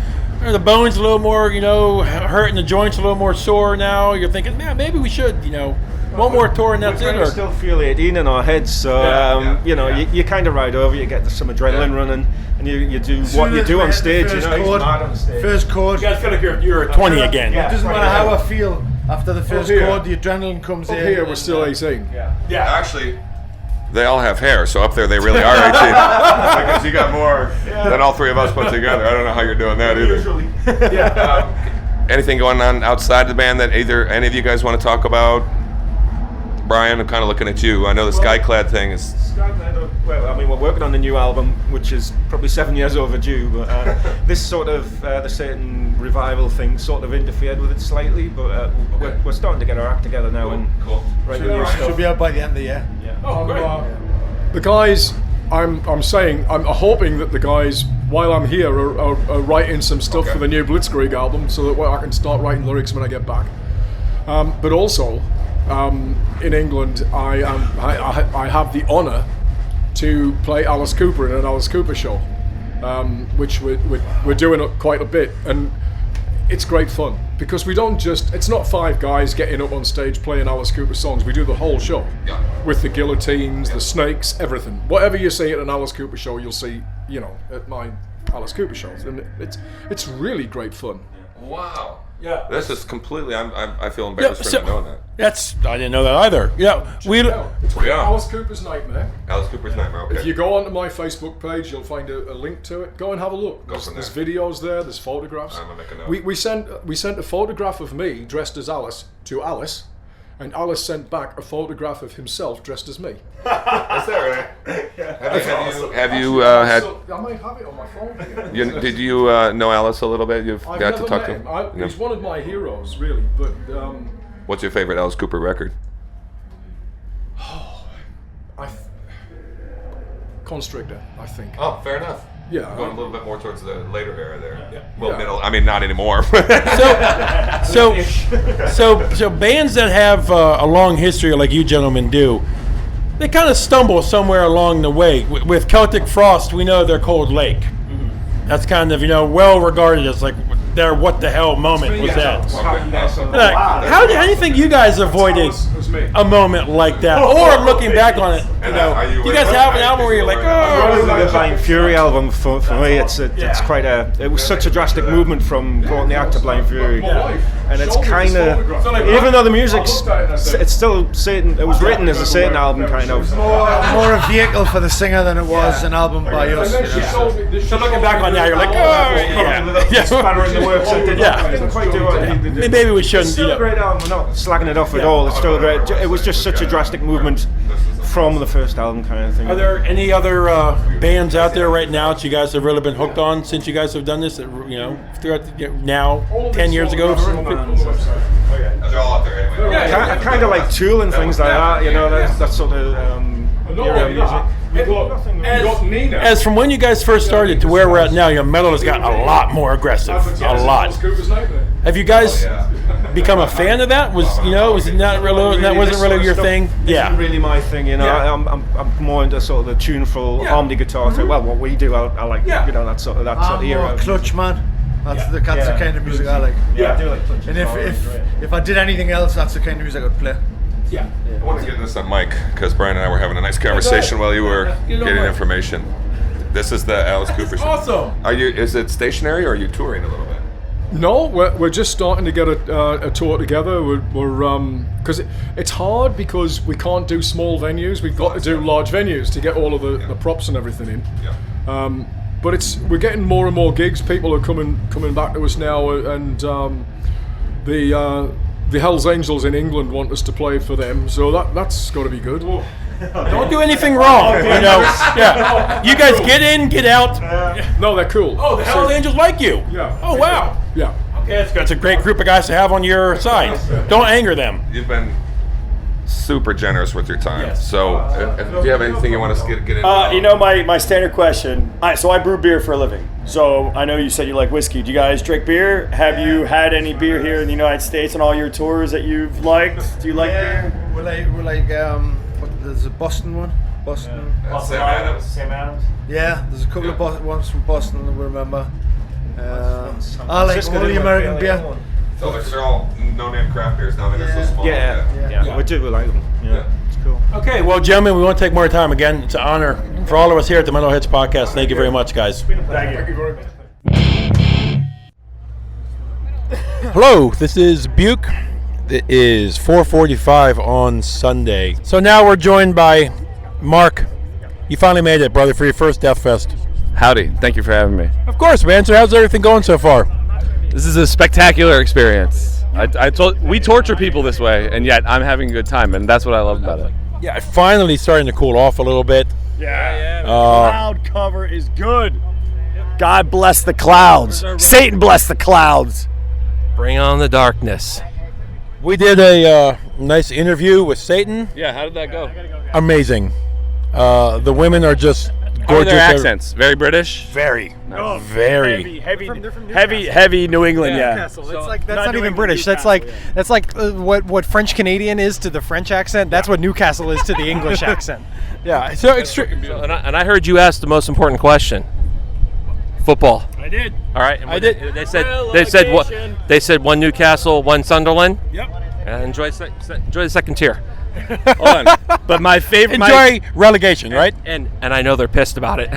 are the bones a little more, you know, hurting, the joints a little more sore now? You're thinking, man, maybe we should, you know, one more tour and that's it. We still feel 18 in our heads, so you know, you kind of ride over, you get some adrenaline running, and you do what you do on stage. You know, first chord. You guys feel like you're 20 again. It doesn't matter how I feel after the first chord, the adrenaline comes in. Here we're still 18. Actually, they all have hair, so up there they really are 18. Because you got more than all three of us put together. I don't know how you're doing that either. Usually. Anything going on outside the band that either any of you guys want to talk about? Brian, I'm kind of looking at you. I know the Skyclad thing is. Well, I mean, we're working on the new album, which is probably 7 years overdue. But this sort of the Satan revival thing sort of interfered with it slightly. But we're starting to get our act together now and write the new stuff. Should be out by the end of the year. Yeah. Oh, great. The guys, I'm hoping that the guys, while I'm here, are writing some stuff for the new Blitzkrieg album, so that I can start writing lyrics when I get back. But also. In England, I have the honour to play Alice Cooper in an Alice Cooper show, which we're doing quite a bit, and it's great fun because we don't it's not five guys getting up on stage playing Alice Cooper songs. We do the whole show with the guillotines, the snakes, everything. Whatever you see at an Alice Cooper show, you'll see, you know, at my Alice Cooper shows, and it's really great fun. Wow. Yeah. This is completely. I feel embarrassed for not knowing that. I didn't know that either. Yeah, it's Alice Cooper's Nightmare. Alice Cooper's Nightmare. Okay. If you go onto my Facebook page, you'll find a link to it. Go and have a look. There's videos there. There's photographs. I'm gonna make a note. We sent a photograph of me dressed as Alice to Alice, and Alice sent back a photograph of himself dressed as me. Is that right? Have you had? I might have it on my phone here. Did you know Alice a little bit? You've got to talk to him. He's one of my heroes, really. But what's your favorite Alice Cooper record? Constrictor, I think. Oh, fair enough. Yeah. Going a little bit more towards the later era there. Yeah. Well, Yeah. middle. I mean, not anymore. So bands that have a long history like you gentlemen do, they kind of stumble somewhere along the way. With Celtic Frost, we know they're Cold Lake. That's kind of, well regarded as like their what the hell moment was that. How do you think you guys avoided a moment like that? Or looking back on it, you guys have an album where you're like, The Blind Fury album for me, it's quite it was such a drastic movement from Brought the Act to Blind Fury, and it's kind of, even though the music's, it's still Satan. It was written as a Satan album, kind of. More a vehicle for the singer than it was an album by us. So looking back on that, you're like, Spanner in the works. It didn't quite do it. Maybe we shouldn't. It's still a great album. We're not slagging it off at all. It's still great. It was just such a drastic movement from the first album, kind of thing. Are there any other bands out there right now that you guys have really been hooked on since you guys have done this? Throughout now, 10 years ago. They're all out there anyway. Kind of like Tool and things like that. That sort of era music. As from when you guys first started to where we're at now, metal has gotten a lot more aggressive. A lot. Have you guys become a fan of that? Was it not really? That wasn't really your thing. Yeah. Isn't really my thing. I'm more into sort of the tuneful harmony guitar thing. Well, what we do, I like. That sort of era. Clutch, man. That's the kind of music I like. Yeah, I do like Clutch. And if I did anything else, that's the kind of music I'd play. Yeah. I want to get this on mic because Brian and I were having a nice conversation while you were getting information. This is the Alice Cooper show. Awesome. Is it stationary or are you touring a little bit? No, we're just starting to get a tour together. We're because it's hard because we can't do small venues. We've got to do large venues to get all of the props and everything in. Yeah. But we're getting more and more gigs. People are coming back to us now, and the Hells Angels in England want us to play for them. So that's got to be good. Don't do anything wrong. Yeah. You guys get in, get out. No, they're cool. Oh, the Hells Angels like you. Yeah. Oh, wow. Yeah. Okay, that's a great group of guys to have on your side. Don't anger them. You've been super generous with your time. Yes. So, do you have anything you want to get into? My standard question. So I brew beer for a living. So I know you said you like whiskey. Do you guys drink beer? Have you had any beer here in the United States on all your tours that you've liked? Do you like beer? We're like there's a Boston one. Boston. Sam Adams. Sam Adams. Yeah, there's a couple of ones from Boston that we remember. I like all the American beer. So they're all no-name craft beers now. They're so small. Yeah. We like them. Yeah. It's cool. Okay, well, gentlemen, we won't take more time. Again, it's an honor for all of us here at the Metalheads podcast. Thank you very much, guys. Thank you very much. Hello, this is Buke. It is 4:45 on Sunday. So now we're joined by Mark. You finally made it, brother, for your first Deathfest. Howdy. Thank you for having me. Of course, man. So how's everything going so far? This is a spectacular experience. We torture people this way, and yet I'm having a good time, and that's what I love about it. Yeah, finally starting to cool off a little bit. Yeah. Cloud cover is good. God bless the clouds. Satan bless the clouds. Bring on the darkness. We did a nice interview with Satan. Yeah, how did that go? Amazing. The women are just gorgeous. How are their accents? Very British? Very. Oh, Very. Heavy New England, yeah. Newcastle. It's like that's not even British. That's like what French Canadian is to the French accent. That's what Newcastle is to the English accent. Yeah. So extreme. And I heard you ask the most important question. Football. I did. All right. I did. They said what? They said one Newcastle, one Sunderland. Yep. Enjoy the second tier. Hold on. But my favorite. Enjoy relegation, right? And I know they're pissed about it.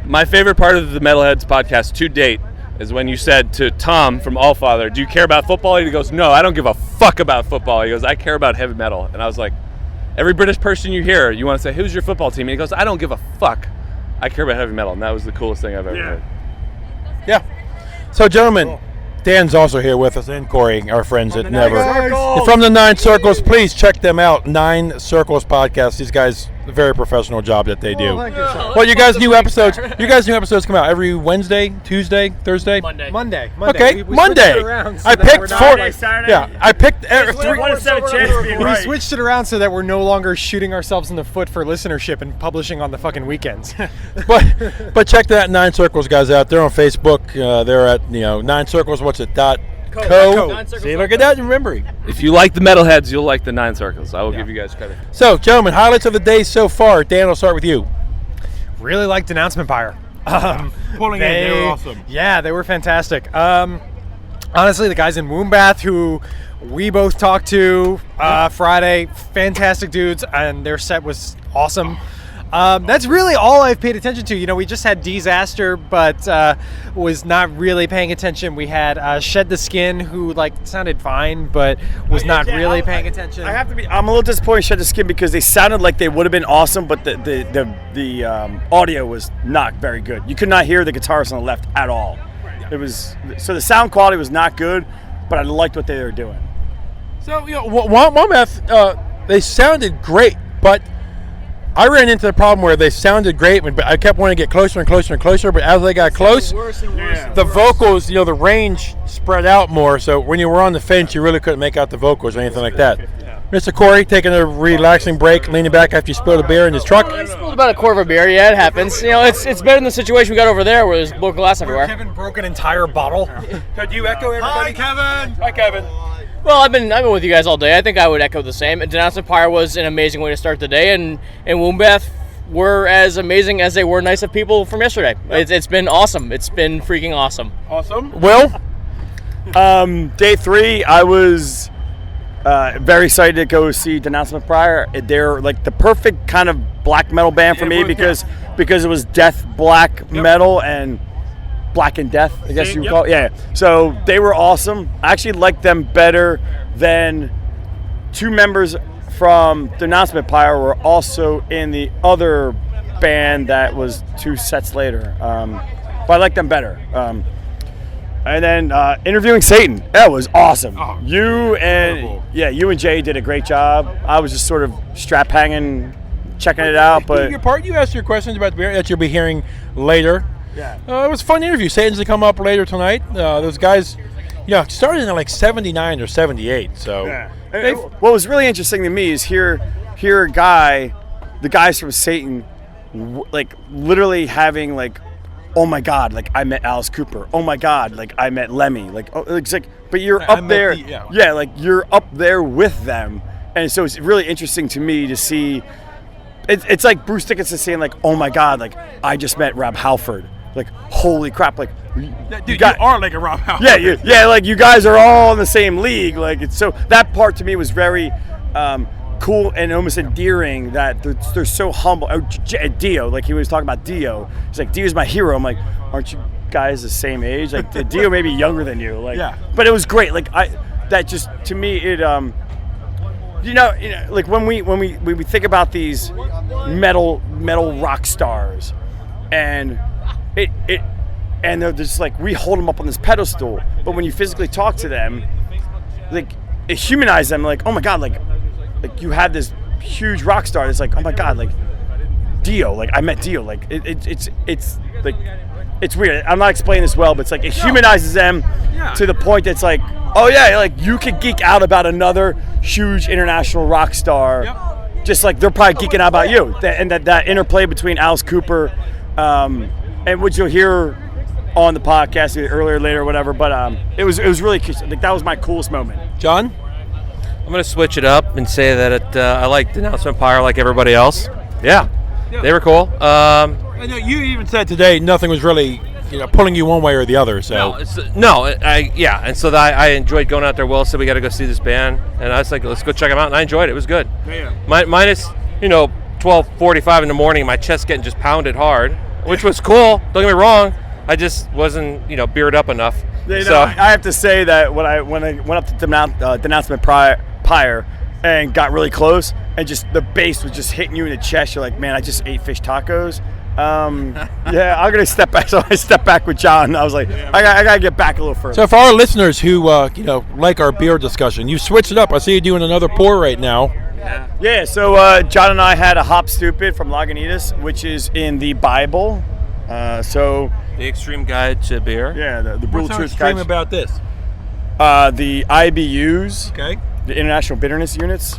My favorite part of the Metalheads podcast to date is when you said to Tom from Allfather, "Do you care about football?" And he goes, "No, I don't give a fuck about football." He goes, "I care about heavy metal." And I was like, every British person you hear, you want to say, "Who's your football team?" And he goes, "I don't give a fuck. I care about heavy metal." And that was the coolest thing I've ever heard. Yeah. So, gentlemen, Dan's also here with us, and Corey, our friends at Never. From the Nine Circles, please check them out. 9 Circles podcast. These guys a very professional job that they do. thank you, sir. Well, you guys' new episodes come out every Wednesday, Tuesday, Thursday. Monday. Okay, We Monday. switched it around so I that we're picked not four. like- Yeah, I picked three. 1 in 7 chance of being We right. switched it around so that we're no longer shooting ourselves in the foot for listenership and publishing on the fucking weekends. But check that Nine Circles guys out. They're on Facebook. They're at Nine Circles. What's it? Co. See, look at that, remembering. If you like the Metalheads, you'll like the Nine Circles. I will give you guys credit. So, gentlemen, highlights of the day so far. Dan, I'll start with you. Really liked Announcement Pyre. Pulling in, they were awesome. Yeah, they were fantastic. Honestly, the guys in Wombbath who we both talked to Friday, fantastic dudes, and their set was awesome. That's really all I've paid attention to. We just had Disaster, but was not really paying attention. We had Shed the Skin, who sounded fine, but was not really paying attention. I'm a little disappointed in Shed the Skin because they sounded like they would have been awesome, but the audio was not very good. You could not hear the guitarist on the left at all. So the sound quality was not good, but I liked what they were doing. So, Wombbath, they sounded great, but I ran into the problem where they sounded great, but I kept wanting to get closer and closer and closer, but as they got close, the vocals, the range spread out more, so when you were on the fence, you really couldn't make out the vocals or anything like that. Mr. Corey, taking a relaxing break, leaning back after you spilled a beer in his truck. I spilled about a quarter of a beer. Yeah, it happens. It's better than the situation we got over there where there's broken glass everywhere. Kevin broke an entire bottle. Could you echo everybody? Kevin! Hi, Kevin. Well, I've been with you guys all day. I think I would echo the same. Denouncement Pyre was an amazing way to start the day, and Wombbath were as amazing as they were nice of people from yesterday. Yep. It's been awesome. It's been freaking awesome. Awesome. Will? Day 3, I was very excited to go see Denouncement Pyre. They're like the perfect kind of black metal band for me because it was death black metal and Black and Death, I guess you would call it. Yeah. So they were awesome. I actually liked them better than 2 members from Denouncement Pyre were also in the other band that was 2 sets later. But I liked them better. And then interviewing Satan, that was awesome. Oh, you and Jay did a great job. I was just sort of strap hanging, checking it out. But You asked your questions about the beer that you'll be hearing later. Yeah. It was a fun interview. Satan's to come up later tonight. Those guys, started in like 79 or 78. So what was really interesting to me is hear the guys from Satan, literally having oh my God, I met Alice Cooper. Oh my God, I met Lemmy. But you're up there. You're up there with them, and so it's really interesting to me to see. It's like Bruce Dickinson saying oh my God, I just met Rob Halford. Holy crap! Dude, you are like a Rob Halford. Yeah. You guys are all in the same league. So that part to me was very cool and almost endearing. That they're so humble. Dio, he was talking about Dio. He's like, Dio's my hero. I'm like, aren't you guys the same age? Dio may be younger than you. But it was great. That just to me it when we think about these metal rock stars and and they're just we hold them up on this pedestal, but when you physically talk to them, it humanizes them. Oh my God, you have this huge rock star. It's oh my God, Dio. I met Dio. It's weird. I'm not explaining this well, but it's it humanizes them to the point that's oh yeah, you could geek out about another huge international rock star, just they're probably geeking out about you. And that interplay between Alice Cooper. And what you'll hear on the podcast either earlier or later or whatever, but it was really that was my coolest moment. John? I'm going to switch it up and say that I like Denouncement Pyre like everybody else. Yeah, they were cool. I know you even said today nothing was really pulling you one way or the other. So and so I enjoyed going out there. Will said we got to go see this band, and I was like, let's go check them out, and I enjoyed it. It was good. Minus 12:45 in the morning, my chest getting just pounded hard, which was cool. Don't get me wrong. I just wasn't, beard up enough. So I have to say that when I went up to Denouncement Pyre and got really close, and just the bass was just hitting you in the chest, you're like, man, I just ate fish tacos. I'm gonna step back. So I stepped back with John. I was like, I gotta get back a little further. So for our listeners who like our beer discussion, you switched it up. I see you doing another pour right now. Yeah, so John and I had a Hop Stupid from Lagunitas, which is in the Bible. So The Extreme Guide to Beer. Yeah, the Brutal What's so Truth extreme Guide. about this? The IBUs. Okay. The International Bitterness Units.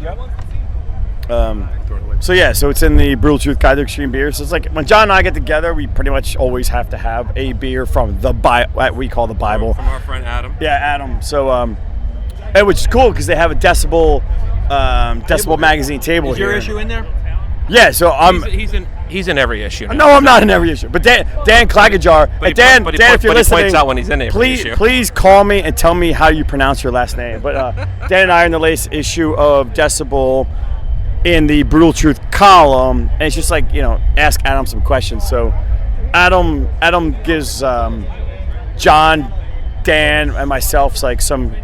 So it's in the Brutal Truth Guide to Extreme Beer. So it's like when John and I get together, we pretty much always have to have a beer from the what we call the Bible. From our friend Adam. Yeah, Adam. So and which is cool because they have a Decibel magazine table Is here. your issue in there? Yeah, so He's in every issue. Now. No, I'm not in every issue. But Dan Clagajar, But he Dan, point- but he Dan, point- if you're but he listening, points out when he's in every please, issue. please call me and tell me how you pronounce your last name. But Dan and I are in the latest issue of Decibel in the Brutal Truth column, and it's just like ask Adam some questions. So Adam gives John, Dan, and myself like some.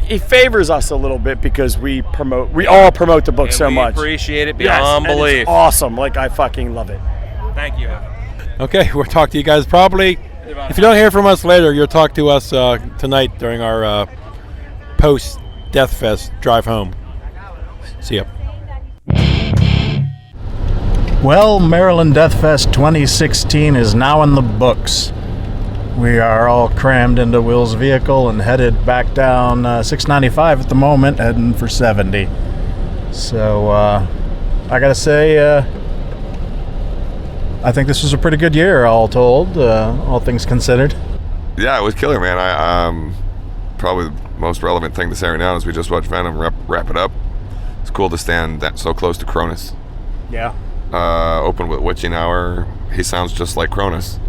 He favors us a little bit because we all promote the book And so we much. appreciate it Yes, beyond and it's belief. awesome. Like I fucking love it. Thank you. Okay, we'll talk to you guys probably. If you don't hear from us later, you'll talk to us tonight during our post Deathfest drive home. See ya. Well, Maryland Deathfest 2016 is now in the books. We are all crammed into Will's vehicle and headed back down 695 at the moment, heading for 70. So, I gotta say, I think this was a pretty good year, all told, all things considered. Yeah, it was killer, man. I probably the most relevant thing to say right now is we just watched Venom wrap it up. It's cool to stand that so close to Cronus. Yeah. Open with Witching Hour. He sounds just like Cronus.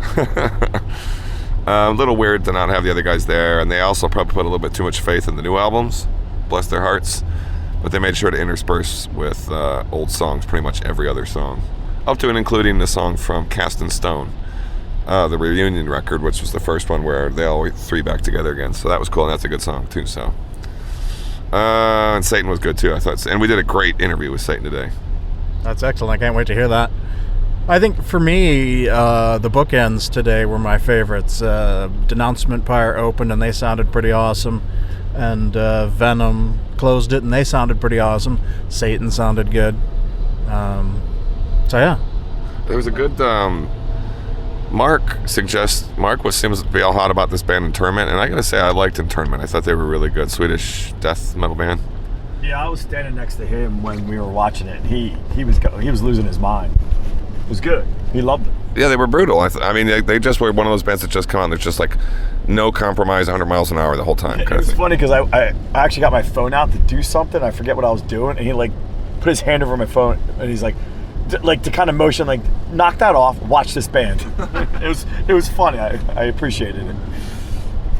A little weird to not have the other guys there, and they also probably put a little bit too much faith in the new albums. Bless their hearts. But they made sure to intersperse with old songs, pretty much every other song. Up to and including the song from Cast in Stone, the reunion record, which was the first one where they all three back together again. So that was cool, and that's a good song too. So, and Satan was good too, I thought. And we did a great interview with Satan today. That's excellent. I can't wait to hear that. I think for me, the bookends today were my favorites. Denouncement Pyre opened and they sounded pretty awesome. And Venom closed it and they sounded pretty awesome. Satan sounded good. So yeah. There was a good Mark seems to be all hot about this band Internment, and I gotta say I liked Internment. I thought they were really good. Swedish death metal band. Yeah, I was standing next to him when we were watching it. He was losing his mind. It was good. He loved it. Yeah, they were brutal. I mean, they just were one of those bands that just come out and there's just like no compromise, 100 miles an hour the whole time. It was funny because I actually got my phone out to do something. I forget what I was doing, and he like put his hand over my phone, and he's like to kind of motion, like, knock that off, watch this band. it was funny. I appreciated it.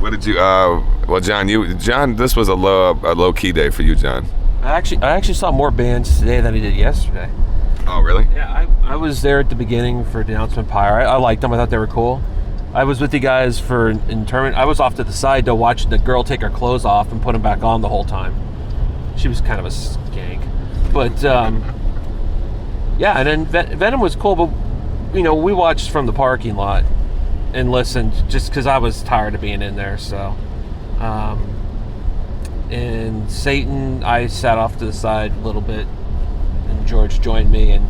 What did you? Well, John, this was a low key day for you, John. I actually saw more bands today than I did yesterday. Oh, really? Yeah, I was there at the beginning for Denouncement Pyre. I liked them. I thought they were cool. I was with you guys for Internment. I was off to the side to watch the girl take her clothes off and put them back on the whole time. She was kind of a skank. But, yeah, and then Venom was cool, but, we watched from the parking lot and listened just because I was tired of being in there, so. And Satan, I sat off to the side a little bit, and George joined me, and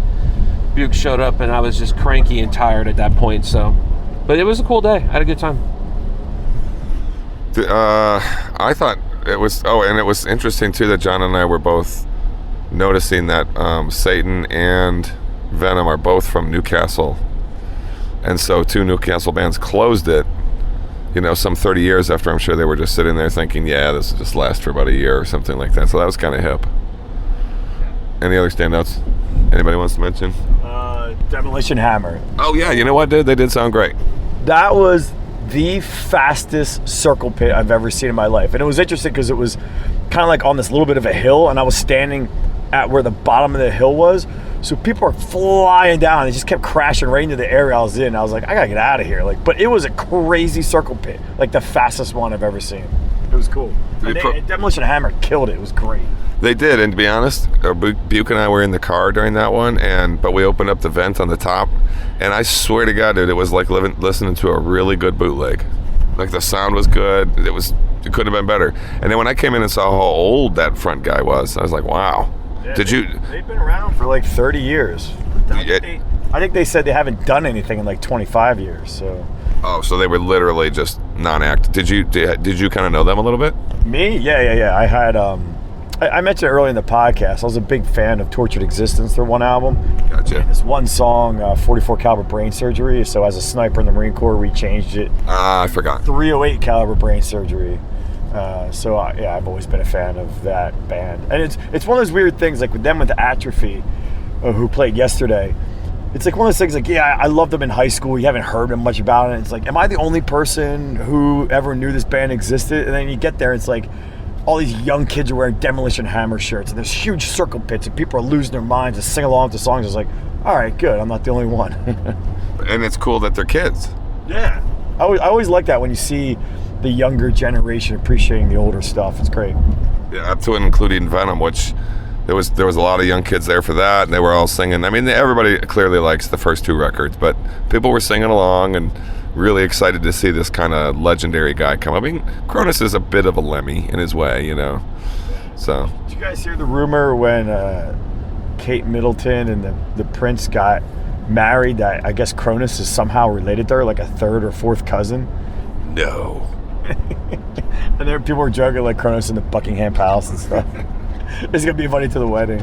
Buke showed up, and I was just cranky and tired at that point, so. But it was a cool day. I had a good time. I thought it was, and it was interesting, too, that John and I were both noticing that Satan and Venom are both from Newcastle. And so two Newcastle bands closed it, some 30 years after. I'm sure they were just sitting there thinking, yeah, this will just last for about a year or something like that. So that was kind of hip. Any other standouts? Anybody wants to mention? Demolition Hammer. Oh, yeah. You know what, dude? They did sound great. That was the fastest circle pit I've ever seen in my life. And it was interesting because it was kind of like on this little bit of a hill, and I was standing at where the bottom of the hill was. So people were flying down. It just kept crashing right into the area I was in. I was like, I gotta get out of here. But it was a crazy circle pit, like the fastest one I've ever seen. It was cool. And Demolition Hammer killed it. It was great. They did, and to be honest, Buke and I were in the car during that one, but we opened up the vent on the top, and I swear to God, dude, it was like listening to a really good bootleg. Like the sound was good. It couldn't have been better. And then when I came in and saw how old that front guy was, I was like, wow. Did you? They've been around for like 30 years. I think they said they haven't done anything in like 25 years. So. Oh, so they were literally just non-act. Did you kind of know them a little bit? Me? Yeah. I had I mentioned earlier in the podcast, I was a big fan of Tortured Existence, their one album. Gotcha. And this one song, 44 caliber brain surgery. So as a sniper in the Marine Corps, we changed it. I forgot. 308 caliber brain surgery. I've always been a fan of that band. And it's one of those weird things, like with them with Atrophy, who played yesterday. It's like one of those things like, I loved them in high school. You haven't heard much about it. It's like, am I the only person who ever knew this band existed? And then you get there, it's like all these young kids are wearing Demolition Hammer shirts, and there's huge circle pits, and people are losing their minds to sing along to songs. It's like, all right, good. I'm not the only one. And it's cool that they're kids. Yeah. I always like that when you see the younger generation appreciating the older stuff. It's great. Yeah, up to and including Venom, which there was a lot of young kids there for that, and they were all singing. I mean, everybody clearly likes the first two records, but people were singing along and really excited to see this kind of legendary guy come. I mean, Cronus is a bit of a Lemmy in his way, you know. So. Did you guys hear the rumor when Kate Middleton and the Prince got married that I guess Cronus is somehow related to her, like a third or fourth cousin? No. And there people were joking like Cronus in the Buckingham Palace and stuff. It's gonna be funny to the wedding.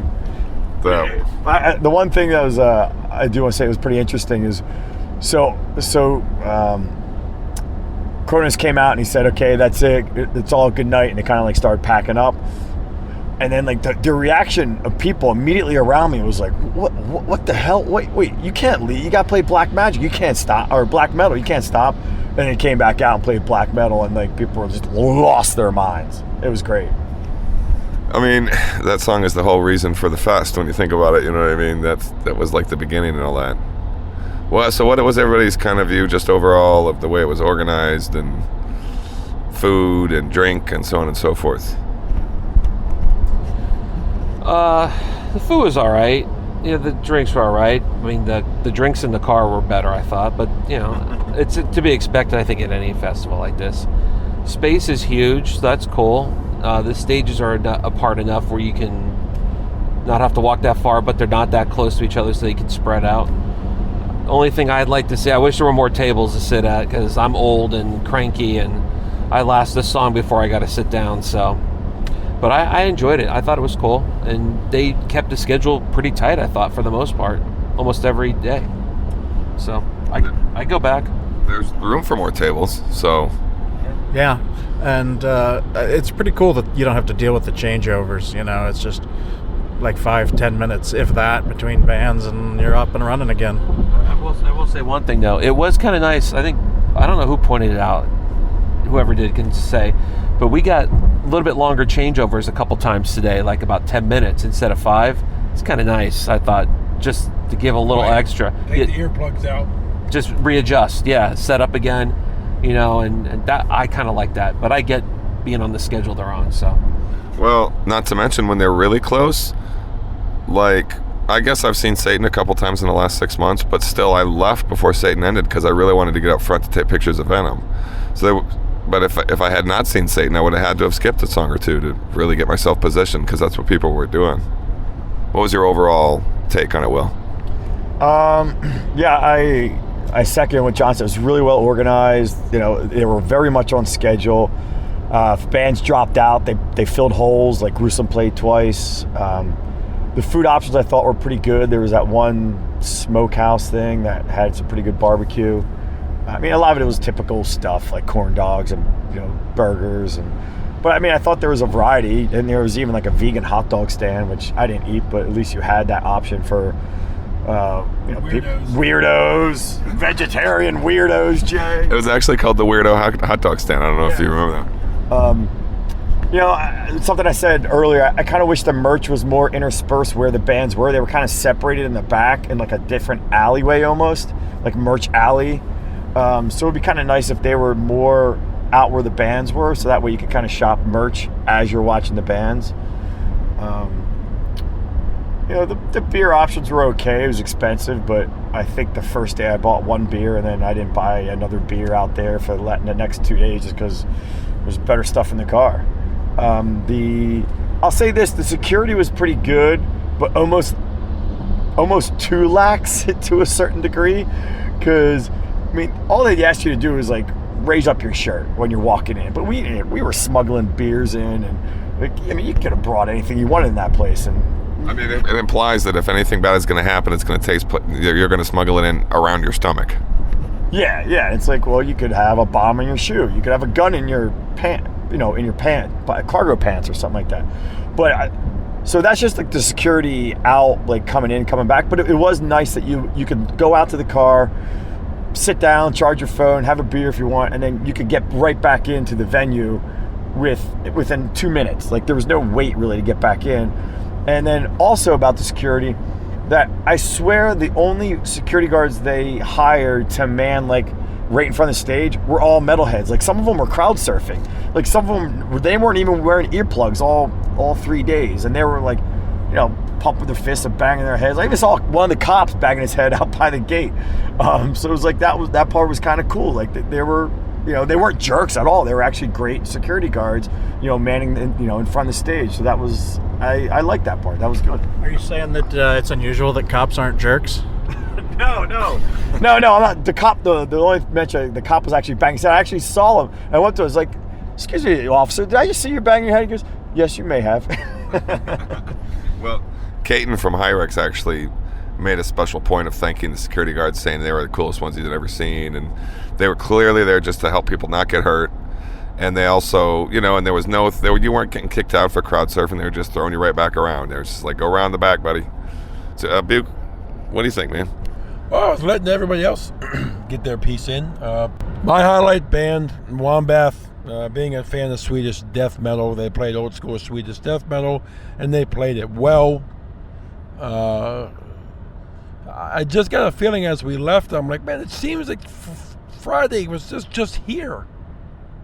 The one thing that was I do want to say was pretty interesting is so Cronus came out and he said, okay, that's it, it's all good night, and they kind of like started packing up, and then like the reaction of people immediately around me was like, what the hell, wait, you can't leave, you gotta play Black Magic, you can't stop, or Black Metal, you can't stop. And they came back out and played Black Metal, and like people were just lost their minds. It was great. I mean, that song is the whole reason for the fest when you think about it, you know what I mean? That was like the beginning and all that. Well, so what was everybody's kind of view just overall of the way it was organized and food and drink and so on and so forth? The food was all right. Yeah, the drinks were all right. I mean, the drinks in the car were better, I thought. But, you know, it's to be expected, I think, at any festival like this. Space is huge, so that's cool. The stages are apart enough where you can not have to walk that far, but they're not that close to each other, so you can spread out. Only thing I'd like to say, I wish there were more tables to sit at, because I'm old and cranky, and I last this song before I got to sit down, so... But I enjoyed it. I thought it was cool. And they kept the schedule pretty tight, I thought, for the most part. Almost every day. So, I go back. There's room for more tables, so... Yeah, and it's pretty cool that you don't have to deal with the changeovers, you know. It's just like 5-10 minutes, if that, between bands, and you're up and running again. I will say one thing, though. It was kind of nice. I don't know who pointed it out. Whoever did can say. But we got a little bit longer changeovers a couple times today, like about 10 minutes instead of 5. It's kind of nice, I thought, just to give a little extra. Take the earplugs out. Just readjust, set up again, you know, and that I kind of like that. But I get being on the schedule they're on, so. Well, not to mention when they're really close, like, I guess I've seen Satan a couple times in the last 6 months, but still I left before Satan ended because I really wanted to get up front to take pictures of Venom. But if I had not seen Satan, I would have had to have skipped a song or two to really get myself positioned, because that's what people were doing. What was your overall take on it, Will? I second what John said. It was really well organized. You know, they were very much on schedule. If bands dropped out, they filled holes, like Gruesome played twice. The food options I thought were pretty good. There was that one smokehouse thing that had some pretty good barbecue. I mean, a lot of it was typical stuff like corn dogs and, you know, burgers. But I mean, I thought there was a variety, and there was even like a vegan hot dog stand, which I didn't eat, but at least you had that option for, weirdos, vegetarian weirdos, Jay. It was actually called the Weirdo Hot Dog Stand. I don't know if you remember that. You know, something I said earlier, I kind of wish the merch was more interspersed where the bands were. They were kind of separated in the back in like a different alleyway almost, like merch alley. So it would be kind of nice if they were more out where the bands were, so that way you could kind of shop merch as you're watching the bands. You know, the beer options were okay. It was expensive, but I think the first day I bought one beer, and then I didn't buy another beer out there for the next 2 days just because there's better stuff in the car. I'll say this: the security was pretty good, but almost too lax to a certain degree. Because I mean, all they asked you to do is like raise up your shirt when you're walking in. But we were smuggling beers in, and like, I mean, you could have brought anything you wanted in that place. And I mean, it implies that if anything bad is going to happen, it's going to taste. You're going to smuggle it in around your stomach. Yeah. It's like, well, you could have a bomb in your shoe. You could have a gun in your pant, in your cargo pants or something like that. But so that's just like the security out, like coming in, coming back. But it was nice that you could go out to the car, sit down, charge your phone, have a beer if you want, and then you could get right back into the venue within 2 minutes. Like there was no wait really to get back in. And then also about the security, that I swear the only security guards they hired to man like right in front of the stage were all metalheads. Like some of them were crowd surfing. Like some of them, they weren't even wearing earplugs all 3 days, and they were like, pumping their fists and banging their heads. I even saw one of the cops banging his head out by the gate. So it was like that part was kind of cool. Like they were, they weren't jerks at all. They were actually great security guards, manning, in front of the stage. So that was, I like that part. That was good. Are you saying that it's unusual that cops aren't jerks? No, I'm not. The cop, the only mention, the cop was actually banging his head. I actually saw him. I went to him, I was like, "Excuse me, officer, did I just see you banging your head?" He goes, "Yes, you may have." Well, Caton from Hyrex actually made a special point of thanking the security guards, saying they were the coolest ones he'd ever seen, and they were clearly there just to help people not get hurt. And they also, and there was you weren't getting kicked out for crowd surfing. They were just throwing you right back around. They were just like, go around the back, buddy. So, Buke, what do you think, man? Well, I was letting everybody else get their piece in. My highlight band, Wombbath, being a fan of Swedish death metal, they played old school Swedish death metal, and they played it well. I just got a feeling as we left, I'm like, man, it seems like Friday was just here.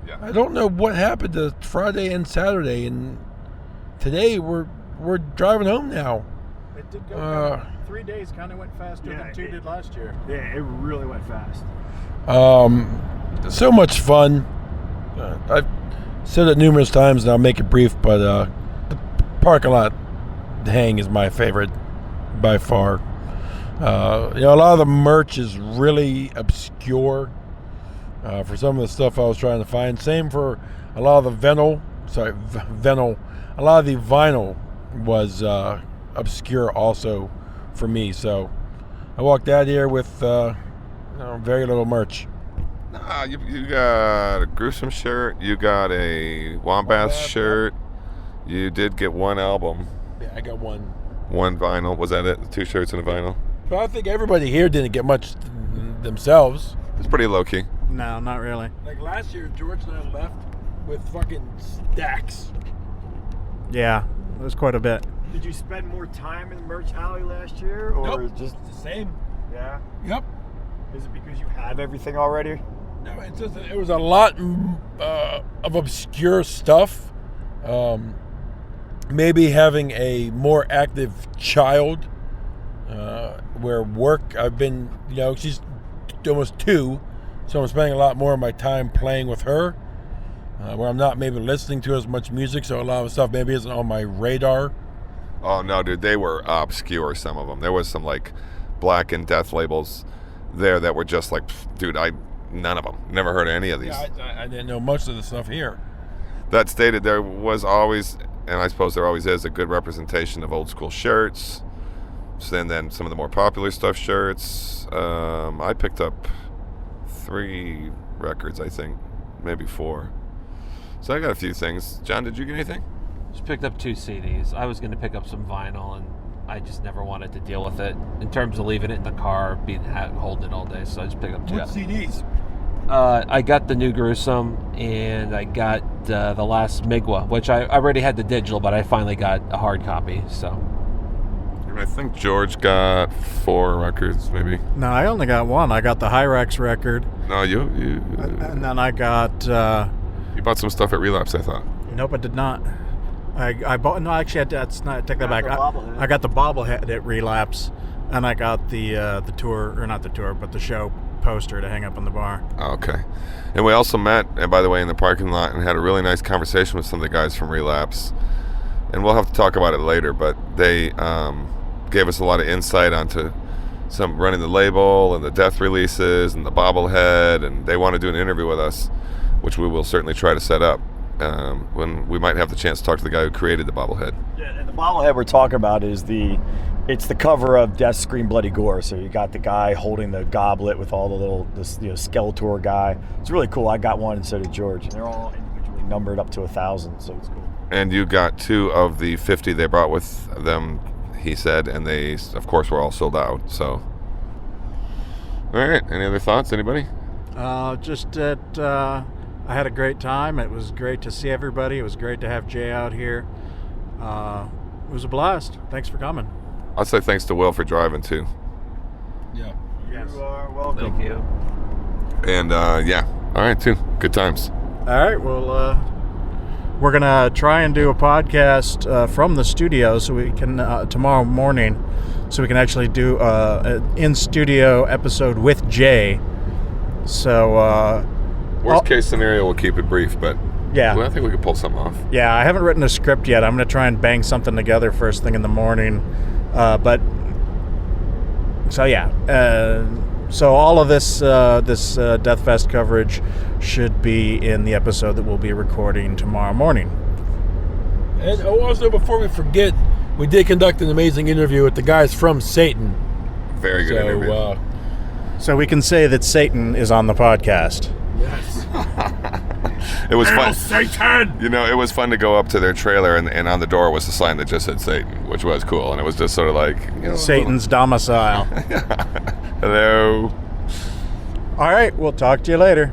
Yeah. I don't know what happened to Friday and Saturday, and today we're driving home now. It did go 3 days kind of went faster than 2 did last year. Yeah, it really went fast. So much fun. I've said it numerous times, and I'll make it brief, but the parking lot hang is my favorite by far. A lot of the merch is really obscure for some of the stuff I was trying to find. Same for a lot of the vinyl. A lot of the vinyl was obscure also for me. So I walked out here with very little merch. Nah, you got a Gruesome shirt. You got a Wombbath shirt. You did get one album. Yeah, I got one. One vinyl. Was that it? 2 shirts and a vinyl? But I think everybody here didn't get much themselves. It's pretty low key. No, not really. Like last year, George and I left with fucking stacks. Yeah, it was quite a bit. Did you spend more time in the merch alley last year, or nope, just the same? Yeah. Yep. Is it because you have everything already? No, it's just it was a lot of obscure stuff. Maybe having a more active child, where work, I've been, she's almost 2, so I'm spending a lot more of my time playing with her, where I'm not maybe listening to as much music, so a lot of stuff maybe isn't on my radar. Oh, no, dude, they were obscure, some of them. There was some, like, Black and Death labels there that were just like, dude, none of them. Never heard of any of these. Yeah, I didn't know much of the stuff here. That stated, there was always, and I suppose there always is, a good representation of old school shirts, and then some of the more popular stuff shirts. I picked up 3 records, I think, maybe 4. So I got a few things. John, did you get anything? Just picked up 2 CDs. I was going to pick up some vinyl, and I just never wanted to deal with it in terms of leaving it in the car, holding it all day. So I just picked up 2. What CDs? I got the new Gruesome, and I got the last Migwa, which I already had the digital, but I finally got a hard copy. So I think George got 4 records, maybe. No, I only got 1. I got the Hyrex record. No, you and then I got. You bought some stuff at Relapse, I thought. Nope, I did not. I bought. No, actually, that's not. Take that back. I got the bobblehead at Relapse, and I got the tour, or not the tour, but the show poster to hang up on the bar. Okay. And we also met, and by the way, in the parking lot, and had a really nice conversation with some of the guys from Relapse. and we'll have to talk about it later, but they gave us a lot of insight onto some running the label and the death releases and the bobblehead, and they want to do an interview with us, which we will certainly try to set up when we might have the chance to talk to the guy who created the bobblehead. Yeah, and the bobblehead we're talking about is it's the cover of Death Scream Bloody Gore. So you got the guy holding the goblet with all the little Skeletor guy. It's really cool. I got one, and so did George. They're all individually numbered up to 1,000, so it's cool. And you got 2 of the 50 they brought with them, he said, and they, of course, were all sold out. So, all right. Any other thoughts? Anybody? Just that I had a great time. It was great to see everybody. It was great to have Jay out here. It was a blast. Thanks for coming. I'll say thanks to Will for driving too. Yeah. Yes. You are welcome. Thank you. And yeah, all right, too. Good times. All right. Well, we're gonna try and do a podcast from the studio, so we can tomorrow morning, so we can actually do an in-studio episode with Jay. So worst case scenario, we'll keep it brief, but yeah, I think we could pull something off. Yeah, I haven't written a script yet. I'm gonna try and bang something together first thing in the morning. But so yeah, so all of this Deathfest coverage should be in the episode that we'll be recording tomorrow morning. And also, before we forget, we did conduct an amazing interview with the guys from Satan. Very good interview. So we can say that Satan is on the podcast. Yes. It was fun. Satan! You know, it was fun to go up to their trailer, and on the door was a sign that just said Satan, which was cool. And it was just sort of like, you know, Satan's domicile. Hello. All right, we'll talk to you later.